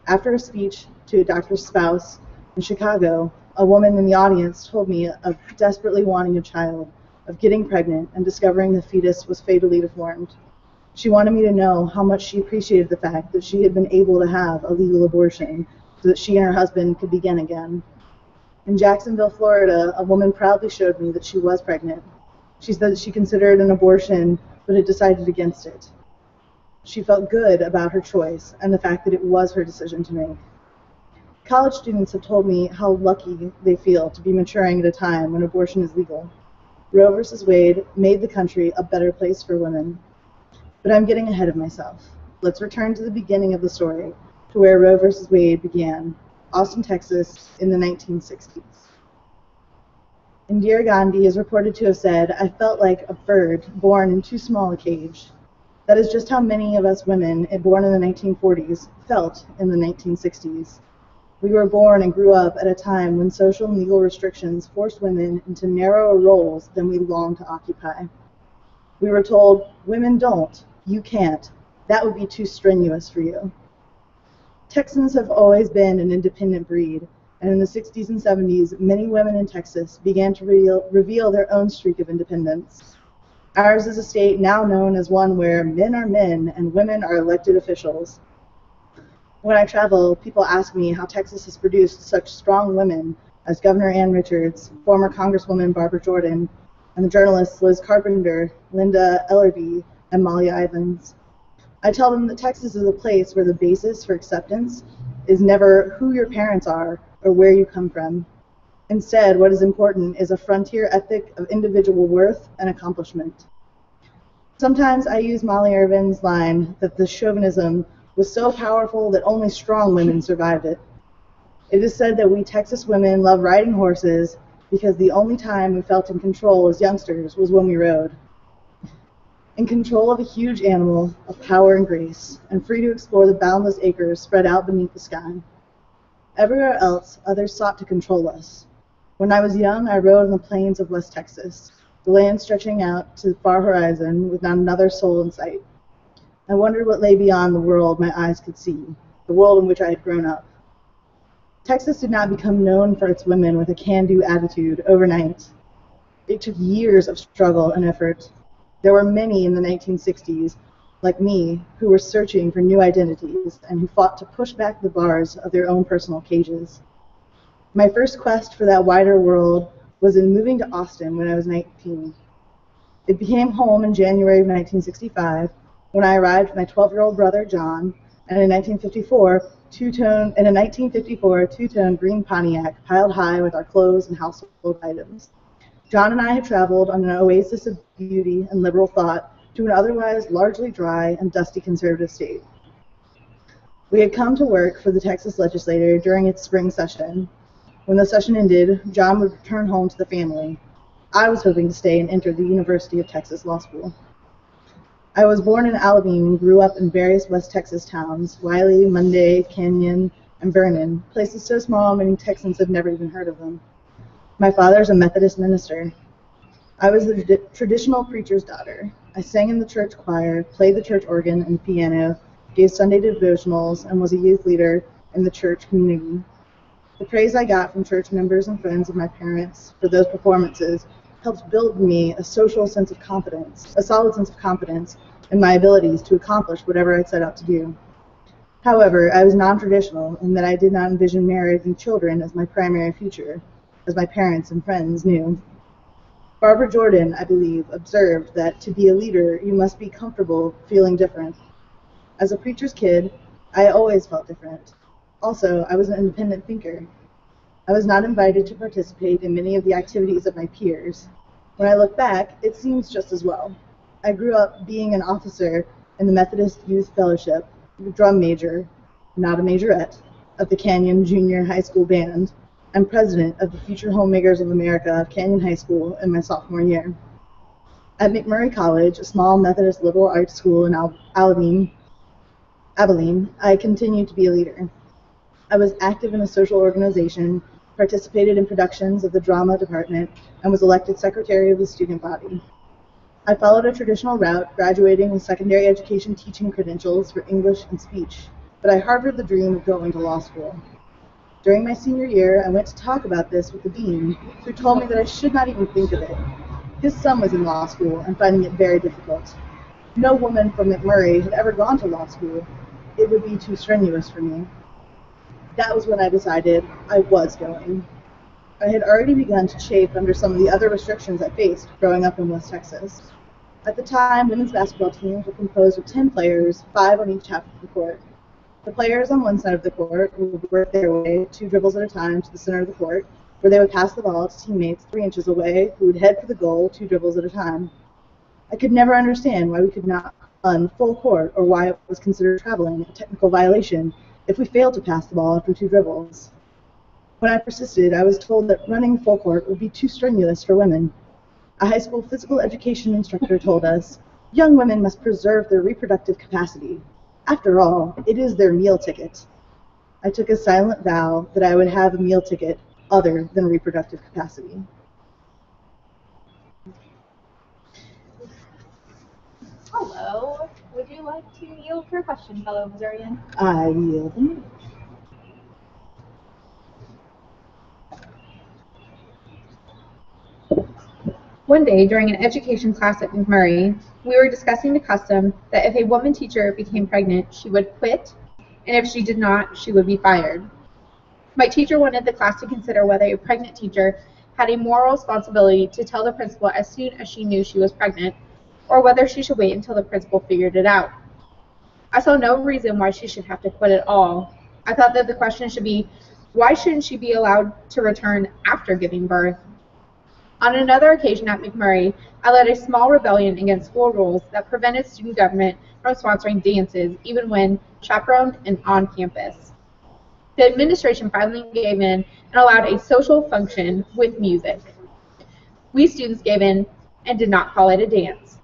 After a speech to a doctor's spouse in Chicago, a woman in the audience told me of desperately wanting a child, of getting pregnant and discovering the fetus was fatally deformed. She wanted me to know how much she appreciated the fact that she had been able to have a legal abortion so that she and her husband could begin again. In Jacksonville, Florida, a woman proudly showed me that she was pregnant. She said that she considered an abortion but had decided against it. She felt good about her choice and the fact that it was her decision to make. College students have told me how lucky they feel to be maturing at a time when abortion is legal. Roe v. Wade made the country a better place for women. But I'm getting ahead of myself. Let's return to the beginning of the story, to where Roe v. Wade began, Austin, Texas, in the 1960s. Indira Gandhi is reported to have said, "I felt like a bird born in too small a cage." That is just how many of us women born in the 1940s felt in the 1960s. We were born and grew up at a time when social and legal restrictions forced women into narrower roles than we long to occupy. We were told, "Women don't, you can't, that would be too strenuous for you." Texans have always been an independent breed, and in the 60s and 70s, many women in Texas began to reveal their own streak of independence. Ours is a state now known as one where men are men and women are elected officials. When I travel, people ask me how Texas has produced such strong women as Governor Ann Richards, former Congresswoman Barbara Jordan, and the journalists Liz Carpenter, Linda Ellerby, and Molly Ivins. I tell them that Texas is a place where the basis for acceptance is never who your parents are or where you come from. Instead, what is important is a frontier ethic of individual worth and accomplishment. Sometimes I use Molly Irvin's line that the chauvinism was so powerful that only strong women survived it. It is said that we Texas women love riding horses because the only time we felt in control as youngsters was when we rode. In control of a huge animal of power and grace, and free to explore the boundless acres spread out beneath the sky. Everywhere else, others sought to control us. When I was young, I rode on the plains of West Texas, the land stretching out to the far horizon with not another soul in sight. I wondered what lay beyond the world my eyes could see, the world in which I had grown up. Texas did not become known for its women with a can-do attitude overnight. It took years of struggle and effort. There were many in the 1960s, like me, who were searching for new identities and who fought to push back the bars of their own personal cages. My first quest for that wider world was in moving to Austin when I was 19. It became home in January of 1965 when I arrived with my 12-year-old brother, John, and in 1954 in a 1954 two-tone green Pontiac piled high with our clothes and household items. John and I had traveled on an oasis of beauty and liberal thought to an otherwise largely dry and dusty conservative state. We had come to work for the Texas legislature during its spring session. When the session ended, John would return home to the family. I was hoping to stay and enter the University of Texas Law School. I was born in Abilene and grew up in various West Texas towns, Wiley, Monday, Canyon, and Vernon, places so small many Texans have never even heard of them. My father's a Methodist minister. I was the traditional preacher's daughter. I sang in the church choir, played the church organ and piano, gave Sunday devotionals, and was a youth leader in the church community. The praise I got from church members and friends of my parents for those performances helped build me a solid sense of confidence in my abilities to accomplish whatever I set out to do. However, I was non-traditional in that I did not envision marriage and children as my primary future, as my parents and friends knew. Barbara Jordan, I believe, observed that to be a leader, you must be comfortable feeling different. As a preacher's kid, I always felt different. Also, I was an independent thinker. I was not invited to participate in many of the activities of my peers. When I look back, it seems just as well. I grew up being an officer in the Methodist Youth Fellowship, drum major, not a majorette, of the Canyon Junior High School Band, and president of the Future Homemakers of America of Canyon High School in my sophomore year. At McMurray College, a small Methodist liberal arts school in Abilene, I continued to be a leader. I was active in a social organization, participated in productions of the drama department, and was elected secretary of the student body. I followed a traditional route, graduating with secondary education teaching credentials for English and speech, but I harbored the dream of going to law school. During my senior year, I went to talk about this with the dean, who told me that I should not even think of it. His son was in law school and finding it very difficult. No woman from McMurray had ever gone to law school. It would be too strenuous for me. That was when I decided I was going. I had already begun to chafe under some of the other restrictions I faced growing up in West Texas. At the time, women's basketball teams were composed of 10 players, 5 on each half of the court. The players on one side of the court would work their way 2 dribbles at a time to the center of the court, where they would pass the ball to teammates 3 inches away who would head for the goal 2 dribbles at a time. I could never understand why we could not run full court or why it was considered traveling, a technical violation, if we failed to pass the ball after 2 dribbles. When I persisted, I was told that running full court would be too strenuous for women. A high school physical education instructor told us, young women must preserve their reproductive capacity. After all, it is their meal ticket. I took a silent vow that I would have a meal ticket other than reproductive capacity. Hello. Would you like to yield for a question, fellow Missourian? I yield. One day, during an education class at McMurray, we were discussing the custom that if a woman teacher became pregnant, she would quit, and if she did not, she would be fired. My teacher wanted the class to consider whether a pregnant teacher had a moral responsibility to tell the principal as soon as she knew she was pregnant, or whether she should wait until the principal figured it out. I saw no reason why she should have to quit at all. I thought that the question should be, why shouldn't she be allowed to return after giving birth? On another occasion at McMurray, I led a small rebellion against school rules that prevented student government from sponsoring dances, even when chaperoned and on campus. The administration finally gave in and allowed a social function with music. We students gave in and did not call it a dance.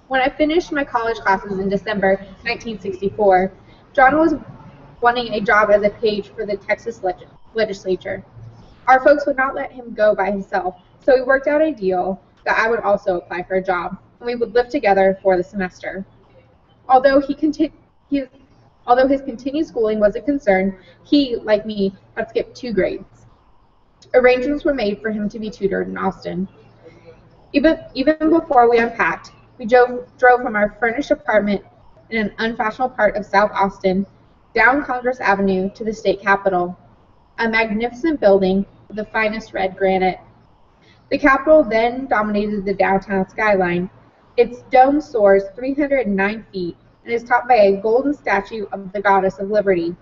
When I finished my college classes in December 1964, John was wanting a job as a page for the Texas legislature. Our folks would not let him go by himself, so we worked out a deal that I would also apply for a job, and we would live together for the semester. Although his continued schooling was a concern, he, like me, had skipped 2 grades. Arrangements were made for him to be tutored in Austin. Even before we unpacked, we drove from our furnished apartment in an unfashionable part of South Austin down Congress Avenue to the state capitol, a magnificent building with the finest red granite. The Capitol then dominated the downtown skyline. Its dome soars 309 feet and is topped by a golden statue of the Goddess of Liberty.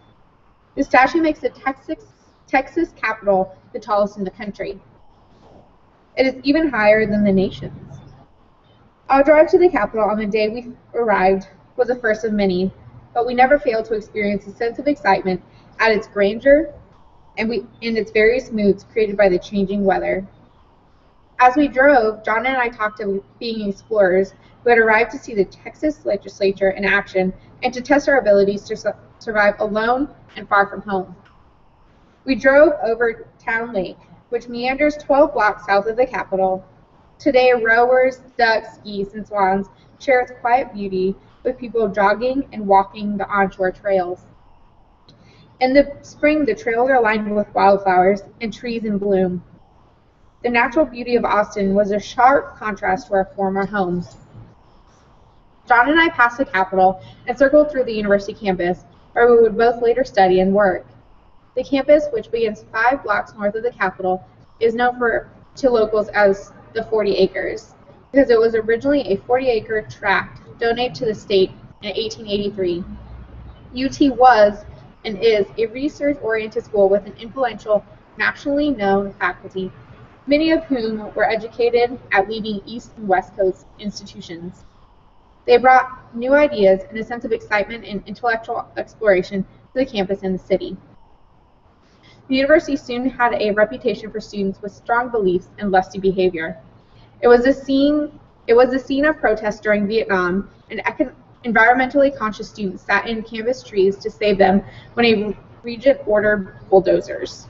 The statue makes the Texas Capitol the tallest in the country. It is even higher than the nation's. Our drive to the Capitol on the day we arrived was the first of many, but we never failed to experience a sense of excitement at its grandeur and its various moods created by the changing weather. As we drove, John and I talked of being explorers who had arrived to see the Texas legislature in action and to test our abilities to survive alone and far from home. We drove over Town Lake, which meanders 12 blocks south of the Capitol. Today, rowers, ducks, geese, and swans share its quiet beauty with people jogging and walking the onshore trails. In the spring, the trails are lined with wildflowers and trees in bloom. The natural beauty of Austin was a sharp contrast to our former homes. John and I passed the Capitol and circled through the university campus, where we would both later study and work. The campus, which begins 5 blocks north of the Capitol, is known to locals as the 40 acres, because it was originally a 40-acre tract donated to the state in 1883. UT was and is a research-oriented school with an influential, nationally known faculty, many of whom were educated at leading East and West Coast institutions. They brought new ideas and a sense of excitement and intellectual exploration to the campus and the city. The university soon had a reputation for students with strong beliefs and lusty behavior. It was the scene of protests during Vietnam, and environmentally conscious students sat in campus trees to save them when a regent ordered bulldozers.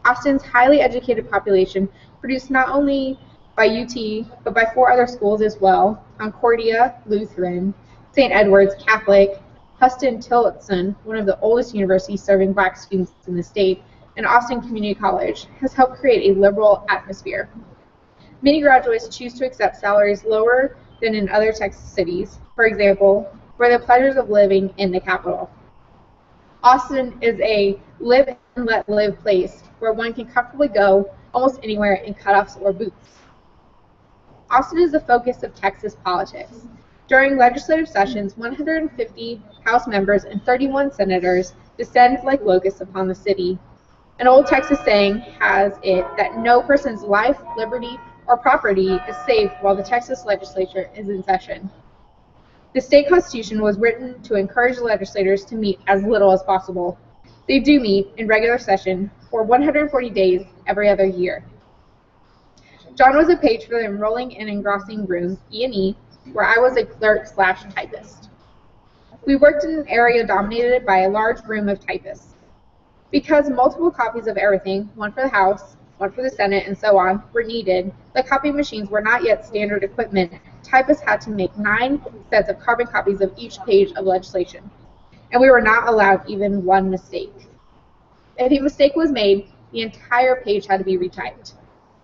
Austin's highly educated population, produced not only by UT, but by 4 other schools as well: Concordia, Lutheran, St. Edward's, Catholic, Huston-Tillotson, one of the oldest universities serving black students in the state, and Austin Community College, has helped create a liberal atmosphere. Many graduates choose to accept salaries lower than in other Texas cities, for example, for the pleasures of living in the capital. Austin is a live and let live place where one can comfortably go almost anywhere in cutoffs or boots. Austin is the focus of Texas politics. During legislative sessions, 150 House members and 31 senators descend like locusts upon the city. An old Texas saying has it that no person's life, liberty, or property is safe while the Texas legislature is in session. The state constitution was written to encourage legislators to meet as little as possible. They do meet in regular session for 140 days every other year. John was a page for the enrolling and engrossing room, E&E, where I was a clerk/typist. We worked in an area dominated by a large room of typists. Because multiple copies of everything, one for the House, one for the Senate, and so on, were needed, the copying machines were not yet standard equipment. Typists had to make 9 sets of carbon copies of each page of legislation, and we were not allowed even one mistake. If a mistake was made, the entire page had to be retyped.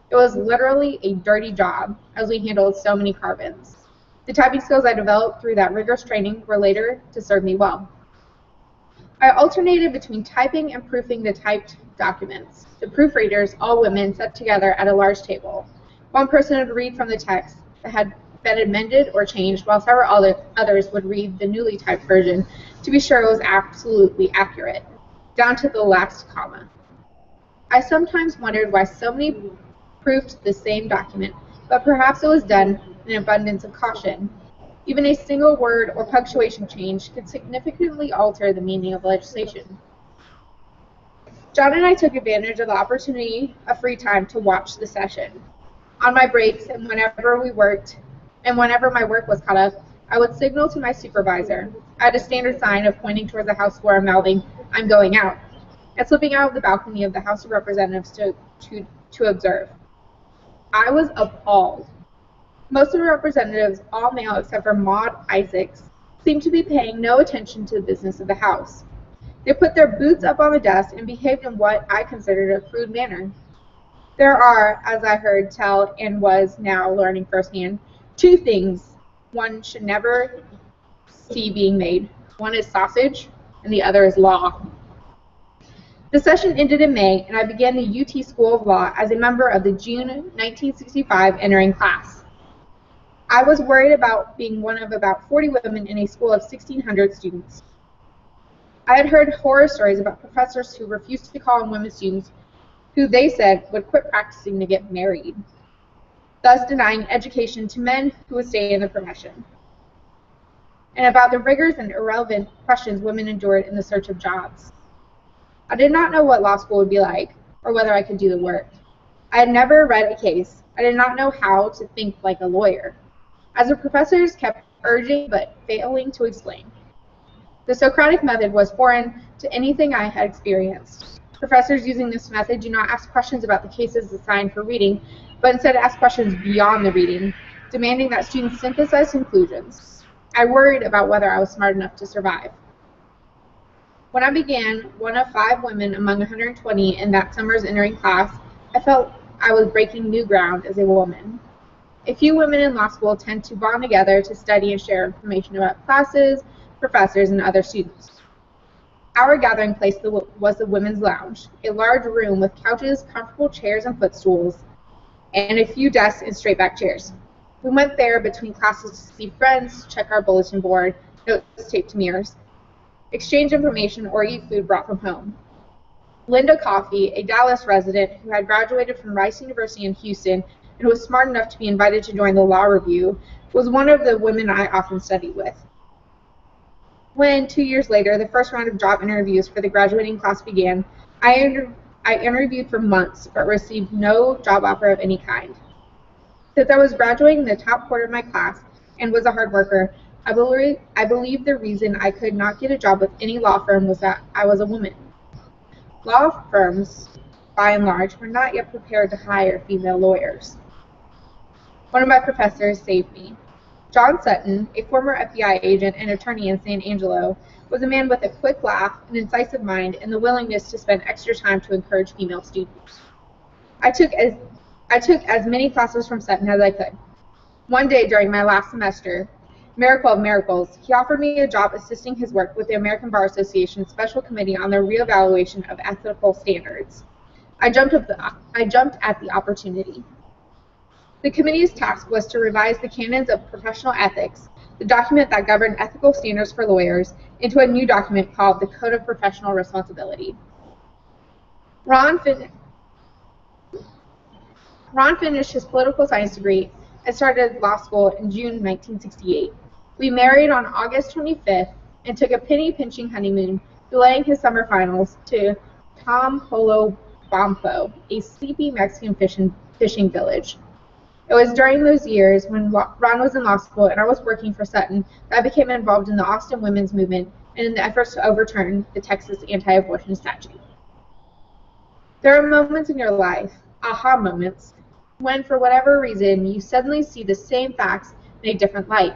It was literally a dirty job, as we handled so many carbons. The typing skills I developed through that rigorous training were later to serve me well. I alternated between typing and proofing the typed documents. The proofreaders, all women, sat together at a large table. One person would read from the text that had been amended or changed, while several others would read the newly typed version to be sure it was absolutely accurate, down to the last comma. I sometimes wondered why so many proofed the same document, but perhaps it was done in abundance of caution. Even a single word or punctuation change could significantly alter the meaning of legislation. John and I took advantage of the opportunity of free time to watch the session. On my breaks and whenever my work was caught up, I would signal to my supervisor. I had a standard sign of pointing towards the House floor and mouthing, "I'm going out," and slipping out of the balcony of the House of Representatives to observe. I was appalled. Most of the representatives, all male except for Maud Isaacs, seemed to be paying no attention to the business of the House. They put their boots up on the desk and behaved in what I considered a crude manner. There are, as I heard tell and was now learning firsthand, 2 things one should never see being made. One is sausage, and the other is law. The session ended in May, and I began the UT School of Law as a member of the June 1965 entering class. I was worried about being one of about 40 women in a school of 1,600 students. I had heard horror stories about professors who refused to call on women students who they said would quit practicing to get married, thus denying education to men who would stay in the profession, and about the rigors and irrelevant questions women endured in the search of jobs. I did not know what law school would be like, or whether I could do the work. I had never read a case. I did not know how to think like a lawyer, as the professors kept urging but failing to explain. The Socratic method was foreign to anything I had experienced. Professors using this method do not ask questions about the cases assigned for reading, but instead ask questions beyond the reading, demanding that students synthesize conclusions. I worried about whether I was smart enough to survive. When I began, one of 5 women among 120 in that summer's entering class, I felt I was breaking new ground as a woman. A few women in law school tend to bond together to study and share information about classes, professors, and other students. Our gathering place was the women's lounge, a large room with couches, comfortable chairs and footstools, and a few desks and straight-back chairs. We went there between classes to see friends, check our bulletin board, notes taped to mirrors, exchange information, or eat food brought from home. Linda Coffey, a Dallas resident who had graduated from Rice University in Houston and was smart enough to be invited to join the law review, was one of the women I often studied with. When, 2 years later, the first round of job interviews for the graduating class began, I interviewed for months but received no job offer of any kind. Since I was graduating the top quarter of my class and was a hard worker, I believe the reason I could not get a job with any law firm was that I was a woman. Law firms, by and large, were not yet prepared to hire female lawyers. One of my professors saved me. John Sutton, a former FBI agent and attorney in San Angelo, was a man with a quick laugh, an incisive mind, and the willingness to spend extra time to encourage female students. I took as many classes from Sutton as I could. One day during my last semester, miracle of miracles, he offered me a job assisting his work with the American Bar Association's Special Committee on the Reevaluation of Ethical Standards. I jumped at the opportunity. The committee's task was to revise the canons of professional ethics, the document that governed ethical standards for lawyers, into a new document called the Code of Professional Responsibility. Ron finished his political science degree and started law school in June 1968. We married on August 25th and took a penny-pinching honeymoon, delaying his summer finals to Bampo, a sleepy Mexican fishing village. It was during those years when Ron was in law school and I was working for Sutton that I became involved in the Austin women's movement and in the efforts to overturn the Texas anti-abortion statute. There are moments in your life, aha moments, when for whatever reason you suddenly see the same facts in a different light.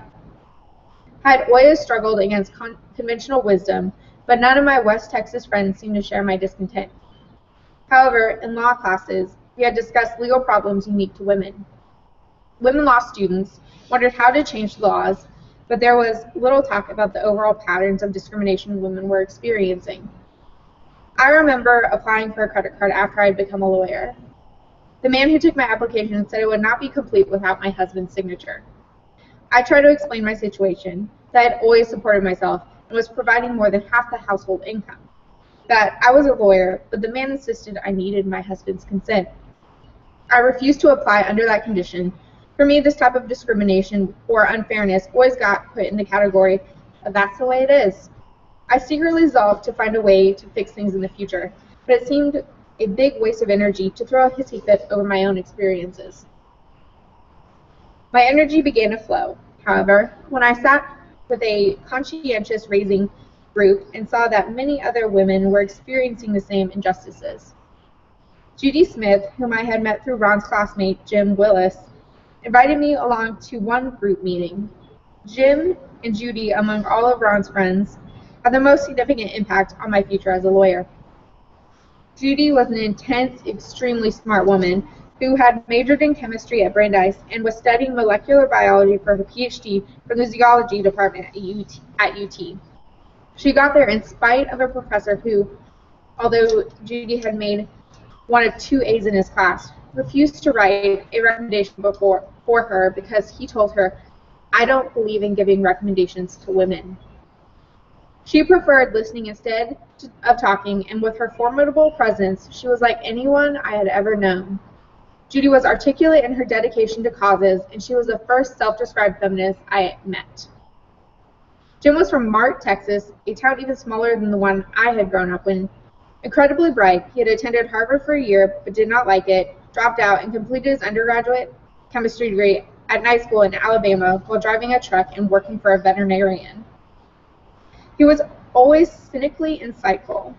I had always struggled against conventional wisdom, but none of my West Texas friends seemed to share my discontent. However, in law classes, we had discussed legal problems unique to women. Women law students wondered how to change the laws, but there was little talk about the overall patterns of discrimination women were experiencing. I remember applying for a credit card after I had become a lawyer. The man who took my application said it would not be complete without my husband's signature. I tried to explain my situation, that I had always supported myself and was providing more than half the household income, that I was a lawyer, but the man insisted I needed my husband's consent. I refused to apply under that condition. For me, this type of discrimination or unfairness always got put in the category of that's the way it is. I secretly resolved to find a way to fix things in the future, but it seemed a big waste of energy to throw a hissy fit over my own experiences. My energy began to flow, however, when I sat with a conscientious raising group and saw that many other women were experiencing the same injustices. Judy Smith, whom I had met through Ron's classmate, Jim Willis, invited me along to one group meeting. Jim and Judy, among all of Ron's friends, had the most significant impact on my future as a lawyer. Judy was an intense, extremely smart woman who had majored in chemistry at Brandeis and was studying molecular biology for her PhD from the zoology department at UT. She got there in spite of a professor who, although Judy had made one of 2 A's in his class, refused to write a recommendation for her because he told her, "I don't believe in giving recommendations to women." She preferred listening instead of talking, and with her formidable presence, she was like anyone I had ever known. Judy was articulate in her dedication to causes, and she was the first self-described feminist I met. Jim was from Mart, Texas, a town even smaller than the one I had grown up in. Incredibly bright, he had attended Harvard for a year, but did not like it, dropped out, and completed his undergraduate chemistry degree at night school in Alabama while driving a truck and working for a veterinarian. He was always cynically insightful.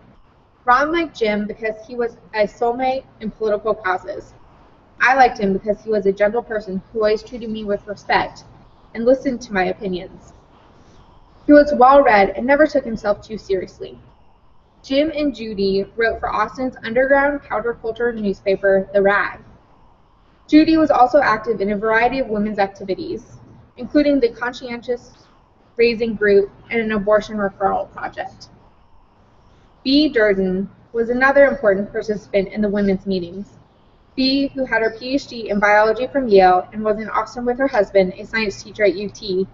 Ron liked Jim because he was a soulmate in political causes. I liked him because he was a gentle person who always treated me with respect and listened to my opinions. He was well-read and never took himself too seriously. Jim and Judy wrote for Austin's underground counterculture newspaper, The Rag. Judy was also active in a variety of women's activities, including the Conscientious Raising Group and an abortion referral project. Bea Durden was another important participant in the women's meetings. Bea, who had her PhD in biology from Yale and was in Austin with her husband, a science teacher at UT,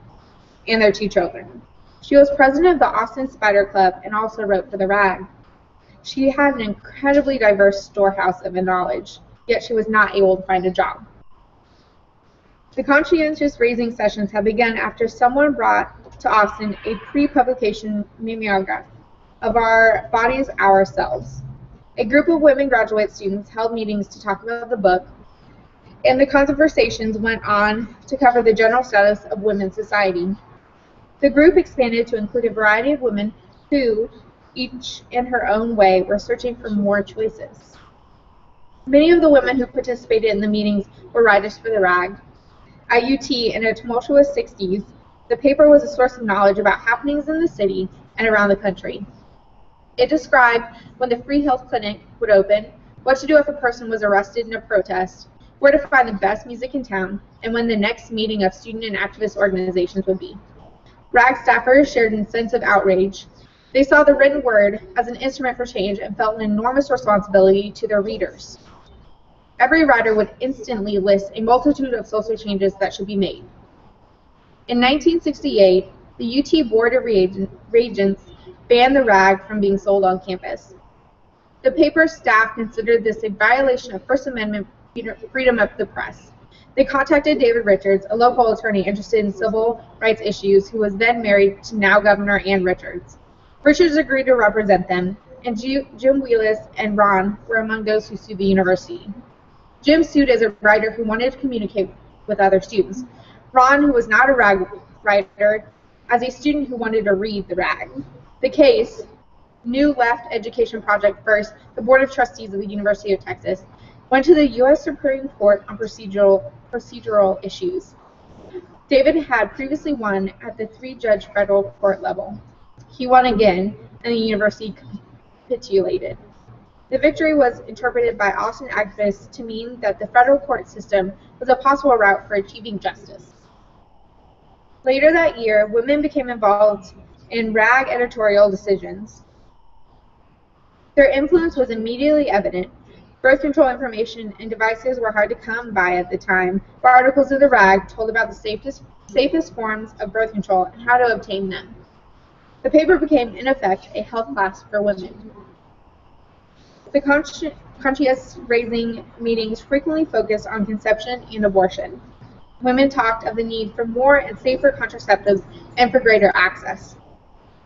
and their 2 children. She was president of the Austin Spider Club and also wrote for The Rag. She had an incredibly diverse storehouse of knowledge, yet she was not able to find a job. The conscientious raising sessions had begun after someone brought to Austin a pre-publication mimeograph of Our Bodies, Ourselves. A group of women graduate students held meetings to talk about the book, and the conversations went on to cover the general status of women's society. The group expanded to include a variety of women who, each in her own way, were searching for more choices. Many of the women who participated in the meetings were writers for The Rag. At UT in the tumultuous 60s, the paper was a source of knowledge about happenings in the city and around the country. It described when the free health clinic would open, what to do if a person was arrested in a protest, where to find the best music in town, and when the next meeting of student and activist organizations would be. Rag staffers shared a sense of outrage. They saw the written word as an instrument for change and felt an enormous responsibility to their readers. Every writer would instantly list a multitude of social changes that should be made. In 1968, the UT Board of Regents banned The Rag from being sold on campus. The paper's staff considered this a violation of First Amendment freedom of the press. They contacted David Richards, a local attorney interested in civil rights issues, who was then married to now Governor Ann Richards. Richards agreed to represent them, and Jim Wheelis and Ron were among those who sued the university. Jim sued as a writer who wanted to communicate with other students. Ron, who was not a Rag writer, as a student who wanted to read The Rag. The case, New Left Education Project First, the Board of Trustees of the University of Texas, went to the U.S. Supreme Court on procedural issues. David had previously won at the 3-judge federal court level. He won again, and the university capitulated. The victory was interpreted by Austin activists to mean that the federal court system was a possible route for achieving justice. Later that year, women became involved in Rag editorial decisions. Their influence was immediately evident. Birth control information and devices were hard to come by at the time, but articles of The Rag told about the safest forms of birth control and how to obtain them. The paper became, in effect, a health class for women. The conscientious raising meetings frequently focused on conception and abortion. Women talked of the need for more and safer contraceptives and for greater access.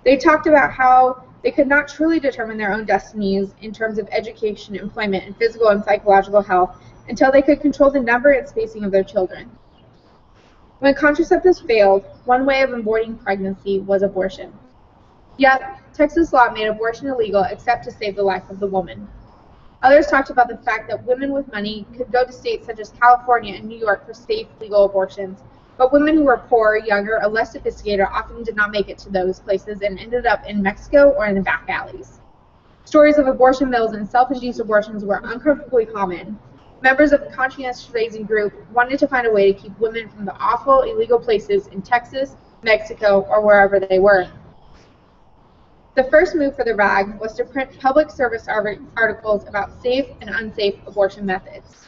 They talked about how they could not truly determine their own destinies in terms of education, employment, and physical and psychological health until they could control the number and spacing of their children. When contraceptives failed, one way of avoiding pregnancy was abortion. Yet, Texas law made abortion illegal except to save the life of the woman. Others talked about the fact that women with money could go to states such as California and New York for safe, legal abortions, but women who were poorer, younger, or less sophisticated often did not make it to those places and ended up in Mexico or in the back alleys. Stories of abortion mills and self-induced abortions were uncomfortably common. Members of the conscientious raising group wanted to find a way to keep women from the awful, illegal places in Texas, Mexico, or wherever they were. The first move for The Rag was to print public service articles about safe and unsafe abortion methods.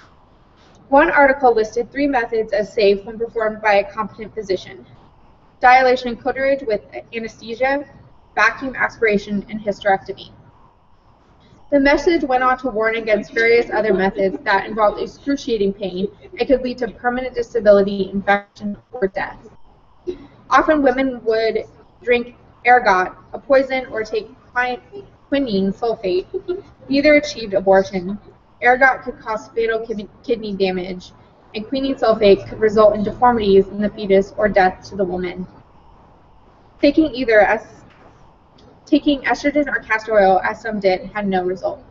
One article listed 3 methods as safe when performed by a competent physician: dilation and clitoridge with anesthesia, vacuum aspiration, and hysterectomy. The message went on to warn against various other methods that involved excruciating pain and could lead to permanent disability, infection, or death. Often women would drink ergot, a poison, or take quinine sulfate. Neither achieved abortion. Ergot could cause fatal kidney damage, and quinine sulfate could result in deformities in the fetus or death to the woman. Taking estrogen or castor oil, as some did, had no result.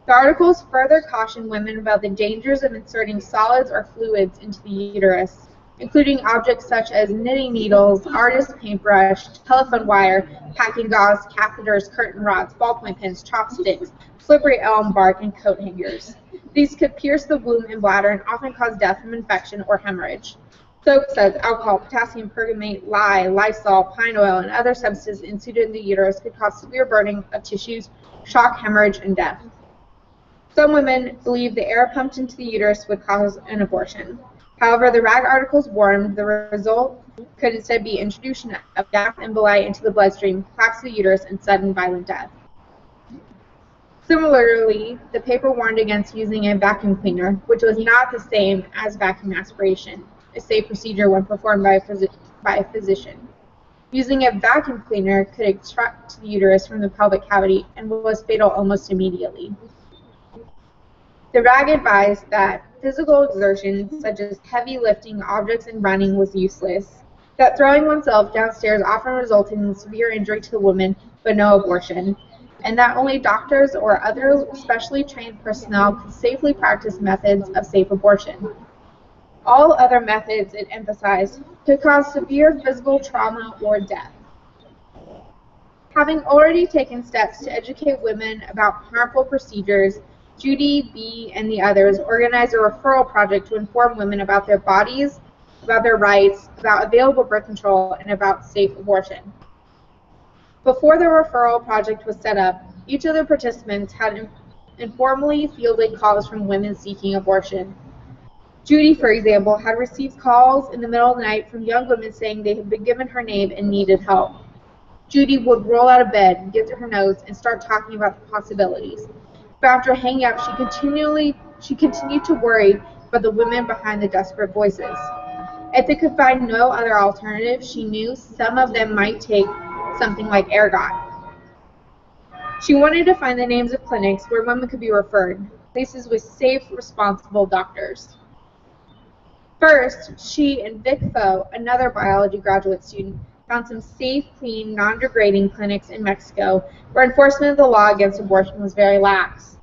The articles further cautioned women about the dangers of inserting solids or fluids into the uterus, including objects such as knitting needles, artist paintbrush, telephone wire, packing gauze, catheters, curtain rods, ballpoint pens, chopsticks, slippery elm bark, and coat hangers. These could pierce the womb and bladder and often cause death from infection or hemorrhage. Soap suds, alcohol, potassium permanganate, lye, Lysol, pine oil, and other substances inserted in the uterus could cause severe burning of tissues, shock, hemorrhage, and death. Some women believed the air pumped into the uterus would cause an abortion. However, the rag articles warned the result could instead be introduction of gas emboli into the bloodstream, collapse of the uterus, and sudden violent death. Similarly, the paper warned against using a vacuum cleaner, which was not the same as vacuum aspiration, a safe procedure when performed by a physician. Using a vacuum cleaner could extract the uterus from the pelvic cavity and was fatal almost immediately. The rag advised that physical exertion, such as heavy lifting objects and running, was useless, that throwing oneself downstairs often resulted in severe injury to the woman but no abortion, and that only doctors or other specially trained personnel could safely practice methods of safe abortion. All other methods, it emphasized, could cause severe physical trauma or death. Having already taken steps to educate women about harmful procedures, Judy, B., and the others organized a referral project to inform women about their bodies, about their rights, about available birth control, and about safe abortion. Before the referral project was set up, each of the participants had informally fielded calls from women seeking abortion. Judy, for example, had received calls in the middle of the night from young women saying they had been given her name and needed help. Judy would roll out of bed, get to her notes, and start talking about the possibilities. But after hanging up, she continued to worry about the women behind the desperate voices. If they could find no other alternative, she knew some of them might take something like ergot. She wanted to find the names of clinics where women could be referred, places with safe, responsible doctors. First, she and Vic Foe, another biology graduate student, found some safe, clean, non-degrading clinics in Mexico where enforcement of the law against abortion was very lax.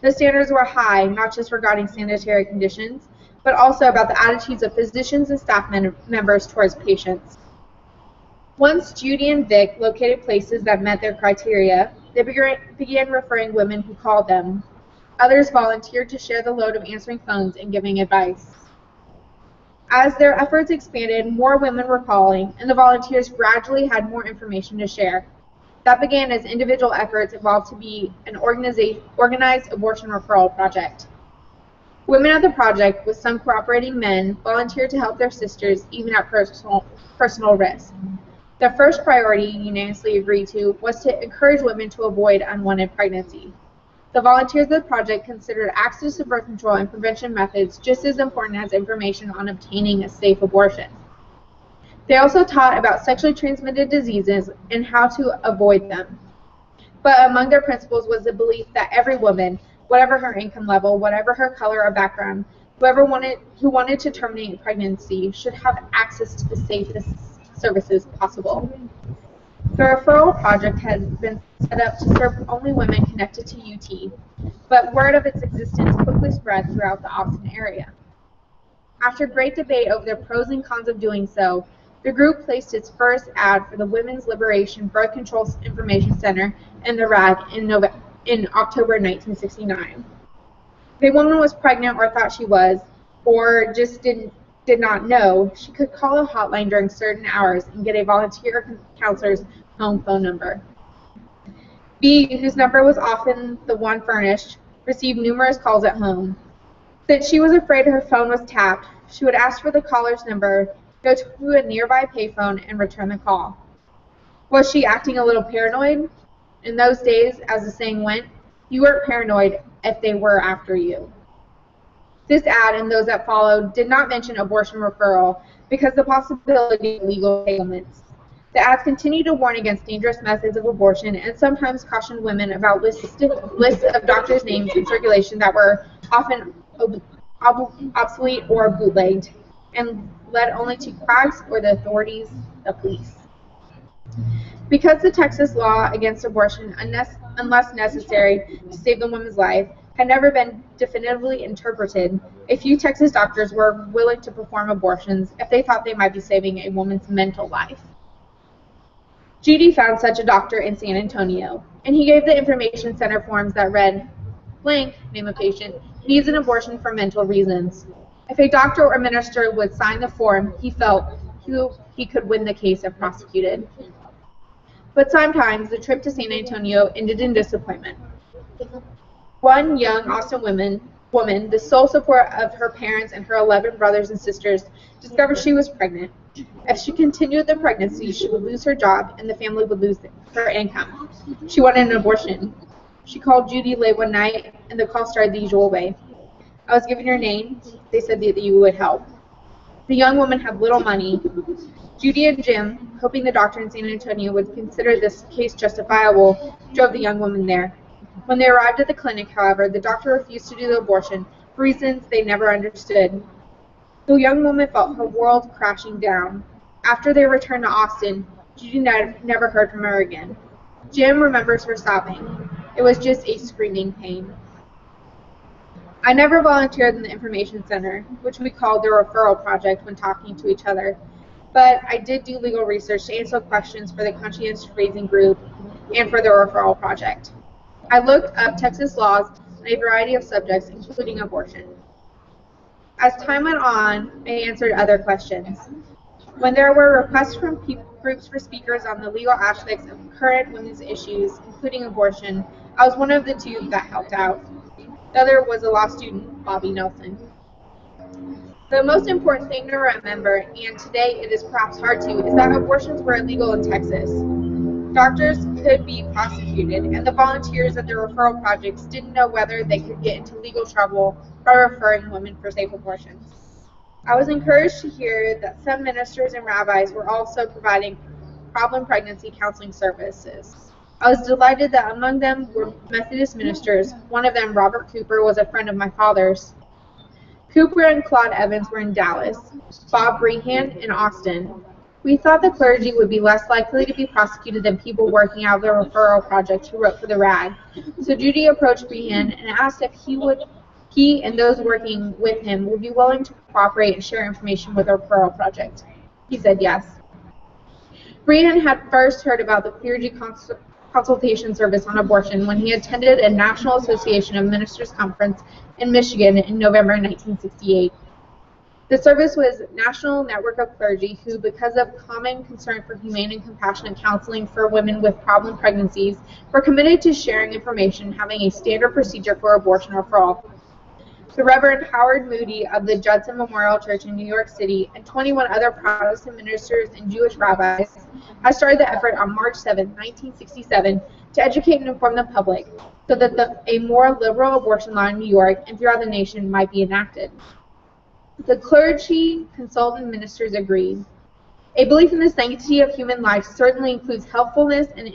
The standards were high, not just regarding sanitary conditions, but also about the attitudes of physicians and staff members towards patients. Once Judy and Vic located places that met their criteria, they began referring women who called them. Others volunteered to share the load of answering phones and giving advice. As their efforts expanded, more women were calling, and the volunteers gradually had more information to share. That began as individual efforts evolved to be an organized abortion referral project. Women at the project, with some cooperating men, volunteered to help their sisters, even at personal risk. The first priority, unanimously agreed to, was to encourage women to avoid unwanted pregnancy. The volunteers of the project considered access to birth control and prevention methods just as important as information on obtaining a safe abortion. They also taught about sexually transmitted diseases and how to avoid them. But among their principles was the belief that every woman, whatever her income level, whatever her color or background, who wanted to terminate pregnancy should have access to the safest services possible. The referral project had been set up to serve only women connected to UT, but word of its existence quickly spread throughout the Austin area. After great debate over the pros and cons of doing so, the group placed its first ad for the Women's Liberation Birth Control Information Center in the RAG in October 1969. If a woman was pregnant or thought she was, or just did not know, she could call a hotline during certain hours and get a volunteer counselor's home phone number. B, whose number was often the one furnished, received numerous calls at home. Since she was afraid her phone was tapped, she would ask for the caller's number, go to a nearby payphone, and return the call. Was she acting a little paranoid? In those days, as the saying went, you weren't paranoid if they were after you. This ad and those that followed did not mention abortion referral because the possibility of legal entanglements. The ads continued to warn against dangerous methods of abortion and sometimes cautioned women about lists of doctors' names in circulation that were often obsolete or bootlegged and led only to quacks or the authorities, the police. Because the Texas law against abortion, unless necessary to save the woman's life, had never been definitively interpreted, a few Texas doctors were willing to perform abortions if they thought they might be saving a woman's mental life. Judy found such a doctor in San Antonio, and he gave the information center forms that read, blank, name of patient, needs an abortion for mental reasons. If a doctor or minister would sign the form, he felt he could win the case if prosecuted. But sometimes the trip to San Antonio ended in disappointment. One young Austin woman, the sole support of her parents and her 11 brothers and sisters, discovered she was pregnant. If she continued the pregnancy, she would lose her job and the family would lose her income. She wanted an abortion. She called Judy late one night, and the call started the usual way. I was given your name. They said that you would help. The young woman had little money. Judy and Jim, hoping the doctor in San Antonio would consider this case justifiable, drove the young woman there. When they arrived at the clinic, however, the doctor refused to do the abortion for reasons they never understood. The young woman felt her world crashing down. After they returned to Austin, Judy never heard from her again. Jim remembers her sobbing. It was just a screaming pain. I never volunteered in the information center, which we called the referral project when talking to each other, but I did do legal research to answer questions for the conscientious raising group and for the referral project. I looked up Texas laws on a variety of subjects, including abortion. As time went on, I answered other questions. When there were requests from groups for speakers on the legal aspects of current women's issues, including abortion, I was one of the two that helped out. The other was a law student, Bobby Nelson. The most important thing to remember, and today it is perhaps hard to, is that abortions were illegal in Texas. Doctors could be prosecuted, and the volunteers at the referral projects didn't know whether they could get into legal trouble by referring women for safe abortions. I was encouraged to hear that some ministers and rabbis were also providing problem pregnancy counseling services. I was delighted that among them were Methodist ministers. One of them, Robert Cooper, was a friend of my father's. Cooper and Claude Evans were in Dallas, Bob Brehan in Austin. We thought the clergy would be less likely to be prosecuted than people working out of the referral project who wrote for the RAG. So Judy approached Brehan and asked if he and those working with him would be willing to cooperate and share information with the referral project. He said yes. Brehan had first heard about the clergy consultation service on abortion when he attended a National Association of Ministers conference in Michigan in November 1968. The service was a national network of clergy who, because of common concern for humane and compassionate counseling for women with problem pregnancies, were committed to sharing information, having a standard procedure for abortion referral. The Reverend Howard Moody of the Judson Memorial Church in New York City and 21 other Protestant ministers and Jewish rabbis has started the effort on March 7, 1967, to educate and inform the public so that a more liberal abortion law in New York and throughout the nation might be enacted. The clergy, consultant ministers agreed. A belief in the sanctity of human life certainly includes helpfulness and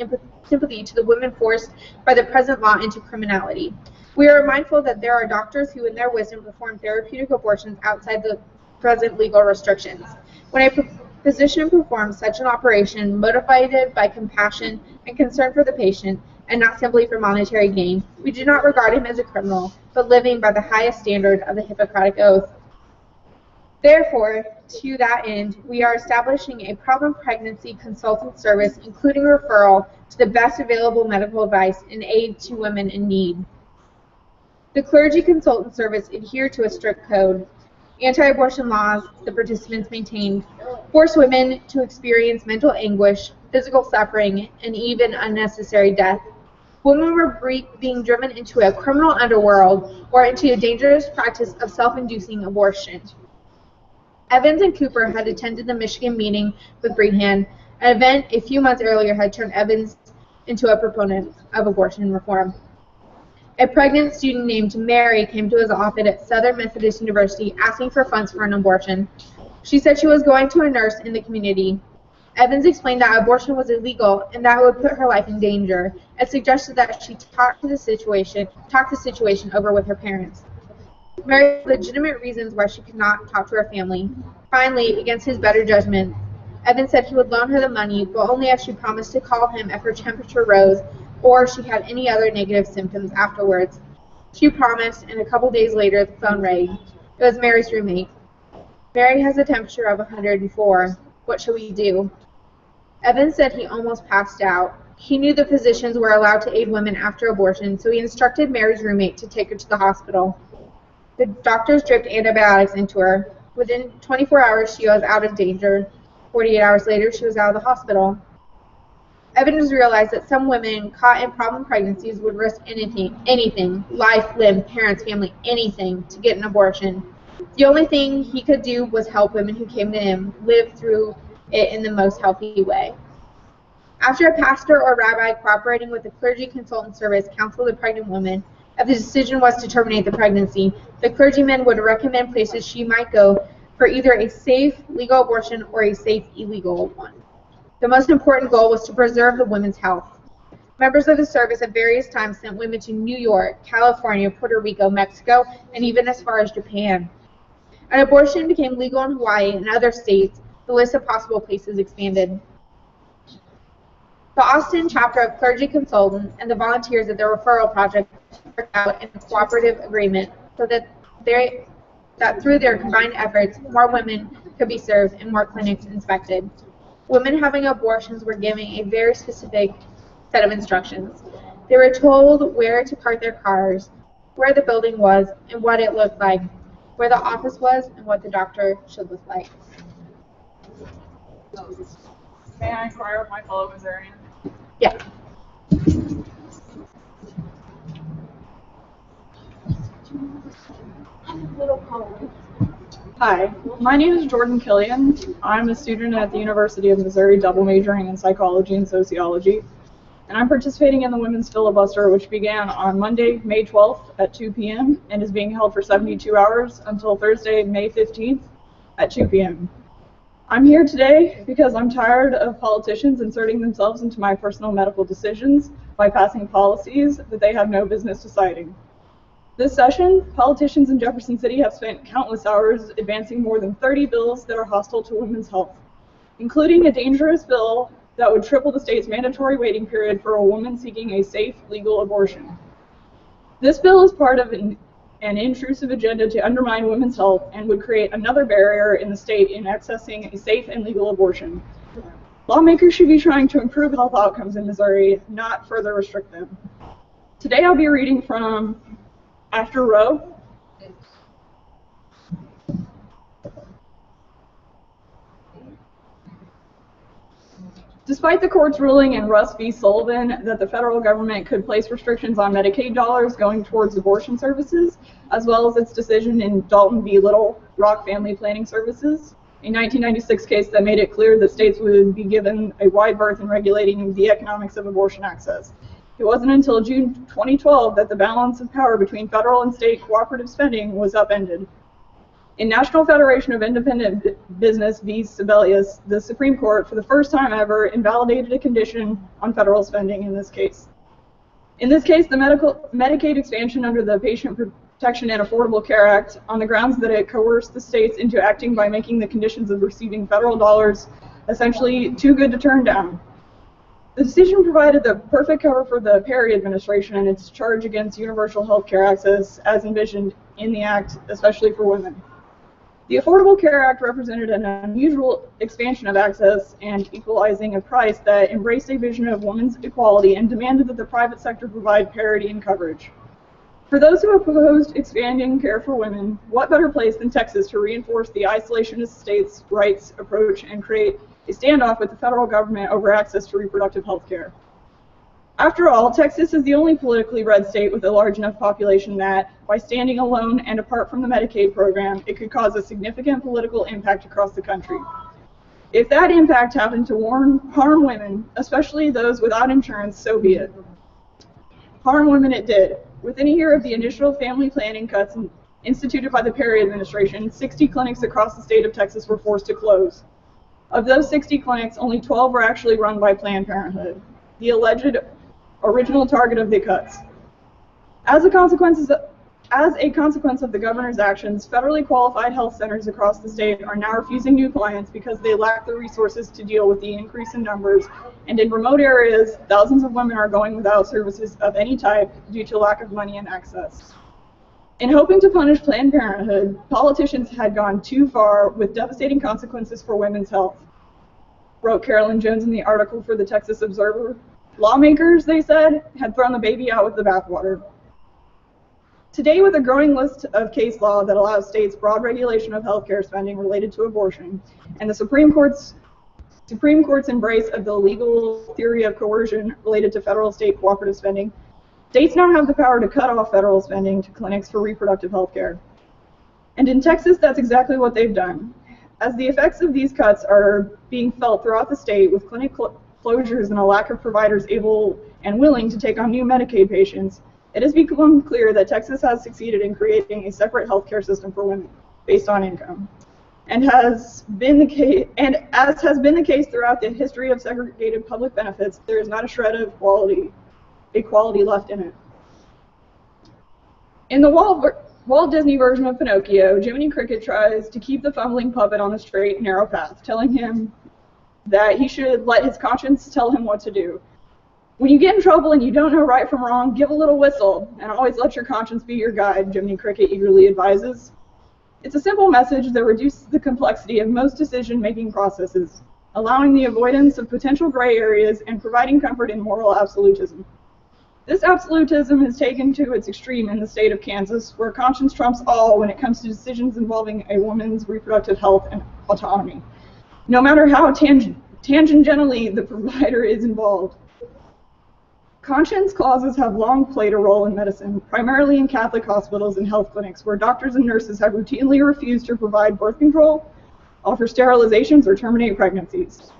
sympathy to the women forced by the present law into criminality. We are mindful that there are doctors who, in their wisdom, perform therapeutic abortions outside the present legal restrictions. When a physician performs such an operation motivated by compassion and concern for the patient, and not simply for monetary gain, we do not regard him as a criminal, but living by the highest standard of the Hippocratic Oath. Therefore, to that end, we are establishing a problem pregnancy consultant service, including referral to the best available medical advice and aid to women in need. The clergy consultant service adhered to a strict code. Anti-abortion laws, the participants maintained, force women to experience mental anguish, physical suffering, and even unnecessary death. Women were being driven into a criminal underworld or into a dangerous practice of self-inducing abortion. Evans and Cooper had attended the Michigan meeting with Brehan, An event a few months earlier had turned Evans into a proponent of abortion reform. A pregnant student named Mary came to his office at Southern Methodist University asking for funds for an abortion. She said she was going to a nurse in the community. Evans explained that abortion was illegal and that it would put her life in danger, and suggested that she talk the situation over with her parents. Mary had legitimate reasons why she could not talk to her family. Finally, against his better judgment, Evans said he would loan her the money, but only if she promised to call him if her temperature rose or she had any other negative symptoms afterwards. She promised, and a couple days later the phone rang. It was Mary's roommate. Mary has a temperature of 104. What should we do? Evans said he almost passed out. He knew the physicians were allowed to aid women after abortion, so he instructed Mary's roommate to take her to the hospital. The doctors dripped antibiotics into her. Within 24 hours, she was out of danger. 48 hours later, she was out of the hospital. Evans realized that some women caught in problem pregnancies would risk anything, life, limb, parents, family, anything, to get an abortion. The only thing he could do was help women who came to him live through it in the most healthy way. After a pastor or rabbi cooperating with the clergy consultant service counseled the pregnant woman, if the decision was to terminate the pregnancy, the clergyman would recommend places she might go for either a safe legal abortion or a safe illegal one. The most important goal was to preserve the women's health. Members of the service at various times sent women to New York, California, Puerto Rico, Mexico, and even as far as Japan. An abortion became legal in Hawaii and other states. The list of possible places expanded. The Austin chapter of Clergy Consultants and the volunteers at the Referral Project worked out in a cooperative agreement so that through their combined efforts, more women could be served and more clinics inspected. Women having abortions were given a very specific set of instructions. They were told where to park their cars, where the building was and what it looked like, where the office was and what the doctor should look like. May I inquire with my fellow Missourian? Yeah. Hi, my name is Jordan Killian. I'm a student at the University of Missouri, double majoring in psychology and sociology, and I'm participating in the Women's Filibuster, which began on Monday, May 12th at 2 p.m. and is being held for 72 hours until Thursday, May 15th at 2 p.m. I'm here today because I'm tired of politicians inserting themselves into my personal medical decisions by passing policies that they have no business deciding. This session, politicians in Jefferson City have spent countless hours advancing more than 30 bills that are hostile to women's health, including a dangerous bill that would triple the state's mandatory waiting period for a woman seeking a safe, legal abortion. This bill is part of an intrusive agenda to undermine women's health and would create another barrier in the state in accessing a safe and legal abortion. Lawmakers should be trying to improve health outcomes in Missouri, not further restrict them. Today I'll be reading from After Roe. Despite the court's ruling in Russ v. Sullivan that the federal government could place restrictions on Medicaid dollars going towards abortion services, as well as its decision in Dalton v. Little Rock Family Planning Services, a 1996 case that made it clear that states would be given a wide berth in regulating the economics of abortion access. It wasn't until June 2012 that the balance of power between federal and state cooperative spending was upended. In National Federation of Independent Business v. Sebelius, the Supreme Court, for the first time ever, invalidated a condition on federal spending in this case. In this case, the Medicaid expansion under the Patient Protection and Affordable Care Act, on the grounds that it coerced the states into acting by making the conditions of receiving federal dollars essentially too good to turn down. The decision provided the perfect cover for the Perry administration and its charge against universal health care access as envisioned in the act, especially for women. The Affordable Care Act represented an unusual expansion of access and equalizing of price that embraced a vision of women's equality and demanded that the private sector provide parity in coverage. For those who opposed expanding care for women, what better place than Texas to reinforce the isolationist states' rights approach and create a standoff with the federal government over access to reproductive health care? After all, Texas is the only politically red state with a large enough population that, by standing alone and apart from the Medicaid program, it could cause a significant political impact across the country. If that impact happened to harm women, especially those without insurance, so be it. Harm women it did. Within a year of the initial family planning cuts instituted by the Perry administration, 60 clinics across the state of Texas were forced to close. Of those 60 clinics, only 12 were actually run by Planned Parenthood, the alleged original target of the cuts. As a consequence of the governor's actions, federally qualified health centers across the state are now refusing new clients because they lack the resources to deal with the increase in numbers, and in remote areas, thousands of women are going without services of any type due to lack of money and access. In hoping to punish Planned Parenthood, politicians had gone too far with devastating consequences for women's health, wrote Carolyn Jones in the article for the Texas Observer. Lawmakers, they said, had thrown the baby out with the bathwater. Today, with a growing list of case law that allows states broad regulation of healthcare spending related to abortion, and the Supreme Court's embrace of the legal theory of coercion related to federal-state cooperative spending, states now have the power to cut off federal spending to clinics for reproductive health care. And in Texas, that's exactly what they've done. As the effects of these cuts are being felt throughout the state with clinic closures and a lack of providers able and willing to take on new Medicaid patients, it has become clear that Texas has succeeded in creating a separate healthcare system for women based on income. And as has been the case throughout the history of segregated public benefits, there is not a shred of equality left in it. In the Walt Disney version of Pinocchio, Jiminy Cricket tries to keep the fumbling puppet on the straight and narrow path, telling him that he should let his conscience tell him what to do. When you get in trouble and you don't know right from wrong, give a little whistle, and always let your conscience be your guide, Jiminy Cricket eagerly advises. It's a simple message that reduces the complexity of most decision-making processes, allowing the avoidance of potential gray areas and providing comfort in moral absolutism. This absolutism is taken to its extreme in the state of Kansas, where conscience trumps all when it comes to decisions involving a woman's reproductive health and autonomy, no matter how tangentially the provider is involved. Conscience clauses have long played a role in medicine, primarily in Catholic hospitals and health clinics, where doctors and nurses have routinely refused to provide birth control, offer sterilizations, or terminate pregnancies.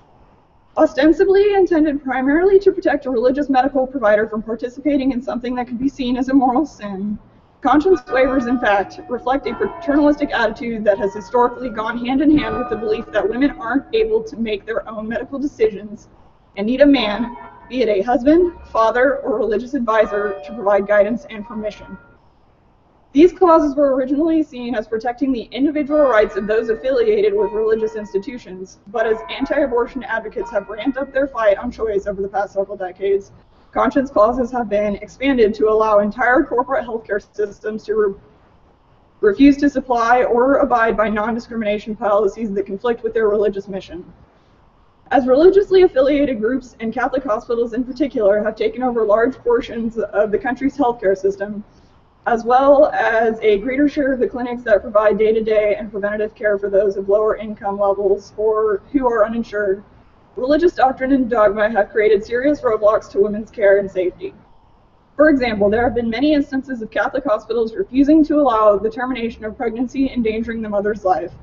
Ostensibly intended primarily to protect a religious medical provider from participating in something that could be seen as a moral sin, conscience waivers, in fact, reflect a paternalistic attitude that has historically gone hand in hand with the belief that women aren't able to make their own medical decisions and need a man, be it a husband, father, or religious advisor, to provide guidance and permission. These clauses were originally seen as protecting the individual rights of those affiliated with religious institutions, but as anti-abortion advocates have ramped up their fight on choice over the past several decades, conscience clauses have been expanded to allow entire corporate healthcare systems to refuse to supply or abide by non-discrimination policies that conflict with their religious mission. As religiously affiliated groups and Catholic hospitals in particular have taken over large portions of the country's healthcare system, as well as a greater share of the clinics that provide day-to-day and preventative care for those of lower income levels or who are uninsured, religious doctrine and dogma have created serious roadblocks to women's care and safety. For example, there have been many instances of Catholic hospitals refusing to allow the termination of pregnancy endangering the mother's life.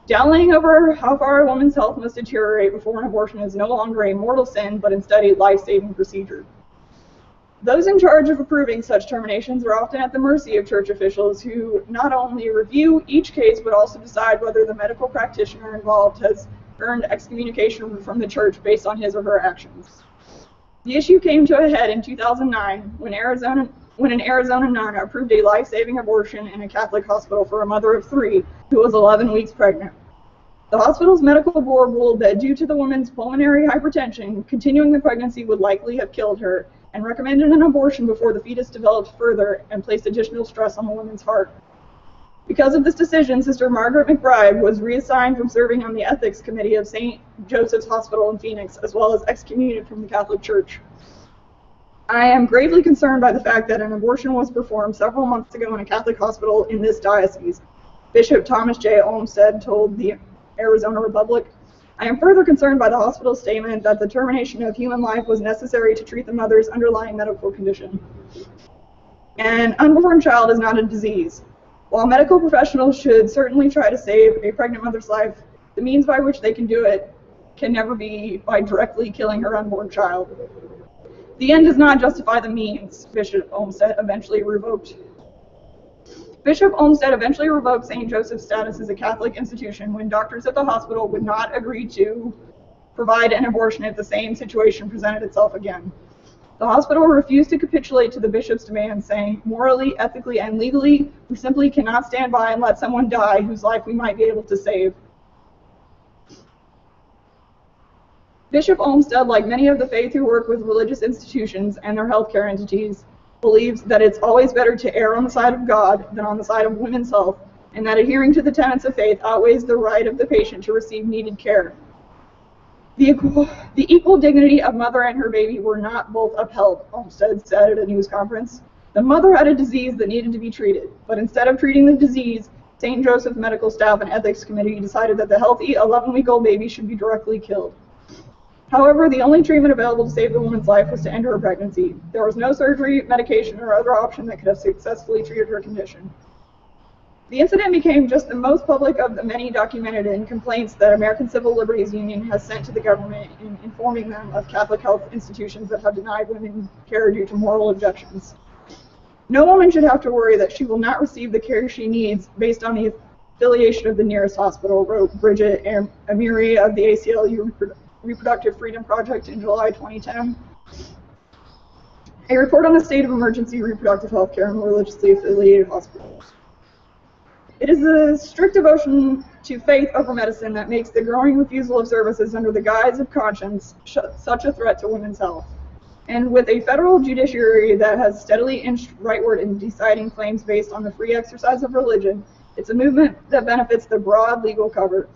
Dallying over how far a woman's health must deteriorate before an abortion is no longer a mortal sin, but instead a life-saving procedure. Those in charge of approving such terminations are often at the mercy of church officials who not only review each case, but also decide whether the medical practitioner involved has earned excommunication from the church based on his or her actions. The issue came to a head in 2009 when an Arizona nun approved a life-saving abortion in a Catholic hospital for a mother of 3 who was 11 weeks pregnant. The hospital's medical board ruled that due to the woman's pulmonary hypertension, continuing the pregnancy would likely have killed her, and recommended an abortion before the fetus developed further and placed additional stress on the woman's heart. Because of this decision, Sister Margaret McBride was reassigned from serving on the ethics committee of St. Joseph's Hospital in Phoenix, as well as excommunicated from the Catholic Church. I am gravely concerned by the fact that an abortion was performed several months ago in a Catholic hospital in this diocese, Bishop Thomas J. Olmsted told the Arizona Republic. I am further concerned by the hospital's statement that the termination of human life was necessary to treat the mother's underlying medical condition. An unborn child is not a disease. While medical professionals should certainly try to save a pregnant mother's life, the means by which they can do it can never be by directly killing her unborn child. The end does not justify the means, Bishop Olmsted eventually revoked. Bishop Olmsted eventually revoked St. Joseph's status as a Catholic institution when doctors at the hospital would not agree to provide an abortion if the same situation presented itself again. The hospital refused to capitulate to the bishop's demands, saying, morally, ethically, and legally, we simply cannot stand by and let someone die whose life we might be able to save. Bishop Olmsted, like many of the faith who work with religious institutions and their healthcare entities, believes that it's always better to err on the side of God than on the side of women's health, and that adhering to the tenets of faith outweighs the right of the patient to receive needed care. The equal dignity of mother and her baby were not both upheld, Olmsted said at a news conference. The mother had a disease that needed to be treated, but instead of treating the disease, St. Joseph Medical Staff and Ethics Committee decided that the healthy 11-week-old baby should be directly killed. However, the only treatment available to save the woman's life was to end her pregnancy. There was no surgery, medication, or other option that could have successfully treated her condition. The incident became just the most public of the many documented in complaints that American Civil Liberties Union has sent to the government in informing them of Catholic health institutions that have denied women care due to moral objections. No woman should have to worry that she will not receive the care she needs based on the affiliation of the nearest hospital, wrote Bridget Amiri of the ACLU Reproductive Freedom Project in July 2010. A report on the state of emergency reproductive health care in religiously affiliated hospitals. It is the strict devotion to faith over medicine that makes the growing refusal of services under the guise of conscience such a threat to women's health. And with a federal judiciary that has steadily inched rightward in deciding claims based on the free exercise of religion, it's a movement that benefits the broad legal cover.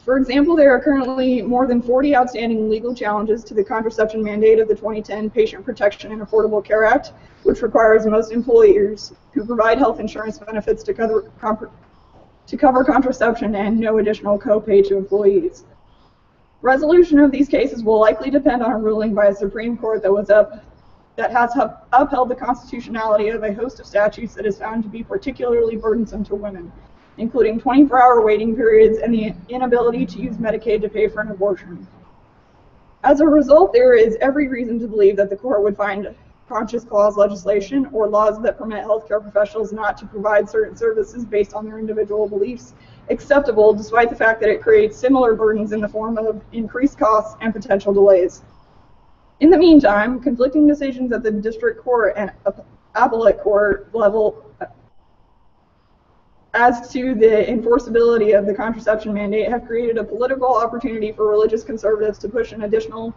For example, there are currently more than 40 outstanding legal challenges to the contraception mandate of the 2010 Patient Protection and Affordable Care Act, which requires most employers who provide health insurance benefits to cover contraception and no additional copay to employees. Resolution of these cases will likely depend on a ruling by a Supreme Court that has upheld the constitutionality of a host of statutes that is found to be particularly burdensome to women, including 24-hour waiting periods and the inability to use Medicaid to pay for an abortion. As a result, there is every reason to believe that the court would find conscious clause legislation or laws that permit healthcare professionals not to provide certain services based on their individual beliefs acceptable, despite the fact that it creates similar burdens in the form of increased costs and potential delays. In the meantime, conflicting decisions at the district court and appellate court level as to the enforceability of the contraception mandate have created a political opportunity for religious conservatives to push in additional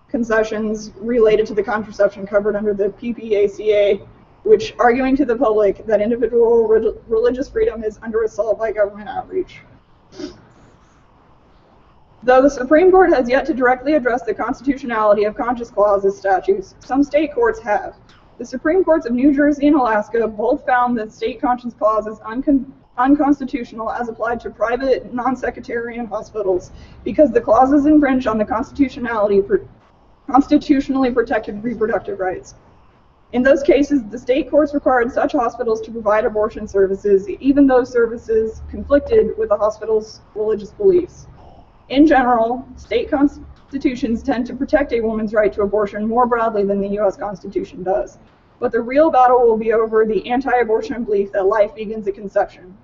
concessions related to the contraception covered under the PPACA, which arguing to the public that individual religious freedom is under assault by government outreach. Though the Supreme Court has yet to directly address the constitutionality of conscious clauses statutes, some state courts have. The Supreme Courts of New Jersey and Alaska both found that state conscience clauses unconstitutional as applied to private, non-sectarian hospitals because the clauses infringe on the constitutionally protected reproductive rights. In those cases, the state courts required such hospitals to provide abortion services, even though services conflicted with the hospital's religious beliefs. In general, state constitutions tend to protect a woman's right to abortion more broadly than the U.S. Constitution does. But the real battle will be over the anti-abortion belief that life begins at conception,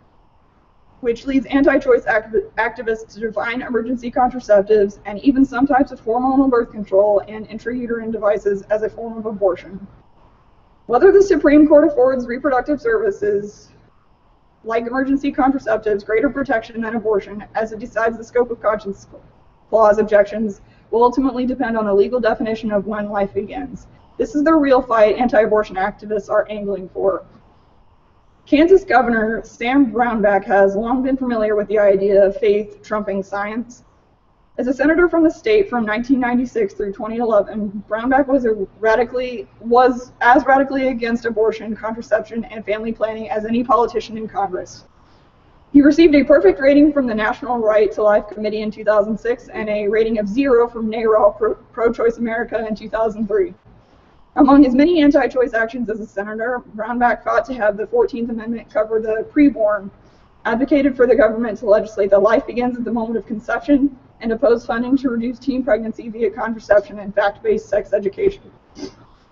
which leads anti-choice activists to define emergency contraceptives and even some types of hormonal birth control and intrauterine devices as a form of abortion. Whether the Supreme Court affords reproductive services like emergency contraceptives greater protection than abortion as it decides the scope of conscience clause objections will ultimately depend on the legal definition of when life begins. This is the real fight anti-abortion activists are angling for. Kansas Governor Sam Brownback has long been familiar with the idea of faith trumping science. As a senator from the state from 1996 through 2011, Brownback was as radically against abortion, contraception, and family planning as any politician in Congress. He received a perfect rating from the National Right to Life Committee in 2006 and a rating of 0 from NARAL Pro-Choice America in 2003. Among his many anti-choice actions as a senator, Brownback fought to have the 14th Amendment cover the preborn, advocated for the government to legislate that life begins at the moment of conception, and opposed funding to reduce teen pregnancy via contraception and fact-based sex education.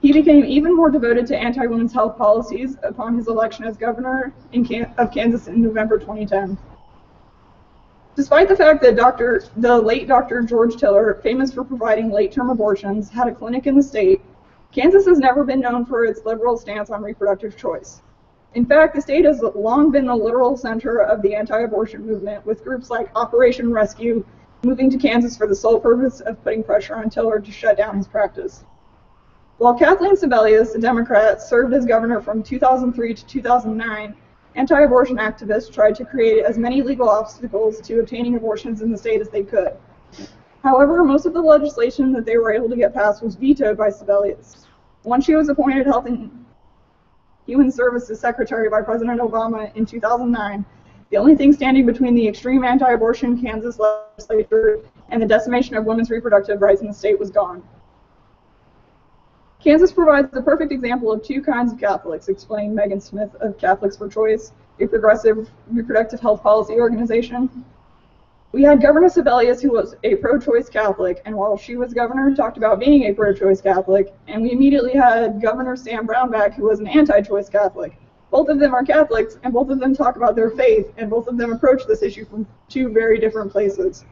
He became even more devoted to anti-women's health policies upon his election as governor of Kansas in November 2010. Despite the fact that the late Dr. George Tiller, famous for providing late-term abortions, had a clinic in the state, Kansas has never been known for its liberal stance on reproductive choice. In fact, the state has long been the literal center of the anti-abortion movement, with groups like Operation Rescue moving to Kansas for the sole purpose of putting pressure on Tiller to shut down his practice. While Kathleen Sebelius, a Democrat, served as governor from 2003 to 2009, anti-abortion activists tried to create as many legal obstacles to obtaining abortions in the state as they could. However, most of the legislation that they were able to get passed was vetoed by Sebelius. Once she was appointed Health and Human Services Secretary by President Obama in 2009, the only thing standing between the extreme anti-abortion Kansas legislature and the decimation of women's reproductive rights in the state was gone. Kansas provides the perfect example of two kinds of Catholics, explained Megan Smith of Catholics for Choice, a progressive reproductive health policy organization. We had Governor Sebelius, who was a pro-choice Catholic, and while she was governor, talked about being a pro-choice Catholic, and we immediately had Governor Sam Brownback, who was an anti-choice Catholic. Both of them are Catholics, and both of them talk about their faith, and both of them approach this issue from two very different places.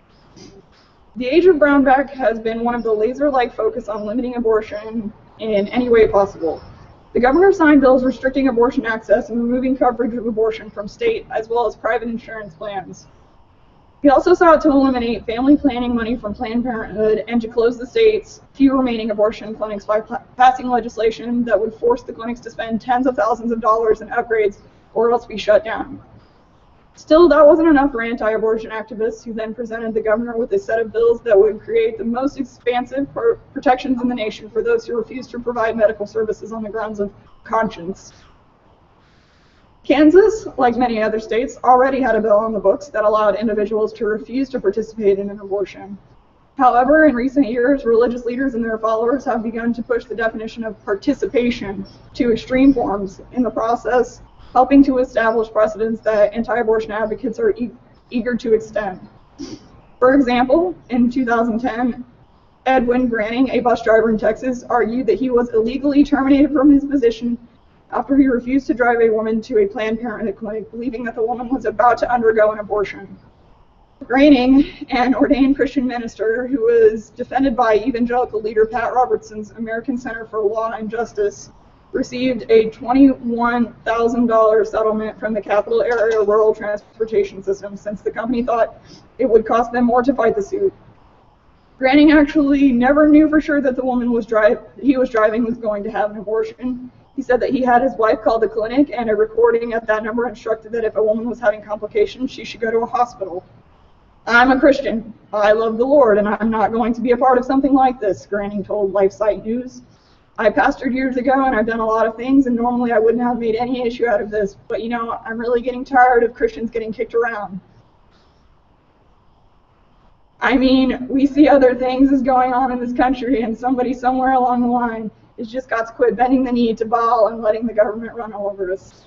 The age of Brownback has been one of the laser-like focus on limiting abortion in any way possible. The governor signed bills restricting abortion access and removing coverage of abortion from state as well as private insurance plans. He also sought to eliminate family planning money from Planned Parenthood and to close the state's few remaining abortion clinics by passing legislation that would force the clinics to spend tens of thousands of dollars in upgrades or else be shut down. Still, that wasn't enough for anti-abortion activists, who then presented the governor with a set of bills that would create the most expansive protections in the nation for those who refuse to provide medical services on the grounds of conscience. Kansas, like many other states, already had a bill on the books that allowed individuals to refuse to participate in an abortion. However, in recent years, religious leaders and their followers have begun to push the definition of participation to extreme forms, in the process helping to establish precedents that anti-abortion advocates are eager to extend. For example, in 2010, Edwin Granning, a bus driver in Texas, argued that he was illegally terminated from his position after he refused to drive a woman to a Planned Parenthood clinic, believing that the woman was about to undergo an abortion. Granning, an ordained Christian minister who was defended by evangelical leader Pat Robertson's American Center for Law and Justice, received a $21,000 settlement from the Capital Area Rural Transportation System, since the company thought it would cost them more to fight the suit. Granning actually never knew for sure that the woman he was driving was going to have an abortion. He said that he had his wife call the clinic, and a recording at that number instructed that if a woman was having complications, she should go to a hospital. I'm a Christian. I love the Lord, and I'm not going to be a part of something like this, Granning told LifeSite News. I pastored years ago, and I've done a lot of things, and normally I wouldn't have made any issue out of this, but you know, I'm really getting tired of Christians getting kicked around. I mean, we see other things is going on in this country, and somebody somewhere along the line has just got to quit bending the knee to Baal and letting the government run all over us.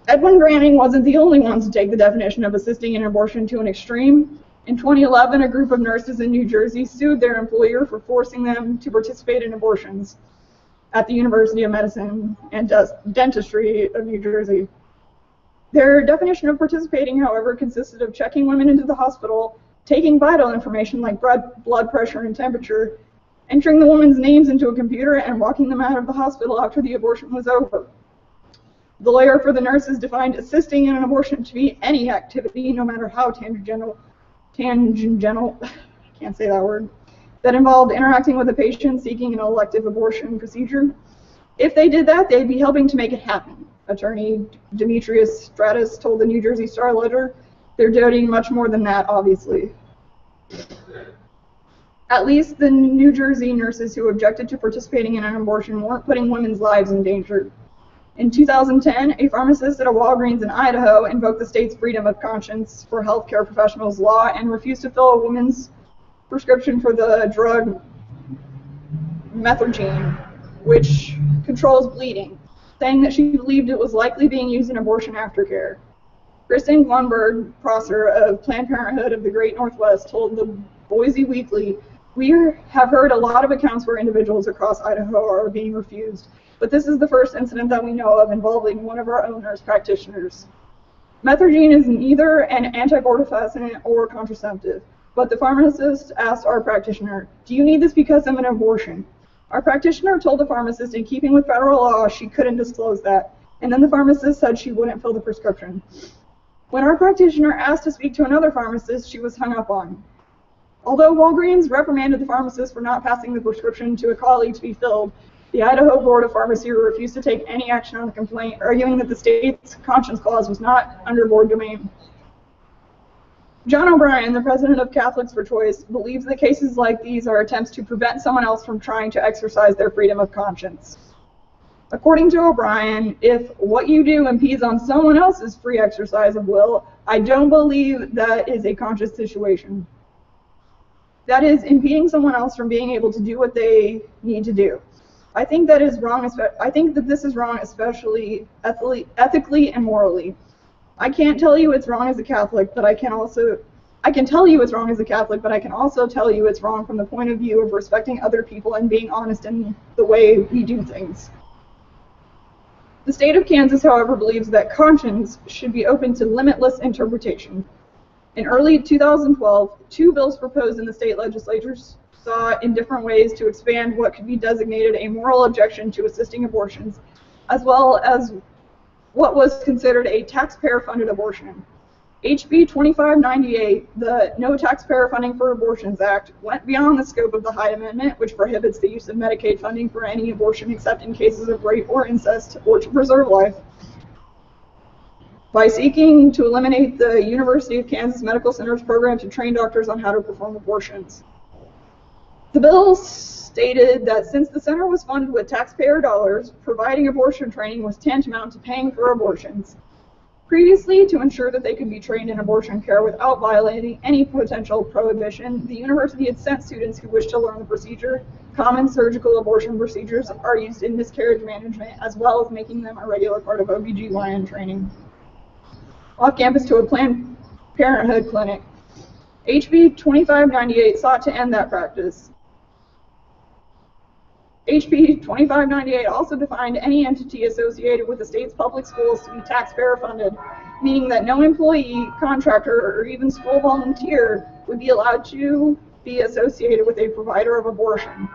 Edwin Granning wasn't the only one to take the definition of assisting in abortion to an extreme. In 2011, a group of nurses in New Jersey sued their employer for forcing them to participate in abortions at the University of Medicine and Dentistry of New Jersey. Their definition of participating, however, consisted of checking women into the hospital, taking vital information like blood pressure and temperature, entering the woman's names into a computer, and walking them out of the hospital after the abortion was over. The lawyer for the nurses defined assisting in an abortion to be any activity, no matter how tangential, I can't say that word, that involved interacting with a patient seeking an elective abortion procedure. If they did that, they'd be helping to make it happen. Attorney Demetrius Stratus told the New Jersey Star-Ledger, they're doing much more than that, obviously. At least the New Jersey nurses who objected to participating in an abortion weren't putting women's lives in danger. In 2010, a pharmacist at a Walgreens in Idaho invoked the state's freedom of conscience for healthcare professionals law and refused to fill a woman's prescription for the drug methergine, which controls bleeding, saying that she believed it was likely being used in abortion aftercare. Kristen Glunberg Prosser of Planned Parenthood of the Great Northwest told the Boise Weekly, "We have heard a lot of accounts where individuals across Idaho are being refused, but this is the first incident that we know of involving one of our own nurse practitioners. Methergine is neither an anti-abortifacient or contraceptive, but the pharmacist asked our practitioner, 'Do you need this because of an abortion?' Our practitioner told the pharmacist in keeping with federal law she couldn't disclose that, and then the pharmacist said she wouldn't fill the prescription. When our practitioner asked to speak to another pharmacist, she was hung up on. Although Walgreens reprimanded the pharmacist for not passing the prescription to a colleague to be filled, the Idaho Board of Pharmacy refused to take any action on the complaint, arguing that the state's conscience clause was not under board domain. John O'Brien, the president of Catholics for Choice, believes that cases like these are attempts to prevent someone else from trying to exercise their freedom of conscience. According to O'Brien, if what you do impedes on someone else's free exercise of will, I don't believe that is a conscious situation. That is, impeding someone else from being able to do what they need to do. I think that is wrong. I think that this is wrong, especially ethically and morally. I can't tell you it's wrong as a Catholic, but I can tell you it's wrong as a Catholic, but I can also tell you it's wrong from the point of view of respecting other people and being honest in the way we do things. The state of Kansas, however, believes that conscience should be open to limitless interpretation. In early 2012, 2 bills proposed in the state legislature sought in different ways to expand what could be designated a moral objection to assisting abortions, as well as what was considered a taxpayer-funded abortion. HB 2598, the No Taxpayer Funding for Abortions Act, went beyond the scope of the Hyde Amendment, which prohibits the use of Medicaid funding for any abortion except in cases of rape or incest or to preserve life, by seeking to eliminate the University of Kansas Medical Center's program to train doctors on how to perform abortions. The bill stated that since the center was funded with taxpayer dollars, providing abortion training was tantamount to paying for abortions. Previously, to ensure that they could be trained in abortion care without violating any potential prohibition, the university had sent students who wished to learn the procedure. Common surgical abortion procedures are used in miscarriage management, as well as making them a regular part of OBGYN training. Off campus to a Planned Parenthood clinic. HB 2598 sought to end that practice. HB 2598 also defined any entity associated with the state's public schools to be taxpayer funded, meaning that no employee, contractor, or even school volunteer would be allowed to be associated with a provider of abortion.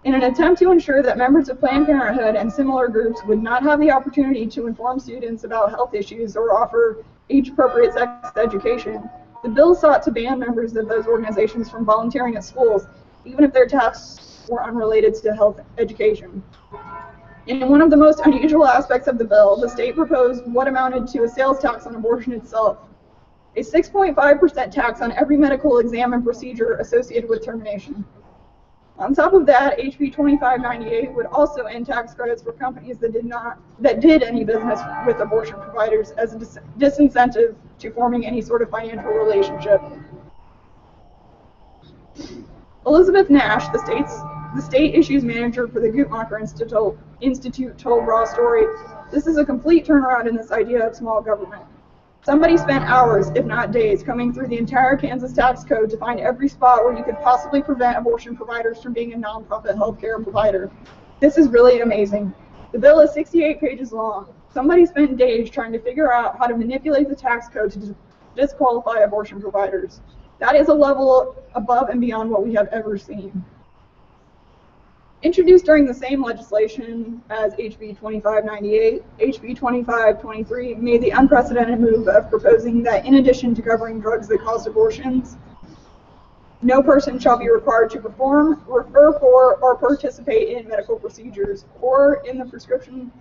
In an attempt to ensure that members of Planned Parenthood and similar groups would not have the opportunity to inform students about health issues or offer age-appropriate sex education, the bill sought to ban members of those organizations from volunteering at schools, even if their tasks were unrelated to health education. In one of the most unusual aspects of the bill, the state proposed what amounted to a sales tax on abortion itself, a 6.5% tax on every medical exam and procedure associated with termination. On top of that, HB 2598 would also end tax credits for companies that did any business with abortion providers as a disincentive to forming any sort of financial relationship. Elizabeth Nash, the state issues manager for the Guttmacher Institute, told Raw Story, "This is a complete turnaround in this idea of small government. Somebody spent hours, if not days, combing through the entire Kansas tax code to find every spot where you could possibly prevent abortion providers from being a nonprofit healthcare provider. This is really amazing. The bill is 68 pages long. Somebody spent days trying to figure out how to manipulate the tax code to disqualify abortion providers. That is a level above and beyond what we have ever seen." Introduced during the same legislation as HB 2598, HB 2523 made the unprecedented move of proposing that in addition to covering drugs that cause abortions, no person shall be required to perform, refer for, or participate in medical procedures, or in the prescription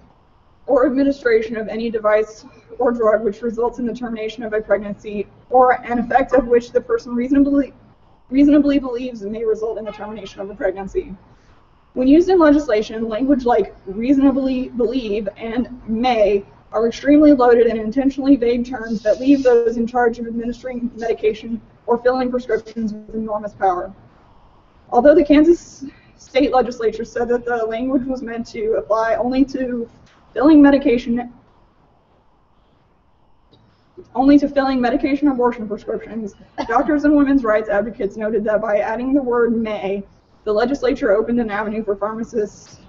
or administration of any device or drug which results in the termination of a pregnancy, or an effect of which the person reasonably believes may result in the termination of a pregnancy. When used in legislation, language like reasonably believe and may are extremely loaded and intentionally vague terms that leave those in charge of administering medication or filling prescriptions with enormous power. Although the Kansas state legislature said that the language was meant to apply only to filling medication only to filling medication abortion prescriptions, doctors and women's rights advocates noted that by adding the word may, the legislature opened an avenue for pharmacists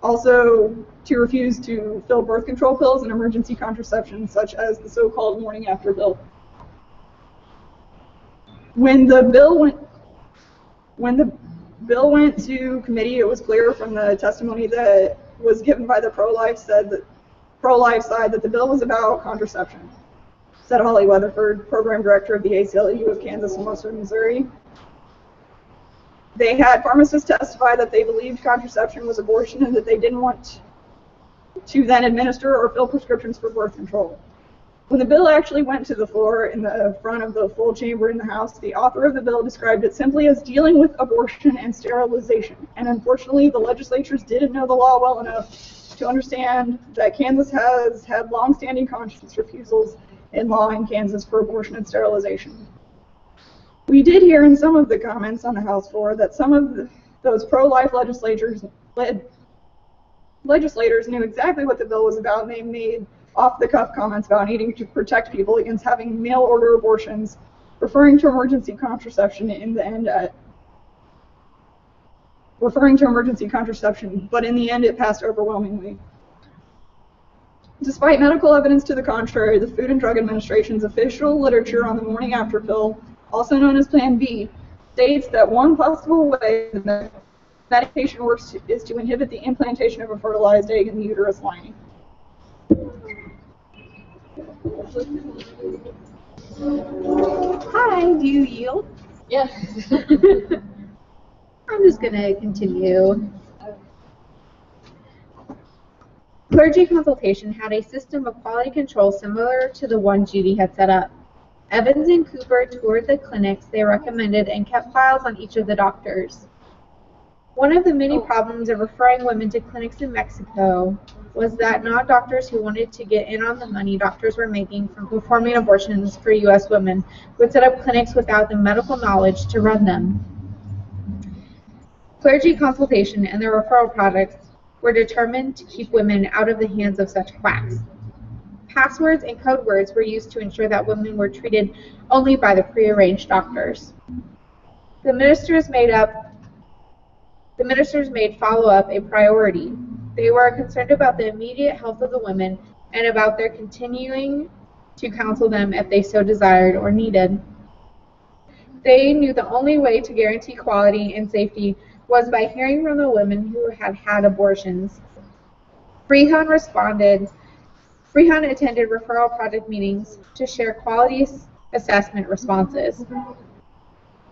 also to refuse to fill birth control pills and emergency contraception, such as the so-called morning after bill. When the bill went to committee, it was clear from the testimony that was given by the pro-life side that the bill was about contraception, said Holly Weatherford, program director of the ACLU of Kansas and Western Missouri. They had pharmacists testify that they believed contraception was abortion and that they didn't want to then administer or fill prescriptions for birth control. When the bill actually went to the floor in the front of the full chamber in the House, the author of the bill described it simply as dealing with abortion and sterilization. And unfortunately, the legislatures didn't know the law well enough to understand that Kansas has had long-standing conscience refusals in law in Kansas for abortion and sterilization. We did hear in some of the comments on the House floor that some of those pro-life legislators knew exactly what the bill was about, and they made off-the-cuff comments about needing to protect people against having mail-order abortions, referring to emergency contraception but in the end it passed overwhelmingly. Despite medical evidence to the contrary, the Food and Drug Administration's official literature on the morning after pill, also known as Plan B, states that one possible way the medication works is to inhibit the implantation of a fertilized egg in the uterus lining. Hi, do you yield? Yes. I'm just going to continue. Clergy consultation had a system of quality control similar to the one Judy had set up. Evans and Cooper toured the clinics they recommended and kept files on each of the doctors. One of the many problems of referring women to clinics in Mexico was that not doctors who wanted to get in on the money doctors were making from performing abortions for U.S. women would set up clinics without the medical knowledge to run them. Clergy consultation and their referral projects were determined to keep women out of the hands of such quacks. Passwords and code words were used to ensure that women were treated only by the prearranged doctors. The ministers made follow-up a priority. They were concerned about the immediate health of the women and about their continuing to counsel them if they so desired or needed. They knew the only way to guarantee quality and safety was by hearing from the women who had had abortions. Freehon attended referral project meetings to share quality assessment responses.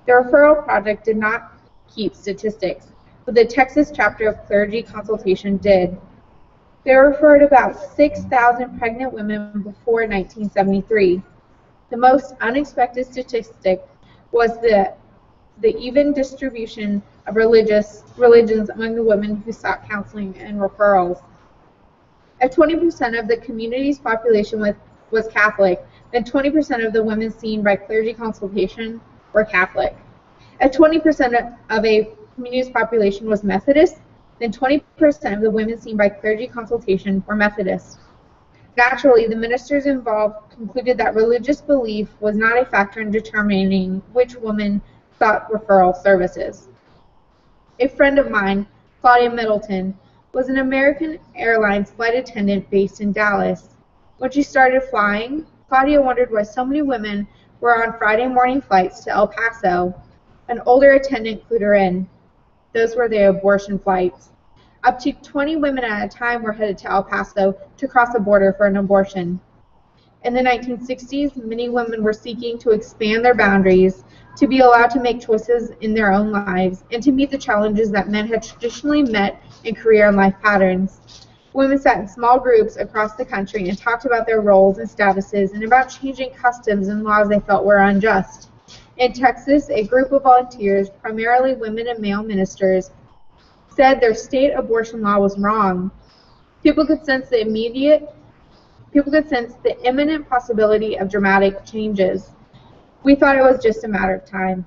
The referral project did not keep statistics, but the Texas chapter of Clergy Consultation did. They referred about 6,000 pregnant women before 1973. The most unexpected statistic was the even distribution of religions among the women who sought counseling and referrals. If 20% of the community's population was Catholic, then 20% of the women seen by clergy consultation were Catholic. If 20% of a community's population was Methodist, then 20% of the women seen by clergy consultation were Methodist. Naturally, the ministers involved concluded that religious belief was not a factor in determining which woman sought referral services. A friend of mine, Claudia Middleton, was an American Airlines flight attendant based in Dallas. When she started flying, Claudia wondered why so many women were on Friday morning flights to El Paso. An older attendant clued her in. Those were the abortion flights. Up to 20 women at a time were headed to El Paso to cross the border for an abortion. In the 1960s, many women were seeking to expand their boundaries, to be allowed to make choices in their own lives, and to meet the challenges that men had traditionally met in career and life patterns. Women sat in small groups across the country and talked about their roles and statuses and about changing customs and laws they felt were unjust. In Texas, a group of volunteers, primarily women and male ministers, said their state abortion law was wrong. People could sense the imminent possibility of dramatic changes. We thought it was just a matter of time.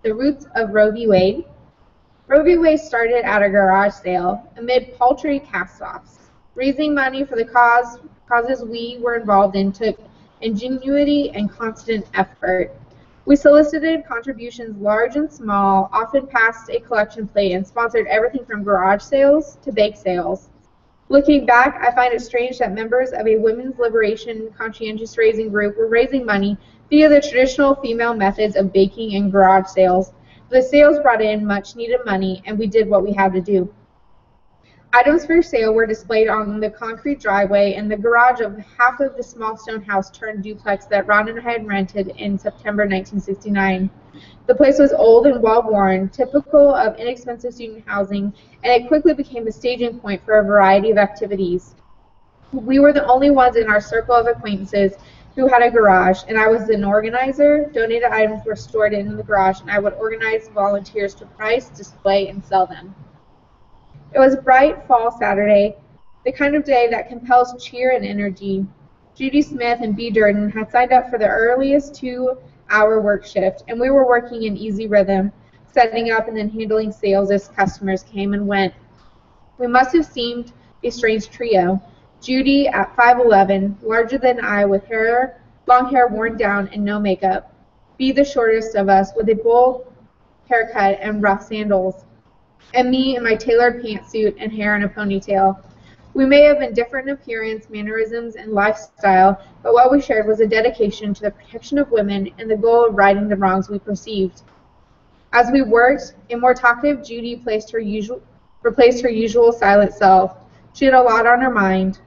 The roots of Roe v. Wade. Roe v. Wade started at a garage sale amid paltry cast-offs. Raising money for the causes we were involved in took ingenuity and constant effort. We solicited contributions large and small, often passed a collection plate, and sponsored everything from garage sales to bake sales. Looking back, I find it strange that members of a women's liberation conscientious raising group were raising money via the traditional female methods of baking and garage sales. The sales brought in much needed money, and we did what we had to do. Items for sale were displayed on the concrete driveway in the garage of half of the small stone house turned duplex that Ron and I had rented in September 1969. The place was old and well-worn, typical of inexpensive student housing, and it quickly became a staging point for a variety of activities. We were the only ones in our circle of acquaintances who had a garage, and I was an organizer. Donated items were stored in the garage, and I would organize volunteers to price, display, and sell them. It was a bright fall Saturday, the kind of day that compels cheer and energy. Judy Smith and B. Durden had signed up for the earliest 2-hour work shift, and we were working in easy rhythm, setting up and then handling sales as customers came and went. We must have seemed a strange trio. Judy at 5'11", larger than I, with long hair worn down and no makeup. B, the shortest of us, with a bowl haircut and rough sandals. And me in my tailored pantsuit and hair in a ponytail. We may have been different in appearance, mannerisms, and lifestyle, but what we shared was a dedication to the protection of women and the goal of righting the wrongs we perceived. As we worked, a more talkative Judy replaced her usual silent self. She had a lot on her mind.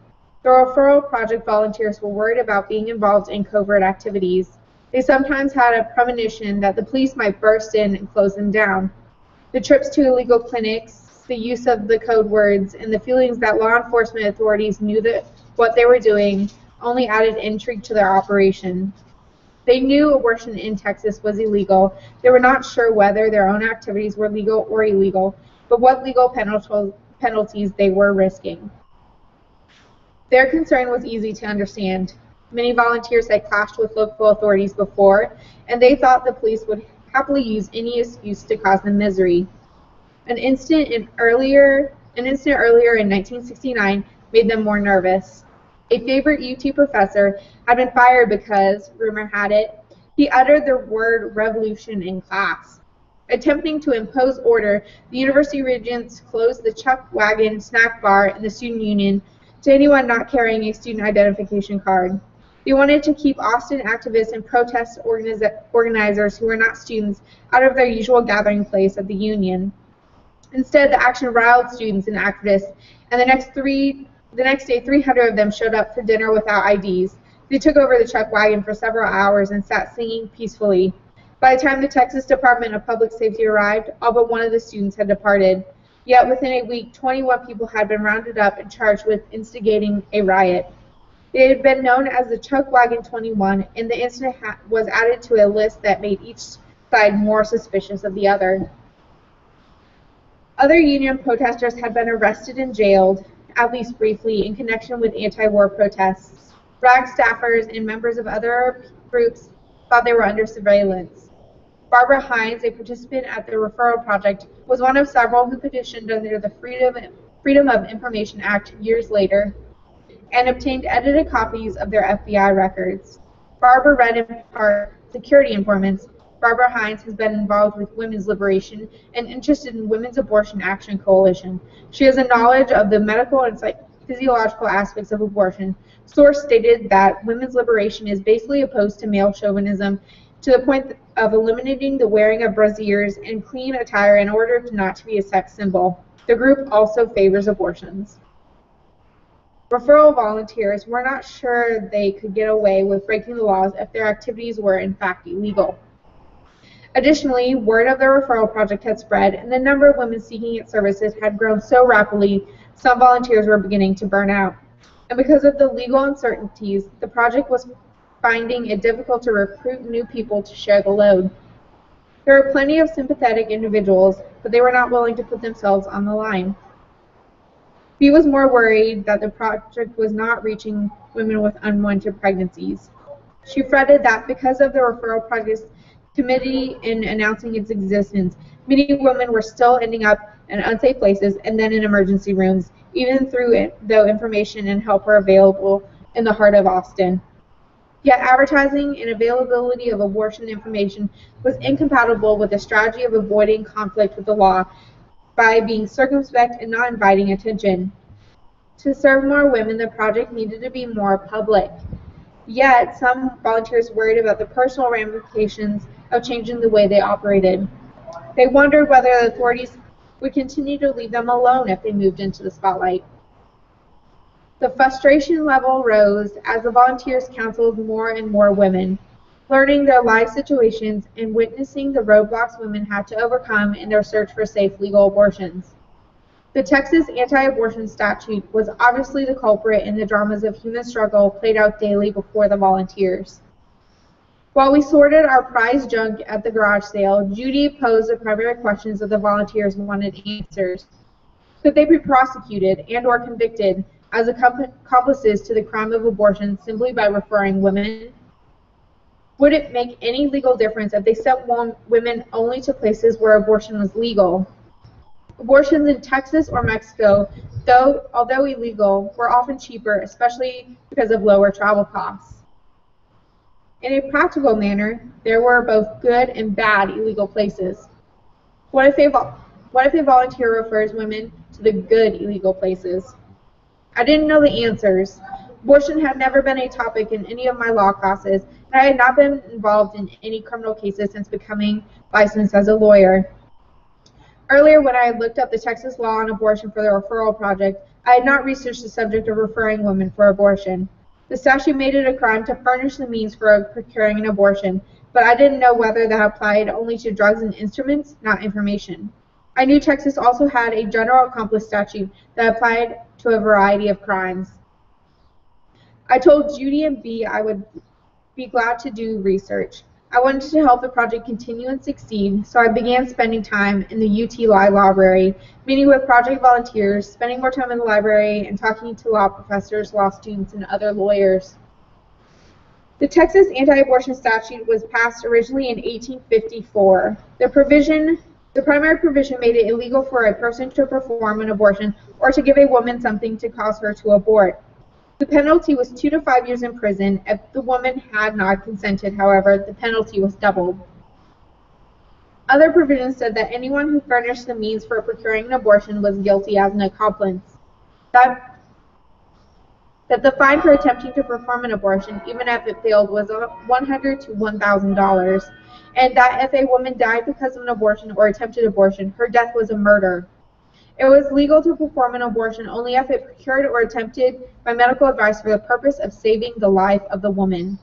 The referral project volunteers were worried about being involved in covert activities. They sometimes had a premonition that the police might burst in and close them down. The trips to illegal clinics, the use of the code words, and the feelings that law enforcement authorities knew that what they were doing only added intrigue to their operation. They knew abortion in Texas was illegal. They were not sure whether their own activities were legal or illegal, but what legal penalties they were risking. Their concern was easy to understand. Many volunteers had clashed with local authorities before, and they thought the police would happily use any excuse to cause them misery. An instant earlier in 1969 made them more nervous. A favorite UT professor had been fired because, rumor had it, he uttered the word revolution in class. Attempting to impose order, the university regents closed the Chuck Wagon snack bar in the student union to anyone not carrying a student identification card. They wanted to keep Austin activists and protest organizers who were not students out of their usual gathering place at the union. Instead, the action riled students and activists, and the next day 300 of them showed up for dinner without IDs. They took over the Chuck Wagon for several hours and sat singing peacefully. By the time the Texas Department of Public Safety arrived, all but one of the students had departed. Yet within a week, 21 people had been rounded up and charged with instigating a riot. They had been known as the Chuck Wagon 21, and the incident was added to a list that made each side more suspicious of the other. Other union protesters had been arrested and jailed, at least briefly, in connection with anti-war protests. RAG staffers and members of other groups thought they were under surveillance. Barbara Hines, a participant at the referral project, was one of several who petitioned under the Freedom of Information Act years later and obtained edited copies of their FBI records. Barbara read in part security informants. Barbara Hines has been involved with women's liberation and interested in Women's Abortion Action Coalition. She has a knowledge of the medical and physiological aspects of abortion. Source stated that women's liberation is basically opposed to male chauvinism to the point of eliminating the wearing of brassieres and clean attire in order not to be a sex symbol. The group also favors abortions. Referral volunteers were not sure they could get away with breaking the laws if their activities were in fact illegal. Additionally, word of the referral project had spread, and the number of women seeking its services had grown so rapidly, some volunteers were beginning to burn out. And because of the legal uncertainties, the project was finding it difficult to recruit new people to share the load. There were plenty of sympathetic individuals, but they were not willing to put themselves on the line. He was more worried that the project was not reaching women with unwanted pregnancies. She fretted that because of the referral project's timidity in announcing its existence, many women were still ending up and unsafe places, and then in emergency rooms, even though information and help were available in the heart of Austin. Yet advertising and availability of abortion information was incompatible with the strategy of avoiding conflict with the law by being circumspect and not inviting attention. To serve more women, the project needed to be more public. Yet, some volunteers worried about the personal ramifications of changing the way they operated. They wondered whether the authorities would continue to leave them alone if they moved into the spotlight. The frustration level rose as the volunteers counseled more and more women, learning their life situations and witnessing the roadblocks women had to overcome in their search for safe legal abortions. The Texas anti-abortion statute was obviously the culprit in the dramas of human struggle played out daily before the volunteers. While we sorted our prized junk at the garage sale, Judy posed the primary questions that the volunteers wanted answers. Could they be prosecuted and or convicted as accomplices to the crime of abortion simply by referring women? Would it make any legal difference if they sent women only to places where abortion was legal? Abortions in Texas or Mexico, although illegal, were often cheaper, especially because of lower travel costs. In a practical manner, there were both good and bad illegal places. What if a volunteer refers women to the good illegal places? I didn't know the answers. Abortion had never been a topic in any of my law classes, and I had not been involved in any criminal cases since becoming licensed as a lawyer. Earlier, when I had looked up the Texas law on abortion for the referral project, I had not researched the subject of referring women for abortion. The statute made it a crime to furnish the means for procuring an abortion, but I didn't know whether that applied only to drugs and instruments, not information. I knew Texas also had a general accomplice statute that applied to a variety of crimes. I told Judy and B I would be glad to do research. I wanted to help the project continue and succeed, so I began spending time in the UT Law Library, meeting with project volunteers, spending more time in the library, and talking to law professors, law students, and other lawyers. The Texas anti-abortion statute was passed originally in 1854. The primary provision made it illegal for a person to perform an abortion or to give a woman something to cause her to abort. The penalty was 2 to 5 years in prison. If the woman had not consented, however, the penalty was doubled. Other provisions said that anyone who furnished the means for procuring an abortion was guilty as an accomplice. That the fine for attempting to perform an abortion, even if it failed, was $100 to $1,000, and that if a woman died because of an abortion or attempted abortion, her death was a murder. It was legal to perform an abortion only if it procured or attempted by medical advice for the purpose of saving the life of the woman.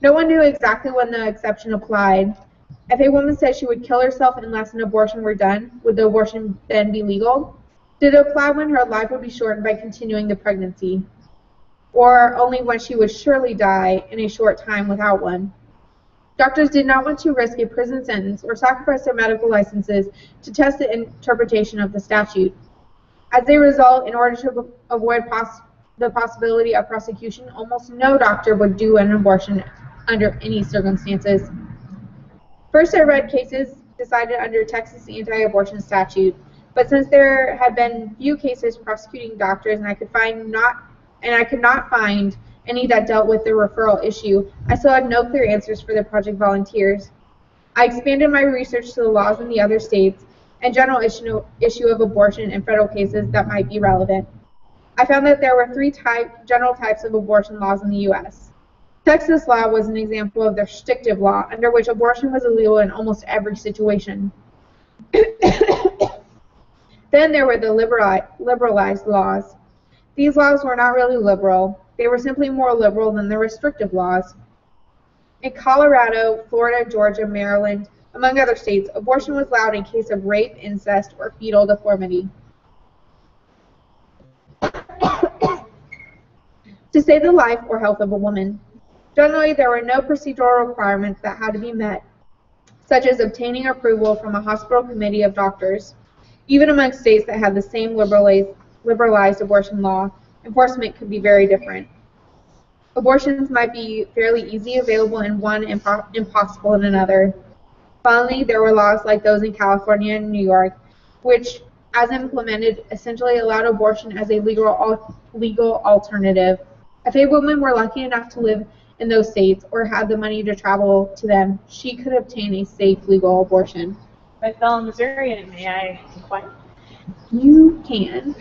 No one knew exactly when the exception applied. If a woman said she would kill herself unless an abortion were done, would the abortion then be legal? Did it apply when her life would be shortened by continuing the pregnancy? Or only when she would surely die in a short time without one? Doctors did not want to risk a prison sentence or sacrifice their medical licenses to test the interpretation of the statute. As a result, in order to avoid the possibility of prosecution, almost no doctor would do an abortion under any circumstances. First, I read cases decided under Texas anti-abortion statute, but since there had been few cases prosecuting doctors and I could not find any that dealt with the referral issue, I still had no clear answers for the project volunteers. I expanded my research to the laws in the other states and general issue of abortion in federal cases that might be relevant. I found that there were three general types of abortion laws in the U.S. Texas law was an example of the restrictive law, under which abortion was illegal in almost every situation. Then there were the liberalized laws. These laws were not really liberal. They were simply more liberal than the restrictive laws. In Colorado, Florida, Georgia, Maryland, among other states, abortion was allowed in case of rape, incest, or fetal deformity. To save the life or health of a woman. Generally, there were no procedural requirements that had to be met, such as obtaining approval from a hospital committee of doctors. Even among states that had the same liberalized abortion law, enforcement could be very different. Abortions might be fairly easy available in one and impossible in another. Finally, there were laws like those in California and New York, which as implemented, essentially allowed abortion as a legal alternative. If a woman were lucky enough to live in those states or had the money to travel to them, she could obtain a safe legal abortion. My fellow Missourian, may I inquire? You can.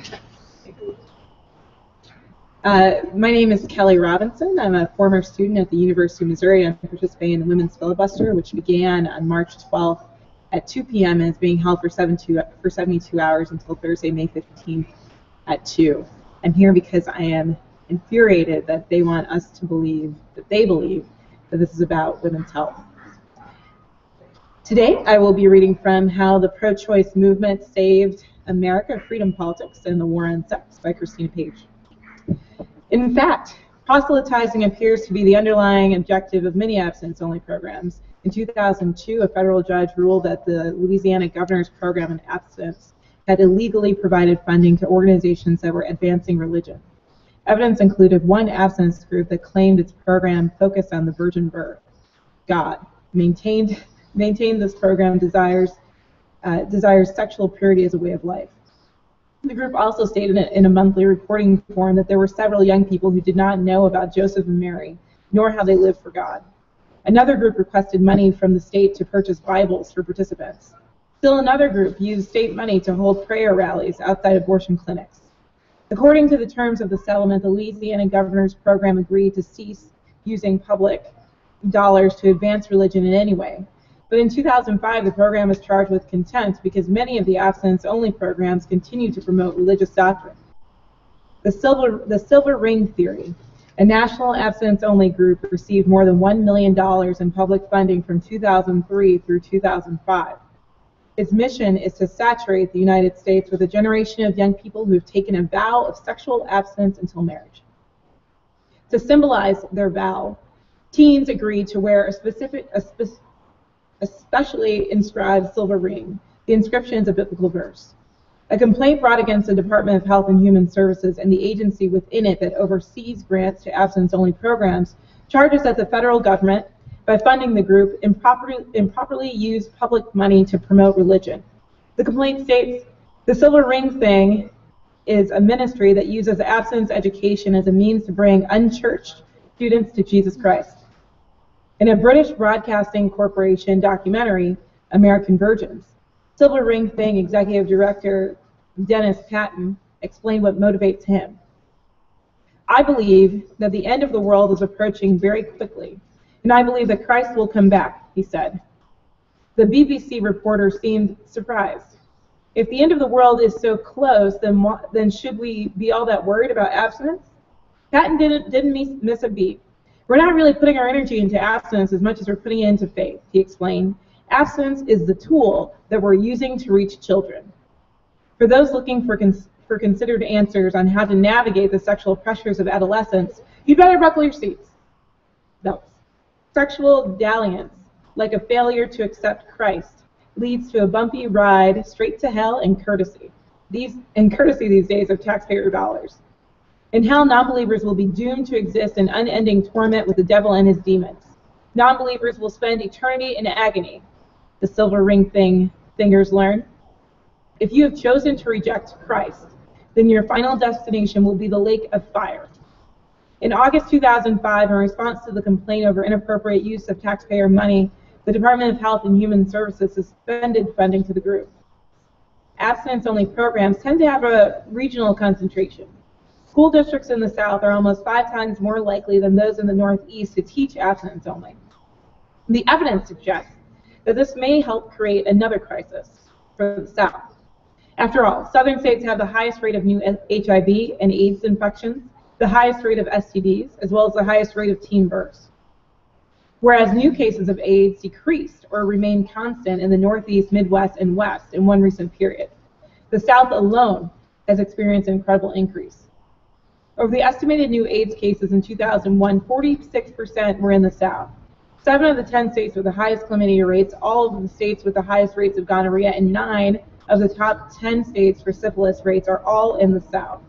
My name is Kelly Robinson. I'm a former student at the University of Missouri. I'm participating in the Women's Filibuster, which began on March 12th at 2 p.m. and is being held for 72 hours until Thursday, May 15th at 2. I'm here because I am infuriated that they want us to believe, that they believe, that this is about women's health. Today, I will be reading from How the Pro-Choice Movement Saved America, Freedom, Politics, and the War on Sex by Christina Page. In fact, proselytizing appears to be the underlying objective of many abstinence-only programs. In 2002, a federal judge ruled that the Louisiana governor's program on abstinence had illegally provided funding to organizations that were advancing religion. Evidence included one abstinence group that claimed its program focused on the virgin birth. God maintained this program desires sexual purity as a way of life. The group also stated in a monthly reporting form that there were several young people who did not know about Joseph and Mary, nor how they lived for God. Another group requested money from the state to purchase Bibles for participants. Still another group used state money to hold prayer rallies outside abortion clinics. According to the terms of the settlement, the Louisiana governor's program agreed to cease using public dollars to advance religion in any way. But in 2005, the program was charged with contempt because many of the abstinence-only programs continue to promote religious doctrine. The Silver Ring Theory, a national abstinence-only group, received more than $1 million in public funding from 2003 through 2005. Its mission is to saturate the United States with a generation of young people who have taken a vow of sexual abstinence until marriage. To symbolize their vow, teens agreed to wear a specially inscribed silver ring. The inscription is a biblical verse. A complaint brought against the Department of Health and Human Services and the agency within it that oversees grants to abstinence-only programs charges that the federal government, by funding the group, improperly used public money to promote religion. The complaint states, the Silver Ring thing is a ministry that uses abstinence education as a means to bring unchurched students to Jesus Christ. In a British Broadcasting Corporation documentary, American Virgins, Silver Ring Thing executive director Dennis Patton explained what motivates him. I believe that the end of the world is approaching very quickly, and I believe that Christ will come back, he said. The BBC reporter seemed surprised. If the end of the world is so close, then should we be all that worried about abstinence? Patton didn't miss a beat. We're not really putting our energy into abstinence as much as we're putting it into faith, he explained. Abstinence is the tool that we're using to reach children. For those looking for considered answers on how to navigate the sexual pressures of adolescence, you'd better buckle your seats. Belts. Sexual dalliance, like a failure to accept Christ, leads to a bumpy ride straight to hell and courtesy. Courtesy these days of taxpayer dollars. In hell, non-believers will be doomed to exist in unending torment with the devil and his demons. Non-believers will spend eternity in agony. The Silver Ring Thingers learn. If you have chosen to reject Christ, then your final destination will be the lake of fire. In August 2005, in response to the complaint over inappropriate use of taxpayer money, the Department of Health and Human Services suspended funding to the group. Abstinence-only programs tend to have a regional concentration. School districts in the South are almost 5 times more likely than those in the Northeast to teach abstinence only. The evidence suggests that this may help create another crisis for the South. After all, Southern states have the highest rate of new HIV and AIDS infections, the highest rate of STDs, as well as the highest rate of teen births. Whereas new cases of AIDS decreased or remained constant in the Northeast, Midwest, and West in one recent period. The South alone has experienced an incredible increase. Of the estimated new AIDS cases in 2001, 46% were in the South. 7 of the 10 states with the highest chlamydia rates, all of the states with the highest rates of gonorrhea, and 9 of the top 10 states for syphilis rates are all in the South.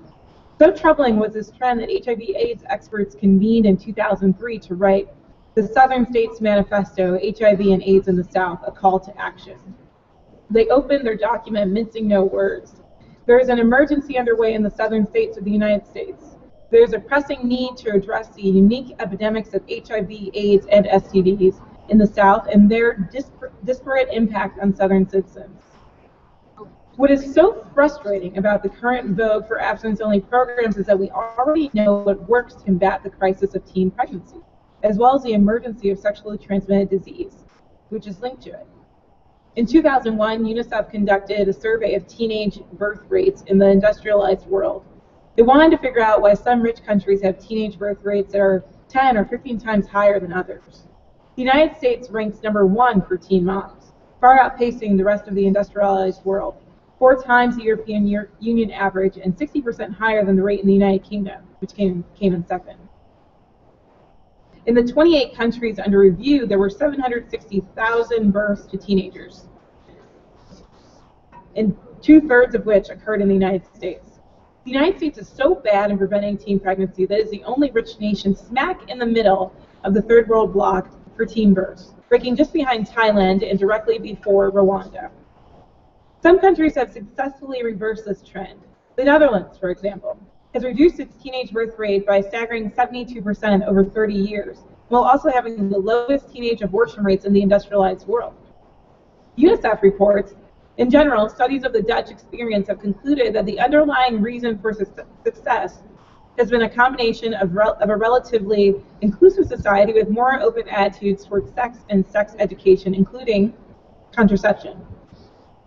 So troubling was this trend that HIV/AIDS experts convened in 2003 to write the Southern States Manifesto, HIV and AIDS in the South, a call to action. They opened their document mincing no words. There is an emergency underway in the southern states of the United States. There is a pressing need to address the unique epidemics of HIV, AIDS, and STDs in the South and their disparate impact on Southern citizens. What is so frustrating about the current vogue for abstinence-only programs is that we already know what works to combat the crisis of teen pregnancy, as well as the emergency of sexually transmitted disease, which is linked to it. In 2001, UNICEF conducted a survey of teenage birth rates in the industrialized world. They wanted to figure out why some rich countries have teenage birth rates that are 10 or 15 times higher than others. The United States ranks #1 for teen moms, far outpacing the rest of the industrialized world, 4 times the European Union average and 60% higher than the rate in the United Kingdom, which came in second. In the 28 countries under review, there were 760,000 births to teenagers, and 2/3 of which occurred in the United States. The United States is so bad in preventing teen pregnancy that it is the only rich nation smack in the middle of the third world bloc for teen births, ranking just behind Thailand and directly before Rwanda. Some countries have successfully reversed this trend. The Netherlands, for example, has reduced its teenage birth rate by a staggering 72% over 30 years, while also having the lowest teenage abortion rates in the industrialized world. UNICEF reports, in general, studies of the Dutch experience have concluded that the underlying reason for success has been a combination of a relatively inclusive society with more open attitudes towards sex and sex education, including contraception.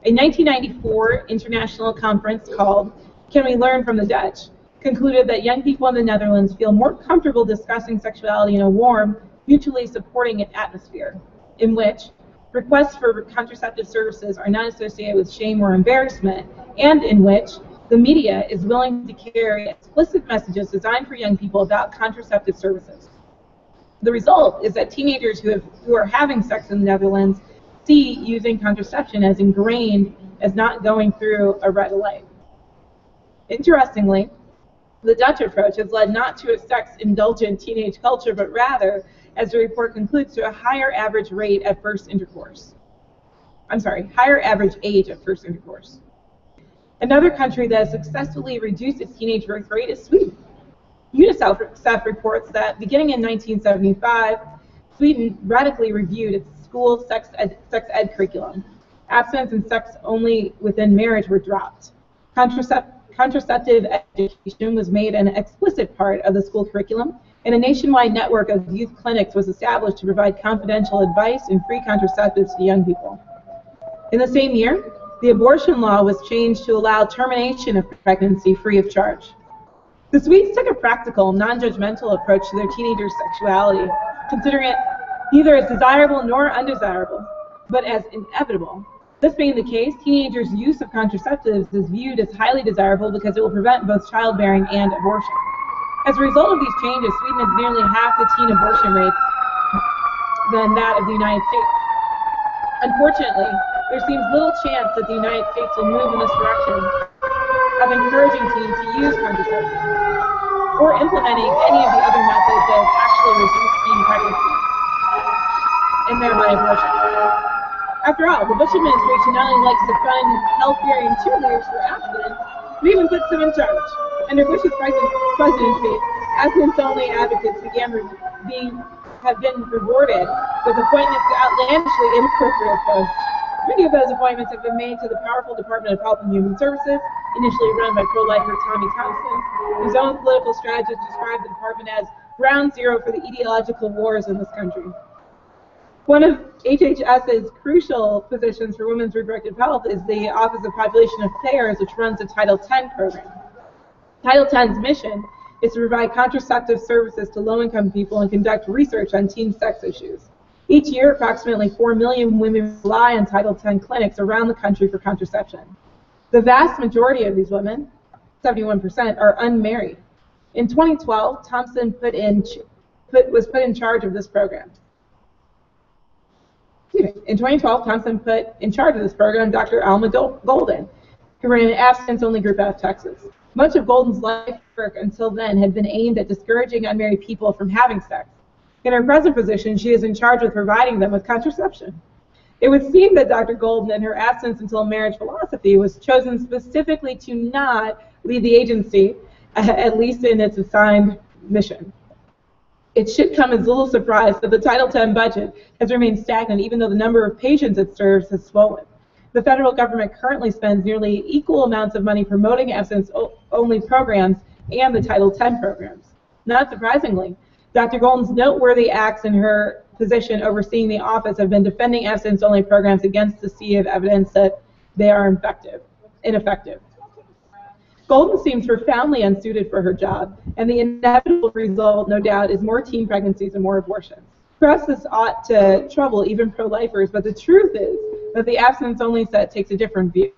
A 1994 international conference called Can We Learn from the Dutch concluded that young people in the Netherlands feel more comfortable discussing sexuality in a warm, mutually supporting atmosphere, in which requests for contraceptive services are not associated with shame or embarrassment, and in which the media is willing to carry explicit messages designed for young people about contraceptive services. The result is that teenagers who are having sex in the Netherlands see using contraception as ingrained as not going through a red light. Interestingly, the Dutch approach has led not to a sex-indulgent teenage culture, but rather, as the report concludes, to a higher average rate at first intercourse. Higher average age at first intercourse. Another country that has successfully reduced its teenage birth rate is Sweden. UNICEF reports that beginning in 1975, Sweden radically reviewed its school sex ed curriculum. Abstinence and sex only within marriage were dropped. Contraceptive education was made an explicit part of the school curriculum, and a nationwide network of youth clinics was established to provide confidential advice and free contraceptives to young people. In the same year, the abortion law was changed to allow termination of pregnancy free of charge. The Swedes took a practical, non-judgmental approach to their teenagers' sexuality, considering it neither as desirable nor undesirable, but as inevitable. This being the case, teenagers' use of contraceptives is viewed as highly desirable because it will prevent both childbearing and abortion. As a result of these changes, Sweden has nearly half the teen abortion rates than that of the United States. Unfortunately, there seems little chance that the United States will move in this direction of encouraging teens to use contraception or implementing any of the other methods that have actually reduced teen pregnancy and thereby abortion. After all, the Bush administration not only likes to fund health-fearing cheerleaders for abstinence, but even puts them in charge. Under Bush's presidency, abstinence-only advocates have been rewarded with appointments to outlandishly inappropriate posts. Many of those appointments have been made to the powerful Department of Health and Human Services, initially run by pro-lifer Tommy Thompson, whose own political strategists described the department as ground zero for the ideological wars in this country. One of HHS's crucial positions for women's reproductive health is the Office of Population Affairs, which runs the Title X program. Title X's mission is to provide contraceptive services to low-income people and conduct research on teen sex issues. Each year, approximately 4 million women rely on Title X clinics around the country for contraception. The vast majority of these women, 71%, are unmarried. In 2012, Thompson was put in charge of this program. In 2012, Thompson put in charge of this program Dr. Alma Golden, who ran an abstinence-only group out of Texas. Much of Golden's life work until then had been aimed at discouraging unmarried people from having sex. In her present position, she is in charge of providing them with contraception. It would seem that Dr. Golden, in her absence until marriage philosophy, was chosen specifically to not lead the agency, at least in its assigned mission. It should come as little surprise that the Title X budget has remained stagnant even though the number of patients it serves has swollen. The federal government currently spends nearly equal amounts of money promoting abstinence-only programs and the Title X programs. Not surprisingly, Dr. Golden's noteworthy acts in her position overseeing the office have been defending abstinence-only programs against the sea of evidence that they are ineffective. Golden seems profoundly unsuited for her job, and the inevitable result, no doubt, is more teen pregnancies and more abortions. Perhaps this ought to trouble even pro-lifers, but the truth is that the abstinence-only set takes a different view.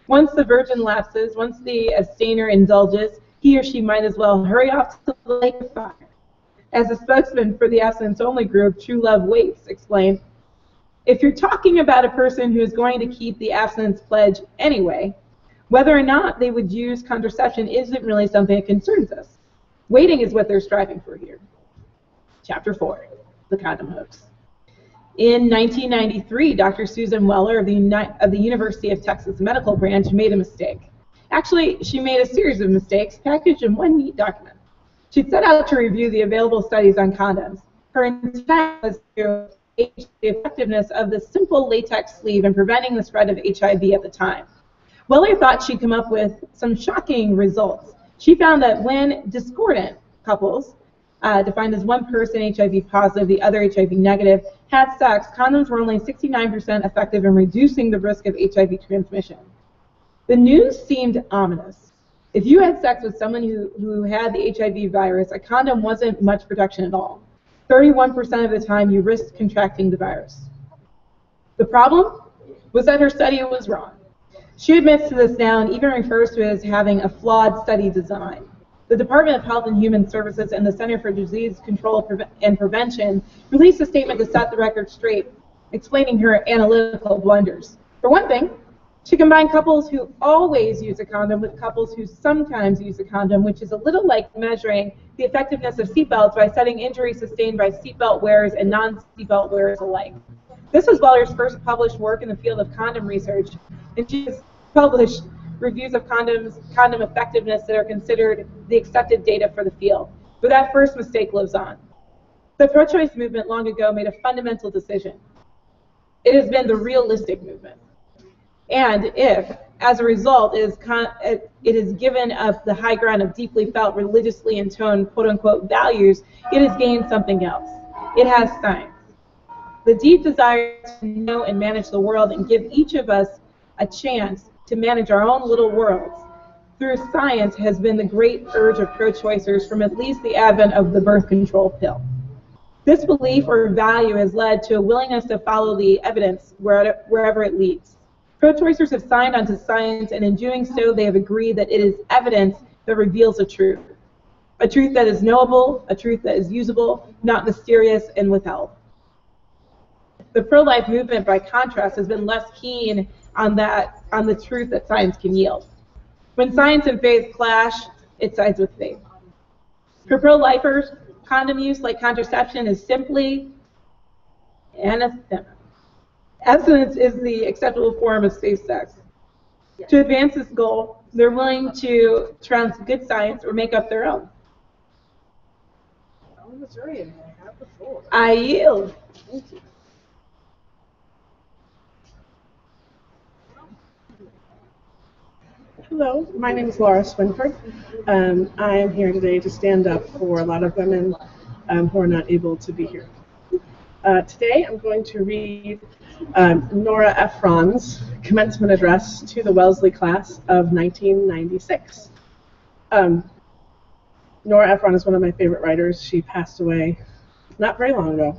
Once the virgin lapses, once the abstainer indulges, he or she might as well hurry off to the lake of fire. As a spokesman for the abstinence-only group, True Love Waits explained, if you're talking about a person who is going to keep the abstinence pledge anyway, whether or not they would use contraception isn't really something that concerns us. Waiting is what they're striving for here. Chapter 4, the condom hoax. In 1993, Dr. Susan Weller of the University of Texas Medical Branch made a mistake. Actually, she made a series of mistakes packaged in one neat document. She set out to review the available studies on condoms. Her intent was to gauge the effectiveness of the simple latex sleeve in preventing the spread of HIV at the time. Weller thought she'd come up with some shocking results. She found that when discordant couples, defined as one person HIV positive, the other HIV negative, had sex, condoms were only 69% effective in reducing the risk of HIV transmission. The news seemed ominous. If you had sex with someone who had the HIV virus, a condom wasn't much protection at all. 31% of the time you risked contracting the virus. The problem was that her study was wrong. She admits to this now and even refers to it as having a flawed study design. The Department of Health and Human Services and the Center for Disease Control and Prevention released a statement to set the record straight, explaining her analytical blunders. For one thing, she combined couples who always use a condom with couples who sometimes use a condom, which is a little like measuring the effectiveness of seatbelts by setting injuries sustained by seatbelt wearers and non-seatbelt wearers alike. This was Weller's first published work in the field of condom research, and she has published reviews of condom effectiveness that are considered the accepted data for the field. But that first mistake lives on. The pro-choice movement long ago made a fundamental decision. It has been the realistic movement. And if, as a result, it is given up the high ground of deeply felt, religiously intoned, quote-unquote, values, it has gained something else. It has science. The deep desire to know and manage the world and give each of us a chance to manage our own little worlds through science has been the great urge of pro-choicers from at least the advent of the birth control pill. This belief or value has led to a willingness to follow the evidence wherever it leads. Pro-choicers have signed onto science, and in doing so, they have agreed that it is evidence that reveals a truth that is knowable, a truth that is usable, not mysterious and withheld. The pro-life movement, by contrast, has been less keen on the truth that science can yield. When science and faith clash, it sides with faith. For pro-lifers, condom use, like contraception, is simply anathema. Abstinence is the acceptable form of safe sex. To advance this goal, they're willing to trounce good science or make up their own. I yield. Thank you. Hello, my name is Laura Swinford. I am here today to stand up for a lot of women who are not able to be here. Today I'm going to read Nora Ephron's commencement address to the Wellesley class of 1996. Nora Ephron is one of my favorite writers. She passed away not very long ago.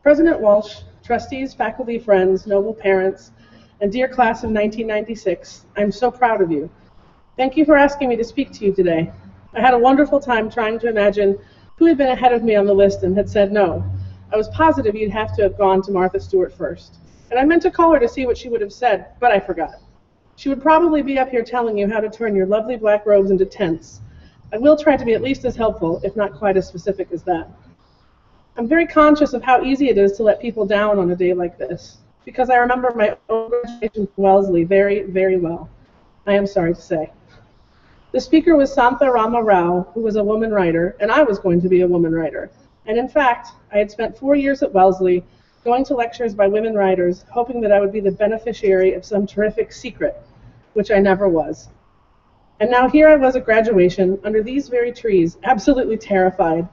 President Walsh, trustees, faculty, friends, noble parents, and dear class of 1996, I'm so proud of you. Thank you for asking me to speak to you today. I had a wonderful time trying to imagine who had been ahead of me on the list and had said no. I was positive you'd have to have gone to Martha Stewart first. And I meant to call her to see what she would have said, but I forgot. She would probably be up here telling you how to turn your lovely black robes into tents. I will try to be at least as helpful, if not quite as specific as that. I'm very conscious of how easy it is to let people down on a day like this, because I remember my own graduation from Wellesley very, very well, I am sorry to say. The speaker was Santha Rama Rao, who was a woman writer, and I was going to be a woman writer. And in fact, I had spent 4 years at Wellesley going to lectures by women writers, hoping that I would be the beneficiary of some terrific secret, which I never was. And now here I was at graduation, under these very trees, absolutely terrified.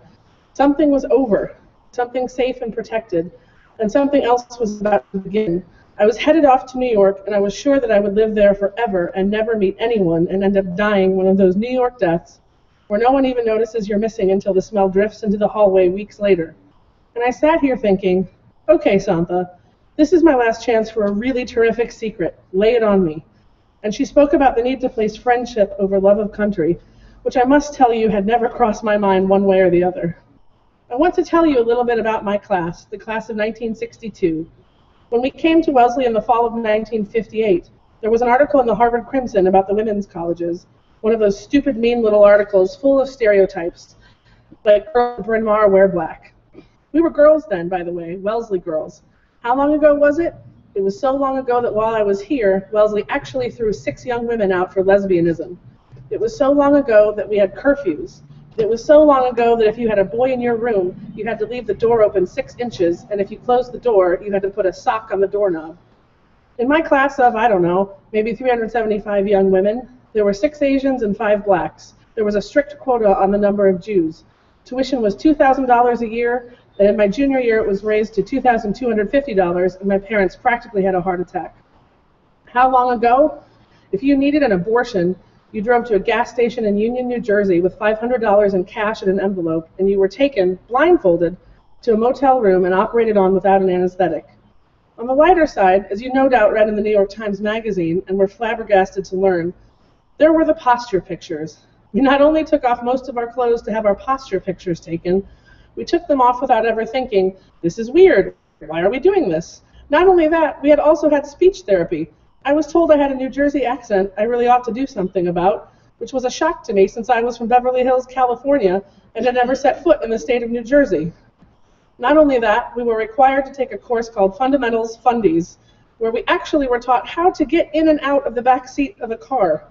Something was over, something safe and protected, and something else was about to begin. I was headed off to New York, and I was sure that I would live there forever and never meet anyone and end up dying one of those New York deaths where no one even notices you're missing until the smell drifts into the hallway weeks later. And I sat here thinking, okay, Santha, this is my last chance for a really terrific secret. Lay it on me. And she spoke about the need to place friendship over love of country, which I must tell you had never crossed my mind one way or the other. I want to tell you a little bit about my class, the class of 1962. When we came to Wellesley in the fall of 1958, there was an article in the Harvard Crimson about the women's colleges, one of those stupid, mean little articles full of stereotypes, like girls at Bryn Mawr wear black. We were girls then, by the way, Wellesley girls. How long ago was it? It was so long ago that while I was here, Wellesley actually threw 6 young women out for lesbianism. It was so long ago that we had curfews. It was so long ago that if you had a boy in your room, you had to leave the door open 6 inches, and if you closed the door, you had to put a sock on the doorknob. In my class of, I don't know, maybe 375 young women, there were 6 Asians and 5 blacks. There was a strict quota on the number of Jews. Tuition was $2,000 a year, and in my junior year it was raised to $2,250, and my parents practically had a heart attack. How long ago? If you needed an abortion, you drove to a gas station in Union, New Jersey with $500 in cash in an envelope, and you were taken, blindfolded, to a motel room and operated on without an anesthetic. On the lighter side, as you no doubt read in the New York Times Magazine and were flabbergasted to learn, there were the posture pictures. We not only took off most of our clothes to have our posture pictures taken, we took them off without ever thinking, this is weird, why are we doing this? Not only that, we had also had speech therapy. I was told I had a New Jersey accent I really ought to do something about, which was a shock to me since I was from Beverly Hills, California, and had never set foot in the state of New Jersey. Not only that, we were required to take a course called Fundamentals Fundies, where we actually were taught how to get in and out of the back seat of a car.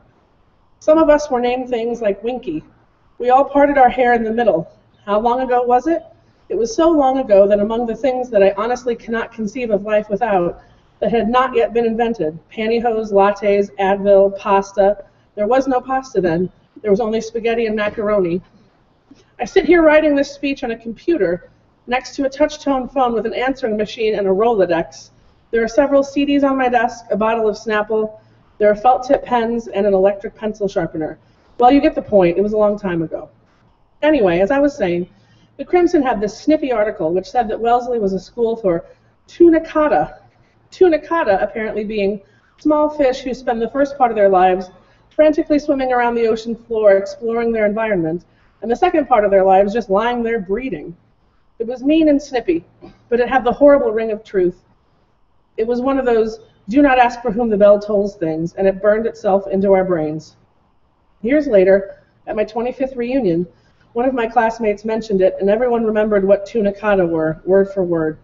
Some of us were named things like Winky. We all parted our hair in the middle. How long ago was it? It was so long ago that among the things that I honestly cannot conceive of life without, that had not yet been invented, pantyhose, lattes, Advil, pasta. There was no pasta then. There was only spaghetti and macaroni. I sit here writing this speech on a computer next to a touch-tone phone with an answering machine and a Rolodex. There are several CDs on my desk, a bottle of Snapple. There are felt-tip pens and an electric pencil sharpener. Well, you get the point. It was a long time ago. Anyway, as I was saying, the Crimson had this snippy article which said that Wellesley was a school for tunicata. Tunicata apparently being small fish who spend the first part of their lives frantically swimming around the ocean floor exploring their environment, and the second part of their lives just lying there breeding. It was mean and snippy, but it had the horrible ring of truth. It was one of those do not ask for whom the bell tolls things, and it burned itself into our brains. Years later, at my 25th reunion, one of my classmates mentioned it, and everyone remembered what tunicata were, word for word.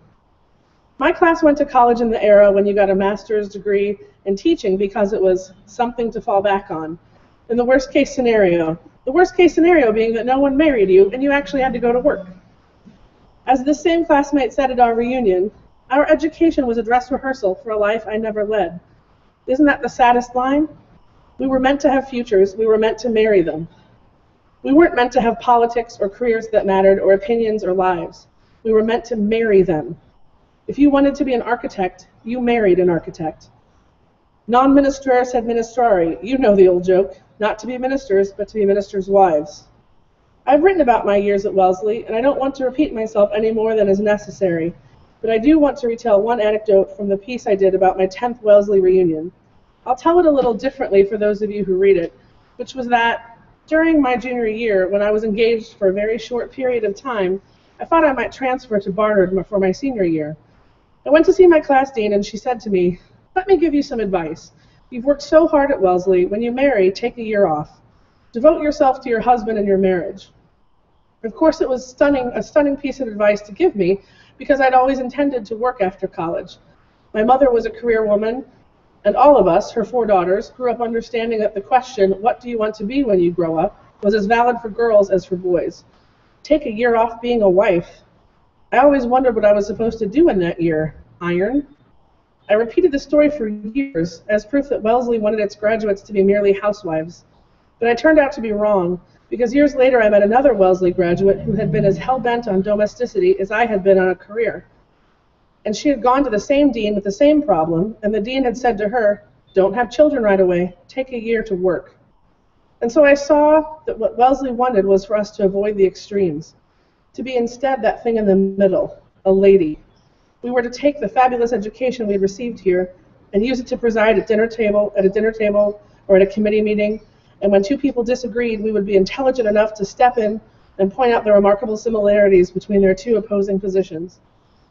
My class went to college in the era when you got a master's degree in teaching because it was something to fall back on. In the worst case scenario being that no one married you and you actually had to go to work. As this same classmate said at our reunion, our education was a dress rehearsal for a life I never led. Isn't that the saddest line? We were meant to have futures, we were meant to marry them. We weren't meant to have politics or careers that mattered or opinions or lives. We were meant to marry them. If you wanted to be an architect, you married an architect. Non ministraris sed ministrari, you know the old joke, not to be ministers, but to be ministers' wives. I've written about my years at Wellesley, and I don't want to repeat myself any more than is necessary, but I do want to retell one anecdote from the piece I did about my 10th Wellesley reunion. I'll tell it a little differently for those of you who read it, which was that during my junior year, when I was engaged for a very short period of time, I thought I might transfer to Barnard for my senior year. I went to see my class dean, and she said to me, "Let me give you some advice. You've worked so hard at Wellesley. When you marry, take a year off. Devote yourself to your husband and your marriage." Of course, it was a stunning piece of advice to give me because I'd always intended to work after college. My mother was a career woman, and all of us, her 4 daughters, grew up understanding that the question, what do you want to be when you grow up, was as valid for girls as for boys. Take a year off being a wife. I always wondered what I was supposed to do in that year. Iron? I repeated the story for years as proof that Wellesley wanted its graduates to be merely housewives. But I turned out to be wrong, because years later I met another Wellesley graduate who had been as hell-bent on domesticity as I had been on a career. And she had gone to the same dean with the same problem, and the dean had said to her, "Don't have children right away, take a year to work." And so I saw that what Wellesley wanted was for us to avoid the extremes, to be instead that thing in the middle, a lady. We were to take the fabulous education we had received here and use it to preside at a dinner table, or at a committee meeting, and when 2 people disagreed, we would be intelligent enough to step in and point out the remarkable similarities between their 2 opposing positions.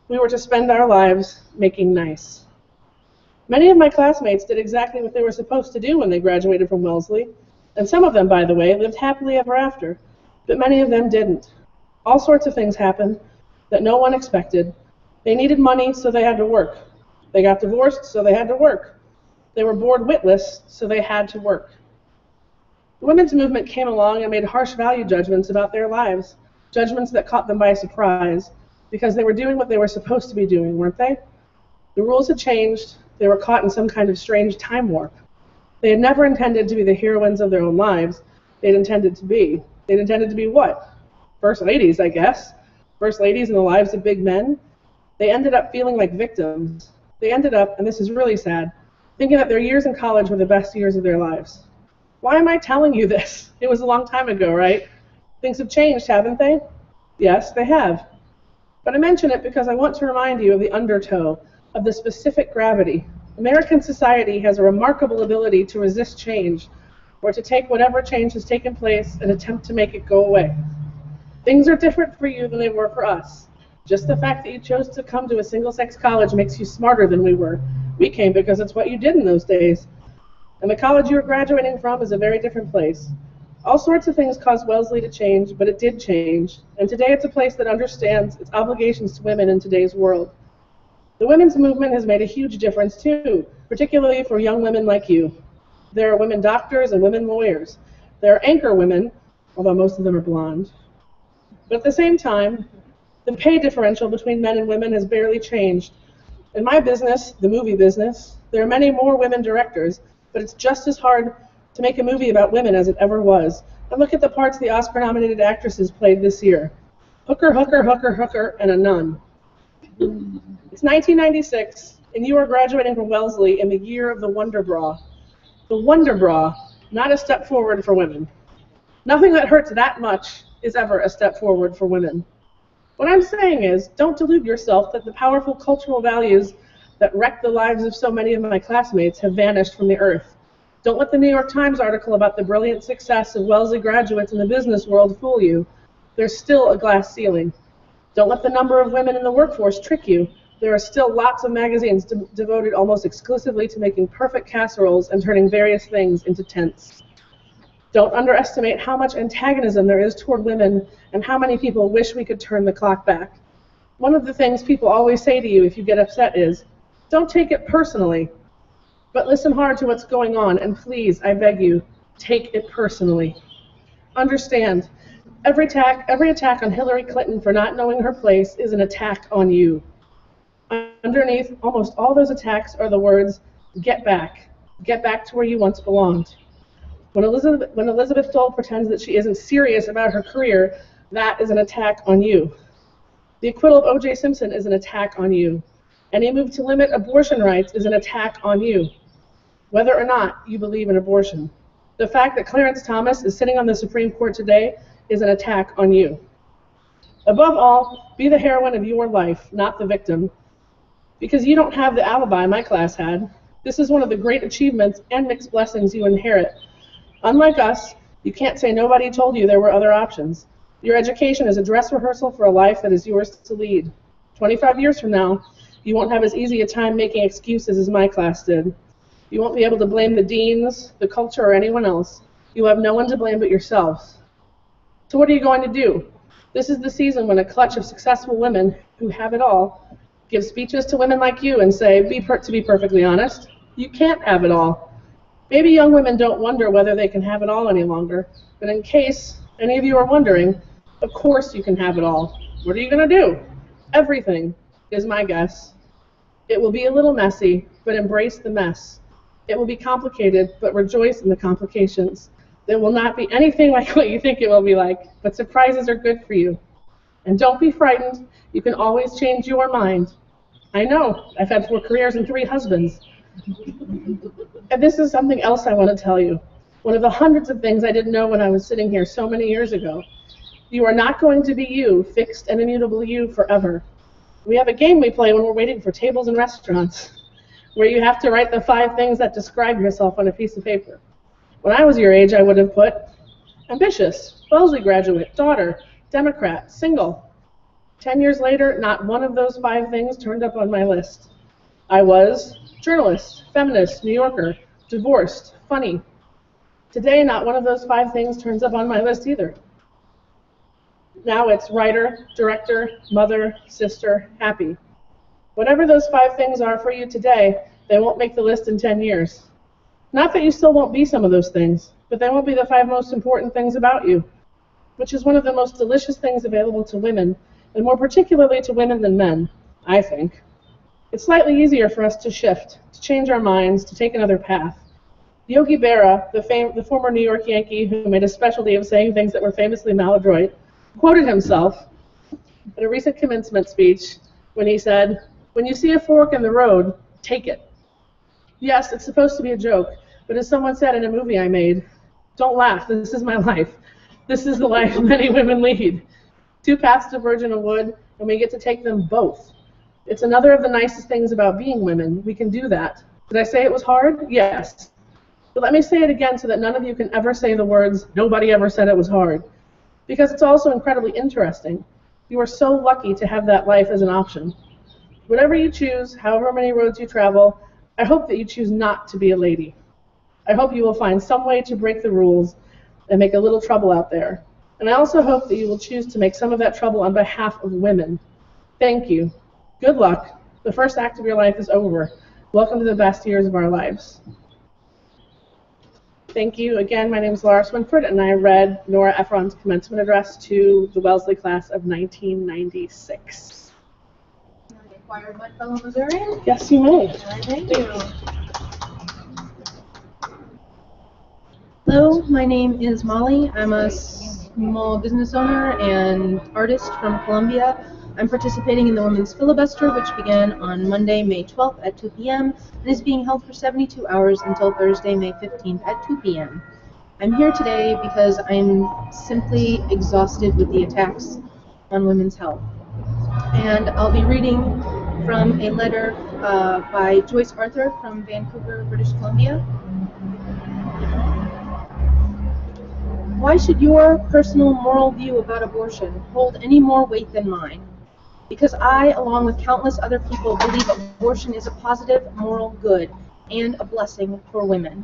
We were to spend our lives making nice. Many of my classmates did exactly what they were supposed to do when they graduated from Wellesley, and some of them, by the way, lived happily ever after, but many of them didn't. All sorts of things happened that no one expected. They needed money, so they had to work. They got divorced, so they had to work. They were bored witless, so they had to work. The women's movement came along and made harsh value judgments about their lives, judgments that caught them by surprise, because they were doing what they were supposed to be doing, weren't they? The rules had changed. They were caught in some kind of strange time warp. They had never intended to be the heroines of their own lives. They'd intended to be what? First ladies, I guess. First ladies in the lives of big men. They ended up feeling like victims. They ended up, and this is really sad, thinking that their years in college were the best years of their lives. Why am I telling you this? It was a long time ago, right? Things have changed, haven't they? Yes, they have. But I mention it because I want to remind you of the undertow, of the specific gravity. American society has a remarkable ability to resist change, or to take whatever change has taken place and attempt to make it go away. Things are different for you than they were for us. Just the fact that you chose to come to a single-sex college makes you smarter than we were. We came because it's what you did in those days. And the college you were graduating from is a very different place. All sorts of things caused Wellesley to change, but it did change. And today it's a place that understands its obligations to women in today's world. The women's movement has made a huge difference too, particularly for young women like you. There are women doctors and women lawyers. There are anchor women, although most of them are blonde. But at the same time, the pay differential between men and women has barely changed. In my business, the movie business, there are many more women directors, but it's just as hard to make a movie about women as it ever was. And look at the parts the Oscar-nominated actresses played this year. Hooker, hooker, hooker, hooker, and a nun. It's 1996, and you are graduating from Wellesley in the year of the Wonder Bra. The Wonder Bra, not a step forward for women. Nothing that hurts that much is ever a step forward for women. What I'm saying is, don't delude yourself that the powerful cultural values that wrecked the lives of so many of my classmates have vanished from the earth. Don't let the New York Times article about the brilliant success of Wellesley graduates in the business world fool you. There's still a glass ceiling. Don't let the number of women in the workforce trick you. There are still lots of magazines devoted almost exclusively to making perfect casseroles and turning various things into tents. Don't underestimate how much antagonism there is toward women and how many people wish we could turn the clock back. One of the things people always say to you if you get upset is, don't take it personally, but listen hard to what's going on, and please, I beg you, take it personally. Understand, every attack on Hillary Clinton for not knowing her place is an attack on you. Underneath almost all those attacks are the words, get back to where you once belonged. When Elizabeth Dole pretends that she isn't serious about her career, that is an attack on you. The acquittal of O.J. Simpson is an attack on you. Any move to limit abortion rights is an attack on you, whether or not you believe in abortion. The fact that Clarence Thomas is sitting on the Supreme Court today is an attack on you. Above all, be the heroine of your life, not the victim, because you don't have the alibi my class had. This is one of the great achievements and mixed blessings you inherit. Unlike us, you can't say nobody told you there were other options. Your education is a dress rehearsal for a life that is yours to lead. 25 years from now, you won't have as easy a time making excuses as my class did. You won't be able to blame the deans, the culture, or anyone else. You have no one to blame but yourselves. So what are you going to do? This is the season when a clutch of successful women who have it all give speeches to women like you and say, to be perfectly honest, you can't have it all. Maybe young women don't wonder whether they can have it all any longer, but in case any of you are wondering, of course you can have it all. What are you going to do? Everything, is my guess. It will be a little messy, but embrace the mess. It will be complicated, but rejoice in the complications. There will not be anything like what you think it will be like, but surprises are good for you. And don't be frightened. You can always change your mind. I know. I've had 4 careers and 3 husbands. And this is something else I want to tell you. One of the hundreds of things I didn't know when I was sitting here so many years ago. You are not going to be you, fixed and immutable you, forever. We have a game we play when we're waiting for tables in restaurants, where you have to write the 5 things that describe yourself on a piece of paper. When I was your age, I would have put ambitious, Wellesley graduate, daughter, Democrat, single. 10 years later, not one of those 5 things turned up on my list. I was journalist, feminist, New Yorker, divorced, funny. Today, not one of those 5 things turns up on my list either. Now it's writer, director, mother, sister, happy. Whatever those 5 things are for you today, they won't make the list in 10 years. Not that you still won't be some of those things, but they won't be the 5 most important things about you, which is one of the most delicious things available to women, and more particularly to women than men, I think. It's slightly easier for us to shift, to change our minds, to take another path. Yogi Berra, the former New York Yankee who made a specialty of saying things that were famously maladroit, quoted himself at a recent commencement speech when he said, "When you see a fork in the road, take it." Yes, it's supposed to be a joke, but as someone said in a movie I made, don't laugh, this is my life. This is the life many women lead. 2 paths diverge in a wood, and we get to take them both. It's another of the nicest things about being women. We can do that. Did I say it was hard? Yes. But let me say it again so that none of you can ever say the words, "Nobody ever said it was hard." Because it's also incredibly interesting. You are so lucky to have that life as an option. Whatever you choose, however many roads you travel, I hope that you choose not to be a lady. I hope you will find some way to break the rules and make a little trouble out there. And I also hope that you will choose to make some of that trouble on behalf of women. Thank you. Good luck. The first act of your life is over. Welcome to the best years of our lives. Thank you. Again, my name is Laura Swinford, and I read Nora Ephron's commencement address to the Wellesley class of 1996. Required my fellow Missourian? Yes, you may. Thank you. Hello, my name is Molly. I'm a small business owner and artist from Columbia. I'm participating in the Women's Filibuster, which began on Monday, May 12th at 2 p.m. and is being held for 72 hours until Thursday, May 15th at 2 p.m. I'm here today because I'm simply exhausted with the attacks on women's health. And I'll be reading from a letter by Joyce Arthur from Vancouver, British Columbia. Why should your personal moral view about abortion hold any more weight than mine? Because I, along with countless other people, believe abortion is a positive moral good and a blessing for women.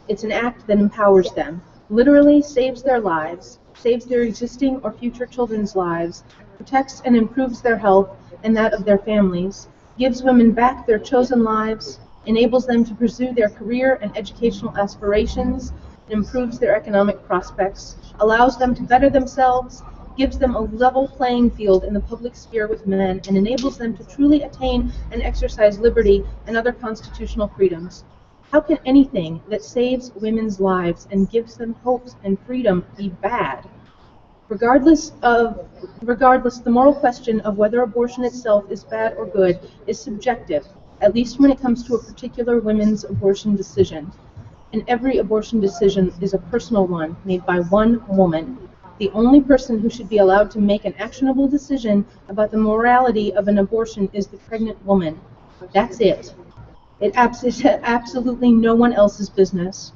It's an act that empowers them, literally saves their lives, saves their existing or future children's lives, protects and improves their health and that of their families, gives women back their chosen lives, enables them to pursue their career and educational aspirations, improves their economic prospects, allows them to better themselves, gives them a level playing field in the public sphere with men, and enables them to truly attain and exercise liberty and other constitutional freedoms. How can anything that saves women's lives and gives them hopes and freedom be bad? Regardless, the moral question of whether abortion itself is bad or good is subjective, at least when it comes to a particular women's abortion decision. And every abortion decision is a personal one, made by one woman. The only person who should be allowed to make an actionable decision about the morality of an abortion is the pregnant woman. That's it. It's absolutely no one else's business.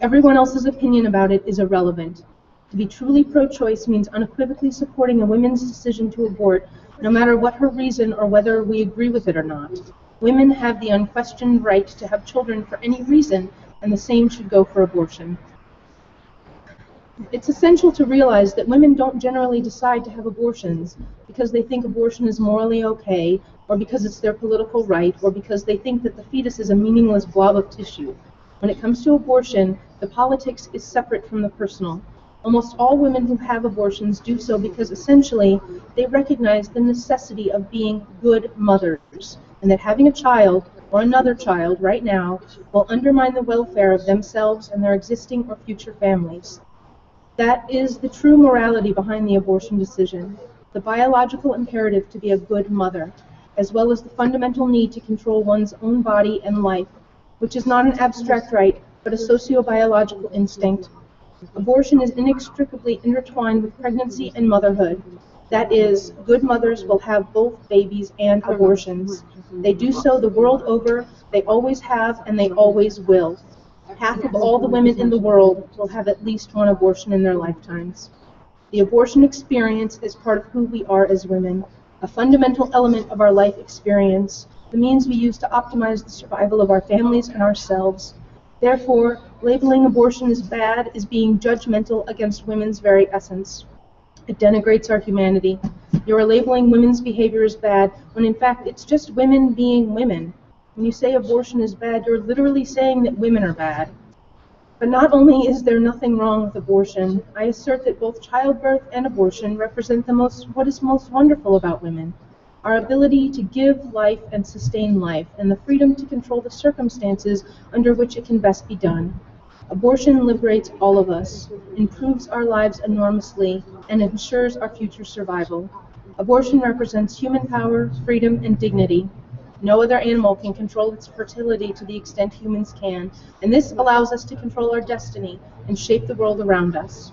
Everyone else's opinion about it is irrelevant. To be truly pro-choice means unequivocally supporting a woman's decision to abort, no matter what her reason or whether we agree with it or not. Women have the unquestioned right to have children for any reason, and the same should go for abortion. It's essential to realize that women don't generally decide to have abortions because they think abortion is morally okay, or because it's their political right, or because they think that the fetus is a meaningless blob of tissue. When it comes to abortion, the politics is separate from the personal. Almost all women who have abortions do so because essentially they recognize the necessity of being good mothers, and that having a child or another child right now will undermine the welfare of themselves and their existing or future families. That is the true morality behind the abortion decision, the biological imperative to be a good mother, as well as the fundamental need to control one's own body and life, which is not an abstract right, but a socio-biological instinct. Abortion is inextricably intertwined with pregnancy and motherhood. That is, good mothers will have both babies and abortions. They do so the world over, they always have, and they always will. Half of all the women in the world will have at least one abortion in their lifetimes. The abortion experience is part of who we are as women, a fundamental element of our life experience, the means we use to optimize the survival of our families and ourselves. Therefore, labeling abortion as bad is being judgmental against women's very essence. It denigrates our humanity. You are labeling women's behavior as bad when in fact it's just women being women. When you say abortion is bad, you're literally saying that women are bad. But not only is there nothing wrong with abortion, I assert that both childbirth and abortion represent what is most wonderful about women. Our ability to give life and sustain life, and the freedom to control the circumstances under which it can best be done. Abortion liberates all of us, improves our lives enormously, and ensures our future survival. Abortion represents human power, freedom, and dignity. No other animal can control its fertility to the extent humans can, and this allows us to control our destiny and shape the world around us.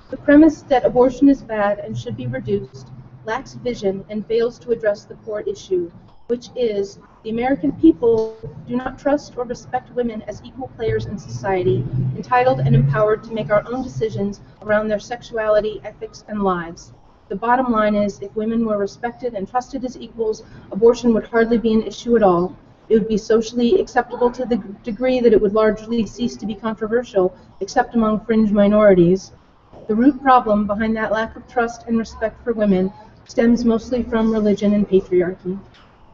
The premise that abortion is bad and should be reduced lacks vision and fails to address the core issue, which is the American people do not trust or respect women as equal players in society, entitled and empowered to make our own decisions around their sexuality, ethics, and lives. The bottom line is, if women were respected and trusted as equals, abortion would hardly be an issue at all. It would be socially acceptable to the degree that it would largely cease to be controversial, except among fringe minorities. The root problem behind that lack of trust and respect for women stems mostly from religion and patriarchy.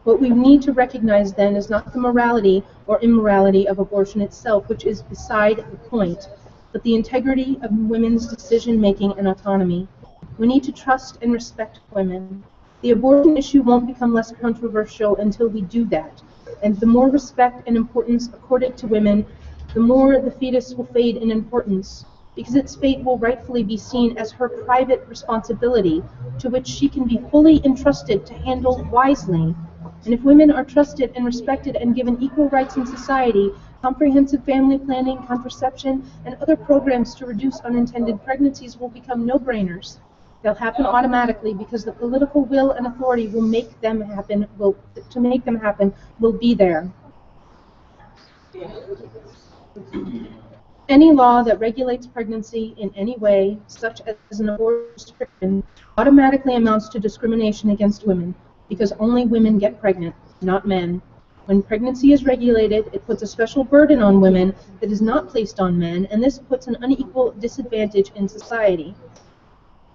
What we need to recognize then is not the morality or immorality of abortion itself, which is beside the point, but the integrity of women's decision-making and autonomy. We need to trust and respect women. The abortion issue won't become less controversial until we do that. And the more respect and importance accorded to women, the more the fetus will fade in importance, because its fate will rightfully be seen as her private responsibility, to which she can be fully entrusted to handle wisely. And if women are trusted and respected and given equal rights in society, comprehensive family planning, contraception, and other programs to reduce unintended pregnancies will become no-brainers. They'll happen automatically because the political will and authority will make them happen, will be there. Any law that regulates pregnancy in any way, such as an abortion restriction, automatically amounts to discrimination against women, because only women get pregnant, not men. When pregnancy is regulated, it puts a special burden on women that is not placed on men, and this puts an unequal disadvantage in society.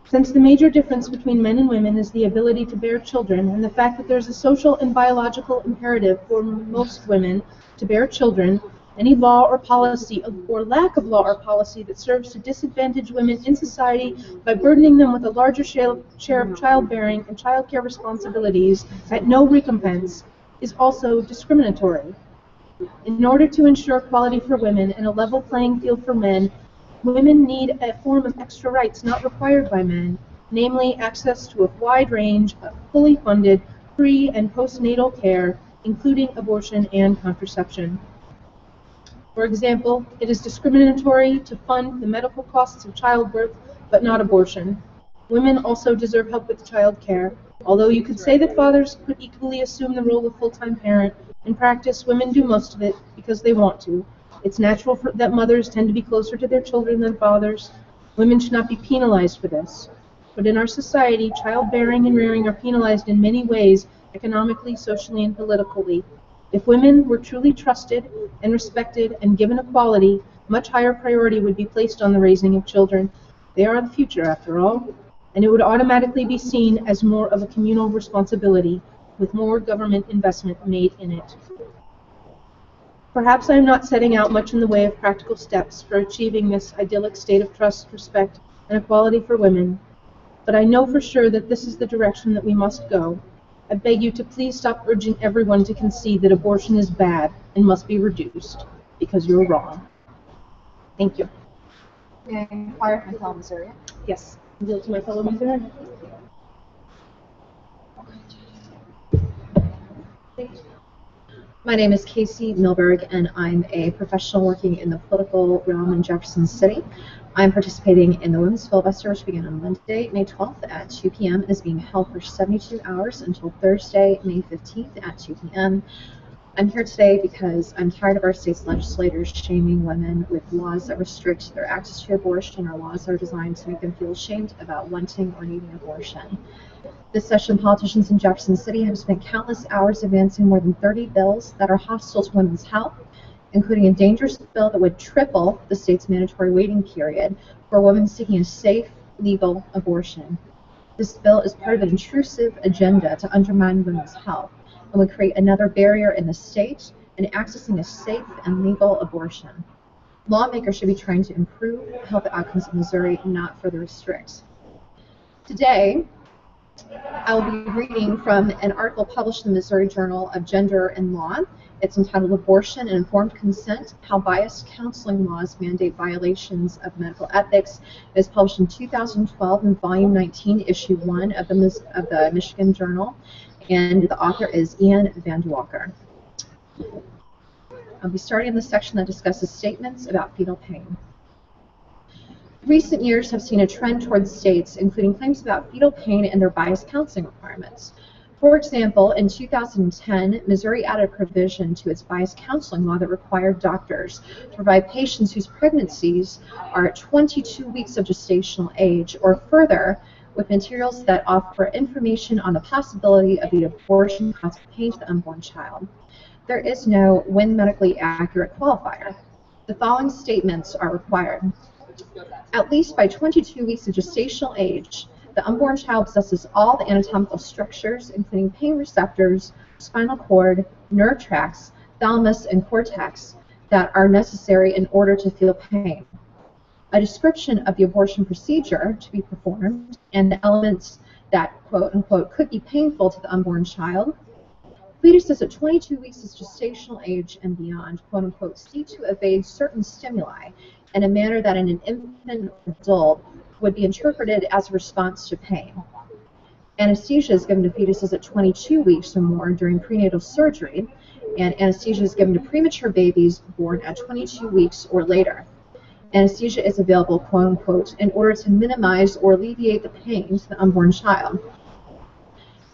Since the major difference between men and women is the ability to bear children, and the fact that there's a social and biological imperative for most women to bear children, any law or policy, or lack of law or policy that serves to disadvantage women in society by burdening them with a larger share of childbearing and childcare responsibilities at no recompense is also discriminatory. In order to ensure equality for women and a level playing field for men, women need a form of extra rights not required by men, namely access to a wide range of fully funded pre- and postnatal care, including abortion and contraception. For example, it is discriminatory to fund the medical costs of childbirth, but not abortion. Women also deserve help with child care. Although you could say that fathers could equally assume the role of full-time parent, in practice, women do most of it because they want to. It's natural that mothers tend to be closer to their children than fathers. Women should not be penalized for this. But in our society, childbearing and rearing are penalized in many ways, economically, socially, and politically. If women were truly trusted and respected and given equality, much higher priority would be placed on the raising of children. They are the future, after all, and it would automatically be seen as more of a communal responsibility, with more government investment made in it. Perhaps I am not setting out much in the way of practical steps for achieving this idyllic state of trust, respect, and equality for women, but I know for sure that this is the direction that we must go. I beg you to please stop urging everyone to concede that abortion is bad and must be reduced, because you're wrong. Thank you. May I inquire if my fellow Missourian? Yes. Yield to my fellow Missourian. My name is Casey Milberg, and I'm a professional working in the political realm in Jefferson City. I'm participating in the Women's Filibuster, which began on Monday, May 12th at 2 p.m. and is being held for 72 hours until Thursday, May 15th at 2 p.m. I'm here today because I'm tired of our state's legislators shaming women with laws that restrict their access to abortion, or laws that are designed to make them feel ashamed about wanting or needing abortion. This session, politicians in Jefferson City have spent countless hours advancing more than 30 bills that are hostile to women's health, including a dangerous bill that would triple the state's mandatory waiting period for women seeking a safe, legal abortion. This bill is part of an intrusive agenda to undermine women's health and would create another barrier in the state in accessing a safe and legal abortion. Lawmakers should be trying to improve health outcomes in Missouri, not further restrict. Today, I will be reading from an article published in the Missouri Journal of Gender and Law. It's entitled Abortion and Informed Consent, How Biased Counseling Laws Mandate Violations of Medical Ethics. It was published in 2012 in Volume 19, Issue 1 of the Michigan Journal, and the author is Ian Van de Walker. I'll be starting in the section that discusses statements about fetal pain. Recent years have seen a trend towards states including claims about fetal pain and their biased counseling requirements. For example, in 2010, Missouri added a provision to its biased counseling law that required doctors to provide patients whose pregnancies are at 22 weeks of gestational age or further with materials that offer information on the possibility of the abortion causing pain to the unborn child. There is no when medically accurate qualifier. The following statements are required. At least by 22 weeks of gestational age, the unborn child possesses all the anatomical structures, including pain receptors, spinal cord, nerve tracts, thalamus, and cortex, that are necessary in order to feel pain. A description of the abortion procedure to be performed and the elements that, quote unquote, could be painful to the unborn child. Fetuses at 22 weeks of gestational age and beyond, quote unquote, seek to evade certain stimuli in a manner that in an infant or adult would be interpreted as a response to pain. Anesthesia is given to fetuses at 22 weeks or more during prenatal surgery, and anesthesia is given to premature babies born at 22 weeks or later. Anesthesia is available, quote unquote, in order to minimize or alleviate the pain to the unborn child.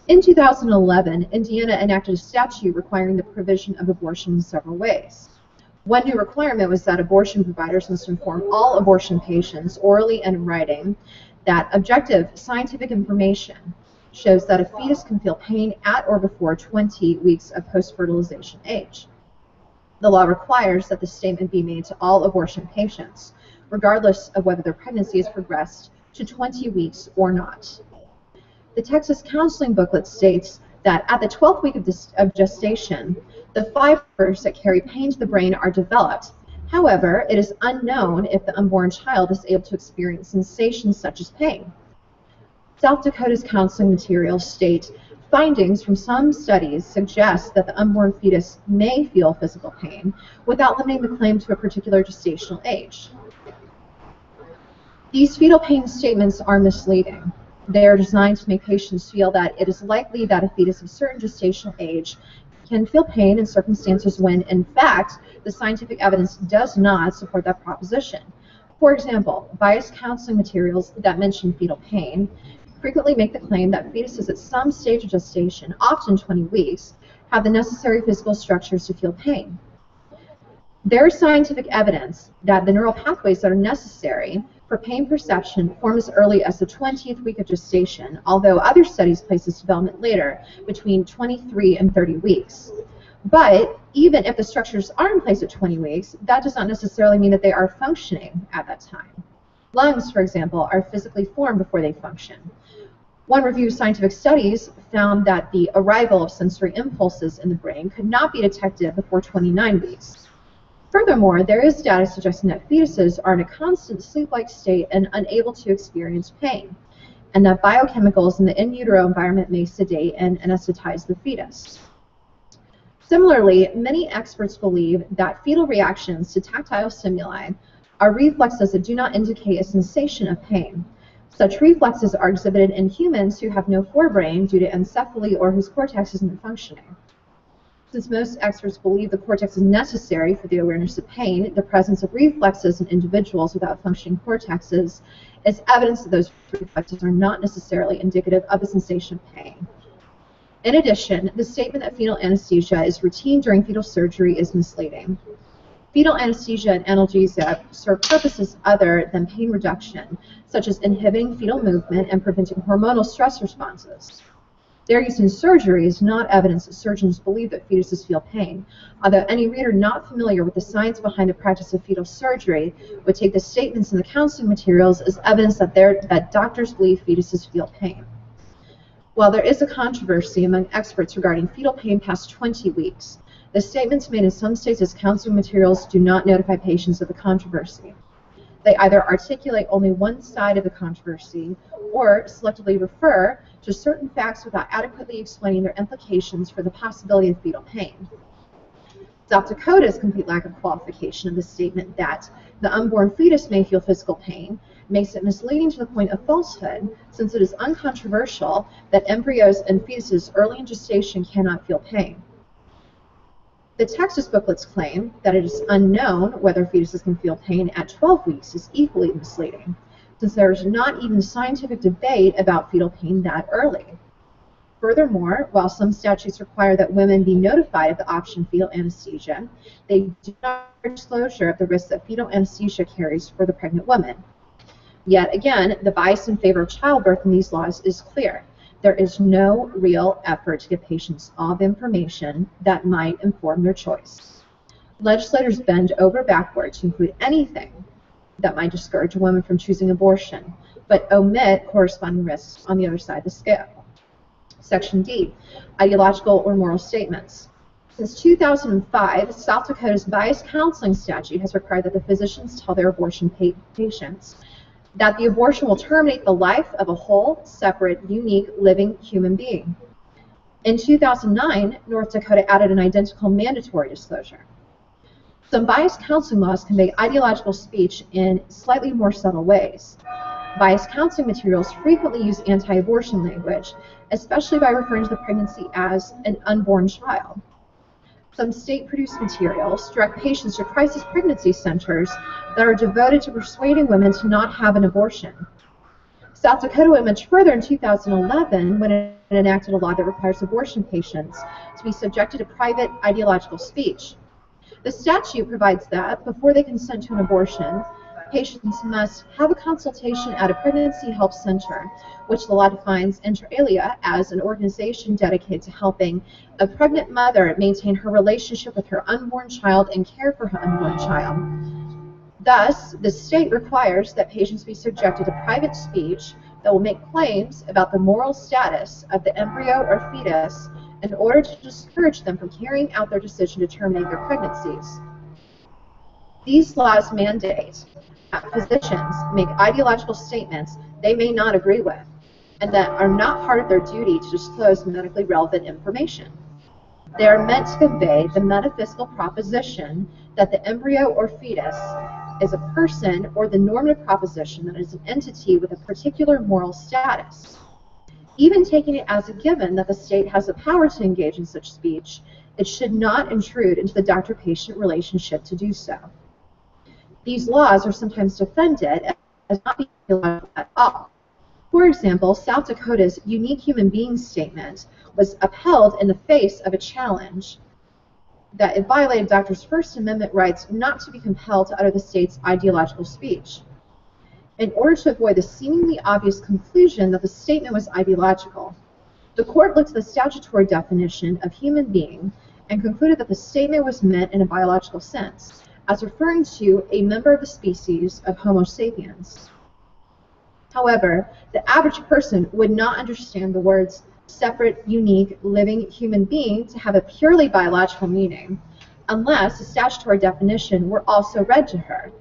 In 2011, Indiana enacted a statute requiring the provision of abortion in several ways. One new requirement was that abortion providers must inform all abortion patients, orally and in writing, that objective scientific information shows that a fetus can feel pain at or before 20 weeks of post-fertilization age. The law requires that the statement be made to all abortion patients, regardless of whether their pregnancy has progressed to 20 weeks or not. The Texas Counseling Booklet states that at the 12th week of gestation, the fibers that carry pain to the brain are developed. However, it is unknown if the unborn child is able to experience sensations such as pain. South Dakota's counseling materials state, findings from some studies suggest that the unborn fetus may feel physical pain without limiting the claim to a particular gestational age. These fetal pain statements are misleading. They are designed to make patients feel that it is likely that a fetus of a certain gestational age can feel pain in circumstances when, in fact, the scientific evidence does not support that proposition. For example, biased counseling materials that mention fetal pain frequently make the claim that fetuses at some stage of gestation, often 20 weeks, have the necessary physical structures to feel pain. There is scientific evidence that the neural pathways that are necessary for pain perception form as early as the 20th week of gestation, although other studies place this development later, between 23 and 30 weeks. But Even if the structures are in place at 20 weeks, that does not necessarily mean that they are functioning at that time. Lungs, for example, are physically formed before they function. One review of scientific studies found that the arrival of sensory impulses in the brain could not be detected before 29 weeks. Furthermore, there is data suggesting that fetuses are in a constant sleep-like state and unable to experience pain, and that biochemicals in the in utero environment may sedate and anesthetize the fetus. Similarly, many experts believe that fetal reactions to tactile stimuli are reflexes that do not indicate a sensation of pain. Such reflexes are exhibited in humans who have no forebrain due to encephaly or whose cortex isn't functioning. Since most experts believe the cortex is necessary for the awareness of pain, the presence of reflexes in individuals without functioning cortexes is evidence that those reflexes are not necessarily indicative of a sensation of pain. In addition, the statement that fetal anesthesia is routine during fetal surgery is misleading. Fetal anesthesia and analgesia serve purposes other than pain reduction, such as inhibiting fetal movement and preventing hormonal stress responses. Their use in surgery is not evidence that surgeons believe that fetuses feel pain, although any reader not familiar with the science behind the practice of fetal surgery would take the statements in the counseling materials as evidence that doctors believe fetuses feel pain. While there is a controversy among experts regarding fetal pain past 20 weeks, the statements made in some states as counseling materials do not notify patients of the controversy. They either articulate only one side of the controversy or selectively refer to certain facts without adequately explaining their implications for the possibility of fetal pain. South Dakota's complete lack of qualification of the statement that the unborn fetus may feel physical pain makes it misleading to the point of falsehood, since it is uncontroversial that embryos and fetuses early in gestation cannot feel pain. The Texas booklet's claim that it is unknown whether fetuses can feel pain at 12 weeks is equally misleading, since there is not even scientific debate about fetal pain that early. Furthermore, while some statutes require that women be notified of the option fetal anesthesia, they do not require disclosure of the risks that fetal anesthesia carries for the pregnant woman. Yet again, the bias in favor of childbirth in these laws is clear. There is no real effort to give patients all the information that might inform their choice. Legislators bend over backward to include anything that might discourage a woman from choosing abortion, but omit corresponding risks on the other side of the scale. Section D, ideological or moral statements. Since 2005, South Dakota's biased counseling statute has required that the physicians tell their abortion patients that the abortion will terminate the life of a whole, separate, unique, living human being. In 2009, North Dakota added an identical mandatory disclosure. Some biased counseling laws convey ideological speech in slightly more subtle ways. Biased counseling materials frequently use anti-abortion language, especially by referring to the pregnancy as an unborn child. Some state-produced materials direct patients to crisis pregnancy centers that are devoted to persuading women to not have an abortion. South Dakota went much further in 2011 when it enacted a law that requires abortion patients to be subjected to private ideological speech. The statute provides that before they consent to an abortion, patients must have a consultation at a pregnancy help center, which the law defines inter alia as an organization dedicated to helping a pregnant mother maintain her relationship with her unborn child and care for her unborn child. Thus, the state requires that patients be subjected to private speech that will make claims about the moral status of the embryo or fetus in order to discourage them from carrying out their decision to terminate their pregnancies. These laws mandate that physicians make ideological statements they may not agree with, and that are not part of their duty to disclose medically relevant information. They are meant to convey the metaphysical proposition that the embryo or fetus is a person, or the normative proposition that it is an entity with a particular moral status. Even taking it as a given that the state has the power to engage in such speech, it should not intrude into the doctor-patient relationship to do so. These laws are sometimes defended as not being illegal at all. For example, South Dakota's unique human being statement was upheld in the face of a challenge that it violated doctors' First Amendment rights not to be compelled to utter the state's ideological speech. In order to avoid the seemingly obvious conclusion that the statement was ideological, the court looked at the statutory definition of human being and concluded that the statement was meant in a biological sense, as referring to a member of the species of Homo sapiens. However, the average person would not understand the words separate, unique, living human being to have a purely biological meaning, unless a statutory definition were also read to her.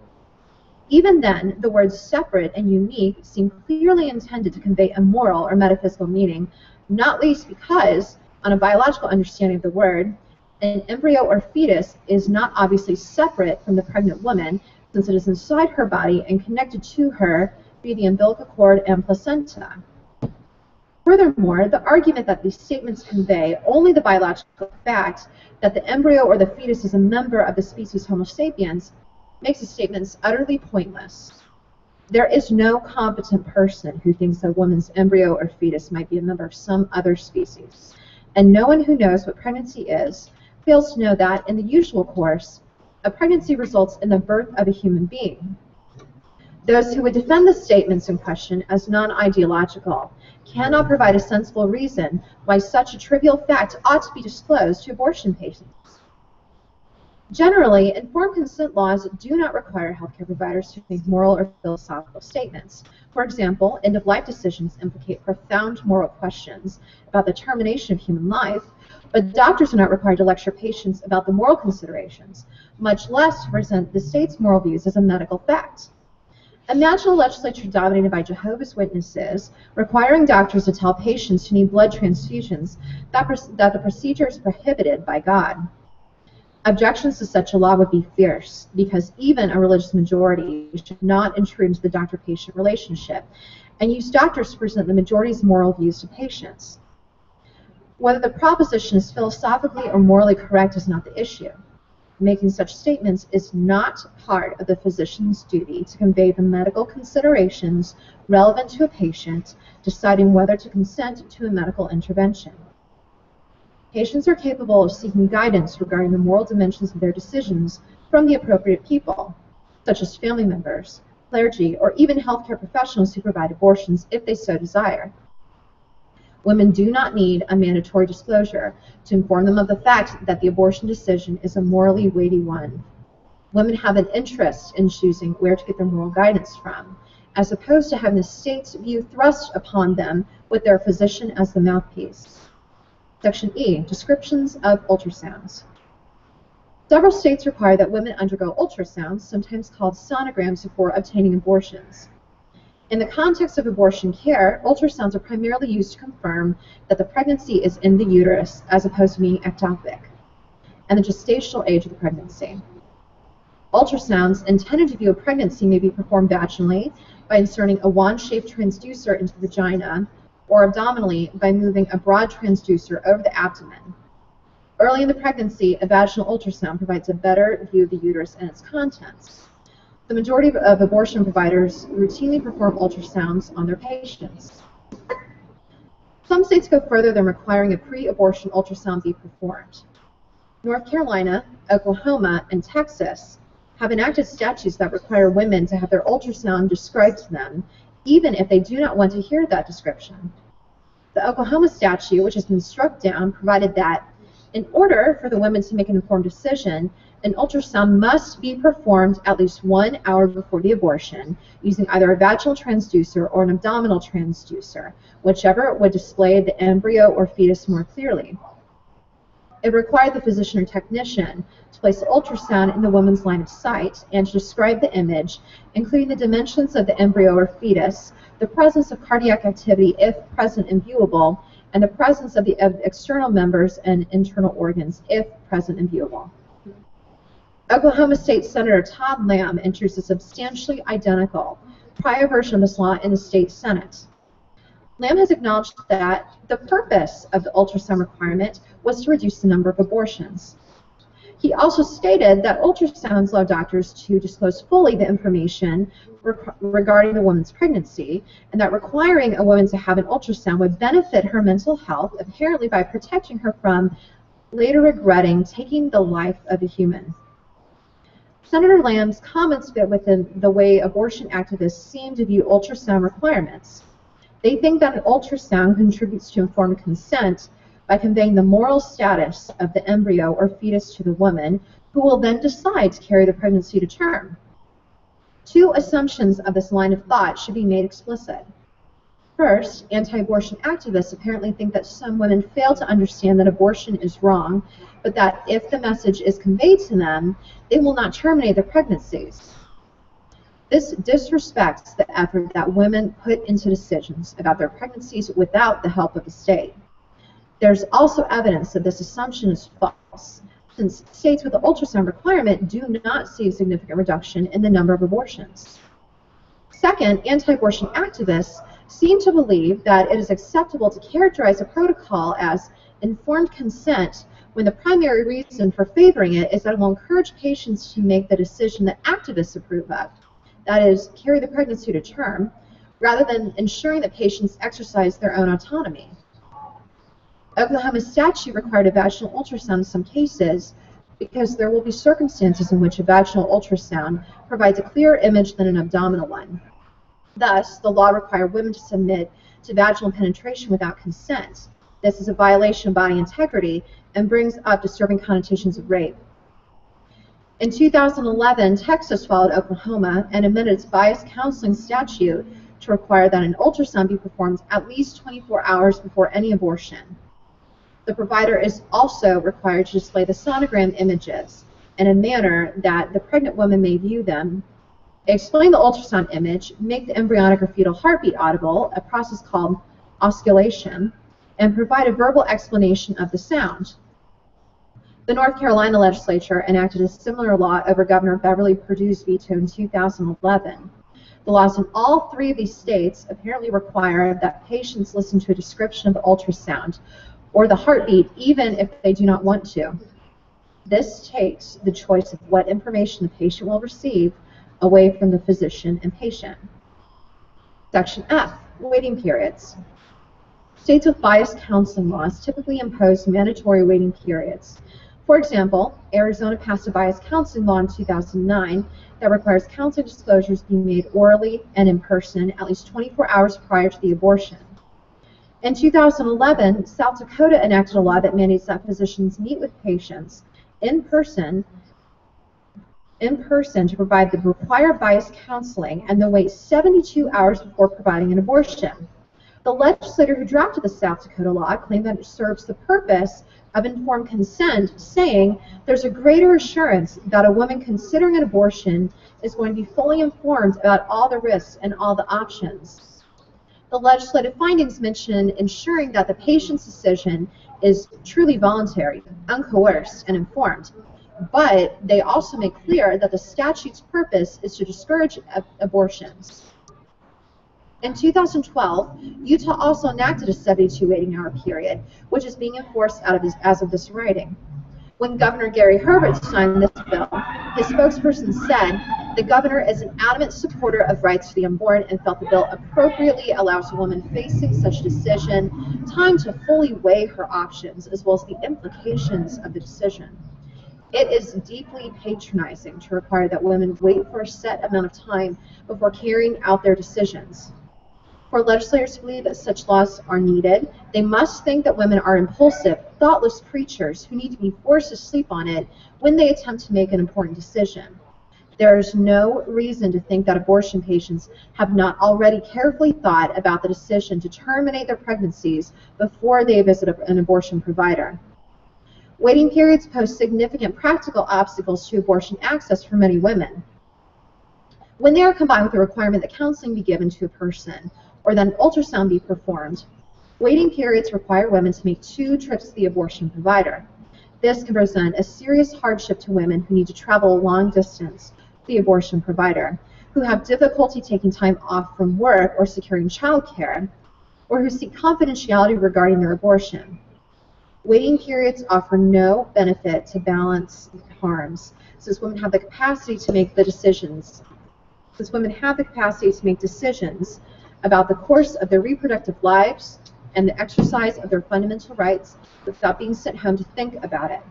Even then, the words separate and unique seem clearly intended to convey a moral or metaphysical meaning, not least because, on a biological understanding of the word, an embryo or fetus is not obviously separate from the pregnant woman, since it is inside her body and connected to her via the umbilical cord and placenta. Furthermore, the argument that these statements convey only the biological fact that the embryo or the fetus is a member of the species Homo sapiens makes the statements utterly pointless. There is no competent person who thinks a woman's embryo or fetus might be a member of some other species, and no one who knows what pregnancy is fails to know that, in the usual course, a pregnancy results in the birth of a human being. Those who would defend the statements in question as non-ideological cannot provide a sensible reason why such a trivial fact ought to be disclosed to abortion patients. Generally, informed consent laws do not require healthcare providers to make moral or philosophical statements. For example, end-of-life decisions implicate profound moral questions about the termination of human life, but doctors are not required to lecture patients about the moral considerations, much less to present the state's moral views as a medical fact. Imagine a legislature dominated by Jehovah's Witnesses requiring doctors to tell patients who need blood transfusions that the procedure is prohibited by God. Objections to such a law would be fierce, because even a religious majority should not intrude into the doctor-patient relationship and use doctors to present the majority's moral views to patients. Whether the proposition is philosophically or morally correct is not the issue. Making such statements is not part of the physician's duty to convey the medical considerations relevant to a patient deciding whether to consent to a medical intervention. Patients are capable of seeking guidance regarding the moral dimensions of their decisions from the appropriate people, such as family members, clergy, or even healthcare professionals who provide abortions if they so desire. Women do not need a mandatory disclosure to inform them of the fact that the abortion decision is a morally weighty one. Women have an interest in choosing where to get their moral guidance from, as opposed to having the state's view thrust upon them with their physician as the mouthpiece. Section E, descriptions of ultrasounds. Several states require that women undergo ultrasounds, sometimes called sonograms, before obtaining abortions. In the context of abortion care, ultrasounds are primarily used to confirm that the pregnancy is in the uterus as opposed to being ectopic, and the gestational age of the pregnancy. Ultrasounds intended to view a pregnancy may be performed vaginally by inserting a wand-shaped transducer into the vagina, or abdominally by moving a broad transducer over the abdomen. Early in the pregnancy, a vaginal ultrasound provides a better view of the uterus and its contents. The majority of abortion providers routinely perform ultrasounds on their patients. Some states go further than requiring a pre-abortion ultrasound be performed. North Carolina, Oklahoma, and Texas have enacted statutes that require women to have their ultrasound described to them, even if they do not want to hear that description. The Oklahoma statute, which has been struck down, provided that in order for the women to make an informed decision, an ultrasound must be performed at least 1 hour before the abortion, using either a vaginal transducer or an abdominal transducer, whichever would display the embryo or fetus more clearly. It required the physician or technician to place the ultrasound in the woman's line of sight and to describe the image, including the dimensions of the embryo or fetus, the presence of cardiac activity if present and viewable, and the presence of the external members and internal organs if present and viewable. Oklahoma State Senator Todd Lamb introduced a substantially identical prior version of this law in the state Senate. Lamb has acknowledged that the purpose of the ultrasound requirement was to reduce the number of abortions. He also stated that ultrasounds allow doctors to disclose fully the information regarding the woman's pregnancy, and that requiring a woman to have an ultrasound would benefit her mental health, apparently by protecting her from later regretting taking the life of a human. Senator Lamb's comments fit within the way abortion activists seem to view ultrasound requirements. They think that an ultrasound contributes to informed consent by conveying the moral status of the embryo or fetus to the woman, who will then decide to carry the pregnancy to term. Two assumptions of this line of thought should be made explicit. First, anti-abortion activists apparently think that some women fail to understand that abortion is wrong, but that if the message is conveyed to them, they will not terminate their pregnancies. This disrespects the effort that women put into decisions about their pregnancies without the help of the state. There's also evidence that this assumption is false, since states with the ultrasound requirement do not see a significant reduction in the number of abortions. Second, anti-abortion activists seem to believe that it is acceptable to characterize a protocol as informed consent when the primary reason for favoring it is that it will encourage patients to make the decision that activists approve of, that is, carry the pregnancy to term, rather than ensuring that patients exercise their own autonomy. Oklahoma's statute required a vaginal ultrasound in some cases because there will be circumstances in which a vaginal ultrasound provides a clearer image than an abdominal one. Thus, the law required women to submit to vaginal penetration without consent. This is a violation of body integrity and brings up disturbing connotations of rape. In 2011, Texas followed Oklahoma and amended its bias counseling statute to require that an ultrasound be performed at least 24 hours before any abortion. The provider is also required to display the sonogram images in a manner that the pregnant woman may view them, explain the ultrasound image, make the embryonic or fetal heartbeat audible, a process called osculation, and provide a verbal explanation of the sound. The North Carolina legislature enacted a similar law over Governor Beverly Perdue's veto in 2011. The laws in all three of these states apparently require that patients listen to a description of the ultrasound or the heartbeat even if they do not want to. This takes the choice of what information the patient will receive away from the physician and patient. Section F, waiting periods. States with biased counseling laws typically impose mandatory waiting periods. For example, Arizona passed a biased counseling law in 2009 that requires counseling disclosures be made orally and in person at least 24 hours prior to the abortion. In 2011, South Dakota enacted a law that mandates that physicians meet with patients in person to provide the required bias counseling and then wait 72 hours before providing an abortion. The legislator who drafted the South Dakota law claimed that it serves the purpose of informed consent, saying there's a greater assurance that a woman considering an abortion is going to be fully informed about all the risks and all the options. The legislative findings mention ensuring that the patient's decision is truly voluntary, uncoerced, and informed. But they also make clear that the statute's purpose is to discourage abortions. In 2012, Utah also enacted a 72 waiting hour period, which is being enforced as of this writing. When Governor Gary Herbert signed this bill, his spokesperson said, "The governor is an adamant supporter of rights for the unborn and felt the bill appropriately allows a woman facing such decision time to fully weigh her options as well as the implications of the decision. It is deeply patronizing to require that women wait for a set amount of time before carrying out their decisions. For legislators to believe that such laws are needed, they must think that women are impulsive, thoughtless creatures who need to be forced to sleep on it when they attempt to make an important decision. There is no reason to think that abortion patients have not already carefully thought about the decision to terminate their pregnancies before they visit an abortion provider. Waiting periods pose significant practical obstacles to abortion access for many women. When they are combined with the requirement that counseling be given to a person, or that an ultrasound be performed, waiting periods require women to make 2 trips to the abortion provider. This can present a serious hardship to women who need to travel a long distance to the abortion provider, who have difficulty taking time off from work or securing childcare, or who seek confidentiality regarding their abortion. Waiting periods offer no benefit to balance harms, since women have the capacity to make decisions about the course of their reproductive lives and the exercise of their fundamental rights without being sent home to think about it.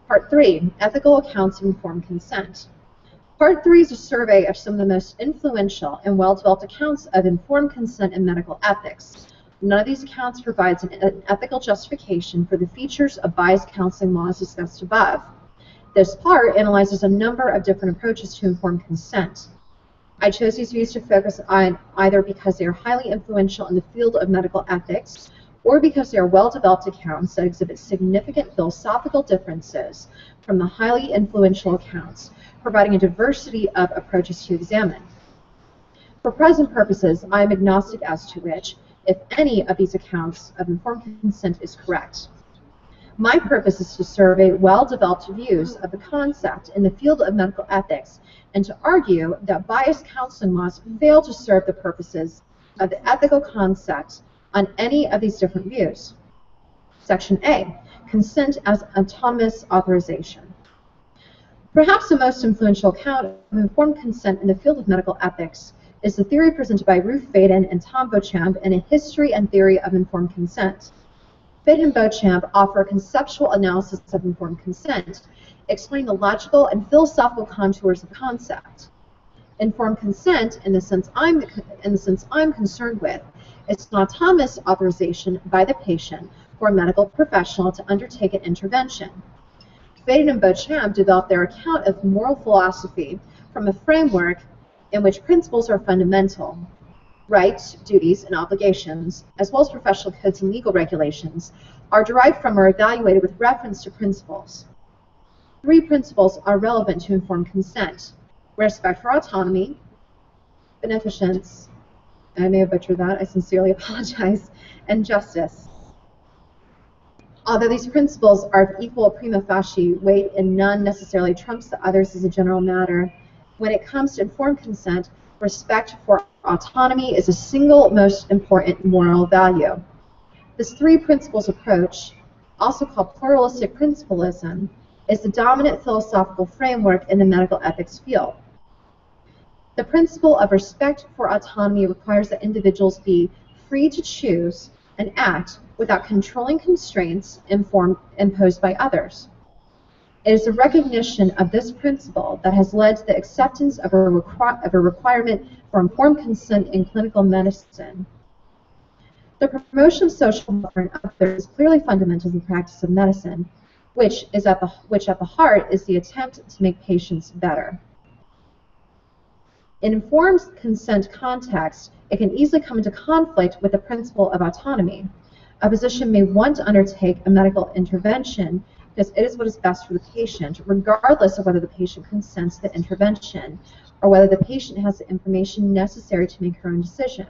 Part 3, Ethical Accounts of Informed Consent. Part 3 is a survey of some of the most influential and well-developed accounts of informed consent in medical ethics. None of these accounts provides an ethical justification for the features of biased counseling laws discussed above. This part analyzes a number of different approaches to informed consent. I chose these views to focus on either because they are highly influential in the field of medical ethics or because they are well-developed accounts that exhibit significant philosophical differences from the highly influential accounts, providing a diversity of approaches to examine. For present purposes, I am agnostic as to which, if any, of these accounts of informed consent is correct. My purpose is to survey well-developed views of the concept in the field of medical ethics and to argue that biased counseling laws fail to serve the purposes of the ethical concept on any of these different views. Section A, consent as autonomous authorization. Perhaps the most influential account of informed consent in the field of medical ethics is the theory presented by Ruth Faden and Tom Beauchamp in A History and Theory of Informed Consent. Faden and Beauchamp offer a conceptual analysis of informed consent, explaining the logical and philosophical contours of the concept. Informed consent, in the sense I'm concerned with, is an autonomous authorization by the patient for a medical professional to undertake an intervention. Faden and Beauchamp developed their account of moral philosophy from a framework in which principles are fundamental. Rights, duties, and obligations, as well as professional codes and legal regulations, are derived from or evaluated with reference to principles. 3 principles are relevant to informed consent: respect for autonomy, beneficence, I may have butchered that, I sincerely apologize, and justice. Although these principles are of equal prima facie weight and none necessarily trumps the others as a general matter, when it comes to informed consent, respect for autonomy is the single most important moral value. This 3 principles approach, also called pluralistic principlism, is the dominant philosophical framework in the medical ethics field. The principle of respect for autonomy requires that individuals be free to choose and act without controlling constraints imposed by others. It is a recognition of this principle that has led to the acceptance of a requirement for informed consent in clinical medicine. The promotion of social welfare and others is clearly fundamental to the practice of medicine, which at the heart is the attempt to make patients better. In informed consent context, it can easily come into conflict with the principle of autonomy. A physician may want to undertake a medical intervention because it is what is best for the patient, regardless of whether the patient consents to the intervention or whether the patient has the information necessary to make her own decision.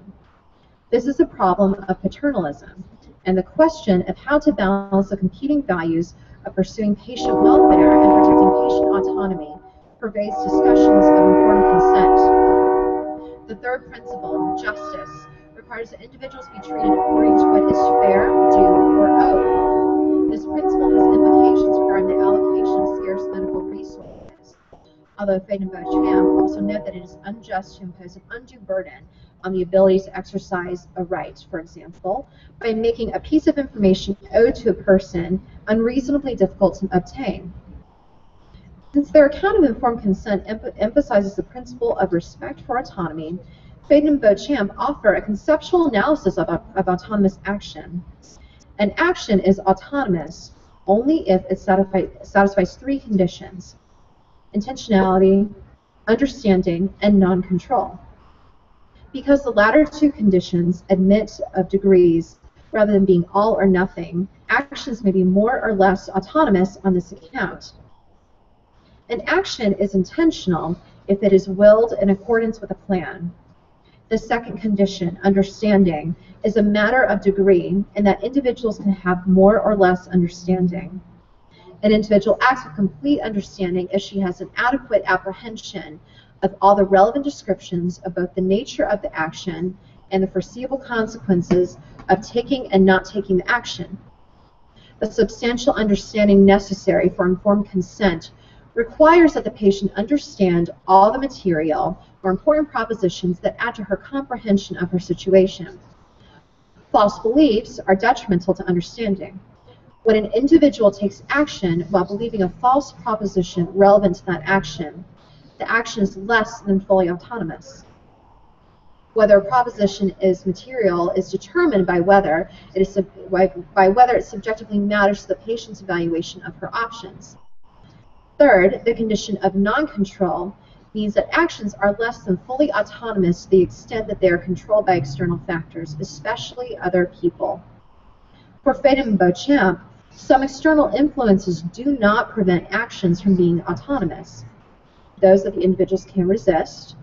This is a problem of paternalism, and the question of how to balance the competing values of pursuing patient welfare and protecting patient autonomy pervades discussions of informed consent. The 3rd principle, justice, requires that individuals be treated according to what is fair, due, or owed. This principle has implications regarding the allocation of scarce medical resources. Although Faden and Beauchamp also note that it is unjust to impose an undue burden on the ability to exercise a right, for example, by making a piece of information owed to a person unreasonably difficult to obtain. Since their account of informed consent emphasizes the principle of respect for autonomy, Faden and Beauchamp offer a conceptual analysis of autonomous action. An action is autonomous only if it satisfies 3 conditions: intentionality, understanding, and non-control. Because the latter 2 conditions admit of degrees rather than being all or nothing, actions may be more or less autonomous on this account. An action is intentional if it is willed in accordance with a plan. The 2nd condition, understanding, is a matter of degree in that individuals can have more or less understanding. An individual acts with complete understanding if she has an adequate apprehension of all the relevant descriptions of both the nature of the action and the foreseeable consequences of taking and not taking the action. The substantial understanding necessary for informed consent requires that the patient understand all the material or important propositions that add to her comprehension of her situation. False beliefs are detrimental to understanding. When an individual takes action while believing a false proposition relevant to that action, the action is less than fully autonomous. Whether a proposition is material is determined by whether it subjectively matters to the patient's evaluation of her options. Third, the condition of non-control means that actions are less than fully autonomous to the extent that they are controlled by external factors, especially other people. For Faden and Beauchamp, some external influences do not prevent actions from being autonomous. Those that the individuals can resist,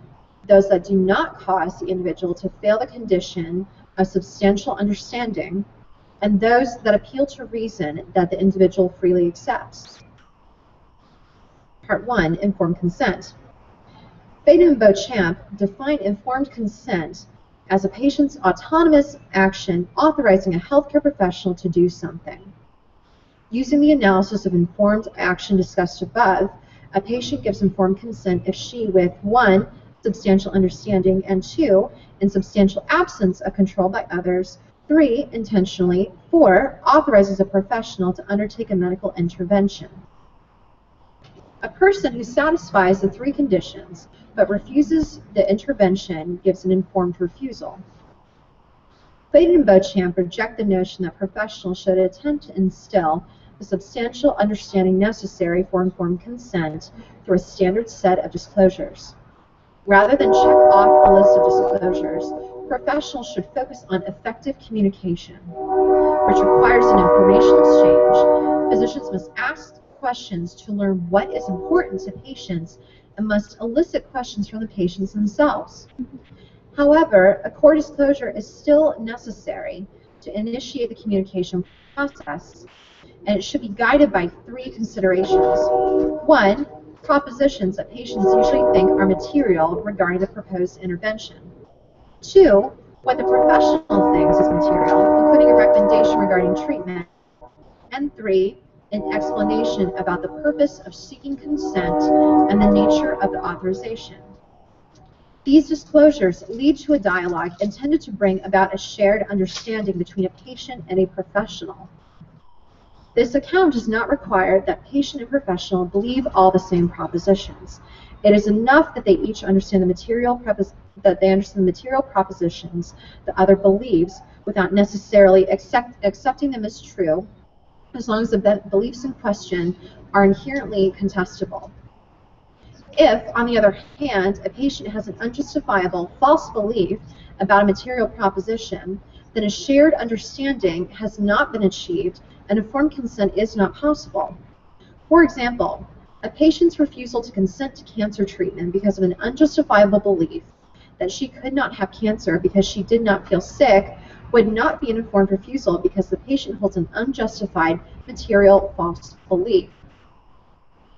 those that do not cause the individual to fail the condition of substantial understanding, and those that appeal to reason that the individual freely accepts. Part 1, Informed Consent. Faden and Beauchamp define informed consent as a patient's autonomous action authorizing a healthcare professional to do something. Using the analysis of informed action discussed above, a patient gives informed consent if she, with 1, substantial understanding, and 2, in substantial absence of control by others, 3, intentionally, 4, authorizes a professional to undertake a medical intervention. A person who satisfies the 3 conditions but refuses the intervention gives an informed refusal. Faden and Beauchamp reject the notion that professionals should attempt to instill the substantial understanding necessary for informed consent through a standard set of disclosures. Rather than check off a list of disclosures, professionals should focus on effective communication, which requires an information exchange. Physicians must ask questions to learn what is important to patients and must elicit questions from the patients themselves. However, a core disclosure is still necessary to initiate the communication process, and it should be guided by 3 considerations. 1, propositions that patients usually think are material regarding the proposed intervention. 2, what the professional thinks is material, including a recommendation regarding treatment. And 3, an explanation about the purpose of seeking consent and the nature of the authorization. These disclosures lead to a dialogue intended to bring about a shared understanding between a patient and a professional. This account does not require that patient and professional believe all the same propositions. It is enough that they each understand the material propositions the other believes without necessarily accepting them as true, as long as the beliefs in question are inherently contestable. If, on the other hand, a patient has an unjustifiable false belief about a material proposition, then a shared understanding has not been achieved and informed consent is not possible. For example, a patient's refusal to consent to cancer treatment because of an unjustifiable belief that she could not have cancer because she did not feel sick would not be an informed refusal because the patient holds an unjustified material false belief.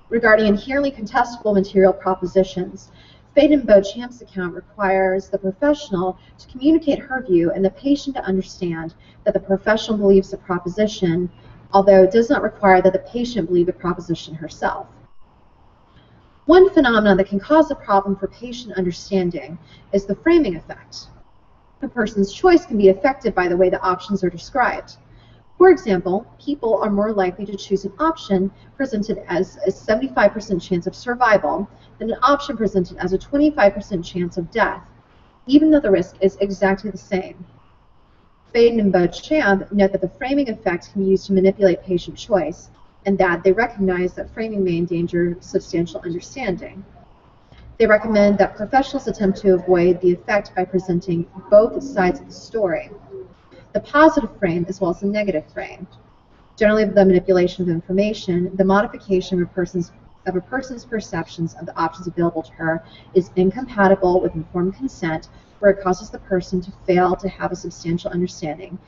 Regarding inherently contestable material propositions, Faden and Beauchamp's account requires the professional to communicate her view and the patient to understand that the professional believes the proposition, although it does not require that the patient believe the proposition herself. One phenomenon that can cause a problem for patient understanding is the framing effect. A person's choice can be affected by the way the options are described. For example, people are more likely to choose an option presented as a 75% chance of survival than an option presented as a 25% chance of death, even though the risk is exactly the same. Faden and Beauchamp note that the framing effect can be used to manipulate patient choice, and that they recognize that framing may endanger substantial understanding. They recommend that professionals attempt to avoid the effect by presenting both sides of the story, the positive frame as well as the negative frame. Generally, the manipulation of information, the modification of a person's perceptions of the options available to her is incompatible with informed consent, where it causes the person to fail to have a substantial understanding.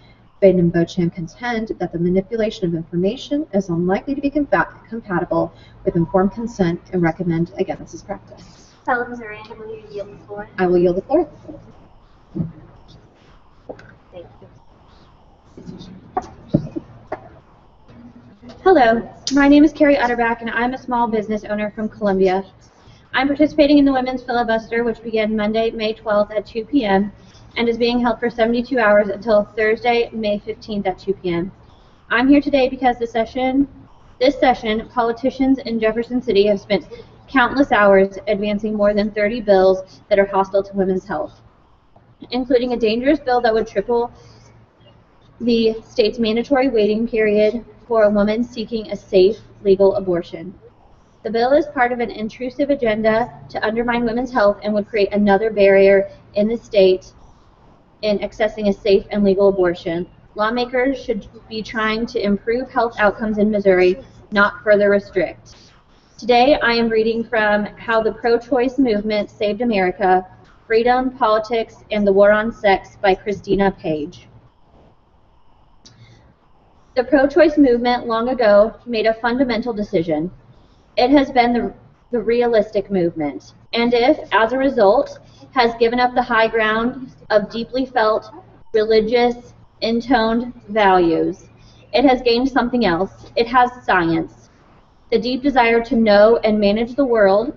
Faden and Beauchamp contend that the manipulation of information is unlikely to be compatible with informed consent and recommend against this practice. Fellow Missourian, will you yield the floor? I will yield the floor. Thank you. Hello, my name is Carrie Utterback, and I'm a small business owner from Columbia. I'm participating in the Women's Filibuster, which began Monday, May 12th at 2 p.m. and is being held for 72 hours until Thursday, May 15th at 2 p.m. I'm here today because this session, politicians in Jefferson City have spent countless hours advancing more than 30 bills that are hostile to women's health. including a dangerous bill that would triple the state's mandatory waiting period for a woman seeking a safe, legal abortion. The bill is part of an intrusive agenda to undermine women's health and would create another barrier in the state in accessing a safe and legal abortion. Lawmakers should be trying to improve health outcomes in Missouri, not further restrict. Today, I am reading from How the Pro-Choice Movement Saved America, Freedom, Politics, and the War on Sex by Christina Page. The pro-choice movement long ago made a fundamental decision. It has been the realistic movement, and if, as a result, has given up the high ground of deeply felt, religious, intoned values, it has gained something else. It has science. The deep desire to know and manage the world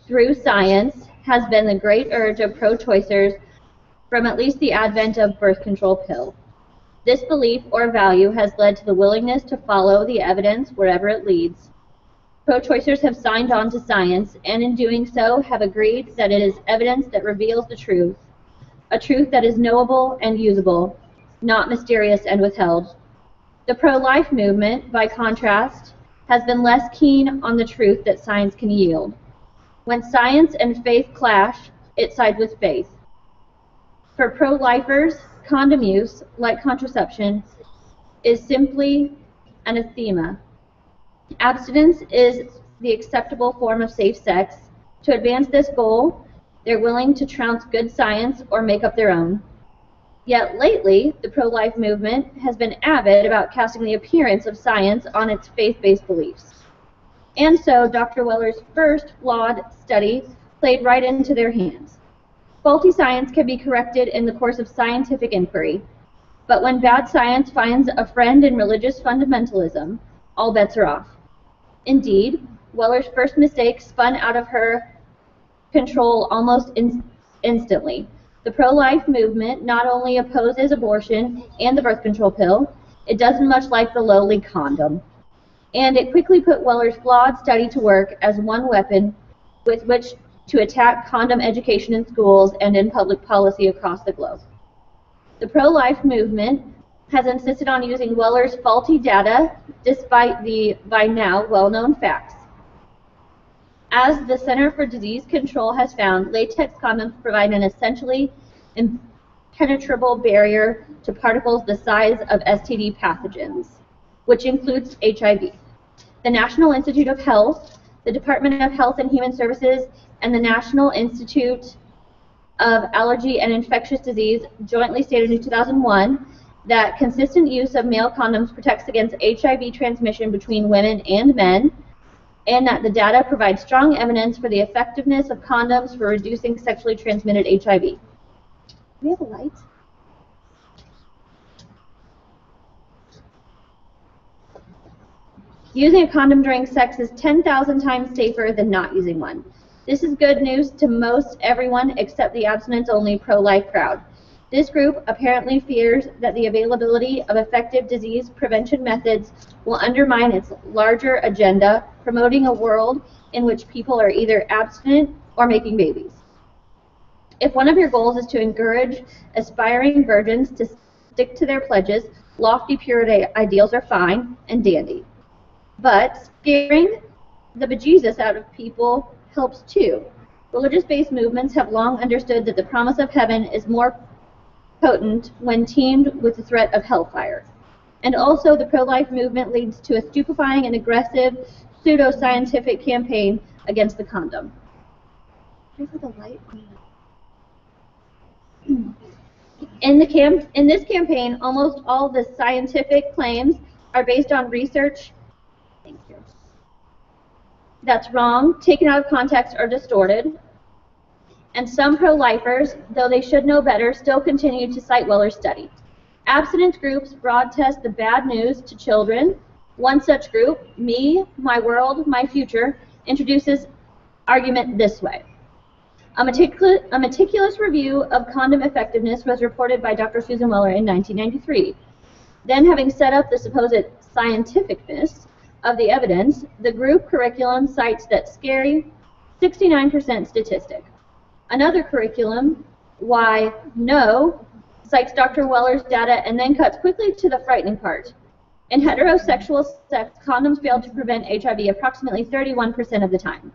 through science has been the great urge of pro-choicers from at least the advent of birth control pill. This belief or value has led to the willingness to follow the evidence wherever it leads. Pro-choicers have signed on to science, and in doing so have agreed that it is evidence that reveals the truth, a truth that is knowable and usable, not mysterious and withheld. The pro-life movement, by contrast, has been less keen on the truth that science can yield. When science and faith clash, it sides with faith. For pro-lifers, condom use, like contraception, is simply anathema. Abstinence is the acceptable form of safe sex. To advance this goal, they're willing to trounce good science or make up their own. Yet lately, the pro-life movement has been avid about casting the appearance of science on its faith-based beliefs. And so Dr. Weller's first flawed study played right into their hands. Faulty science can be corrected in the course of scientific inquiry, but when bad science finds a friend in religious fundamentalism, all bets are off. Indeed, Weller's first mistake spun out of her control almost instantly. The pro-life movement not only opposes abortion and the birth control pill, it doesn't much like the lowly condom. And it quickly put Weller's flawed study to work as one weapon with which to attack condom education in schools and in public policy across the globe. The pro-life movement has insisted on using Weller's faulty data despite the, by now, well-known facts. As the Center for Disease Control has found, latex condoms provide an essentially impenetrable barrier to particles the size of STD pathogens, which includes HIV. The National Institute of Health, the Department of Health and Human Services, and the National Institute of Allergy and Infectious Disease jointly stated in 2001 that consistent use of male condoms protects against HIV transmission between women and men, and that the data provides strong evidence for the effectiveness of condoms for reducing sexually transmitted HIV. Do we have a light? Using a condom during sex is 10,000 times safer than not using one. This is good news to most everyone except the abstinence-only pro-life crowd. This group apparently fears that the availability of effective disease prevention methods will undermine its larger agenda, promoting a world in which people are either abstinent or making babies. If one of your goals is to encourage aspiring virgins to stick to their pledges, lofty purity ideals are fine and dandy. But scaring the bejesus out of people helps too. Religious-based movements have long understood that the promise of heaven is more potent when teamed with the threat of hellfire. And also, the pro-life movement leads to a stupefying and aggressive pseudo-scientific campaign against the condom. Where's the light? In this campaign, almost all the scientific claims are based on research that's wrong, taken out of context, or distorted. And some pro-lifers, though they should know better, still continue to cite Weller's study. Abstinence groups broadcast the bad news to children. One such group, Me, My World, My Future, introduces argument this way. A meticulous review of condom effectiveness was reported by Dr. Susan Weller in 1993. Then, having set up the supposed scientificness of the evidence, the group curriculum cites that scary 69% statistic. Another curriculum Why, no, cites Dr. Weller's data and then cuts quickly to the frightening part. In heterosexual sex, condoms fail to prevent HIV approximately 31% of the time.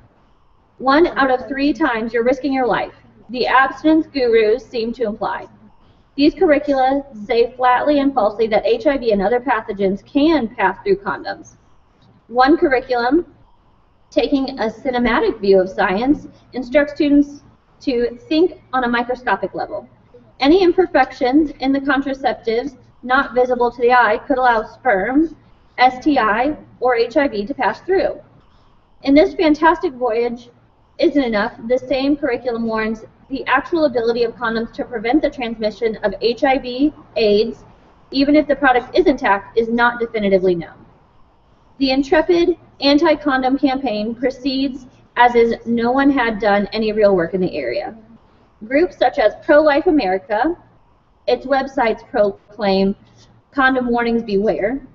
1 out of 3 times you're risking your life, the abstinence gurus seem to imply. These curricula say flatly and falsely that HIV and other pathogens can pass through condoms. One curriculum, taking a cinematic view of science, instructs students to think on a microscopic level. Any imperfections in the contraceptives not visible to the eye could allow sperm, STI, or HIV to pass through. In this fantastic voyage isn't enough, the same curriculum warns the actual ability of condoms to prevent the transmission of HIV, AIDS, even if the product is intact, is not definitively known. The intrepid anti-condom campaign proceeds as is no one had done any real work in the area. Groups such as Pro-Life America, its websites proclaim condom warnings beware.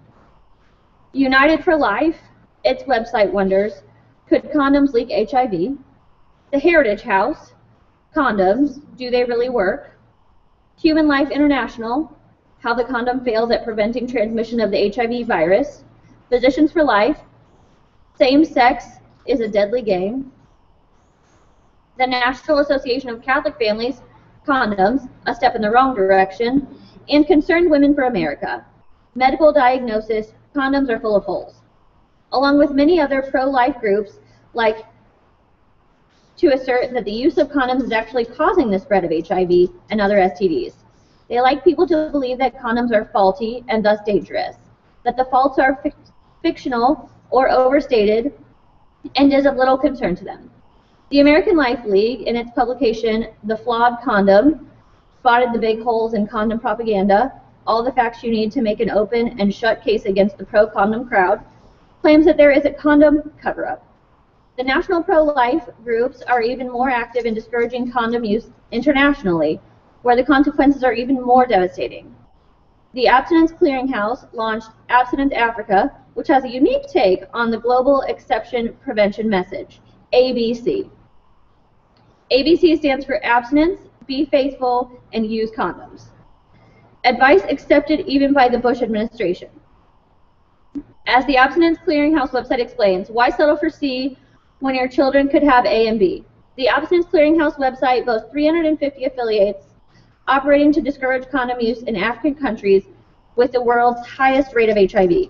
United for Life, its website wonders, could condoms leak HIV? The Heritage House, condoms, do they really work? Human Life International, how the condom fails at preventing transmission of the HIV virus. Physicians for Life, same sex is a deadly game. The National Association of Catholic Families, condoms, a step in the wrong direction. And Concerned Women for America, medical diagnosis, condoms are full of holes. Along with many other pro-life groups like to assert that the use of condoms is actually causing the spread of HIV and other STDs. They like people to believe that condoms are faulty and thus dangerous, that the faults are fictional or overstated and is of little concern to them. The American Life League, in its publication, The Flawed Condom, spotted the big holes in condom propaganda, all the facts you need to make an open and shut case against the pro-condom crowd, claims that there is a condom cover-up. The national pro-life groups are even more active in discouraging condom use internationally, where the consequences are even more devastating. The Abstinence Clearinghouse launched Abstinence Africa, which has a unique take on the Global Exception Prevention Message, ABC. ABC stands for Abstinence, Be Faithful, and Use Condoms. Advice accepted even by the Bush administration. As the Abstinence Clearinghouse website explains, why settle for C when your children could have A and B? The Abstinence Clearinghouse website boasts 350 affiliates operating to discourage condom use in African countries with the world's highest rate of HIV.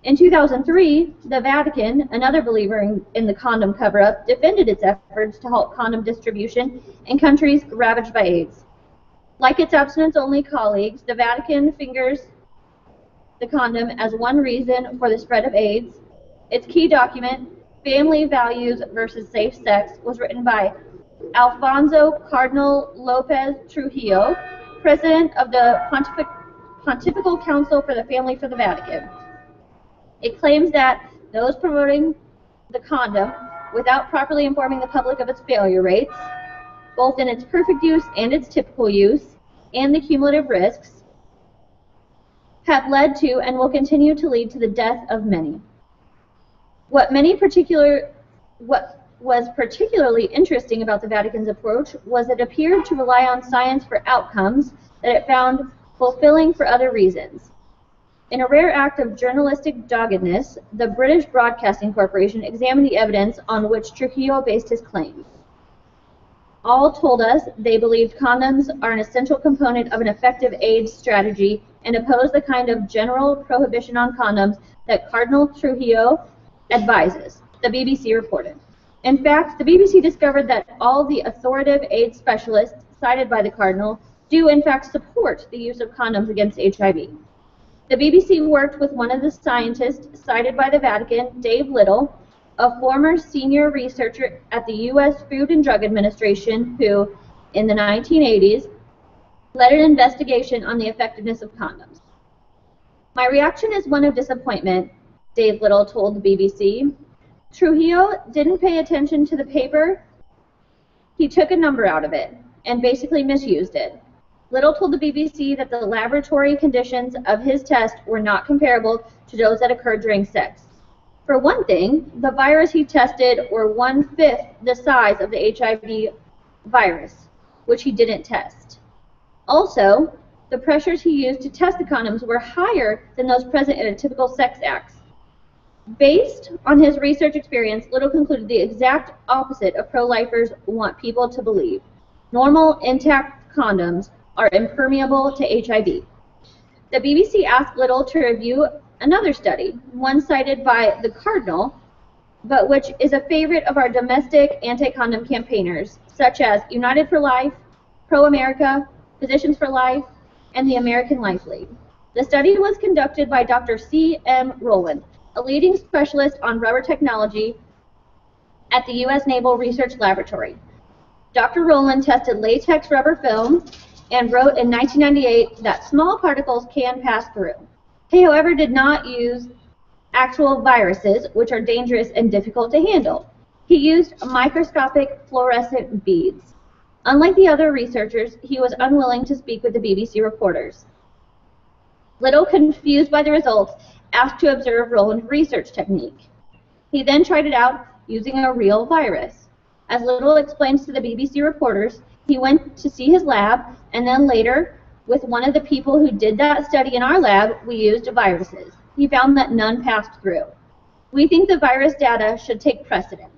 In 2003, the Vatican, another believer in the condom cover-up, defended its efforts to halt condom distribution in countries ravaged by AIDS. Like its abstinence-only colleagues, the Vatican fingers the condom as one reason for the spread of AIDS. Its key document, Family Values versus Safe Sex, was written by Alfonso Cardinal Lopez Trujillo, president of the Pontifical Council for the Family for the Vatican. It claims that those promoting the condom without properly informing the public of its failure rates, both in its perfect use and its typical use, and the cumulative risks, have led to and will continue to lead to the death of many. What was particularly interesting about the Vatican's approach was it appeared to rely on science for outcomes that it found fulfilling for other reasons. In a rare act of journalistic doggedness, the British Broadcasting Corporation examined the evidence on which Trujillo based his claims. All told us they believed condoms are an essential component of an effective AIDS strategy and opposed the kind of general prohibition on condoms that Cardinal Trujillo advises, the BBC reported. In fact, the BBC discovered that all the authoritative AIDS specialists cited by the Cardinal do in fact support the use of condoms against HIV. The BBC worked with one of the scientists cited by the Vatican, Dave Little, a former senior researcher at the U.S. Food and Drug Administration who, in the 1980s, led an investigation on the effectiveness of condoms. My reaction is one of disappointment, Dave Little told the BBC. Trujillo didn't pay attention to the paper. He took a number out of it and basically misused it. Little told the BBC that the laboratory conditions of his test were not comparable to those that occurred during sex. For one thing, the virus he tested were 1/5 the size of the HIV virus. which he didn't test. Also, the pressures he used to test the condoms were higher than those present in a typical sex act. Based on his research experience, Little concluded the exact opposite of pro-lifers want people to believe. Normal, intact condoms are impermeable to HIV. The BBC asked Little to review another study, one cited by the Cardinal, but which is a favorite of our domestic anti-condom campaigners, such as United for Life, Pro-America, Physicians for Life, and the American Life League. The study was conducted by Dr. C.M. Rowland, a leading specialist on rubber technology at the U.S. Naval Research Laboratory. Dr. Rowland tested latex rubber film and wrote in 1998 that small particles can pass through. He, however, did not use actual viruses, which are dangerous and difficult to handle. He used microscopic fluorescent beads. Unlike the other researchers, he was unwilling to speak with the BBC reporters. Little, confused by the results, asked to observe Rowland's research technique. He then tried it out using a real virus. As Little explains to the BBC reporters, he went to see his lab, and then later, with one of the people who did that study in our lab, we used viruses. He found that none passed through. We think the virus data should take precedence.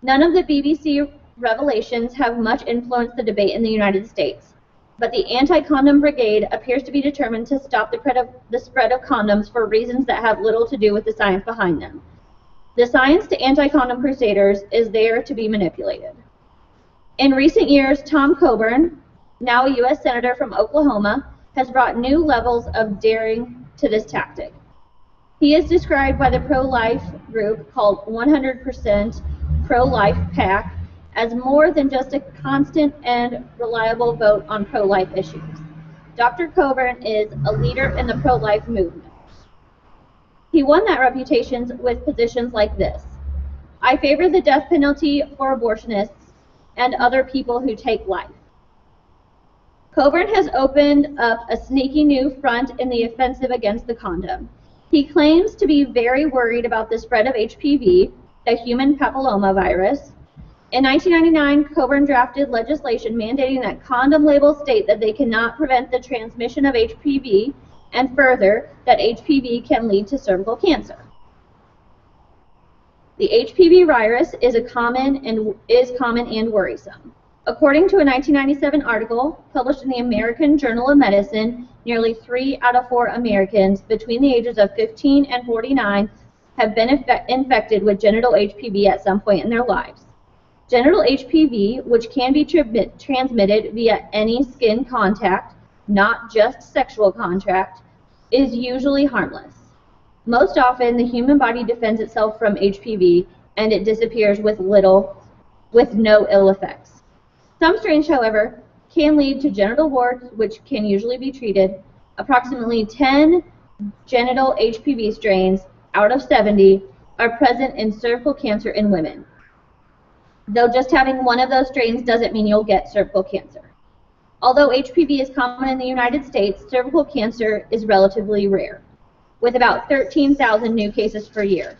None of the BBC revelations have much influenced the debate in the United States, but the anti-condom brigade appears to be determined to stop the spread of condoms for reasons that have little to do with the science behind them. The science to anti-condom crusaders is there to be manipulated. In recent years, Tom Coburn, now a U.S. Senator from Oklahoma, has brought new levels of daring to this tactic. He is described by the pro-life group called 100% Pro-Life PAC as more than just a constant and reliable vote on pro-life issues. Dr. Coburn is a leader in the pro-life movement. He won that reputation with positions like this: I favor the death penalty for abortionists and other people who take life. Coburn has opened up a sneaky new front in the offensive against the condom. He claims to be very worried about the spread of HPV, the human papillomavirus. In 1999, Coburn drafted legislation mandating that condom labels state that they cannot prevent the transmission of HPV, and further, that HPV can lead to cervical cancer. The HPV virus is common and worrisome. According to a 1997 article published in the American Journal of Medicine, nearly 3 out of 4 Americans between the ages of 15 and 49 have been infected with genital HPV at some point in their lives. Genital HPV, which can be transmitted via any skin contact, not just sexual contact, is usually harmless. Most often, the human body defends itself from HPV, and it disappears with no ill effects. Some strains, however, can lead to genital warts, which can usually be treated. Approximately 10 genital HPV strains out of 70 are present in cervical cancer in women. Though just having one of those strains doesn't mean you'll get cervical cancer. Although HPV is common in the United States, cervical cancer is relatively rare, with about 13,000 new cases per year.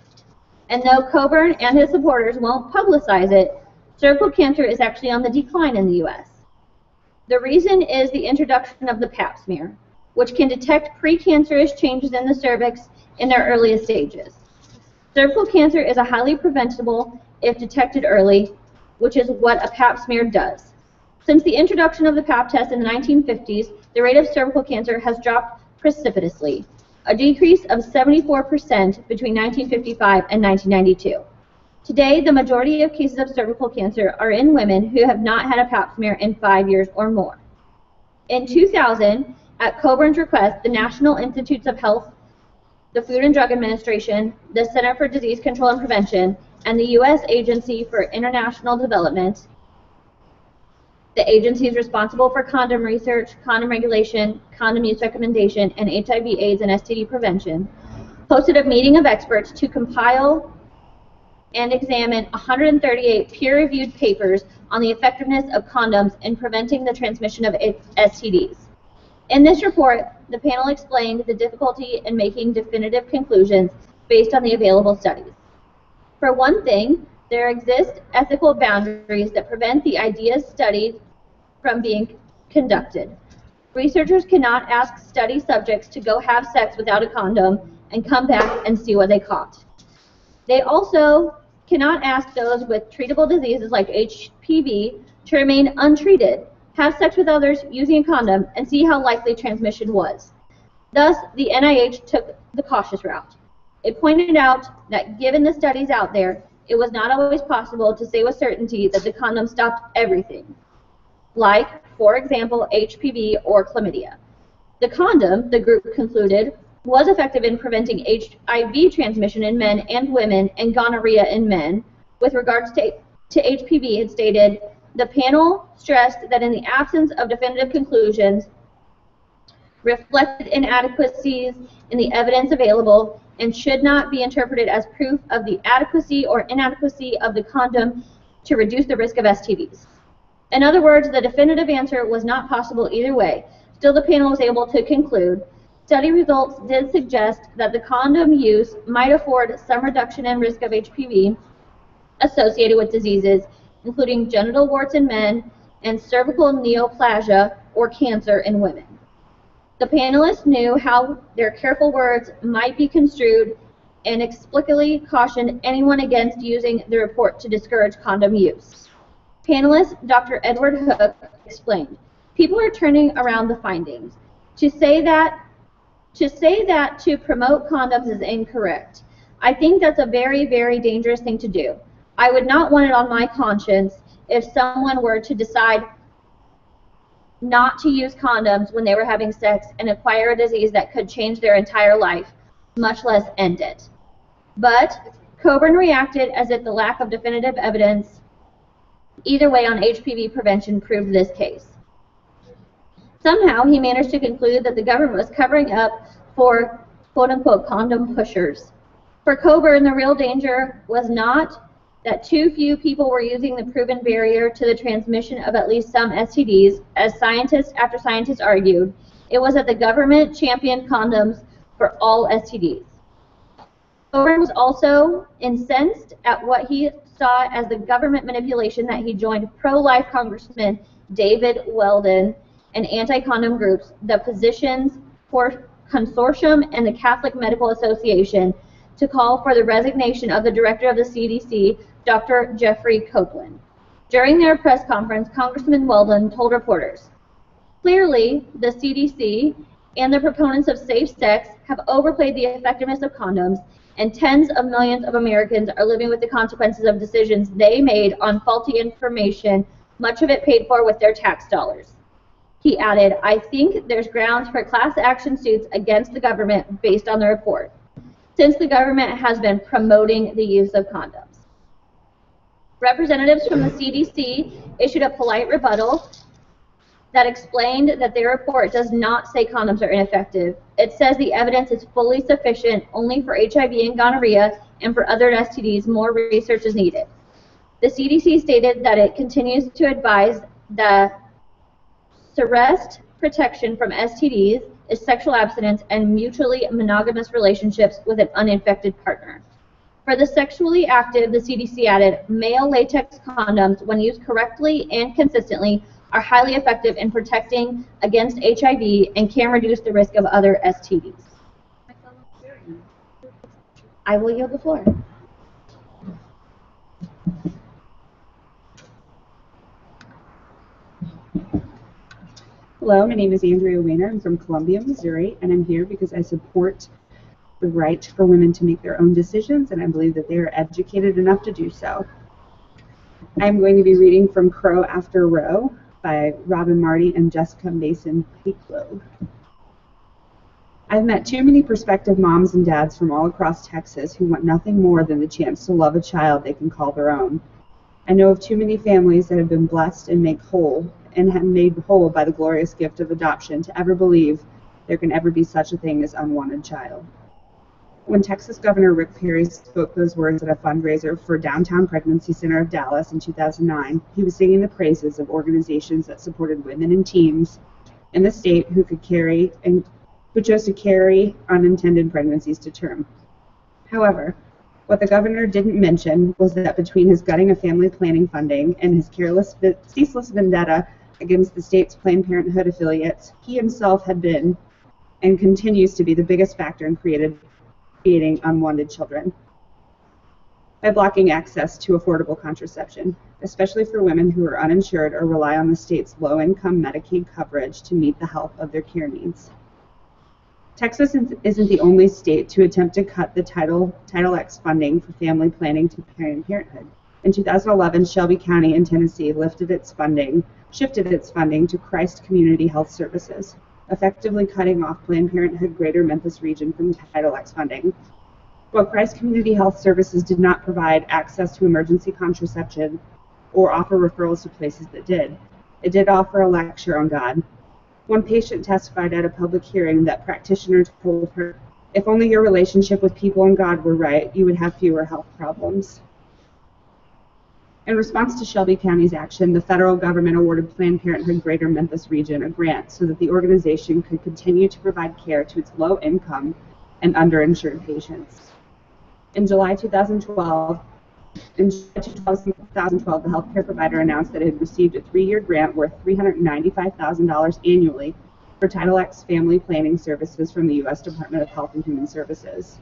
And though Coburn and his supporters won't publicize it, cervical cancer is actually on the decline in the U.S. The reason is the introduction of the pap smear, which can detect precancerous changes in the cervix in their earliest stages. Cervical cancer is a highly preventable if detected early, which is what a pap smear does. Since the introduction of the pap test in the 1950s, the rate of cervical cancer has dropped precipitously, a decrease of 74% between 1955 and 1992. Today, the majority of cases of cervical cancer are in women who have not had a pap smear in 5 years or more. In 2000, at Coburn's request, the National Institutes of Health, the Food and Drug Administration, the Center for Disease Control and Prevention, and the U.S. Agency for International Development, the agencies responsible for condom research, condom regulation, condom use recommendation, and HIV/AIDS and STD prevention, hosted a meeting of experts to compile and examine 138 peer-reviewed papers on the effectiveness of condoms in preventing the transmission of STDs. In this report, the panel explained the difficulty in making definitive conclusions based on the available studies. For one thing, there exist ethical boundaries that prevent the ideas studied from being conducted. Researchers cannot ask study subjects to go have sex without a condom and come back and see what they caught. They also cannot ask those with treatable diseases like HPV to remain untreated, have sex with others using a condom, and see how likely transmission was. Thus, the NIH took the cautious route. It pointed out that given the studies out there, it was not always possible to say with certainty that the condom stopped everything, like, for example, HPV or chlamydia. The condom, the group concluded, was effective in preventing HIV transmission in men and women and gonorrhea in men. With regards to HPV, it stated, the panel stressed that in the absence of definitive conclusions, reflected inadequacies in the evidence available and should not be interpreted as proof of the adequacy or inadequacy of the condom to reduce the risk of STDs. In other words, the definitive answer was not possible either way. Still, the panel was able to conclude study results did suggest that the condom use might afford some reduction in risk of HPV associated with diseases, including genital warts in men and cervical neoplasia or cancer in women. The panelists knew how their careful words might be construed and explicitly cautioned anyone against using the report to discourage condom use. Panelist Dr. Edward Hook explained, people are turning around the findings. To say that to promote condoms is incorrect. I think that's a very, very dangerous thing to do. I would not want it on my conscience if someone were to decide not to use condoms when they were having sex and acquire a disease that could change their entire life, much less end it. But Coburn reacted as if the lack of definitive evidence either way on HPV prevention proved this case. Somehow he managed to conclude that the government was covering up for quote-unquote condom pushers. For Coburn, the real danger was not that too few people were using the proven barrier to the transmission of at least some STDs, as scientist after scientist argued. It was that the government championed condoms for all STDs. Coburn was also incensed at what he saw as the government manipulation that he joined pro-life Congressman David Weldon and anti-condom groups, the Physicians Consortium and the Catholic Medical Association, to call for the resignation of the director of the CDC, Dr. Jeffrey Copeland. During their press conference, Congressman Weldon told reporters, clearly, the CDC and the proponents of safe sex have overplayed the effectiveness of condoms, and tens of millions of Americans are living with the consequences of decisions they made on faulty information, much of it paid for with their tax dollars. He added, I think there's grounds for class action suits against the government based on the report, since the government has been promoting the use of condoms. Representatives from the CDC issued a polite rebuttal that explained that their report does not say condoms are ineffective. It says the evidence is fully sufficient only for HIV and gonorrhea, and for other STDs, more research is needed. The CDC stated that it continues to advise that surrest protection from STDs is sexual abstinence and mutually monogamous relationships with an uninfected partner. For the sexually active, the CDC added, male latex condoms, when used correctly and consistently, are highly effective in protecting against HIV and can reduce the risk of other STDs. I will yield the floor. Hello, my name is Andrea Weiner. I'm from Columbia, Missouri, and I'm here because I support the right for women to make their own decisions, and I believe that they are educated enough to do so. I'm going to be reading from Crow After Row by Robin Marty and Jessica Mason Piglow. I've met too many prospective moms and dads from all across Texas who want nothing more than the chance to love a child they can call their own. I know of too many families that have been blessed and made whole by the glorious gift of adoption to ever believe there can ever be such a thing as unwanted child. When Texas Governor Rick Perry spoke those words at a fundraiser for Downtown Pregnancy Center of Dallas in 2009, he was singing the praises of organizations that supported women and teens in the state who chose to carry unintended pregnancies to term. However, what the governor didn't mention was that between his gutting of family planning funding and his ceaseless vendetta against the state's Planned Parenthood affiliates, he himself had been and continues to be the biggest factor in creating unwanted children by blocking access to affordable contraception, especially for women who are uninsured or rely on the state's low-income Medicaid coverage to meet the health of their care needs. Texas isn't the only state to attempt to cut the Title X funding for family planning to Planned Parenthood. In 2011, Shelby County in Tennessee shifted its funding to Christ Community Health Services, effectively cutting off Planned Parenthood Greater Memphis region from Title X funding. While Christ Community Health Services did not provide access to emergency contraception or offer referrals to places that did, it did offer a lecture on God. One patient testified at a public hearing that practitioners told her, if only your relationship with people and God were right, you would have fewer health problems. In response to Shelby County's action, the federal government awarded Planned Parenthood Greater Memphis region a grant so that the organization could continue to provide care to its low-income and underinsured patients. In July 2012, the healthcare provider announced that it had received a 3-year grant worth $395,000 annually for Title X family planning services from the U.S. Department of Health and Human Services.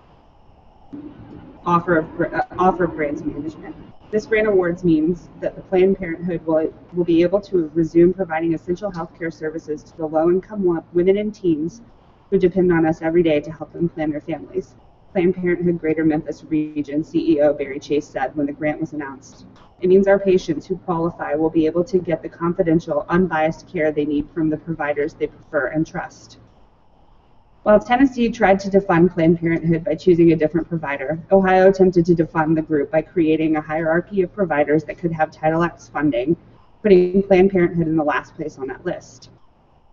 Offer of grants management. This grant awards means that the Planned Parenthood will be able to resume providing essential healthcare services to the low-income women and teens who depend on us every day to help them plan their families. Planned Parenthood Greater Memphis Region CEO Barry Chase said when the grant was announced. It means our patients who qualify will be able to get the confidential, unbiased care they need from the providers they prefer and trust. While Tennessee tried to defund Planned Parenthood by choosing a different provider, Ohio attempted to defund the group by creating a hierarchy of providers that could have Title X funding, putting Planned Parenthood in the last place on that list.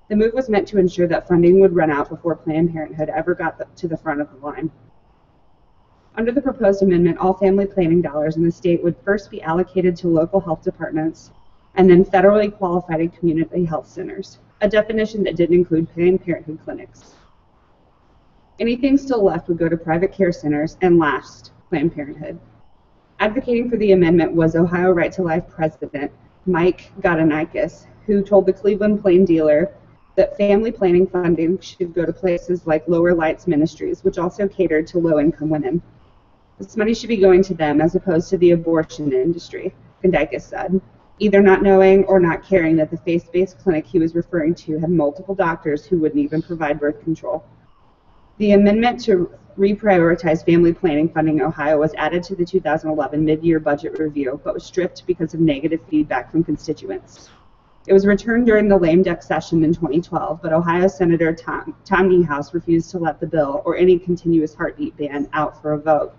The move was meant to ensure that funding would run out before Planned Parenthood ever got to the front of the line. Under the proposed amendment, all family planning dollars in the state would first be allocated to local health departments and then federally qualified community health centers, a definition that didn't include Planned Parenthood clinics. Anything still left would go to private care centers and last, Planned Parenthood. Advocating for the amendment was Ohio Right to Life President Mike Gaudanikis, who told the Cleveland Plain Dealer that family planning funding should go to places like Lower Lights Ministries, which also catered to low-income women. This money should be going to them as opposed to the abortion industry, Gaudanikis said, either not knowing or not caring that the faith-based clinic he was referring to had multiple doctors who wouldn't even provide birth control. The amendment to reprioritize family planning funding in Ohio was added to the 2011 mid-year budget review, but was stripped because of negative feedback from constituents. It was returned during the lame duck session in 2012, but Ohio Senator Tom Niehaus refused to let the bill or any continuous heartbeat ban out for a vote.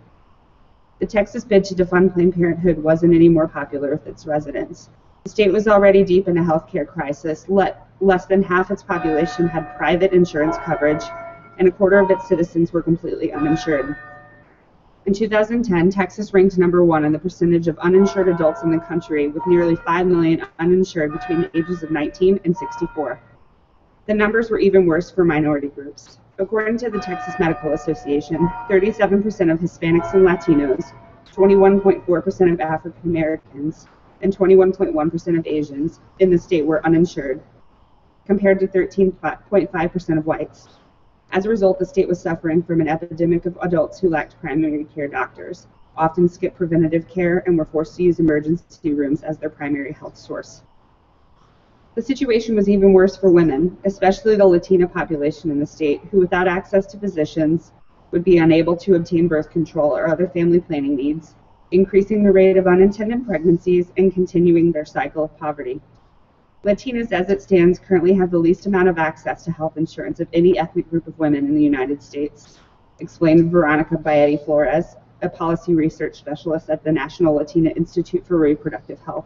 The Texas bid to defund Planned Parenthood wasn't any more popular with its residents. The state was already deep in a healthcare crisis. Less than half its population had private insurance coverage, and a quarter of its citizens were completely uninsured. In 2010, Texas ranked #1 in the percentage of uninsured adults in the country, with nearly 5 million uninsured between the ages of 19 and 64. The numbers were even worse for minority groups. According to the Texas Medical Association, 37% of Hispanics and Latinos, 21.4% of African Americans, and 21.1% of Asians in the state were uninsured, compared to 13.5% of whites. As a result, the state was suffering from an epidemic of adults who lacked primary care doctors, often skipped preventative care, and were forced to use emergency rooms as their primary health source. The situation was even worse for women, especially the Latina population in the state, who without access to physicians would be unable to obtain birth control or other family planning needs, increasing the rate of unintended pregnancies and continuing their cycle of poverty. Latinas, as it stands, currently have the least amount of access to health insurance of any ethnic group of women in the United States, explained Veronica Baetti Flores, a policy research specialist at the National Latina Institute for Reproductive Health.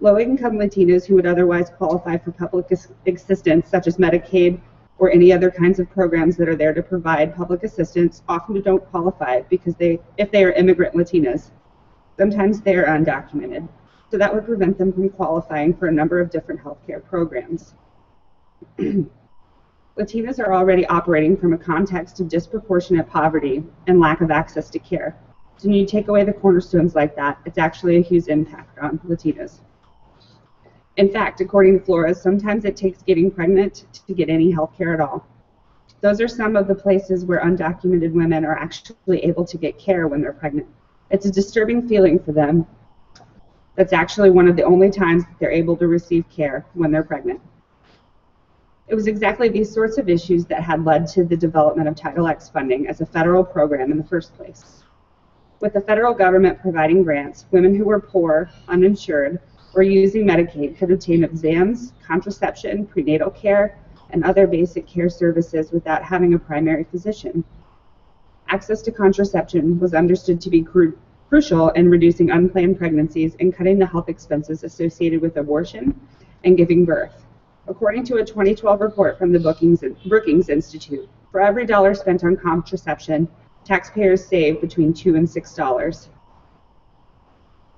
Low-income Latinos who would otherwise qualify for public assistance, such as Medicaid or any other kinds of programs that are there to provide public assistance, often don't qualify because if they are immigrant Latinas. Sometimes they are undocumented, so that would prevent them from qualifying for a number of different healthcare programs. Latinas are already operating from a context of disproportionate poverty and lack of access to care. So when you take away the cornerstones like that, it's actually a huge impact on Latinas. In fact, according to Flores, sometimes it takes getting pregnant to get any health care at all. Those are some of the places where undocumented women are actually able to get care when they're pregnant. It's a disturbing feeling for them. That's actually one of the only times that they're able to receive care when they're pregnant. It was exactly these sorts of issues that had led to the development of Title X funding as a federal program in the first place. With the federal government providing grants, women who were poor, uninsured, or using Medicaid could obtain exams, contraception, prenatal care, and other basic care services without having a primary physician. Access to contraception was understood to be crucial in reducing unplanned pregnancies and cutting the health expenses associated with abortion and giving birth. According to a 2012 report from the Brookings Institute, for every dollar spent on contraception, taxpayers save between $2 and $6.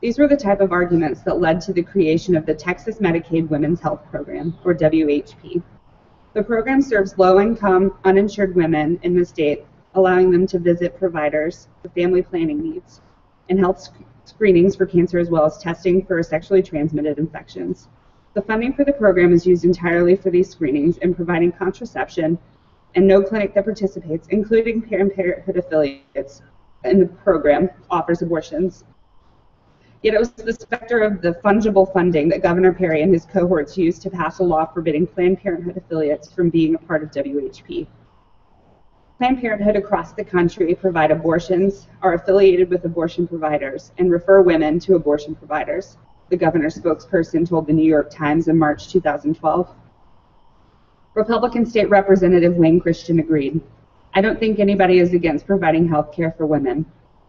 These were the type of arguments that led to the creation of the Texas Medicaid Women's Health Program, or WHP. The program serves low-income, uninsured women in the state, allowing them to visit providers for family planning needs and health screenings for cancer, as well as testing for sexually transmitted infections. The funding for the program is used entirely for these screenings and providing contraception, and no clinic that participates, including Planned Parenthood affiliates in the program, offers abortions. Yet it was the specter of the fungible funding that Governor Perry and his cohorts used to pass a law forbidding Planned Parenthood affiliates from being a part of WHP. Planned Parenthood across the country provide abortions, are affiliated with abortion providers, and refer women to abortion providers, the governor's spokesperson told the New York Times in March 2012. Republican State Representative Wayne Christian agreed. I don't think anybody is against providing health care for women.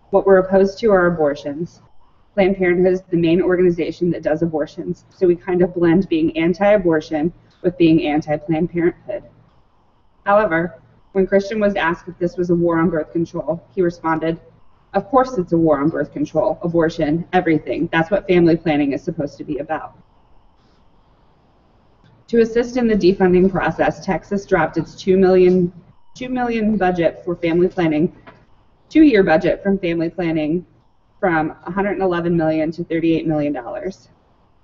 What we're opposed to are abortions. Planned Parenthood is the main organization that does abortions, so we kind of blend being anti-abortion with being anti-Planned Parenthood. However, when Christian was asked if this was a war on birth control, he responded, "Of course it's a war on birth control, abortion, everything. That's what family planning is supposed to be about." To assist in the defunding process, Texas dropped its $2 million budget for family planning, 2-year budget from family planning, from $111 million to $38 million.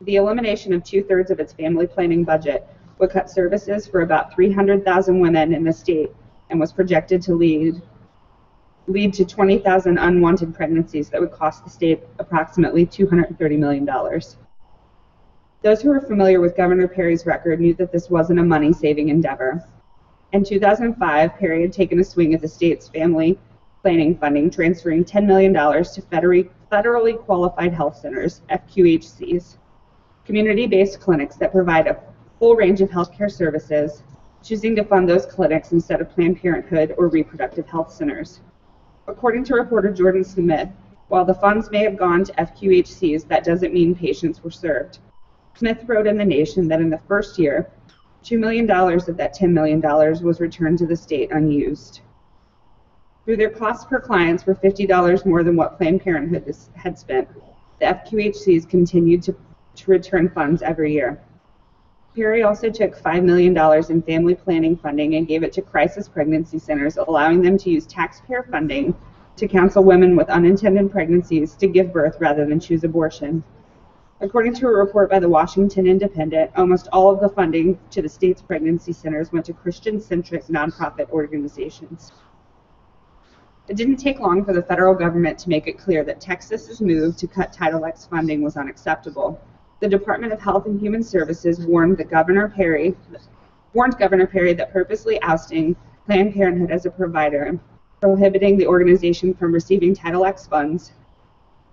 The elimination of 2/3 of its family planning budget would cut services for about 300,000 women in the state and was projected to lead to 20,000 unwanted pregnancies that would cost the state approximately $230 million. Those who were familiar with Governor Perry's record knew that this wasn't a money-saving endeavor. In 2005, Perry had taken a swing at the state's family planning funding, transferring $10 million to federally qualified health centers, FQHCs, community-based clinics that provide a full range of healthcare services, choosing to fund those clinics instead of Planned Parenthood or reproductive health centers. According to reporter Jordan Smith, while the funds may have gone to FQHCs, that doesn't mean patients were served. Smith wrote in The Nation that in the first year, $2 million of that $10 million was returned to the state unused. Through their costs per clients were $50 more than what Planned Parenthood had spent, the FQHCs continued to return funds every year. Perry also took $5 million in family planning funding and gave it to crisis pregnancy centers, allowing them to use taxpayer funding to counsel women with unintended pregnancies to give birth rather than choose abortion. According to a report by the Washington Independent, almost all of the funding to the state's pregnancy centers went to Christian-centric nonprofit organizations. It didn't take long for the federal government to make it clear that Texas's move to cut Title X funding was unacceptable. The Department of Health and Human Services warned Governor Perry that purposely ousting Planned Parenthood as a provider and prohibiting the organization from receiving Title X funds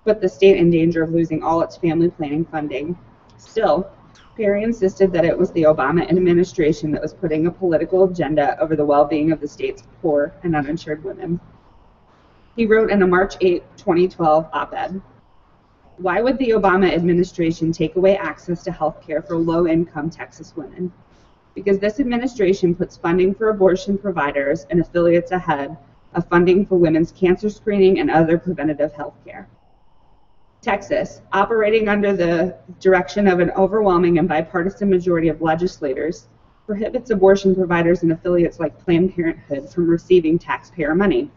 put the state in danger of losing all its family planning funding. Still, Perry insisted that it was the Obama administration that was putting a political agenda over the well-being of the state's poor and uninsured women. He wrote in a March 8, 2012 op-ed, "Why would the Obama administration take away access to health care for low-income Texas women? Because this administration puts funding for abortion providers and affiliates ahead of funding for women's cancer screening and other preventative health care. Texas, operating under the direction of an overwhelming and bipartisan majority of legislators, prohibits abortion providers and affiliates like Planned Parenthood from receiving taxpayer money.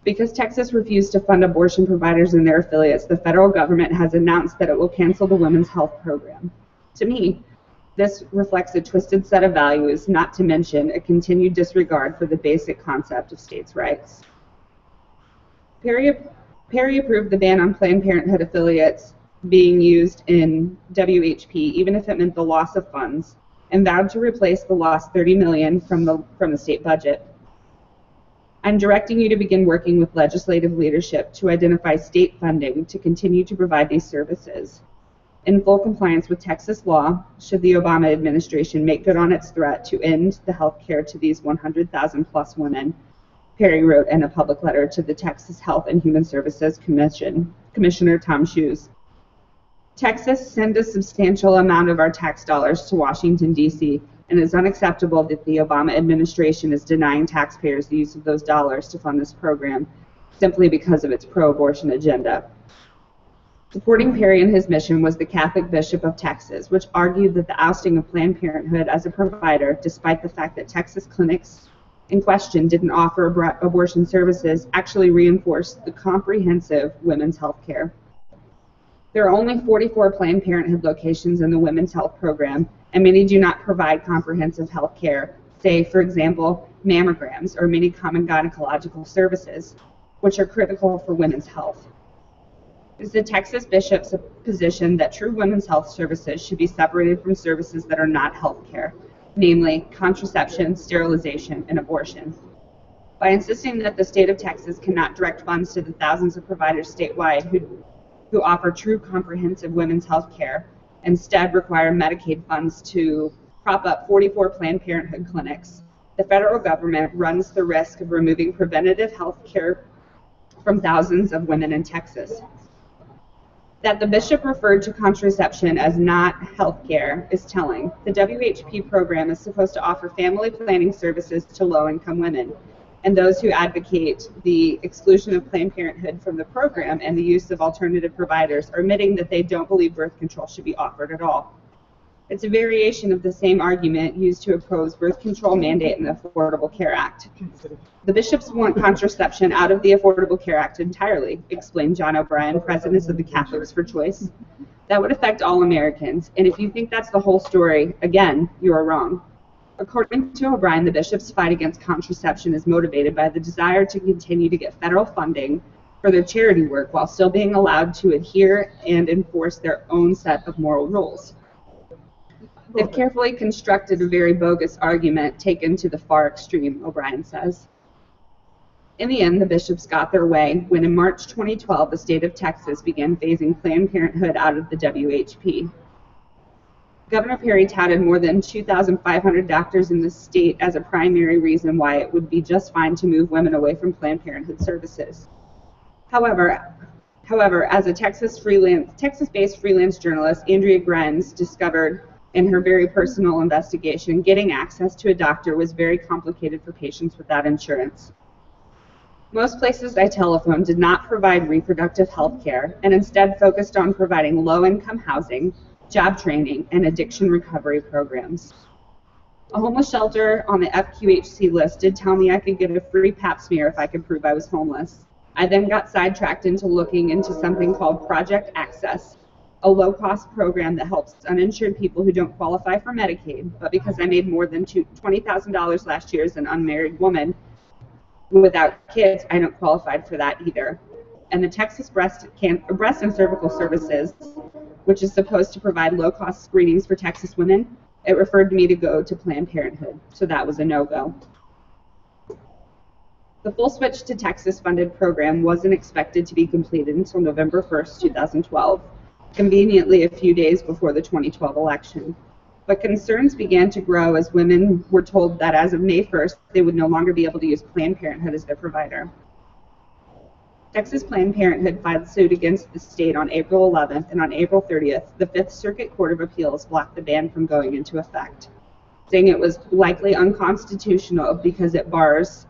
Because Texas refused to fund abortion providers and their affiliates, the federal government has announced that it will cancel the Women's Health Program. To me, this reflects a twisted set of values, not to mention a continued disregard for the basic concept of states' rights. Perry approved the ban on Planned Parenthood affiliates being used in WHP, even if it meant the loss of funds, and vowed to replace the lost $30 million from the state budget. I'm directing you to begin working with legislative leadership to identify state funding to continue to provide these services. In full compliance with Texas law, should the Obama administration make good on its threat to end the health care to these 100,000 plus women, Perry wrote in a public letter to the Texas Health and Human Services Commissioner Tom Shoes. Texas sends a substantial amount of our tax dollars to Washington, D.C., and it's unacceptable that the Obama administration is denying taxpayers the use of those dollars to fund this program simply because of its pro-abortion agenda. Supporting Perry in his mission was the Catholic Bishop of Texas, which argued that the ousting of Planned Parenthood as a provider, despite the fact that Texas clinics in question didn't offer abortion services, actually reinforced the comprehensive women's health care. There are only 44 Planned Parenthood locations in the women's health program, and many do not provide comprehensive health care, say, for example, mammograms or many common gynecological services, which are critical for women's health. It is the Texas Bishop's position that true women's health services should be separated from services that are not health care, namely contraception, sterilization, and abortion. By insisting that the state of Texas cannot direct funds to the thousands of providers statewide who offer true comprehensive women's health care, instead require Medicaid funds to prop up 44 Planned Parenthood clinics, the federal government runs the risk of removing preventative health care from thousands of women in Texas. That the bishop referred to contraception as not health care is telling. The WHP program is supposed to offer family planning services to low-income women, and those who advocate the exclusion of Planned Parenthood from the program and the use of alternative providers are admitting that they don't believe birth control should be offered at all. It's a variation of the same argument used to oppose birth control mandate in the Affordable Care Act. The bishops want contraception out of the Affordable Care Act entirely, explained John O'Brien, president of the Catholics for Choice. That would affect all Americans, and if you think that's the whole story, again, you are wrong. According to O'Brien, the bishops' fight against contraception is motivated by the desire to continue to get federal funding for their charity work while still being allowed to adhere and enforce their own set of moral rules. They've carefully constructed a very bogus argument taken to the far extreme, O'Brien says. In the end, the bishops got their way when in March 2012, the state of Texas began phasing Planned Parenthood out of the WHP. Governor Perry touted more than 2,500 doctors in the state as a primary reason why it would be just fine to move women away from Planned Parenthood services. However, as a Texas-based freelance journalist, Andrea Grenz discovered in her very personal investigation, getting access to a doctor was very complicated for patients without insurance. Most places I telephoned did not provide reproductive health care and instead focused on providing low-income housing, job training, and addiction recovery programs. A homeless shelter on the FQHC list did tell me I could get a free pap smear if I could prove I was homeless. I then got sidetracked into looking into something called Project Access, a low-cost program that helps uninsured people who don't qualify for Medicaid, but because I made more than $20,000 last year as an unmarried woman without kids, I don't qualify for that either. And the Texas Breast and Cervical Services, which is supposed to provide low-cost screenings for Texas women, it referred me to go to Planned Parenthood, so that was a no-go. The full switch to Texas-funded program wasn't expected to be completed until November 1st, 2012, conveniently a few days before the 2012 election. But concerns began to grow as women were told that as of May 1st, they would no longer be able to use Planned Parenthood as their provider. Texas Planned Parenthood filed suit against the state on April 11th, and on April 30th, the Fifth Circuit Court of Appeals blocked the ban from going into effect, saying it was likely unconstitutional because it bars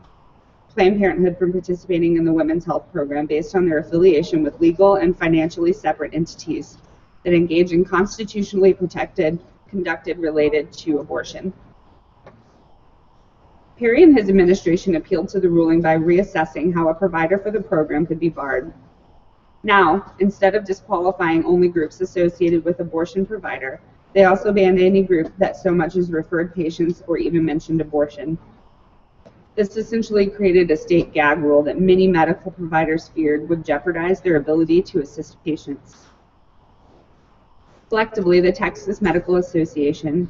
Planned Parenthood from participating in the women's health program based on their affiliation with legal and financially separate entities that engage in constitutionally protected conduct related to abortion. Perry and his administration appealed to the ruling by reassessing how a provider for the program could be barred. Now, instead of disqualifying only groups associated with abortion provider, They also banned any group that so much as referred patients or even mentioned abortion. This essentially created a state gag rule that many medical providers feared would jeopardize their ability to assist patients. Collectively, the Texas Medical Association,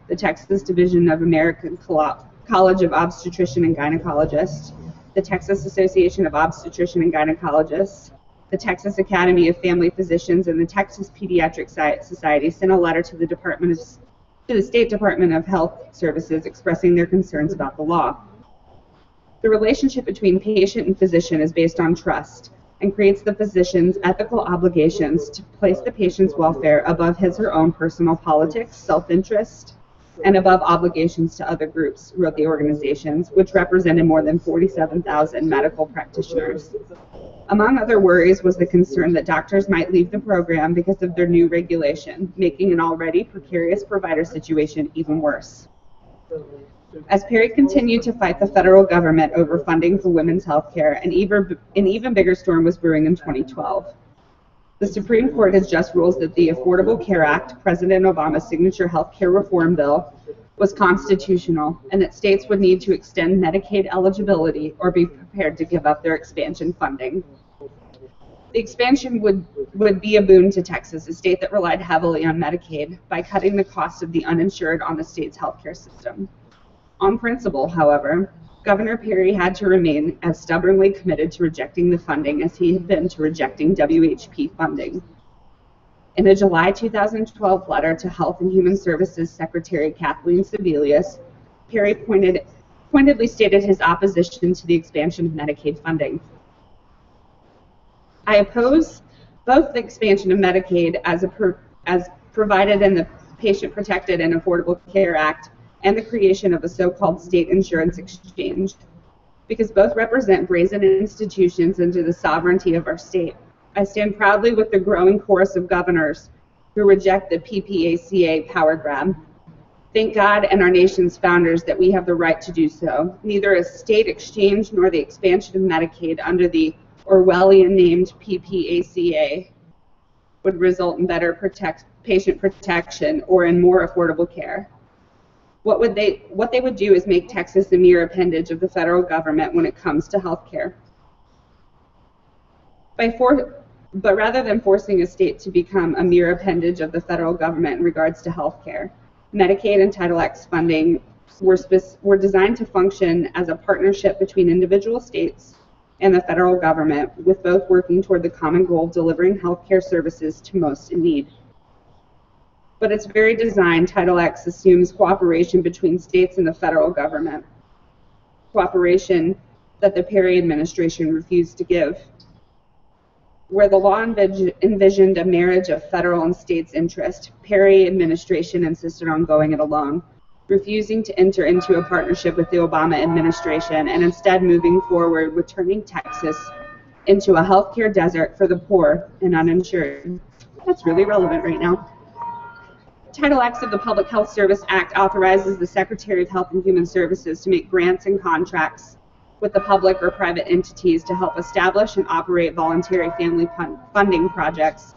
the Texas Division of American College of Obstetrician and Gynecologists, the Texas Association of Obstetrician and Gynecologists, the Texas Academy of Family Physicians, and the Texas Pediatric Society sent a letter to the State Department of Health Services expressing their concerns about the law. The relationship between patient and physician is based on trust and creates the physician's ethical obligations to place the patient's welfare above his or her own personal politics, self-interest, and above obligations to other groups, wrote the organizations, which represented more than 47,000 medical practitioners. Among other worries was the concern that doctors might leave the program because of their new regulation, making an already precarious provider situation even worse. As Perry continued to fight the federal government over funding for women's health care, an even bigger storm was brewing in 2012. The Supreme Court has just ruled that the Affordable Care Act, President Obama's signature health care reform bill, was constitutional, and that states would need to extend Medicaid eligibility or be prepared to give up their expansion funding. The expansion would be a boon to Texas, a state that relied heavily on Medicaid, by cutting the cost of the uninsured on the state's healthcare system. On principle, however, Governor Perry had to remain as stubbornly committed to rejecting the funding as he had been to rejecting WHP funding. In a July 2012 letter to Health and Human Services Secretary Kathleen Sebelius, Perry pointedly stated his opposition to the expansion of Medicaid funding. I oppose both the expansion of Medicaid as provided in the Patient Protected and Affordable Care Act and the creation of a so-called state insurance exchange, because both represent brazen institutions into the sovereignty of our state. I stand proudly with the growing chorus of governors who reject the PPACA power grab. Thank God and our nation's founders that we have the right to do so. Neither a state exchange nor the expansion of Medicaid under the Orwellian-named PPACA would result in better patient protection or in more affordable care. What they would do is make Texas a mere appendage of the federal government when it comes to health care. But rather than forcing a state to become a mere appendage of the federal government in regards to health care, Medicaid and Title X funding were designed to function as a partnership between individual states and the federal government, with both working toward the common goal of delivering health care services to most in need. But its very design, Title X, assumes cooperation between states and the federal government, cooperation that the Perry administration refused to give. Where the law envisioned a marriage of federal and states' interest, Perry administration insisted on going it alone, refusing to enter into a partnership with the Obama administration and instead moving forward with turning Texas into a healthcare desert for the poor and uninsured. That's really relevant right now. Title X of the Public Health Service Act authorizes the Secretary of Health and Human Services to make grants and contracts with the public or private entities to help establish and operate voluntary family planning projects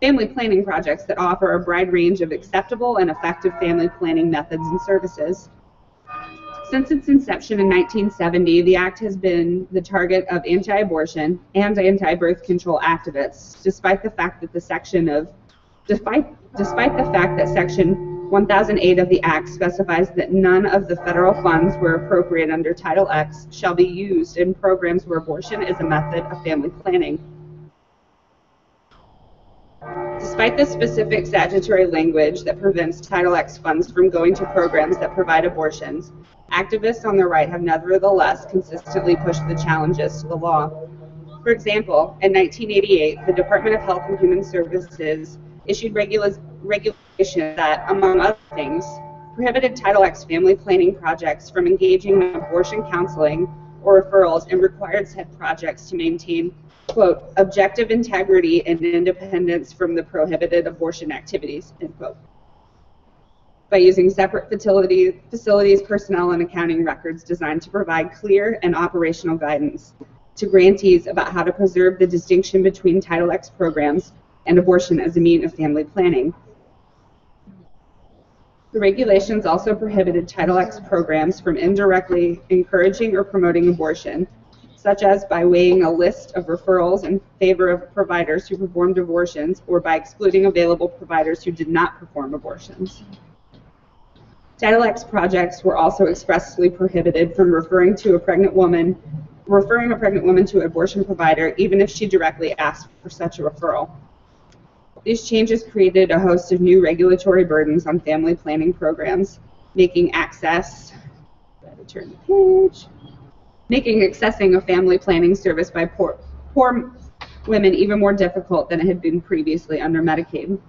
that offer a broad range of acceptable and effective family planning methods and services. Since its inception in 1970, the Act has been the target of anti-abortion and anti-birth control activists, despite the fact that Section 1008 of the Act specifies that none of the federal funds were appropriated under Title X shall be used in programs where abortion is a method of family planning. Despite the specific statutory language that prevents Title X funds from going to programs that provide abortions, activists on the right have nevertheless consistently pushed the challenges to the law. For example, in 1988, the Department of Health and Human Services issued regulations that, among other things, prohibited Title X family planning projects from engaging in abortion counseling or referrals and required said projects to maintain, quote, objective integrity and independence from the prohibited abortion activities, end quote, by using separate facilities, personnel, and accounting records designed to provide clear and operational guidance to grantees about how to preserve the distinction between Title X programs and abortion as a means of family planning. The regulations also prohibited Title X programs from indirectly encouraging or promoting abortion, such as by weighing a list of referrals in favor of providers who performed abortions or by excluding available providers who did not perform abortions. Title X projects were also expressly prohibited from referring a pregnant woman to an abortion provider, even if she directly asked for such a referral. These changes created a host of new regulatory burdens on family planning programs, making accessing a family planning service by poor women even more difficult than it had been previously under Medicaid.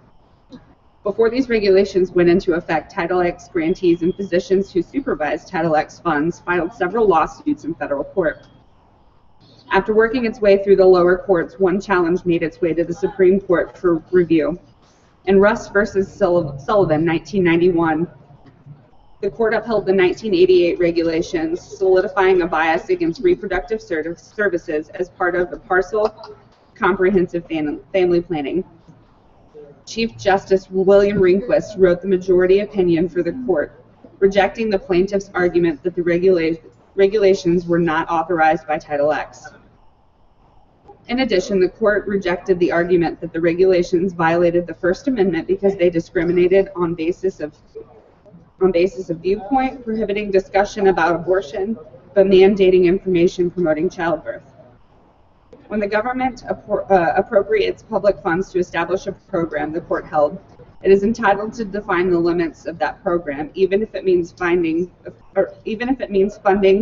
Before these regulations went into effect, Title X grantees and physicians who supervised Title X funds filed several lawsuits in federal court. After working its way through the lower courts, one challenge made its way to the Supreme Court for review. In Russ v. Sullivan, 1991, the court upheld the 1988 regulations, solidifying a bias against reproductive services as part of the partial comprehensive family planning. Chief Justice William Rehnquist wrote the majority opinion for the court, rejecting the plaintiff's argument that the regulations were not authorized by Title X. In addition, the court rejected the argument that the regulations violated the First Amendment because they discriminated on basis of viewpoint, prohibiting discussion about abortion, but mandating information promoting childbirth. When the government appropriates public funds to establish a program, the court held, it is entitled to define the limits of that program, even if it means funding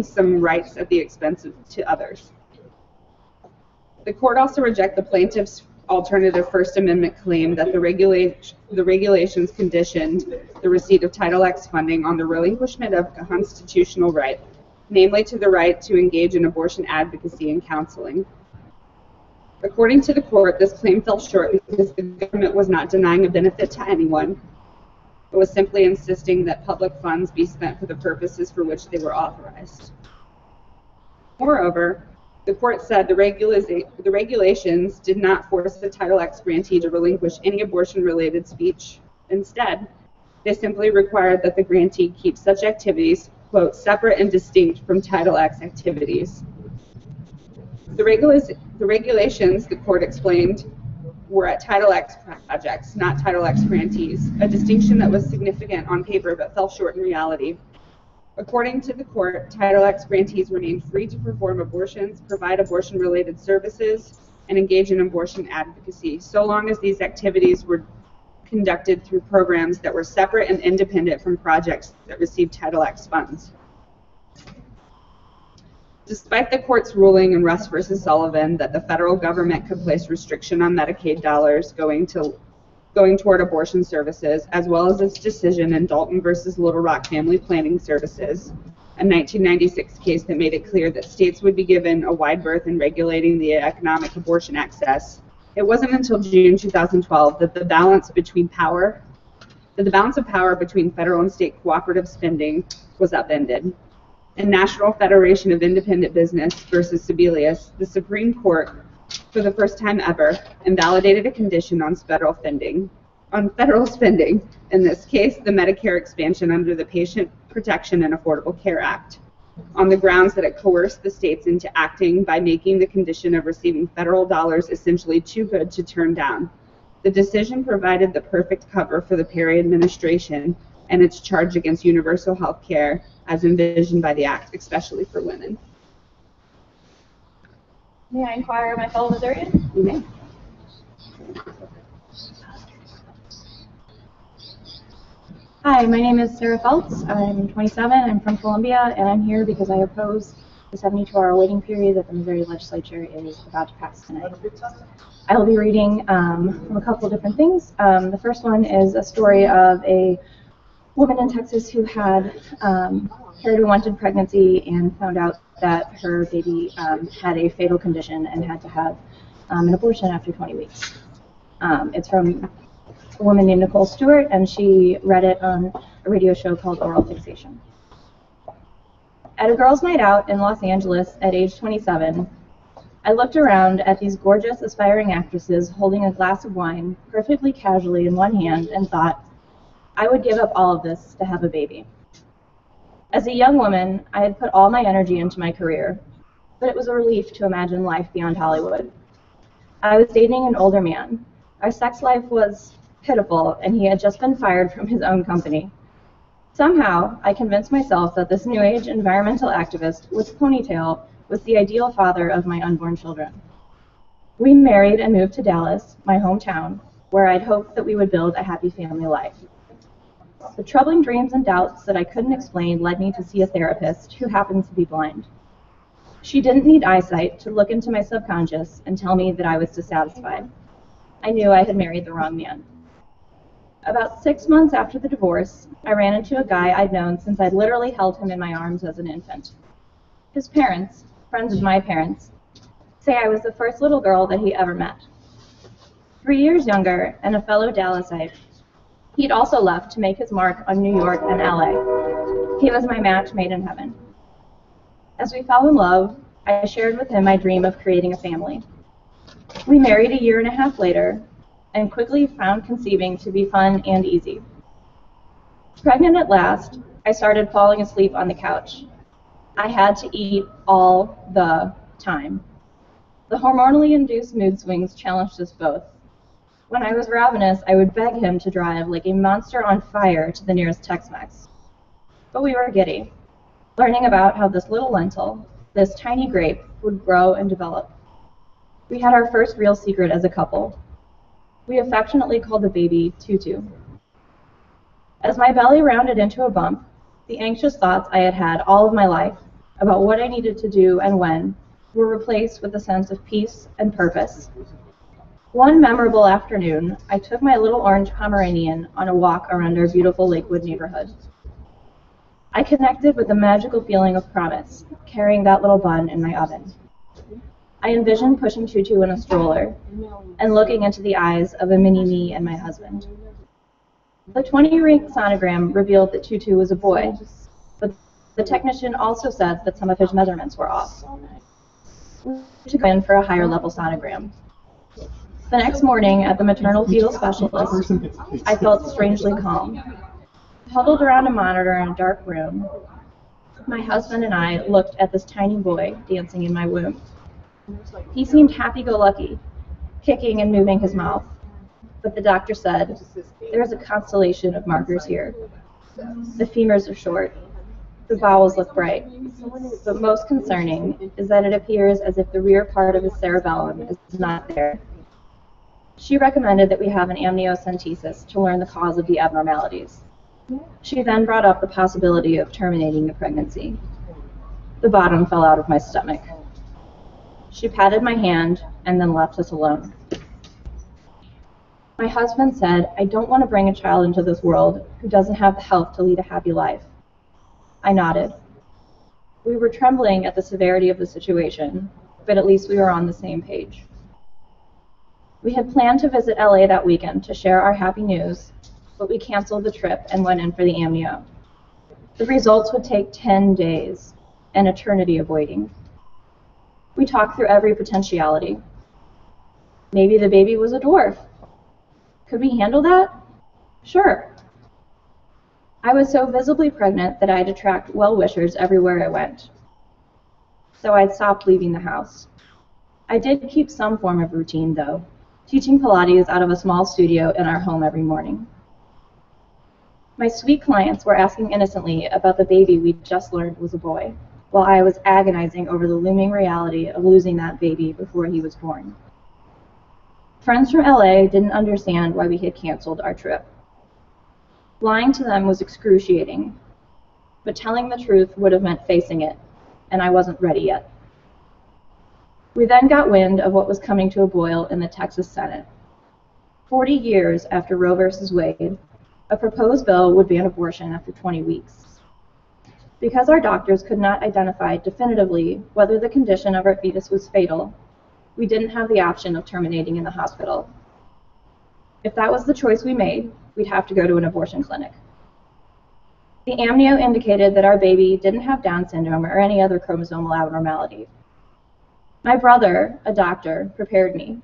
some rights at the expense to others. The court also rejected the plaintiff's alternative First Amendment claim that the regulations conditioned the receipt of Title X funding on the relinquishment of a constitutional right, namely to the right to engage in abortion advocacy and counseling. According to the court, this claim fell short because the government was not denying a benefit to anyone, but was simply insisting that public funds be spent for the purposes for which they were authorized. Moreover, the court said the regulations did not force the Title X grantee to relinquish any abortion-related speech. Instead, they simply required that the grantee keep such activities, quote, separate and distinct from Title X activities. The regulations, the court explained, were at Title X projects, not Title X grantees, a distinction that was significant on paper but fell short in reality. According to the court, Title X grantees remain free to perform abortions, provide abortion-related services, and engage in abortion advocacy, so long as these activities were conducted through programs that were separate and independent from projects that received Title X funds. Despite the court's ruling in Russ v. Sullivan that the federal government could place restriction on Medicaid dollars going toward abortion services, as well as its decision in Dalton v. Little Rock Family Planning Services, a 1996 case that made it clear that states would be given a wide berth in regulating the economic abortion access, it wasn't until June 2012 that the balance of power between federal and state cooperative spending was upended. In National Federation of Independent Business versus Sebelius, the Supreme Court, for the first time ever, invalidated a condition on federal spending. In this case, the Medicare expansion under the Patient Protection and Affordable Care Act, on the grounds that it coerced the states into acting by making the condition of receiving federal dollars essentially too good to turn down. The decision provided the perfect cover for the Perry administration and its charge against universal health care as envisioned by the Act, especially for women. May I inquire my fellow Missourians? You may. Hi, my name is Sarah Feltz. I'm 27. I'm from Columbia, and I'm here because I oppose the 72-hour waiting period that the Missouri legislature is about to pass tonight. I will be reading from a couple of different things. The first one is a story of a woman in Texas who had carried a wanted pregnancy and found out that her baby had a fatal condition and had to have an abortion after 20 weeks. It's from a woman named Nicole Stewart, and she read it on a radio show called Oral Fixation. At a girls' night out in Los Angeles at age 27, I looked around at these gorgeous, aspiring actresses holding a glass of wine perfectly casually in one hand and thought, I would give up all of this to have a baby. As a young woman, I had put all my energy into my career, but it was a relief to imagine life beyond Hollywood. I was dating an older man. Our sex life was pitiful, and he had just been fired from his own company. Somehow, I convinced myself that this new age environmental activist with a ponytail was the ideal father of my unborn children. We married and moved to Dallas, my hometown, where I'd hoped that we would build a happy family life. The troubling dreams and doubts that I couldn't explain led me to see a therapist who happened to be blind. She didn't need eyesight to look into my subconscious and tell me that I was dissatisfied. I knew I had married the wrong man. About 6 months after the divorce, I ran into a guy I'd known since I'd literally held him in my arms as an infant. His parents, friends of my parents, say I was the first little girl that he ever met. 3 years younger and a fellow Dallasite, he'd also left to make his mark on New York and LA. He was my match made in heaven. As we fell in love, I shared with him my dream of creating a family. We married a year and a half later and quickly found conceiving to be fun and easy. Pregnant at last, I started falling asleep on the couch. I had to eat all the time. The hormonally induced mood swings challenged us both. When I was ravenous, I would beg him to drive like a monster on fire to the nearest Tex-Mex. But we were giddy, learning about how this little lentil, this tiny grape, would grow and develop. We had our first real secret as a couple. We affectionately called the baby Tutu. As my belly rounded into a bump, the anxious thoughts I had had all of my life about what I needed to do and when were replaced with a sense of peace and purpose. One memorable afternoon, I took my little orange Pomeranian on a walk around our beautiful Lakewood neighborhood. I connected with the magical feeling of promise, carrying that little bun in my oven. I envisioned pushing Tutu in a stroller and looking into the eyes of a mini-me and my husband. The 20-ring sonogram revealed that Tutu was a boy, but the technician also said that some of his measurements were off. To go in for a higher-level sonogram. The next morning, at the maternal fetal specialist, I felt strangely calm. Huddled around a monitor in a dark room, my husband and I looked at this tiny boy dancing in my womb. He seemed happy-go-lucky, kicking and moving his mouth. But the doctor said, "There is a constellation of markers here. The femurs are short. The vowels look bright. But most concerning is that it appears as if the rear part of his cerebellum is not there." She recommended that we have an amniocentesis to learn the cause of the abnormalities. She then brought up the possibility of terminating the pregnancy. The bottom fell out of my stomach. She patted my hand and then left us alone. My husband said, "I don't want to bring a child into this world who doesn't have the health to lead a happy life." I nodded. We were trembling at the severity of the situation, but at least we were on the same page. We had planned to visit LA that weekend to share our happy news, but we canceled the trip and went in for the amnio. The results would take 10 days, an eternity of waiting. We talked through every potentiality. Maybe the baby was a dwarf. Could we handle that? Sure. I was so visibly pregnant that I'd attract well-wishers everywhere I went. So I'd stopped leaving the house. I did keep some form of routine, though, teaching Pilates out of a small studio in our home every morning. My sweet clients were asking innocently about the baby we'd just learned was a boy, while I was agonizing over the looming reality of losing that baby before he was born. Friends from LA didn't understand why we had canceled our trip. Lying to them was excruciating, but telling the truth would have meant facing it, and I wasn't ready yet. We then got wind of what was coming to a boil in the Texas Senate. 40 years after Roe v. Wade, a proposed bill would ban abortion after 20 weeks. Because our doctors could not identify definitively whether the condition of our fetus was fatal, we didn't have the option of terminating in the hospital. If that was the choice we made, we'd have to go to an abortion clinic. The amnio indicated that our baby didn't have Down syndrome or any other chromosomal abnormality. My brother, a doctor, prepared me.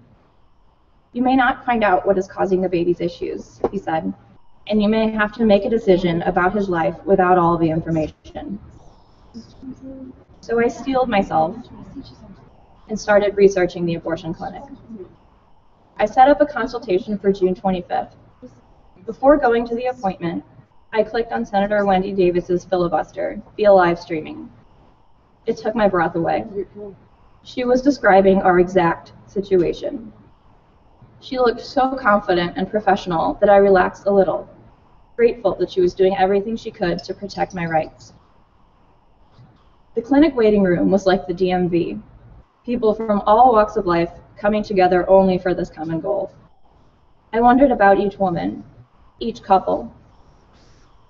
"You may not find out what is causing the baby's issues," he said, and you may have to make a decision about his life without all the information. So I steeled myself and started researching the abortion clinic. I set up a consultation for June 25th. Before going to the appointment, I clicked on Senator Wendy Davis's Filibuster via live streaming. It took my breath away. She was describing our exact situation. She looked so confident and professional that I relaxed a little, grateful that she was doing everything she could to protect my rights. The clinic waiting room was like the DMV, people from all walks of life coming together only for this common goal. I wondered about each woman, each couple.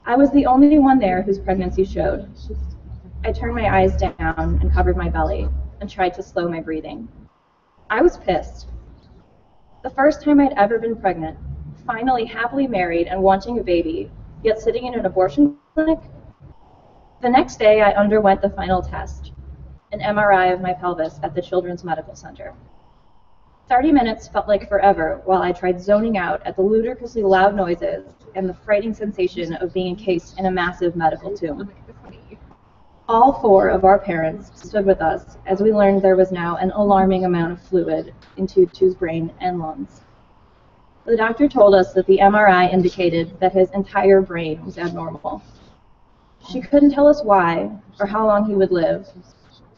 I was the only one there whose pregnancy showed. I turned my eyes down and covered my belly and tried to slow my breathing. I was pissed. The first time I'd ever been pregnant, finally happily married and wanting a baby, yet sitting in an abortion clinic. The next day I underwent the final test, an MRI of my pelvis at the Children's Medical Center. 30 minutes felt like forever while I tried zoning out at the ludicrously loud noises and the frightening sensation of being encased in a massive medical tomb. All four of our parents stood with us as we learned there was now an alarming amount of fluid in Tutu's brain and lungs. The doctor told us that the MRI indicated that his entire brain was abnormal. She couldn't tell us why or how long he would live,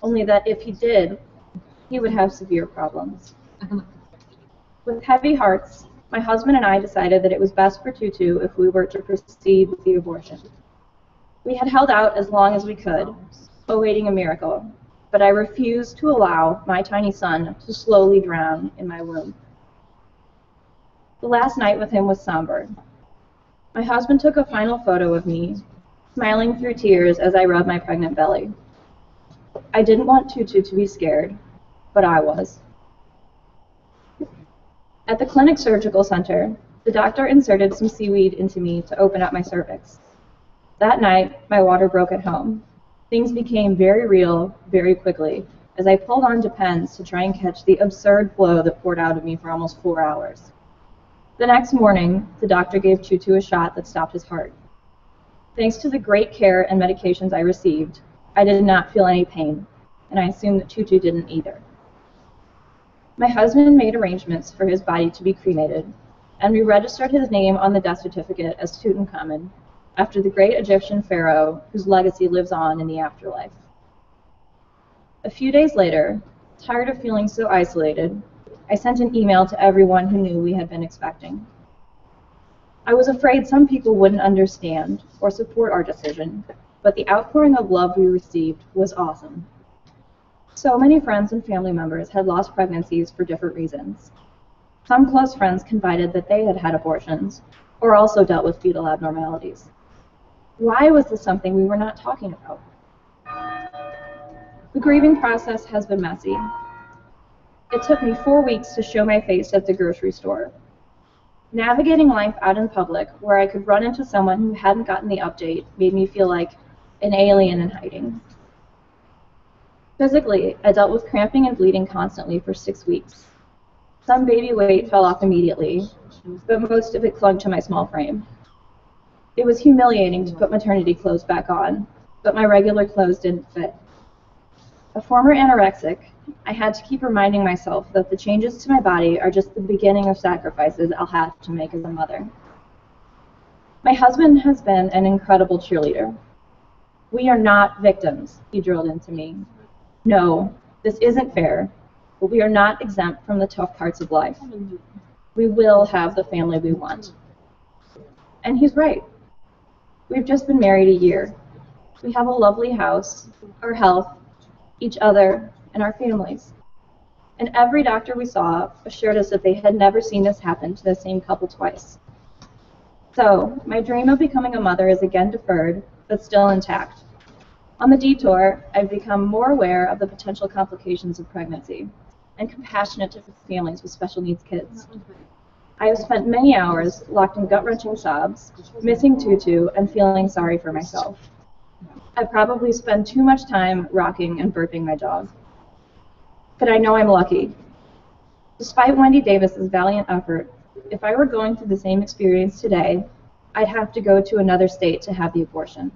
only that if he did, he would have severe problems. With heavy hearts, my husband and I decided that it was best for Tutu if we were to proceed with the abortion. We had held out as long as we could, awaiting a miracle, but I refused to allow my tiny son to slowly drown in my womb. The last night with him was somber. My husband took a final photo of me, smiling through tears as I rubbed my pregnant belly. I didn't want Tutu to be scared, but I was. At the clinic surgical center, the doctor inserted some seaweed into me to open up my cervix. That night, my water broke at home. Things became very real very quickly as I pulled on Depends to try and catch the absurd flow that poured out of me for almost 4 hours. The next morning, the doctor gave Tutu a shot that stopped his heart. Thanks to the great care and medications I received, I did not feel any pain, and I assumed that Tutu didn't either. My husband made arrangements for his body to be cremated, and we registered his name on the death certificate as Tutankhamun, after the great Egyptian pharaoh whose legacy lives on in the afterlife. A few days later, tired of feeling so isolated, I sent an email to everyone who knew we had been expecting. I was afraid some people wouldn't understand or support our decision, but the outpouring of love we received was awesome. So many friends and family members had lost pregnancies for different reasons. Some close friends confided that they had had abortions, or also dealt with fetal abnormalities. Why was this something we were not talking about? The grieving process has been messy. It took me 4 weeks to show my face at the grocery store. Navigating life out in public, where I could run into someone who hadn't gotten the update, made me feel like an alien in hiding. Physically, I dealt with cramping and bleeding constantly for 6 weeks. Some baby weight fell off immediately, but most of it clung to my small frame. It was humiliating to put maternity clothes back on, but my regular clothes didn't fit. A former anorexic, I had to keep reminding myself that the changes to my body are just the beginning of sacrifices I'll have to make as a mother. My husband has been an incredible cheerleader. We are not victims, he drilled into me. No, this isn't fair, but we are not exempt from the tough parts of life. We will have the family we want. And he's right. We've just been married a year. We have a lovely house, our health, each other, and our families. And every doctor we saw assured us that they had never seen this happen to the same couple twice. So, my dream of becoming a mother is again deferred, but still intact. On the detour, I've become more aware of the potential complications of pregnancy and compassionate to families with special needs kids. I have spent many hours locked in gut-wrenching sobs, missing Tutu, and feeling sorry for myself. I probably spend too much time rocking and burping my dog. But I know I'm lucky. Despite Wendy Davis's valiant effort, if I were going through the same experience today, I'd have to go to another state to have the abortion.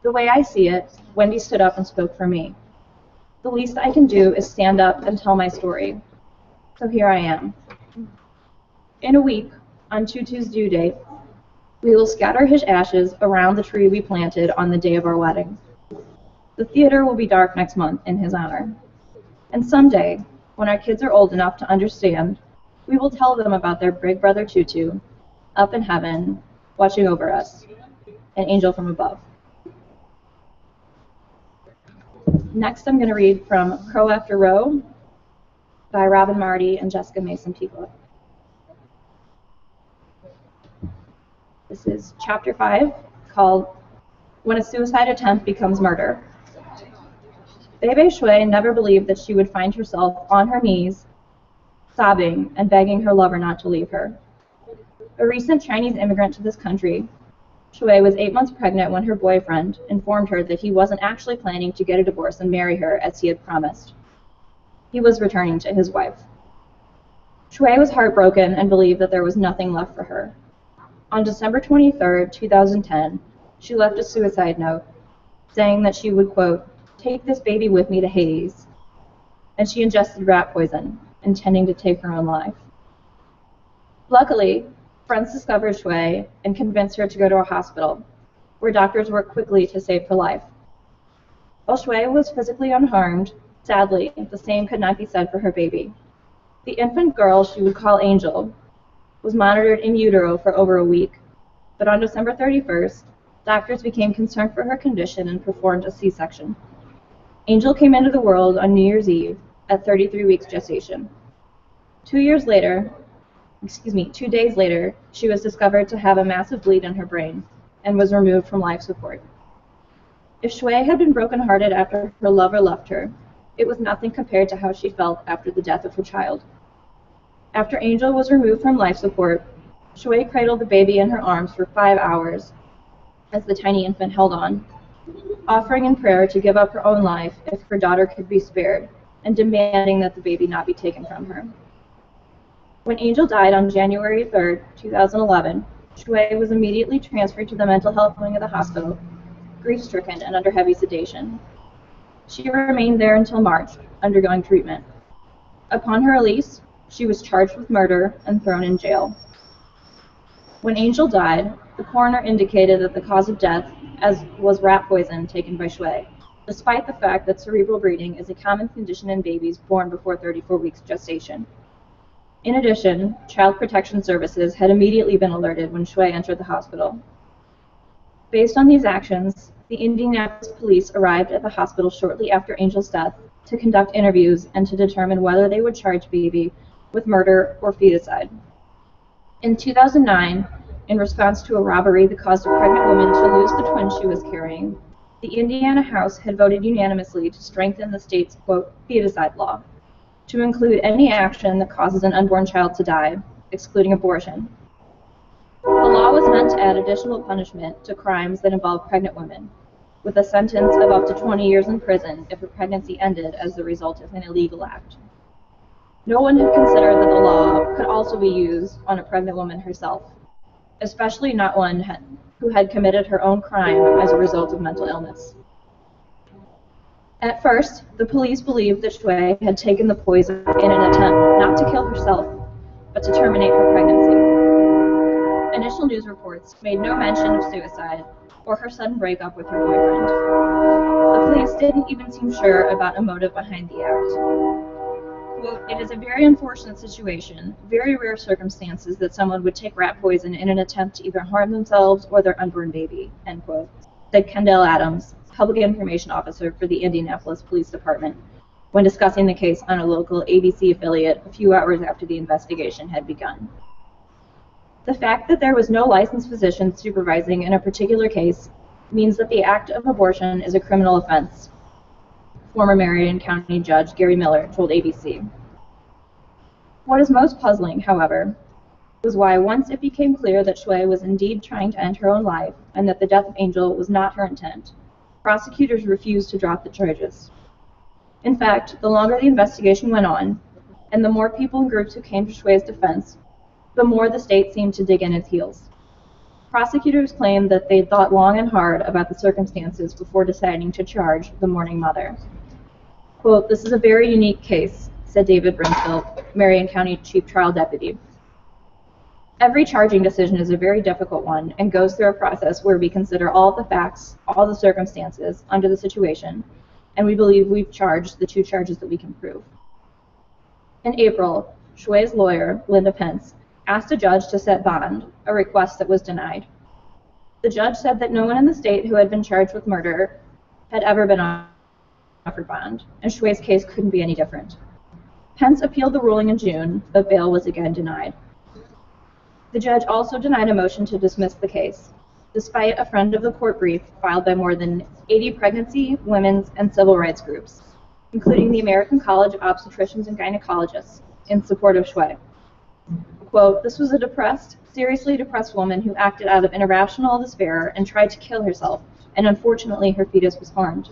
The way I see it, Wendy stood up and spoke for me. The least I can do is stand up and tell my story. So here I am. In a week, on Tutu's due date, we will scatter his ashes around the tree we planted on the day of our wedding. The theater will be dark next month in his honor. And someday, when our kids are old enough to understand, we will tell them about their big brother Tutu, up in heaven, watching over us, an angel from above. Next, I'm going to read from Crow After Row by Robin Marty and Jessica Mason Peacock. This is chapter 5, called When a Suicide Attempt Becomes Murder. Bebe Shui never believed that she would find herself on her knees, sobbing and begging her lover not to leave her. A recent Chinese immigrant to this country, Shui was 8 months pregnant when her boyfriend informed her that he wasn't actually planning to get a divorce and marry her as he had promised. He was returning to his wife. Shui was heartbroken and believed that there was nothing left for her. On December 23, 2010, she left a suicide note saying that she would, quote, take this baby with me to Hades, and she ingested rat poison, intending to take her own life. Luckily, friends discovered Shui and convinced her to go to a hospital, where doctors worked quickly to save her life. While Shui was physically unharmed, sadly, the same could not be said for her baby. The infant girl she would call Angel was monitored in utero for over a week, but on December 31st, doctors became concerned for her condition and performed a C-section. Angel came into the world on New Year's Eve at 33 weeks gestation. 2 days later, she was discovered to have a massive bleed in her brain and was removed from life support. If Shui had been brokenhearted after her lover left her, it was nothing compared to how she felt after the death of her child. After Angel was removed from life support, Shui cradled the baby in her arms for 5 hours as the tiny infant held on, offering in prayer to give up her own life if her daughter could be spared, and demanding that the baby not be taken from her. When Angel died on January 3, 2011, Shui was immediately transferred to the mental health wing of the hospital, grief-stricken and under heavy sedation. She remained there until March, undergoing treatment. Upon her release, she was charged with murder and thrown in jail. When Angel died, the coroner indicated that the cause of death was rat poison taken by Shui, despite the fact that cerebral bleeding is a common condition in babies born before 34 weeks gestation. In addition, Child Protection Services had immediately been alerted when Shui entered the hospital. Based on these actions, the Indianapolis police arrived at the hospital shortly after Angel's death to conduct interviews and to determine whether they would charge Baby with murder or feticide. In 2009, in response to a robbery that caused a pregnant woman to lose the twin she was carrying, the Indiana House had voted unanimously to strengthen the state's, quote, feticide law, to include any action that causes an unborn child to die, excluding abortion. The law was meant to add additional punishment to crimes that involve pregnant women, with a sentence of up to 20 years in prison if a pregnancy ended as the result of an illegal act. No one had considered that the law could also be used on a pregnant woman herself, especially not one who had committed her own crime as a result of mental illness. At first, the police believed that Shui had taken the poison in an attempt not to kill herself, but to terminate her pregnancy. Initial news reports made no mention of suicide or her sudden breakup with her boyfriend. The police didn't even seem sure about a motive behind the act. Quote, it is a very unfortunate situation, very rare circumstances that someone would take rat poison in an attempt to either harm themselves or their unborn baby, end quote, said Kendall Adams, public information officer for the Indianapolis Police Department, when discussing the case on a local ABC affiliate a few hours after the investigation had begun. The fact that there was no licensed physician supervising in a particular case means that the act of abortion is a criminal offense, former Marion County Judge Gary Miller told ABC. What is most puzzling, however, was why once it became clear that Shui was indeed trying to end her own life and that the death of Angel was not her intent, prosecutors refused to drop the charges. In fact, the longer the investigation went on, and the more people and groups who came to Shui's defense, the more the state seemed to dig in its heels. Prosecutors claimed that they thought long and hard about the circumstances before deciding to charge the mourning mother. Quote, "This is a very unique case," said David Brimfield, Marion County Chief Trial Deputy. "Every charging decision is a very difficult one and goes through a process where we consider all the facts, all the circumstances under the situation, and we believe we've charged the 2 charges that we can prove." In April, Shui's lawyer, Linda Pence, asked a judge to set bond, a request that was denied. The judge said that no one in the state who had been charged with murder had ever been offered bond, and Shui's case couldn't be any different. Pence appealed the ruling in June, but bail was again denied. The judge also denied a motion to dismiss the case, despite a friend of the court brief filed by more than 80 pregnancy, women's, and civil rights groups, including the American College of Obstetricians and Gynecologists, in support of Shui. Quote, "This was a depressed, seriously depressed woman who acted out of irrational despair and tried to kill herself, and unfortunately her fetus was harmed,"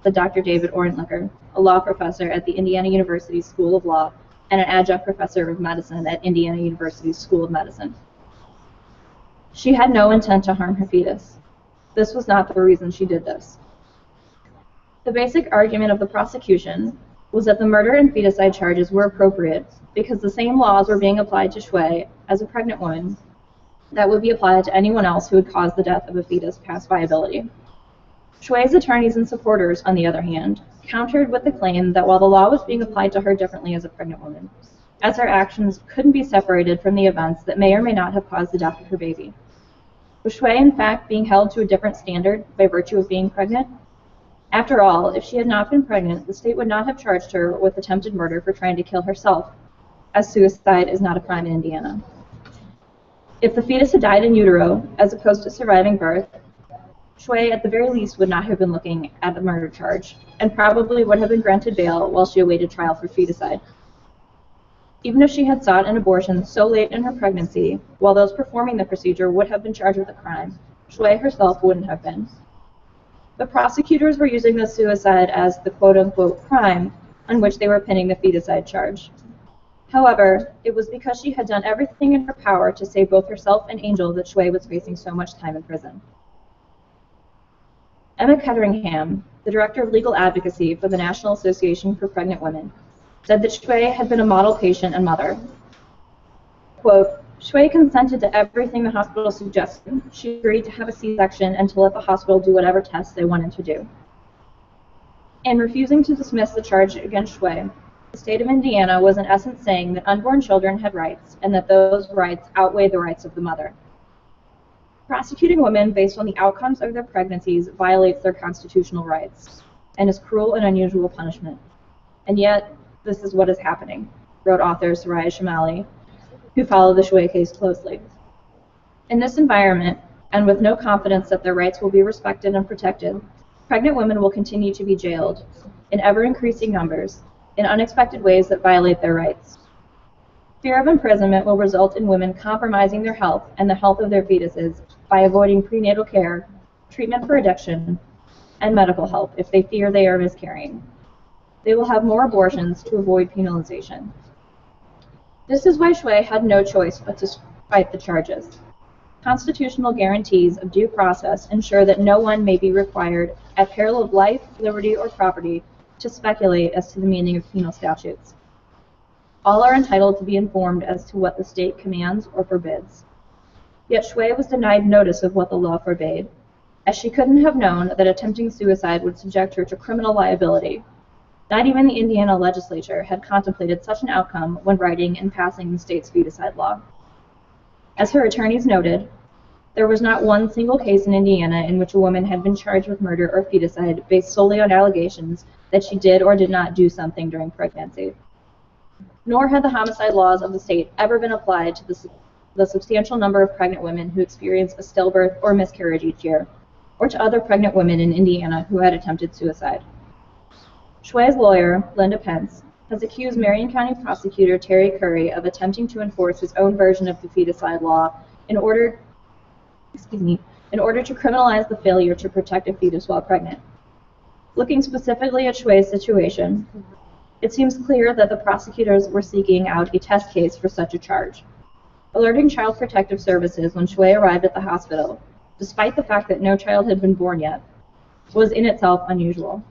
said Dr. David Ornlicker, a law professor at the Indiana University School of Law and an adjunct professor of medicine at Indiana University School of Medicine. "She had no intent to harm her fetus. This was not the reason she did this." The basic argument of the prosecution was that the murder and feticide charges were appropriate because the same laws were being applied to Shui as a pregnant woman that would be applied to anyone else who would cause the death of a fetus past viability. Shui's attorneys and supporters, on the other hand, countered with the claim that while the law was being applied to her differently as a pregnant woman, as her actions couldn't be separated from the events that may or may not have caused the death of her baby. Was Shui in fact being held to a different standard by virtue of being pregnant? After all, if she had not been pregnant, the state would not have charged her with attempted murder for trying to kill herself, as suicide is not a crime in Indiana. If the fetus had died in utero, as opposed to surviving birth, Shui at the very least would not have been looking at a murder charge, and probably would have been granted bail while she awaited trial for feticide. Even if she had sought an abortion so late in her pregnancy, while those performing the procedure would have been charged with a crime, Shui herself wouldn't have been. The prosecutors were using the suicide as the quote-unquote crime on which they were pinning the feticide charge. However, it was because she had done everything in her power to save both herself and Angel that Shui was facing so much time in prison. Emma Ketteringham, the director of legal advocacy for the National Association for Pregnant Women, said that Shui had been a model patient and mother. Quote, "Shui consented to everything the hospital suggested. She agreed to have a C-section and to let the hospital do whatever tests they wanted to do." In refusing to dismiss the charge against Shui, the state of Indiana was in essence saying that unborn children had rights and that those rights outweigh the rights of the mother. Prosecuting women based on the outcomes of their pregnancies violates their constitutional rights and is cruel and unusual punishment. And yet, this is what is happening, wrote author Soraya Shamali, who followed the Shui case closely. In this environment, and with no confidence that their rights will be respected and protected, pregnant women will continue to be jailed, in ever-increasing numbers, in unexpected ways that violate their rights. Fear of imprisonment will result in women compromising their health and the health of their fetuses by avoiding prenatal care, treatment for addiction, and medical help if they fear they are miscarrying. They will have more abortions to avoid penalization. This is why Shui had no choice but to fight the charges. Constitutional guarantees of due process ensure that no one may be required, at peril of life, liberty, or property, to speculate as to the meaning of penal statutes. All are entitled to be informed as to what the state commands or forbids. Yet Shui was denied notice of what the law forbade, as she couldn't have known that attempting suicide would subject her to criminal liability. Not even the Indiana legislature had contemplated such an outcome when writing and passing the state's feticide law. As her attorneys noted, there was not one single case in Indiana in which a woman had been charged with murder or feticide based solely on allegations that she did or did not do something during pregnancy. Nor had the homicide laws of the state ever been applied to the substantial number of pregnant women who experienced a stillbirth or miscarriage each year, or to other pregnant women in Indiana who had attempted suicide. Shui's lawyer, Linda Pence, has accused Marion County prosecutor Terry Curry of attempting to enforce his own version of the feticide law in order to criminalize the failure to protect a fetus while pregnant. Looking specifically at Shui's situation, it seems clear that the prosecutors were seeking out a test case for such a charge. Alerting Child Protective Services when Shui arrived at the hospital, despite the fact that no child had been born yet, was in itself unusual.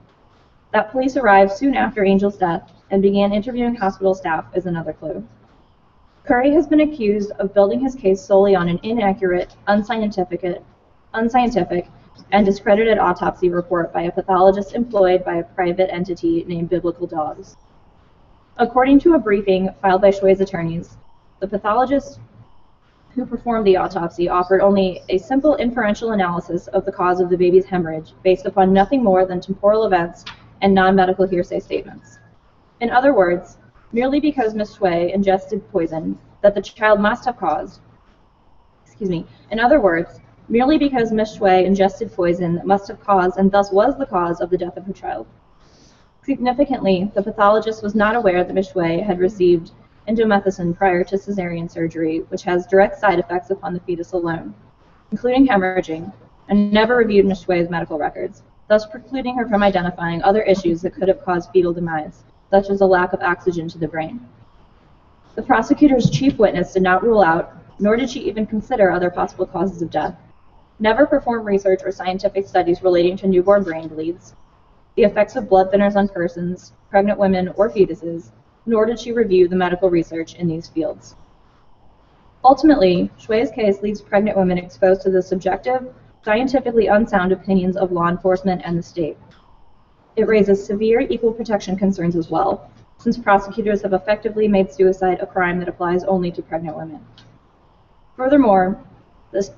That police arrived soon after Angel's death and began interviewing hospital staff is another clue. Curry has been accused of building his case solely on an inaccurate, unscientific, and discredited autopsy report by a pathologist employed by a private entity named Biblical Dogs. According to a briefing filed by Shui's attorneys, the pathologist who performed the autopsy offered only a simple inferential analysis of the cause of the baby's hemorrhage based upon nothing more than temporal events and non-medical hearsay statements. In other words, merely because Miss Shui ingested poison that the child must have caused, in other words, merely because Miss Shui ingested poison that must have caused and thus was the cause of the death of her child. Significantly, the pathologist was not aware that Miss Shui had received indomethacin prior to cesarean surgery, which has direct side effects upon the fetus alone, including hemorrhaging, and never reviewed Miss Shui's medical records, thus precluding her from identifying other issues that could have caused fetal demise, such as a lack of oxygen to the brain. The prosecutor's chief witness did not rule out, nor did she even consider other possible causes of death, never performed research or scientific studies relating to newborn brain bleeds, the effects of blood thinners on persons, pregnant women, or fetuses, nor did she review the medical research in these fields. Ultimately, Shui's case leaves pregnant women exposed to the subjective, scientifically unsound opinions of law enforcement and the state. It raises severe equal protection concerns as well, since prosecutors have effectively made suicide a crime that applies only to pregnant women. Furthermore,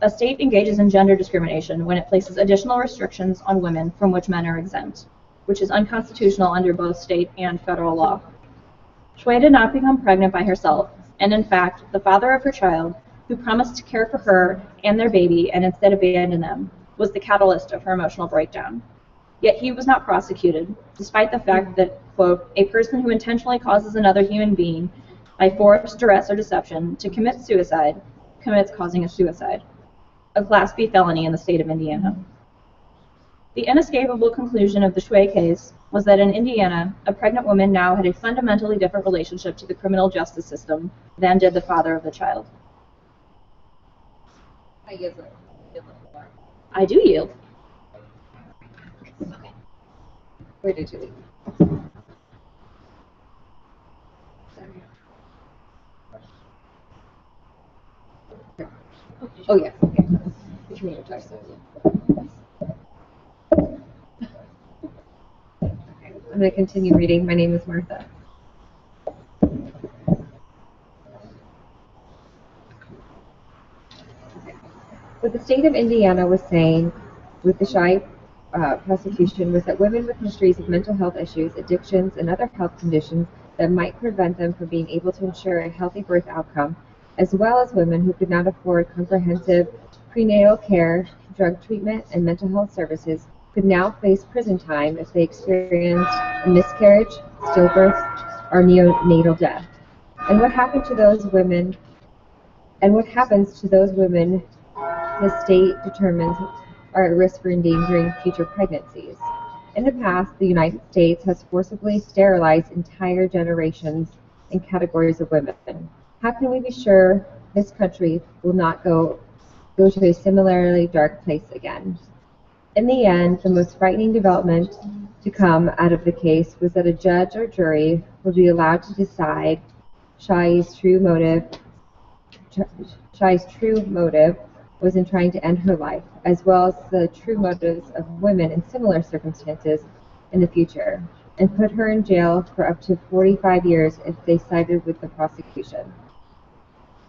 a state engages in gender discrimination when it places additional restrictions on women from which men are exempt, which is unconstitutional under both state and federal law. Shui did not become pregnant by herself, and in fact, the father of her child, who promised to care for her and their baby and instead abandoned them, was the catalyst of her emotional breakdown. Yet he was not prosecuted, despite the fact that, quote, a person who intentionally causes another human being by force, duress, or deception to commit suicide commits causing a suicide, a Class B felony in the state of Indiana. The inescapable conclusion of the Shui case was that in Indiana, a pregnant woman now had a fundamentally different relationship to the criminal justice system than did the father of the child. I do yield. Where did you leave? Oh, yes. Okay. Which one are you talking about? Okay. I'm going to continue reading. My name is Martha. Okay. What the state of Indiana was saying with the Shui prosecution was that women with histories of mental health issues, addictions, and other health conditions that might prevent them from being able to ensure a healthy birth outcome, as well as women who could not afford comprehensive prenatal care, drug treatment, and mental health services, could now face prison time if they experienced a miscarriage, stillbirth, or neonatal death. And what happened to those women? And what happens to those women the state determines are at risk for endangering future pregnancies? In the past, the United States has forcibly sterilized entire generations and categories of women. How can we be sure this country will not go to a similarly dark place again? In the end, the most frightening development to come out of the case was that a judge or jury would be allowed to decide Shui's true motive was in trying to end her life, as well as the true motives of women in similar circumstances in the future, and put her in jail for up to 45 years if they sided with the prosecution.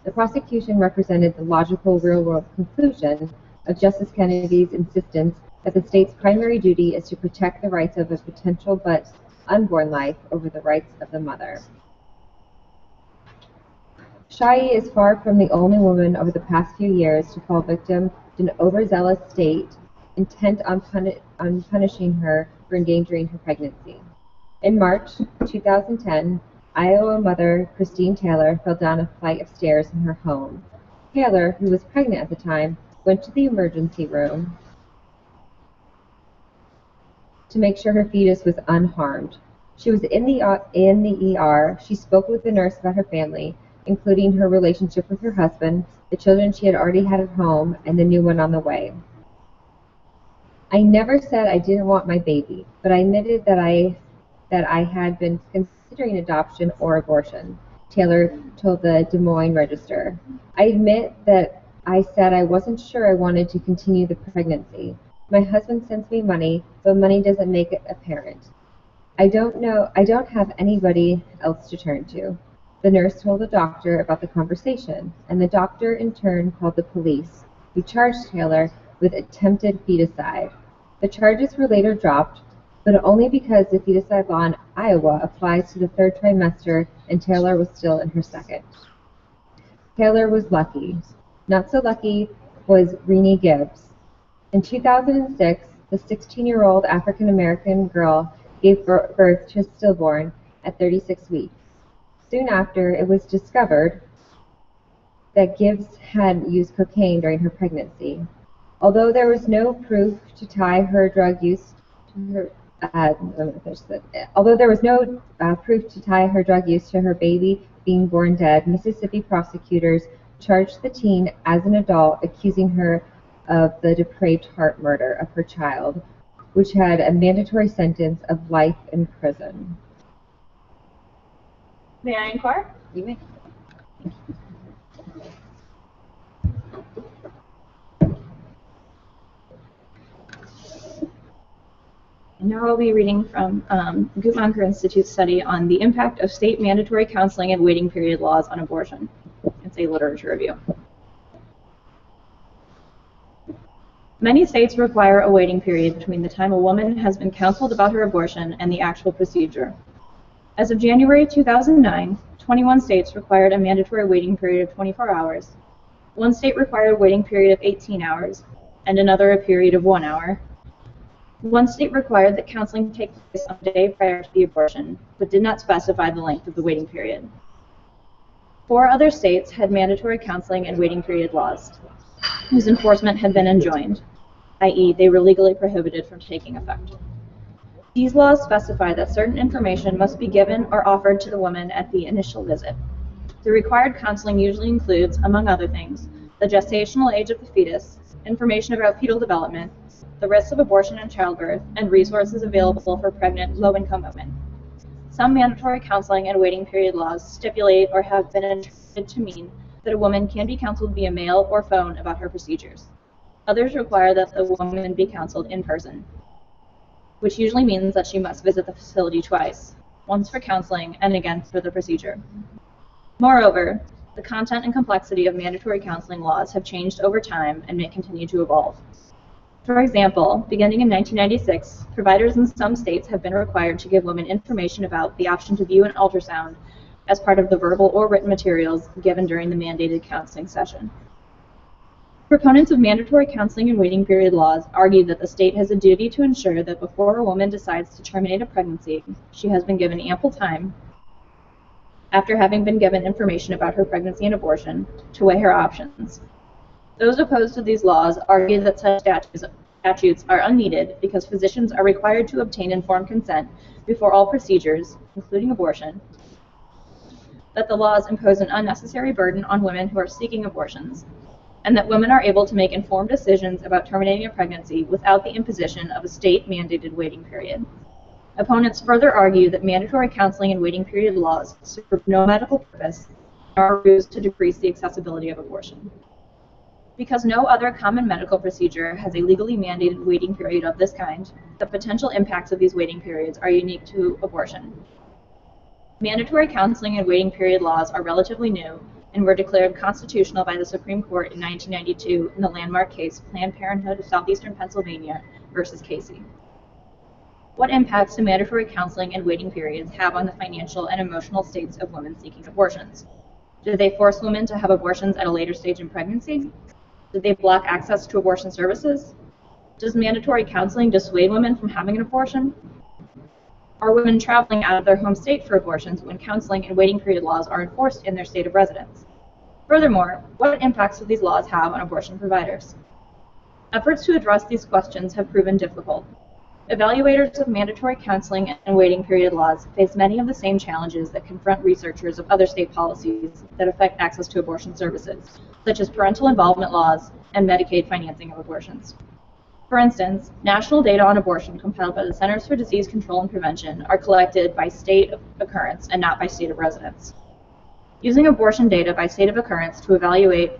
The prosecution represented the logical real-world conclusion of Justice Kennedy's insistence that the state's primary duty is to protect the rights of a potential but unborn life over the rights of the mother. Shui is far from the only woman over the past few years to fall victim to an overzealous state intent on punishing her for endangering her pregnancy. In March 2010, Iowa mother Christine Taylor fell down a flight of stairs in her home. Taylor, who was pregnant at the time, went to the emergency room to make sure her fetus was unharmed. She was in the ER. She spoke with the nurse about her family, including her relationship with her husband, the children she had already had at home, and the new one on the way. I never said I didn't want my baby, but I admitted that I had been considering adoption or abortion, Taylor told the Des Moines Register. I admit that I said I wasn't sure I wanted to continue the pregnancy. My husband sends me money, but money doesn't make a parent. I don't have anybody else to turn to. The nurse told the doctor about the conversation, and the doctor in turn called the police, who charged Taylor with attempted feticide. The charges were later dropped, but only because the feticide law in Iowa applies to the third trimester and Taylor was still in her second. Taylor was lucky. Not so lucky was Renee Gibbs. In 2006, the 16-year-old African-American girl gave birth to a stillborn at 36 weeks. Soon after, it was discovered that Gibbs had used cocaine during her pregnancy. Although there was no proof to tie her drug use to her baby being born dead, Mississippi prosecutors charged the teen as an adult, accusing her of the depraved heart murder of her child, which had a mandatory sentence of life in prison. May I inquire? You may. Now I'll be reading from Guttmacher Institute study on the impact of state mandatory counseling and waiting period laws on abortion. It's a literature review. Many states require a waiting period between the time a woman has been counseled about her abortion and the actual procedure. As of January 2009, 21 states required a mandatory waiting period of 24 hours. One state required a waiting period of 18 hours, and another a period of 1 hour. One state required that counseling take place on the day prior to the abortion, but did not specify the length of the waiting period. 4 other states had mandatory counseling and waiting period laws, whose enforcement had been enjoined, i.e., they were legally prohibited from taking effect. These laws specify that certain information must be given or offered to the woman at the initial visit. The required counseling usually includes, among other things, the gestational age of the fetus, information about fetal development, the risks of abortion and childbirth, and resources available for pregnant, low-income women. Some mandatory counseling and waiting period laws stipulate or have been interpreted to mean that a woman can be counseled via mail or phone about her procedures. Others require that the woman be counseled in person, which usually means that she must visit the facility twice, once for counseling and again for the procedure. Moreover, the content and complexity of mandatory counseling laws have changed over time and may continue to evolve. For example, beginning in 1996, providers in some states have been required to give women information about the option to view an ultrasound as part of the verbal or written materials given during the mandated counseling session. Proponents of mandatory counseling and waiting period laws argue that the state has a duty to ensure that before a woman decides to terminate a pregnancy, she has been given ample time, after having been given information about her pregnancy and abortion, to weigh her options. Those opposed to these laws argue that such statutes are unneeded because physicians are required to obtain informed consent before all procedures, including abortion, that the laws impose an unnecessary burden on women who are seeking abortions, and that women are able to make informed decisions about terminating a pregnancy without the imposition of a state-mandated waiting period. Opponents further argue that mandatory counseling and waiting period laws serve no medical purpose and are used to decrease the accessibility of abortion. Because no other common medical procedure has a legally mandated waiting period of this kind, the potential impacts of these waiting periods are unique to abortion. Mandatory counseling and waiting period laws are relatively new and were declared constitutional by the Supreme Court in 1992 in the landmark case Planned Parenthood of Southeastern Pennsylvania versus Casey. What impacts do mandatory counseling and waiting periods have on the financial and emotional states of women seeking abortions? Do they force women to have abortions at a later stage in pregnancy? Do they block access to abortion services? Does mandatory counseling dissuade women from having an abortion? Are women traveling out of their home state for abortions when counseling and waiting period laws are enforced in their state of residence? Furthermore, what impacts do these laws have on abortion providers? Efforts to address these questions have proven difficult. Evaluators of mandatory counseling and waiting period laws face many of the same challenges that confront researchers of other state policies that affect access to abortion services, such as parental involvement laws and Medicaid financing of abortions. For instance, national data on abortion compiled by the Centers for Disease Control and Prevention are collected by state of occurrence and not by state of residence. Using abortion data by state of occurrence to evaluate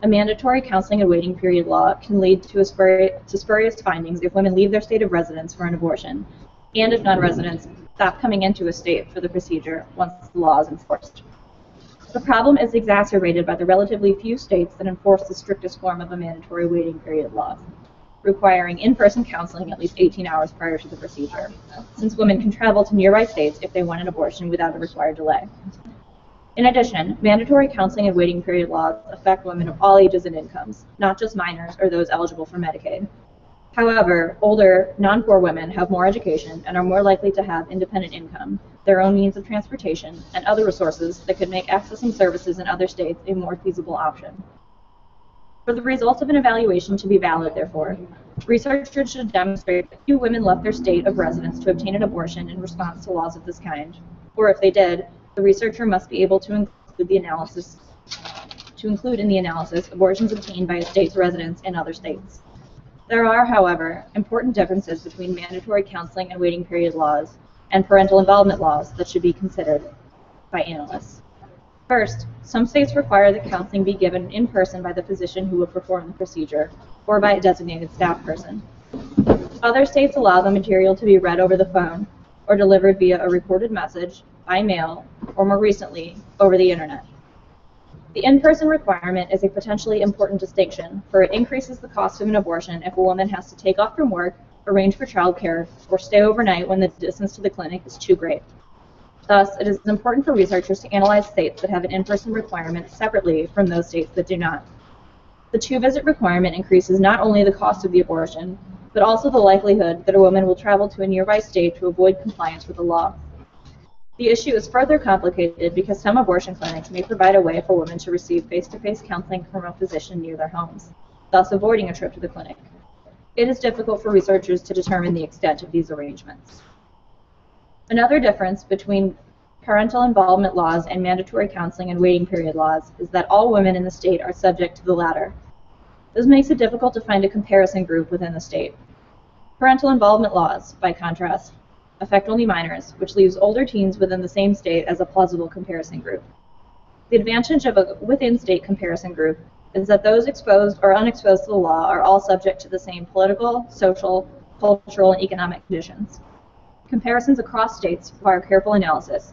a mandatory counseling and waiting period law can lead to spurious findings if women leave their state of residence for an abortion, and if non-residents stop coming into a state for the procedure once the law is enforced. The problem is exacerbated by the relatively few states that enforce the strictest form of a mandatory waiting period law, requiring in-person counseling at least 18 hours prior to the procedure, since women can travel to nearby states if they want an abortion without a required delay. In addition, mandatory counseling and waiting period laws affect women of all ages and incomes, not just minors or those eligible for Medicaid. However, older, non-poor women have more education and are more likely to have independent income, their own means of transportation, and other resources that could make accessing services in other states a more feasible option. For the results of an evaluation to be valid, therefore, researchers should demonstrate that few women left their state of residence to obtain an abortion in response to laws of this kind, or if they did, the researcher must be able to include in the analysis abortions obtained by a state's residents in other states. There are, however, important differences between mandatory counseling and waiting period laws and parental involvement laws that should be considered by analysts. First, some states require that counseling be given in person by the physician who will perform the procedure, or by a designated staff person. Other states allow the material to be read over the phone, or delivered via a recorded message, by mail, or more recently, over the internet. The in-person requirement is a potentially important distinction, for it increases the cost of an abortion if a woman has to take off from work, arrange for childcare, or stay overnight when the distance to the clinic is too great. Thus, it is important for researchers to analyze states that have an in-person requirement separately from those states that do not. The two-visit requirement increases not only the cost of the abortion, but also the likelihood that a woman will travel to a nearby state to avoid compliance with the law. The issue is further complicated because some abortion clinics may provide a way for women to receive face-to-face counseling from a physician near their homes, thus avoiding a trip to the clinic. It is difficult for researchers to determine the extent of these arrangements. Another difference between parental involvement laws and mandatory counseling and waiting period laws is that all women in the state are subject to the latter. This makes it difficult to find a comparison group within the state. Parental involvement laws, by contrast, affect only minors, which leaves older teens within the same state as a plausible comparison group. The advantage of a within-state comparison group is that those exposed or unexposed to the law are all subject to the same political, social, cultural, and economic conditions. Comparisons across states require careful analysis,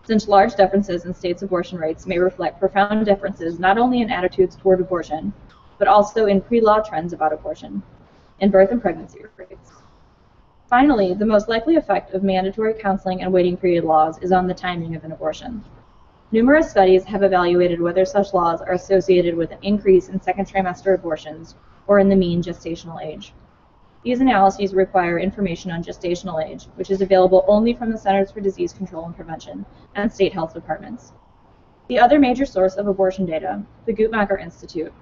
since large differences in states' abortion rates may reflect profound differences not only in attitudes toward abortion, but also in pre-law trends about abortion, in birth and pregnancy rates. Finally, the most likely effect of mandatory counseling and waiting period laws is on the timing of an abortion. Numerous studies have evaluated whether such laws are associated with an increase in second trimester abortions or in the mean gestational age. These analyses require information on gestational age, which is available only from the Centers for Disease Control and Prevention and state health departments. The other major source of abortion data, the Guttmacher Institute,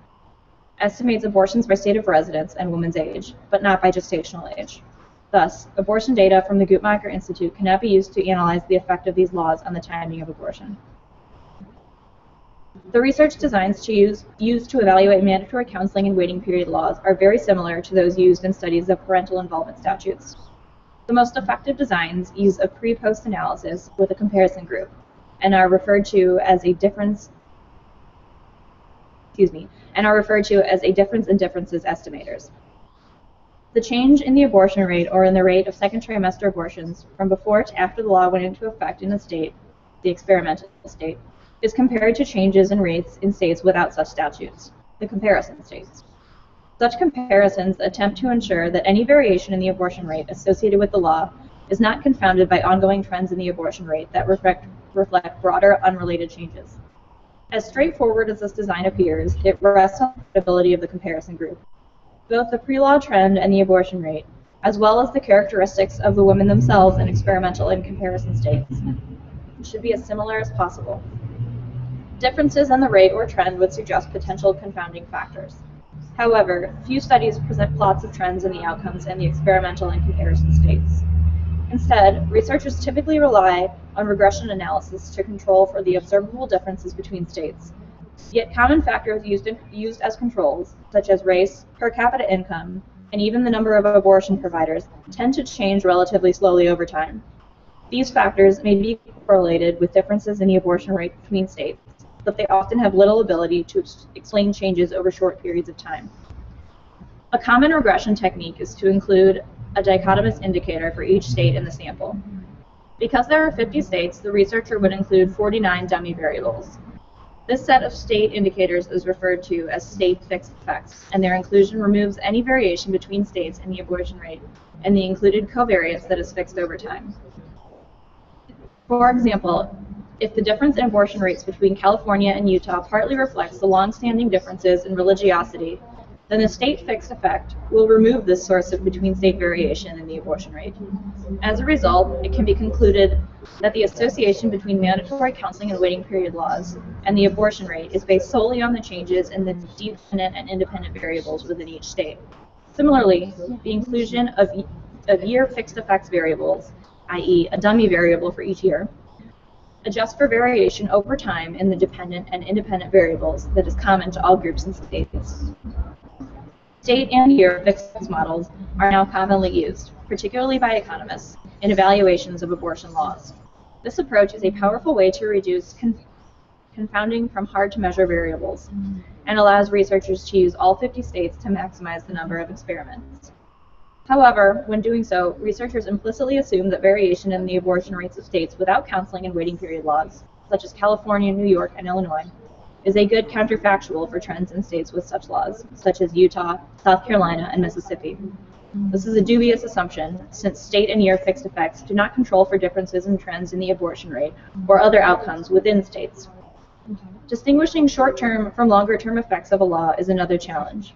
estimates abortions by state of residence and woman's age, but not by gestational age. Thus, abortion data from the Guttmacher Institute cannot be used to analyze the effect of these laws on the timing of abortion. The research designs used to evaluate mandatory counseling and waiting period laws are very similar to those used in studies of parental involvement statutes. The most effective designs use a pre-post analysis with a comparison group and are referred to as a difference in differences estimators. The change in the abortion rate or in the rate of second trimester abortions from before to after the law went into effect in a state, the experimental state, is compared to changes in rates in states without such statutes, the comparison states. Such comparisons attempt to ensure that any variation in the abortion rate associated with the law is not confounded by ongoing trends in the abortion rate that reflect broader, unrelated changes. As straightforward as this design appears, it rests on the credibility of the comparison group. Both the pre-law trend and the abortion rate, as well as the characteristics of the women themselves in experimental and comparison states, should be as similar as possible. Differences in the rate or trend would suggest potential confounding factors. However, few studies present plots of trends in the outcomes in the experimental and comparison states. Instead, researchers typically rely on regression analysis to control for the observable differences between states. Yet common factors used as controls, such as race, per capita income, and even the number of abortion providers, tend to change relatively slowly over time. These factors may be correlated with differences in the abortion rate between states, but they often have little ability to explain changes over short periods of time. A common regression technique is to include a dichotomous indicator for each state in the sample. Because there are 50 states, the researcher would include 49 dummy variables. This set of state indicators is referred to as state fixed effects, and their inclusion removes any variation between states in the abortion rate and the included covariance that is fixed over time. For example, if the difference in abortion rates between California and Utah partly reflects the long-standing differences in religiosity, then the state fixed effect will remove this source of between-state variation in the abortion rate. As a result, it can be concluded that the association between mandatory counseling and waiting period laws and the abortion rate is based solely on the changes in the dependent and independent variables within each state. Similarly, the inclusion of year fixed effects variables, i.e. a dummy variable for each year, adjusts for variation over time in the dependent and independent variables that is common to all groups and states. State and year fixed models are now commonly used, particularly by economists, in evaluations of abortion laws. This approach is a powerful way to reduce confounding from hard-to-measure variables and allows researchers to use all 50 states to maximize the number of experiments. However, when doing so, researchers implicitly assume that variation in the abortion rates of states without counseling and waiting period laws, such as California, New York, and Illinois, is a good counterfactual for trends in states with such laws, such as Utah, South Carolina, and Mississippi. This is a dubious assumption, since state and year fixed effects do not control for differences in trends in the abortion rate or other outcomes within states. Distinguishing short-term from longer-term effects of a law is another challenge.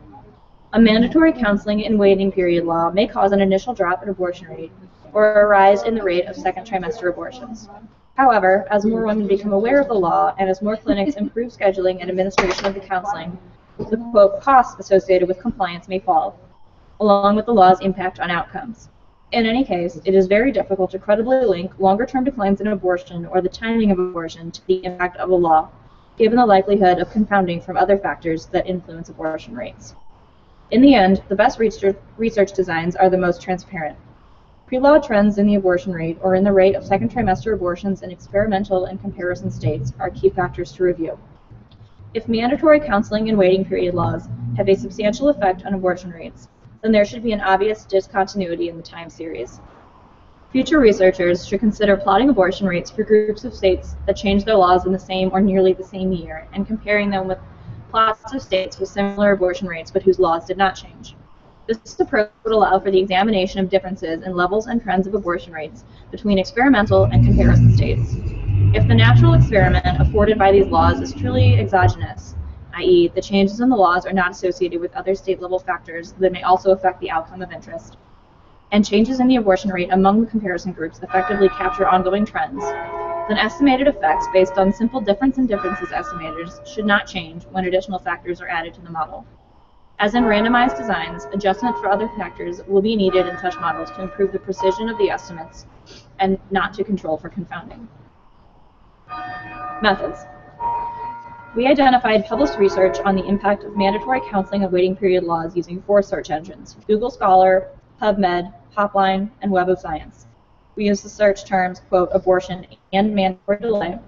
A mandatory counseling and waiting period law may cause an initial drop in abortion rate or a rise in the rate of second trimester abortions. However, as more women become aware of the law and as more clinics improve scheduling and administration of the counseling, the quote, costs associated with compliance may fall, along with the law's impact on outcomes. In any case, it is very difficult to credibly link longer-term declines in abortion or the timing of abortion to the impact of a law, given the likelihood of confounding from other factors that influence abortion rates. In the end, the best research designs are the most transparent. Pre-law trends in the abortion rate or in the rate of second trimester abortions in experimental and comparison states are key factors to review. If mandatory counseling and waiting period laws have a substantial effect on abortion rates, then there should be an obvious discontinuity in the time series. Future researchers should consider plotting abortion rates for groups of states that change their laws in the same or nearly the same year and comparing them with plots of states with similar abortion rates but whose laws did not change. This approach would allow for the examination of differences in levels and trends of abortion rates between experimental and comparison states. If the natural experiment afforded by these laws is truly exogenous, i.e. the changes in the laws are not associated with other state-level factors that may also affect the outcome of interest, and changes in the abortion rate among the comparison groups effectively capture ongoing trends, then estimated effects based on simple difference in differences estimators should not change when additional factors are added to the model. As in randomized designs, adjustment for other factors will be needed in such models to improve the precision of the estimates and not to control for confounding. Methods. We identified published research on the impact of mandatory counseling and waiting period laws using 4 search engines: Google Scholar, PubMed, Hotline, and Web of Science. We used the search terms, quote, abortion and mandatory delay,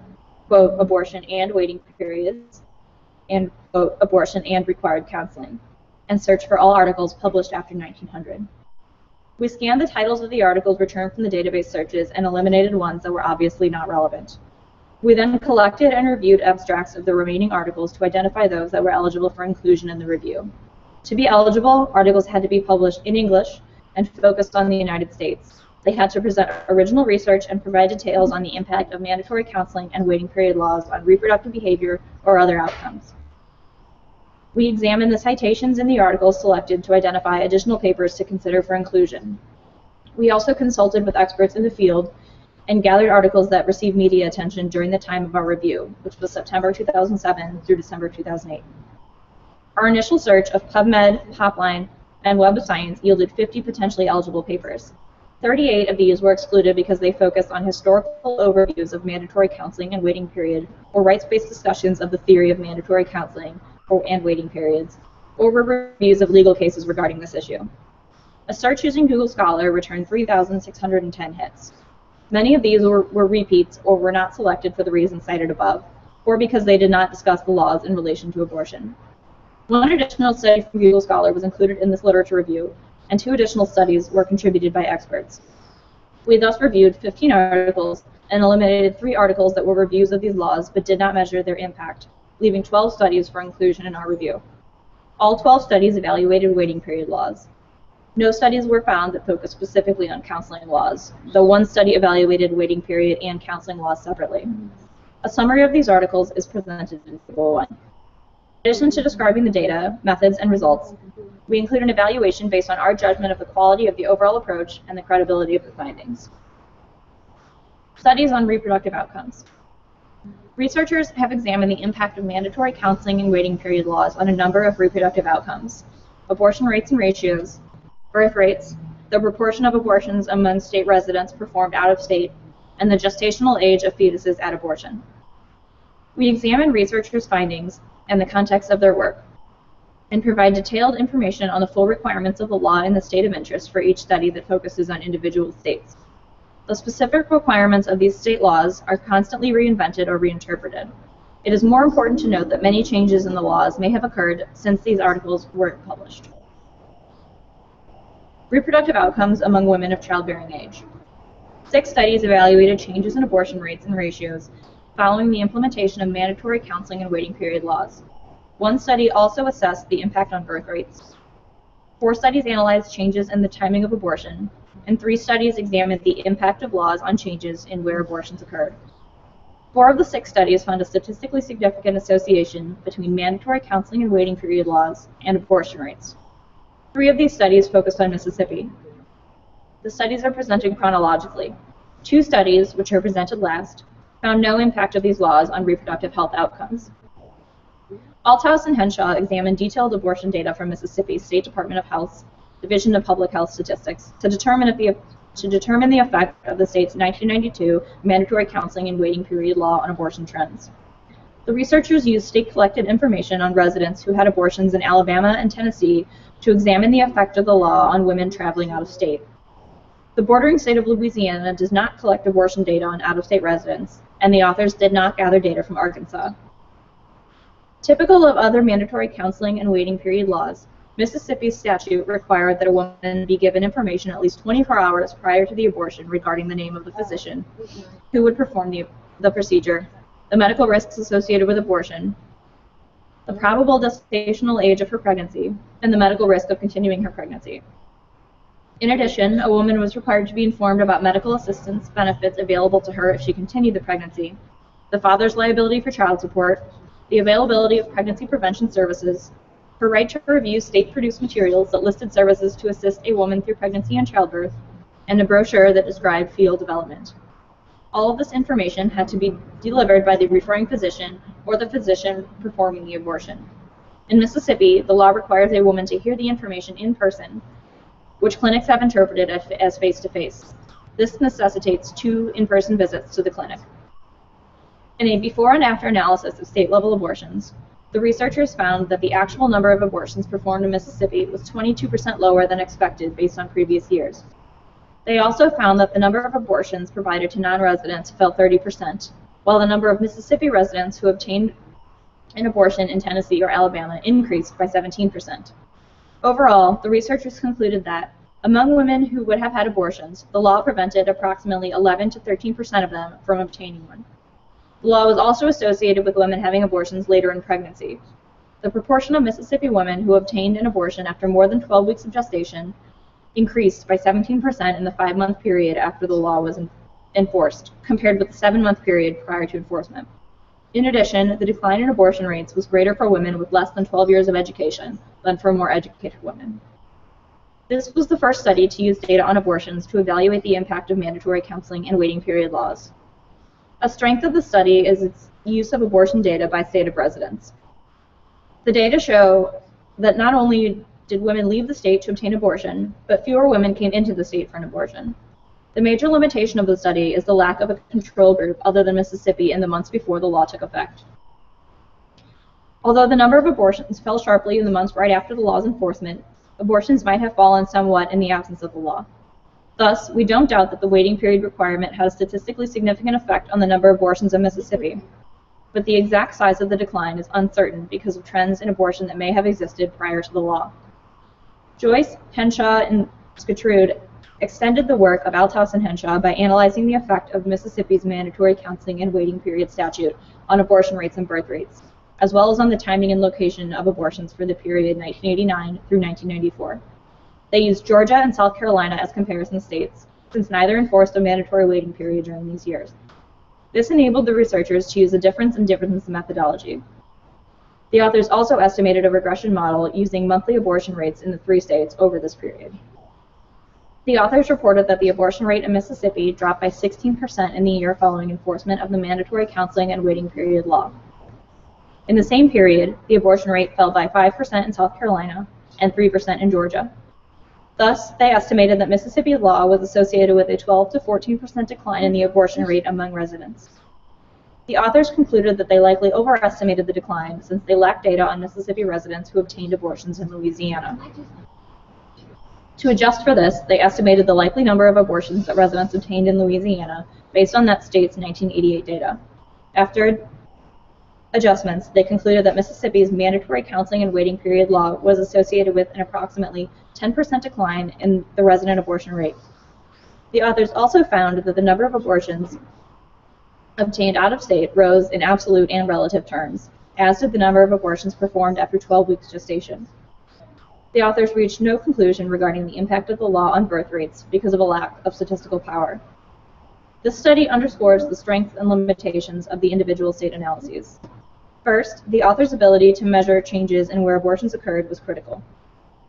quote, abortion and waiting periods, and, quote, abortion and required counseling, and searched for all articles published after 1900. We scanned the titles of the articles returned from the database searches and eliminated ones that were obviously not relevant. We then collected and reviewed abstracts of the remaining articles to identify those that were eligible for inclusion in the review. To be eligible, articles had to be published in English and focused on the United States. They had to present original research and provide details on the impact of mandatory counseling and waiting period laws on reproductive behavior or other outcomes. We examined the citations in the articles selected to identify additional papers to consider for inclusion. We also consulted with experts in the field and gathered articles that received media attention during the time of our review, which was September 2007 through December 2008. Our initial search of PubMed, Hotline, and Web of Science yielded 50 potentially eligible papers. 38 of these were excluded because they focused on historical overviews of mandatory counseling and waiting period, or rights-based discussions of the theory of mandatory counseling and waiting periods, or reviews of legal cases regarding this issue. A search using Google Scholar returned 3,610 hits. Many of these were repeats or were not selected for the reasons cited above, or because they did not discuss the laws in relation to abortion. One additional study from Google Scholar was included in this literature review, and 2 additional studies were contributed by experts. We thus reviewed 15 articles and eliminated 3 articles that were reviews of these laws but did not measure their impact, leaving 12 studies for inclusion in our review. All 12 studies evaluated waiting period laws. No studies were found that focused specifically on counseling laws, though one study evaluated waiting period and counseling laws separately. A summary of these articles is presented in Table 1. In addition to describing the data, methods, and results, we include an evaluation based on our judgment of the quality of the overall approach and the credibility of the findings. Studies on reproductive outcomes. Researchers have examined the impact of mandatory counseling and waiting period laws on a number of reproductive outcomes: abortion rates and ratios, birth rates, the proportion of abortions among state residents performed out of state, and the gestational age of fetuses at abortion. We examine researchers' findings and the context of their work, and provide detailed information on the full requirements of the law in the state of interest for each study that focuses on individual states. The specific requirements of these state laws are constantly reinvented or reinterpreted. It is more important to note that many changes in the laws may have occurred since these articles were published. Reproductive outcomes among women of childbearing age. 6 studies evaluated changes in abortion rates and ratios following the implementation of mandatory counseling and waiting period laws. 1 study also assessed the impact on birth rates. 4 studies analyzed changes in the timing of abortion, and 3 studies examined the impact of laws on changes in where abortions occurred. 4 of the 6 studies found a statistically significant association between mandatory counseling and waiting period laws and abortion rates. 3 of these studies focused on Mississippi. The studies are presented chronologically. 2 studies, which are presented last, found no impact of these laws on reproductive health outcomes. Althouse and Henshaw examined detailed abortion data from Mississippi State Department of Health's Division of Public Health Statistics to determine the effect of the state's 1992 mandatory counseling and waiting period law on abortion trends. The researchers used state-collected information on residents who had abortions in Alabama and Tennessee to examine the effect of the law on women traveling out of state. The bordering state of Louisiana does not collect abortion data on out-of-state residents, and the authors did not gather data from Arkansas. Typical of other mandatory counseling and waiting period laws, Mississippi's statute required that a woman be given information at least 24 hours prior to the abortion regarding the name of the physician who would perform the procedure, the medical risks associated with abortion, the probable gestational age of her pregnancy, and the medical risk of continuing her pregnancy. In addition, a woman was required to be informed about medical assistance benefits available to her if she continued the pregnancy, the father's liability for child support, the availability of pregnancy prevention services, her right to review state-produced materials that listed services to assist a woman through pregnancy and childbirth, and a brochure that described fetal development. All of this information had to be delivered by the referring physician or the physician performing the abortion. In Mississippi, the law requires a woman to hear the information in person, which clinics have interpreted as face-to-face. This necessitates 2 in-person visits to the clinic. In a before and after analysis of state-level abortions, the researchers found that the actual number of abortions performed in Mississippi was 22% lower than expected based on previous years. They also found that the number of abortions provided to non-residents fell 30%, while the number of Mississippi residents who obtained an abortion in Tennessee or Alabama increased by 17%. Overall, the researchers concluded that, among women who would have had abortions, the law prevented approximately 11 to 13% of them from obtaining one. The law was also associated with women having abortions later in pregnancy. The proportion of Mississippi women who obtained an abortion after more than 12 weeks of gestation increased by 17% in the 5-month period after the law was enforced, compared with the 7-month period prior to enforcement. In addition, the decline in abortion rates was greater for women with less than 12 years of education than for more educated women. This was the first study to use data on abortions to evaluate the impact of mandatory counseling and waiting period laws. A strength of the study is its use of abortion data by state of residence. The data show that not only did women leave the state to obtain abortion, but fewer women came into the state for an abortion. The major limitation of the study is the lack of a control group other than Mississippi in the months before the law took effect. Although the number of abortions fell sharply in the months right after the law's enforcement, abortions might have fallen somewhat in the absence of the law. Thus, we don't doubt that the waiting period requirement had a statistically significant effect on the number of abortions in Mississippi, but the exact size of the decline is uncertain because of trends in abortion that may have existed prior to the law. Joyce, Henshaw, and Scatrude extended the work of Altos and Henshaw by analyzing the effect of Mississippi's mandatory counseling and waiting period statute on abortion rates and birth rates, as well as on the timing and location of abortions for the period 1989 through 1994. They used Georgia and South Carolina as comparison states, since neither enforced a mandatory waiting period during these years. This enabled the researchers to use a difference in methodology. The authors also estimated a regression model using monthly abortion rates in the 3 states over this period. The authors reported that the abortion rate in Mississippi dropped by 16% in the year following enforcement of the mandatory counseling and waiting period law. In the same period, the abortion rate fell by 5% in South Carolina and 3% in Georgia. Thus, they estimated that Mississippi law was associated with a 12 to 14% decline in the abortion rate among residents. The authors concluded that they likely overestimated the decline since they lacked data on Mississippi residents who obtained abortions in Louisiana. To adjust for this, they estimated the likely number of abortions that residents obtained in Louisiana based on that state's 1988 data. After adjustments, they concluded that Mississippi's mandatory counseling and waiting period law was associated with an approximately 10% decline in the resident abortion rate. The authors also found that the number of abortions obtained out of state rose in absolute and relative terms, as did the number of abortions performed after 12 weeks gestation. The authors reached no conclusion regarding the impact of the law on birth rates because of a lack of statistical power. This study underscores the strengths and limitations of the individual state analyses. First, the author's ability to measure changes in where abortions occurred was critical.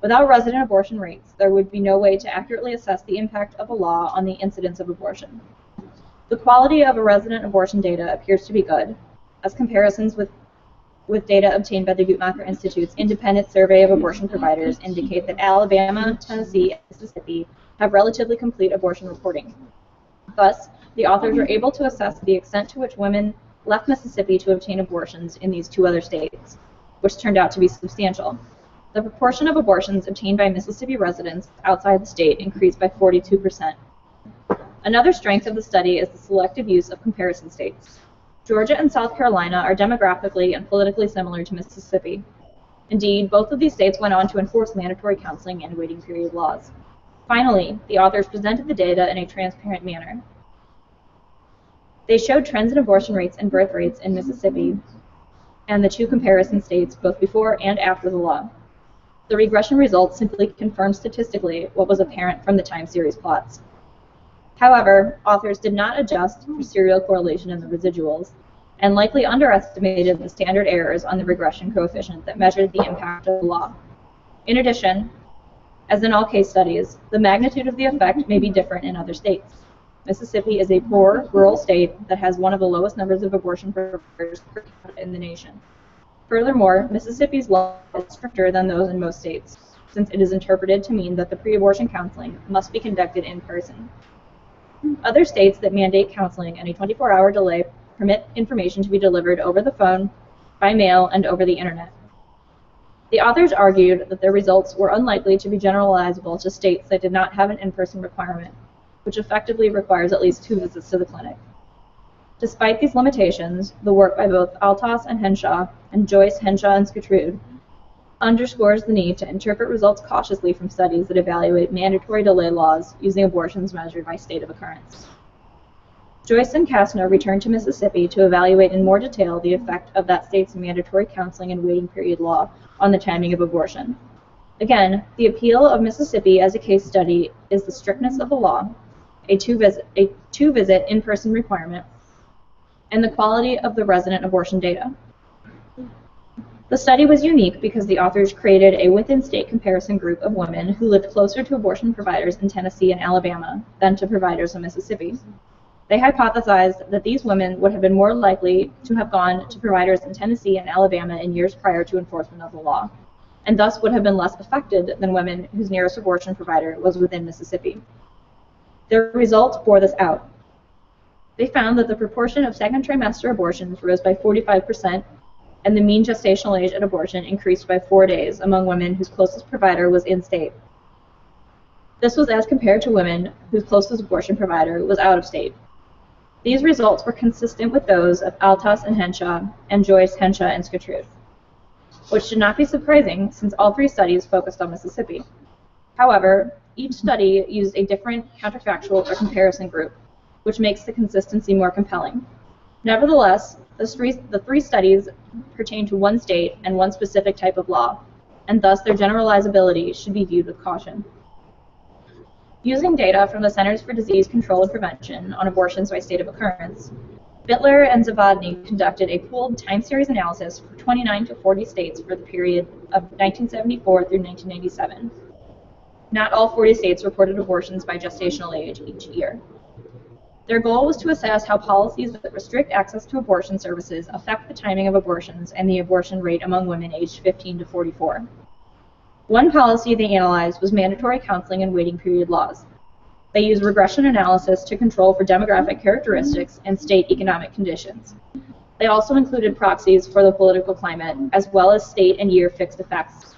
Without resident abortion rates, there would be no way to accurately assess the impact of a law on the incidence of abortion. The quality of a resident abortion data appears to be good, as comparisons with data obtained by the Guttmacher Institute's independent survey of abortion providers indicate that Alabama, Tennessee, and Mississippi have relatively complete abortion reporting. Thus, the authors were able to assess the extent to which women left Mississippi to obtain abortions in these 2 other states, which turned out to be substantial. The proportion of abortions obtained by Mississippi residents outside the state increased by 42%. Another strength of the study is the selective use of comparison states. Georgia and South Carolina are demographically and politically similar to Mississippi. Indeed, both of these states went on to enforce mandatory counseling and waiting period laws. Finally, the authors presented the data in a transparent manner. They showed trends in abortion rates and birth rates in Mississippi and the 2 comparison states both before and after the law. The regression results simply confirmed statistically what was apparent from the time series plots. However, authors did not adjust for serial correlation in the residuals, and likely underestimated the standard errors on the regression coefficient that measured the impact of the law. In addition, as in all case studies, the magnitude of the effect may be different in other states. Mississippi is a poor, rural state that has one of the lowest numbers of abortion providers per capita in the nation. Furthermore, Mississippi's law is stricter than those in most states, since it is interpreted to mean that the pre-abortion counseling must be conducted in person. Other states that mandate counseling and a 24-hour delay permit information to be delivered over the phone, by mail, and over the internet. The authors argued that their results were unlikely to be generalizable to states that did not have an in-person requirement, which effectively requires at least 2 visits to the clinic. Despite these limitations, the work by both Altos and Henshaw, and Joyce, Henshaw, and Scatrude underscores the need to interpret results cautiously from studies that evaluate mandatory delay laws using abortions measured by state of occurrence. Joyce and Kastner returned to Mississippi to evaluate in more detail the effect of that state's mandatory counseling and waiting period law on the timing of abortion. Again, the appeal of Mississippi as a case study is the strictness of the law, a two-visit in-person requirement, and the quality of the resident abortion data. The study was unique because the authors created a within-state comparison group of women who lived closer to abortion providers in Tennessee and Alabama than to providers in Mississippi. They hypothesized that these women would have been more likely to have gone to providers in Tennessee and Alabama in years prior to enforcement of the law. and thus would have been less affected than women whose nearest abortion provider was within Mississippi. Their results bore this out. They found that the proportion of second trimester abortions rose by 45%, and the mean gestational age at abortion increased by 4 days among women whose closest provider was in-state. This was as compared to women whose closest abortion provider was out of state. These results were consistent with those of Altos and Henshaw and Joyce, Henshaw, and Scatrude, which should not be surprising since all three studies focused on Mississippi. However, each study used a different counterfactual or comparison group, which makes the consistency more compelling. Nevertheless, the three studies pertain to one state and one specific type of law, and thus their generalizability should be viewed with caution. Using data from the Centers for Disease Control and Prevention on abortions by state of occurrence, Bittler and Zavodny conducted a pooled time series analysis for 29 to 40 states for the period of 1974 through 1997. Not all 40 states reported abortions by gestational age each year. Their goal was to assess how policies that restrict access to abortion services affect the timing of abortions and the abortion rate among women aged 15 to 44. One policy they analyzed was mandatory counseling and waiting period laws. They used regression analysis to control for demographic characteristics and state economic conditions. They also included proxies for the political climate, as well as state and year fixed effects.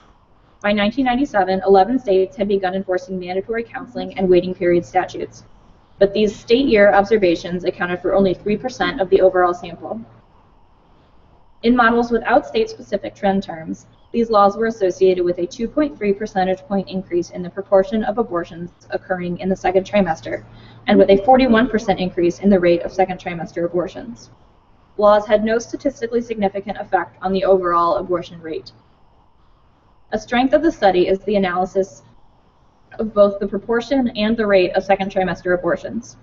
By 1997, 11 states had begun enforcing mandatory counseling and waiting period statutes, but these state year observations accounted for only 3% of the overall sample. In models without state-specific trend terms, these laws were associated with a 2.3 percentage point increase in the proportion of abortions occurring in the second trimester, and with a 41% increase in the rate of second trimester abortions. Laws had no statistically significant effect on the overall abortion rate. A strength of the study is the analysis of both the proportion and the rate of second trimester abortions.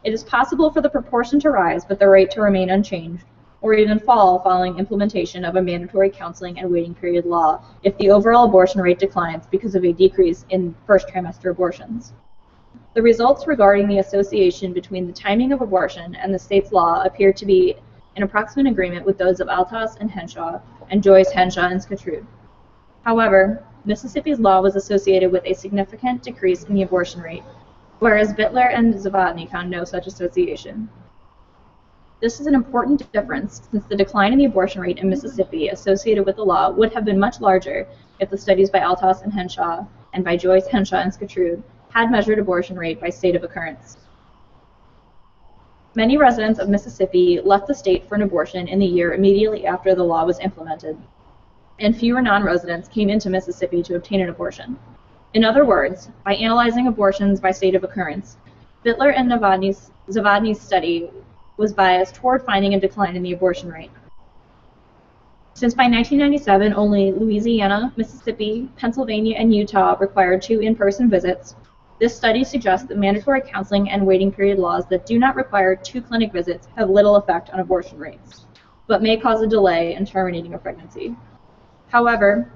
It is possible for the proportion to rise, but the rate to remain unchanged, or even fall following implementation of a mandatory counseling and waiting period law if the overall abortion rate declines because of a decrease in first trimester abortions. The results regarding the association between the timing of abortion and the state's law appear to be in approximate agreement with those of Altos and Henshaw and Joyce, Henshaw, and Scatrude. However, Mississippi's law was associated with a significant decrease in the abortion rate, whereas Bittler and Zavodny found no such association. This is an important difference since the decline in the abortion rate in Mississippi associated with the law would have been much larger if the studies by Altos and Henshaw and by Joyce, Henshaw, and Scatrude had measured abortion rate by state of occurrence. Many residents of Mississippi left the state for an abortion in the year immediately after the law was implemented, and fewer non-residents came into Mississippi to obtain an abortion. In other words, by analyzing abortions by state of occurrence, Bittler and Zavodny's study was biased toward finding a decline in the abortion rate. Since by 1997 only Louisiana, Mississippi, Pennsylvania, and Utah required 2 in-person visits, this study suggests that mandatory counseling and waiting period laws that do not require 2 clinic visits have little effect on abortion rates, but may cause a delay in terminating a pregnancy. However,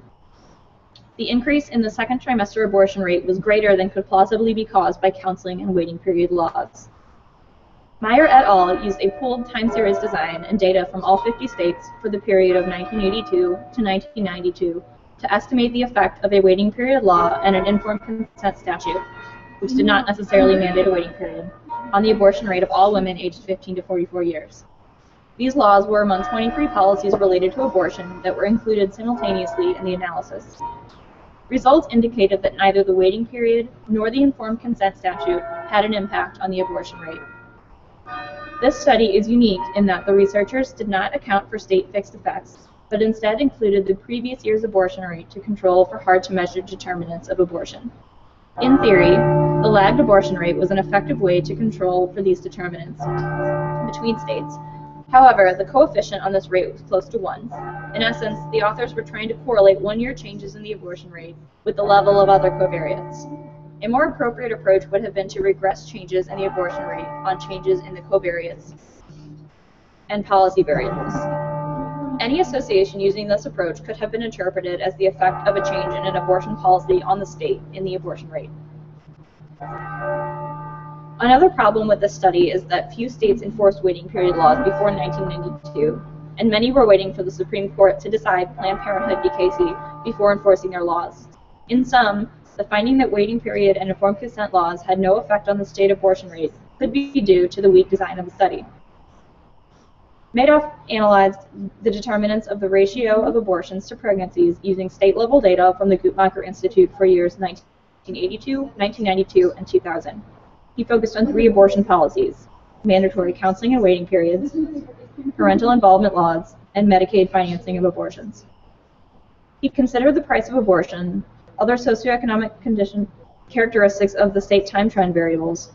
the increase in the second trimester abortion rate was greater than could plausibly be caused by counseling and waiting period laws. Meyer et al. Used a pooled time series design and data from all 50 states for the period of 1982 to 1992 to estimate the effect of a waiting period law and an informed consent statute, which did not necessarily mandate a waiting period, on the abortion rate of all women aged 15 to 44 years. These laws were among 23 policies related to abortion that were included simultaneously in the analysis. Results indicated that neither the waiting period nor the informed consent statute had an impact on the abortion rate. This study is unique in that the researchers did not account for state fixed effects, but instead included the previous year's abortion rate to control for hard-to-measure determinants of abortion. In theory, the lagged abortion rate was an effective way to control for these determinants between states. However, the coefficient on this rate was close to 1. In essence, the authors were trying to correlate one-year changes in the abortion rate with the level of other covariates. A more appropriate approach would have been to regress changes in the abortion rate on changes in the covariates and policy variables. Any association using this approach could have been interpreted as the effect of a change in an abortion policy on the state in the abortion rate. Another problem with this study is that few states enforced waiting period laws before 1992, and many were waiting for the Supreme Court to decide Planned Parenthood v. Casey before enforcing their laws. In sum, the finding that waiting period and informed consent laws had no effect on the state abortion rate could be due to the weak design of the study. Madoff analyzed the determinants of the ratio of abortions to pregnancies using state-level data from the Guttmacher Institute for years 1982, 1992, and 2000. He focused on 3 abortion policies: mandatory counseling and waiting periods, parental involvement laws, and Medicaid financing of abortions. He considered the price of abortion, other socioeconomic characteristics of the state time trend variables,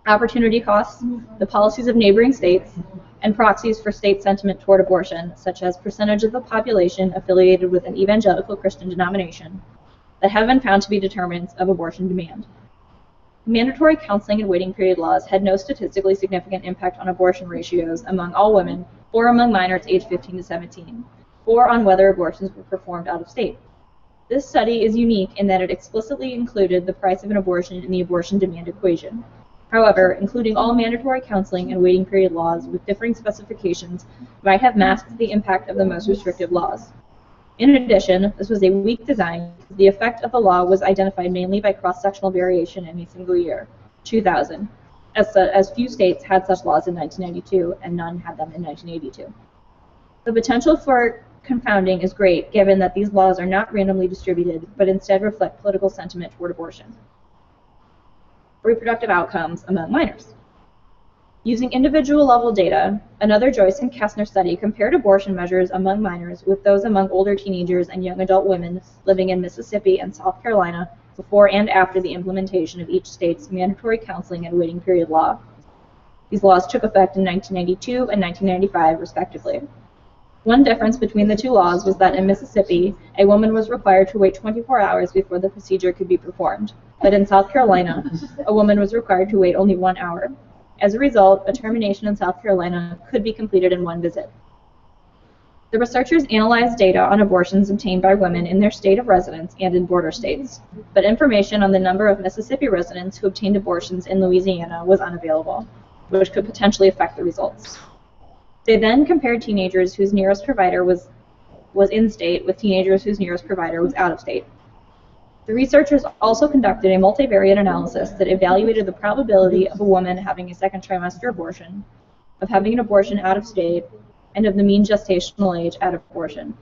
opportunity costs, the policies of neighboring states, and proxies for state sentiment toward abortion, such as percentage of the population affiliated with an evangelical Christian denomination, that have been found to be determinants of abortion demand. Mandatory counseling and waiting period laws had no statistically significant impact on abortion ratios among all women or among minors aged 15 to 17, or on whether abortions were performed out of state. This study is unique in that it explicitly included the price of an abortion in the abortion demand equation. However, including all mandatory counseling and waiting period laws with differing specifications might have masked the impact of the most restrictive laws. In addition, this was a weak design. The effect of the law was identified mainly by cross-sectional variation in a single year, 2000, as few states had such laws in 1992 and none had them in 1982. The potential for confounding is great, given that these laws are not randomly distributed, but instead reflect political sentiment toward abortion. Reproductive outcomes among minors. Using individual-level data, another Joyce and Kessner study compared abortion measures among minors with those among older teenagers and young adult women living in Mississippi and South Carolina before and after the implementation of each state's mandatory counseling and waiting period law. These laws took effect in 1992 and 1995, respectively. One difference between the 2 laws was that in Mississippi, a woman was required to wait 24 hours before the procedure could be performed, but in South Carolina, a woman was required to wait only 1 hour. As a result, a termination in South Carolina could be completed in 1 visit. The researchers analyzed data on abortions obtained by women in their state of residence and in border states, but information on the number of Mississippi residents who obtained abortions in Louisiana was unavailable, which could potentially affect the results. They then compared teenagers whose nearest provider was in-state with teenagers whose nearest provider was out-of-state. The researchers also conducted a multivariate analysis that evaluated the probability of a woman having a second trimester abortion, of having an abortion out of state, and of the mean gestational age at abortion.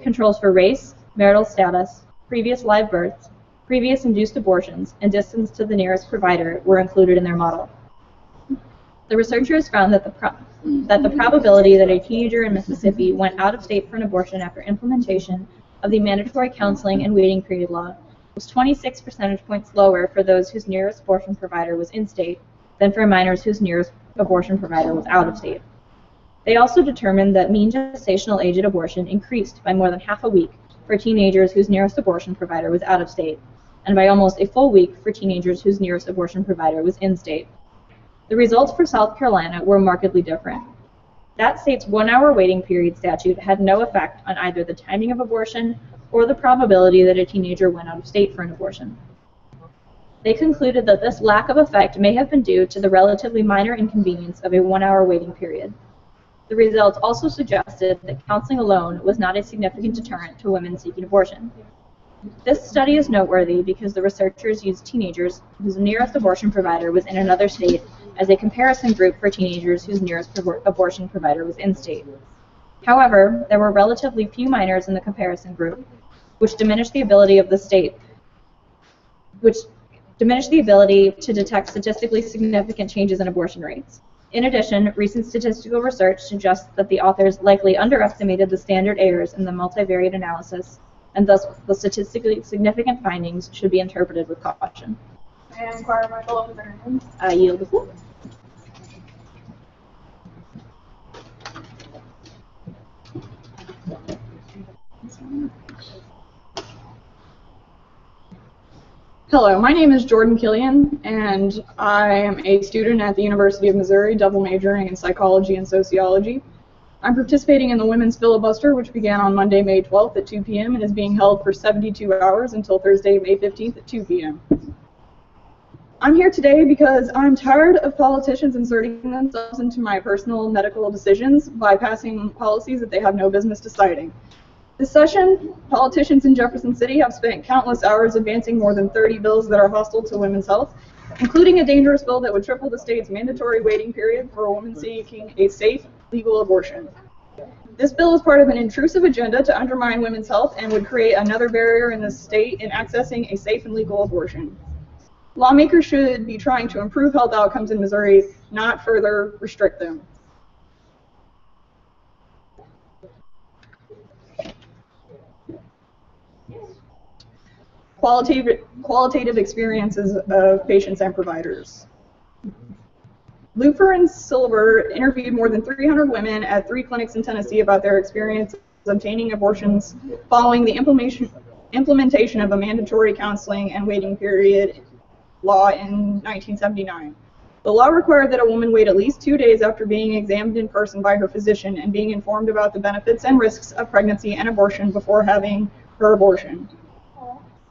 Controls for race, marital status, previous live births, previous induced abortions, and distance to the nearest provider were included in their model. The researchers found that the probability that a teenager in Mississippi went out of state for an abortion after implementation of the mandatory counseling and waiting period law was 26 percentage points lower for those whose nearest abortion provider was in-state than for minors whose nearest abortion provider was out of state. They also determined that mean gestational age at abortion increased by more than half a week for teenagers whose nearest abortion provider was out of state, and by almost a full week for teenagers whose nearest abortion provider was in-state. The results for South Carolina were markedly different. That state's 1-hour waiting period statute had no effect on either the timing of abortion or the probability that a teenager went out of state for an abortion. They concluded that this lack of effect may have been due to the relatively minor inconvenience of a 1-hour waiting period. The results also suggested that counseling alone was not a significant deterrent to women seeking abortion. This study is noteworthy because the researchers used teenagers whose nearest abortion provider was in another state as a comparison group for teenagers whose nearest abortion provider was in-state. However, there were relatively few minors in the comparison group, which diminished the ability of the state, to detect statistically significant changes in abortion rates. In addition, recent statistical research suggests that the authors likely underestimated the standard errors in the multivariate analysis, and thus the statistically significant findings should be interpreted with caution. May I inquire my fellow Missourians? I yield the floor. Hello, my name is Jordan Killian, and I am a student at the University of Missouri, double majoring in psychology and sociology. I'm participating in the Women's Filibuster, which began on Monday, May 12th at 2 p.m. and is being held for 72 hours until Thursday, May 15th at 2 p.m. I'm here today because I'm tired of politicians inserting themselves into my personal medical decisions by passing policies that they have no business deciding. This session, politicians in Jefferson City have spent countless hours advancing more than 30 bills that are hostile to women's health, including a dangerous bill that would triple the state's mandatory waiting period for a woman seeking a safe, legal abortion. This bill is part of an intrusive agenda to undermine women's health and would create another barrier in the state in accessing a safe and legal abortion. Lawmakers should be trying to improve health outcomes in Missouri, not further restrict them. Qualitative experiences of patients and providers. Luper and Silver interviewed more than 300 women at 3 clinics in Tennessee about their experience obtaining abortions following the implementation of a mandatory counseling and waiting period law in 1979. The law required that a woman wait at least 2 days after being examined in person by her physician and being informed about the benefits and risks of pregnancy and abortion before having her abortion.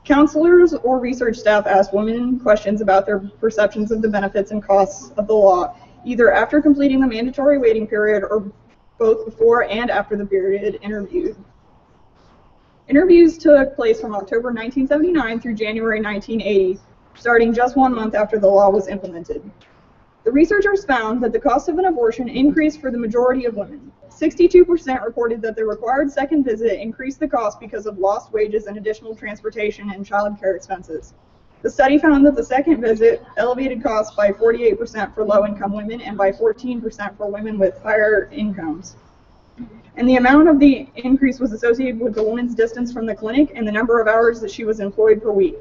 Counselors or research staff asked women questions about their perceptions of the benefits and costs of the law, either after completing the mandatory waiting period or both before and after the period interviewed. Interviews took place from October 1979 through January 1980, starting just 1 month after the law was implemented. The researchers found that the cost of an abortion increased for the majority of women. 62% reported that the required second visit increased the cost because of lost wages and additional transportation and child care expenses. The study found that the second visit elevated costs by 48% for low-income women and by 14% for women with higher incomes. And the amount of the increase was associated with the woman's distance from the clinic and the number of hours that she was employed per week.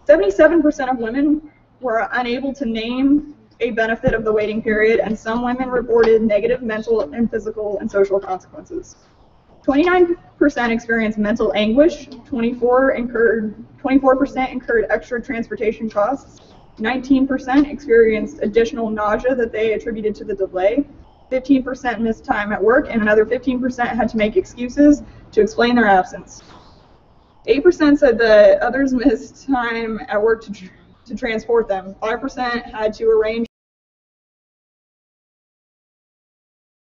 77% of women were unable to name a benefit of the waiting period, and some women reported negative mental and physical and social consequences. 29% experienced mental anguish, 24% incurred extra transportation costs, 19% experienced additional nausea that they attributed to the delay, 15% missed time at work, and another 15% had to make excuses to explain their absence. 8% said that others missed time at work to transport them. 5% had to arrange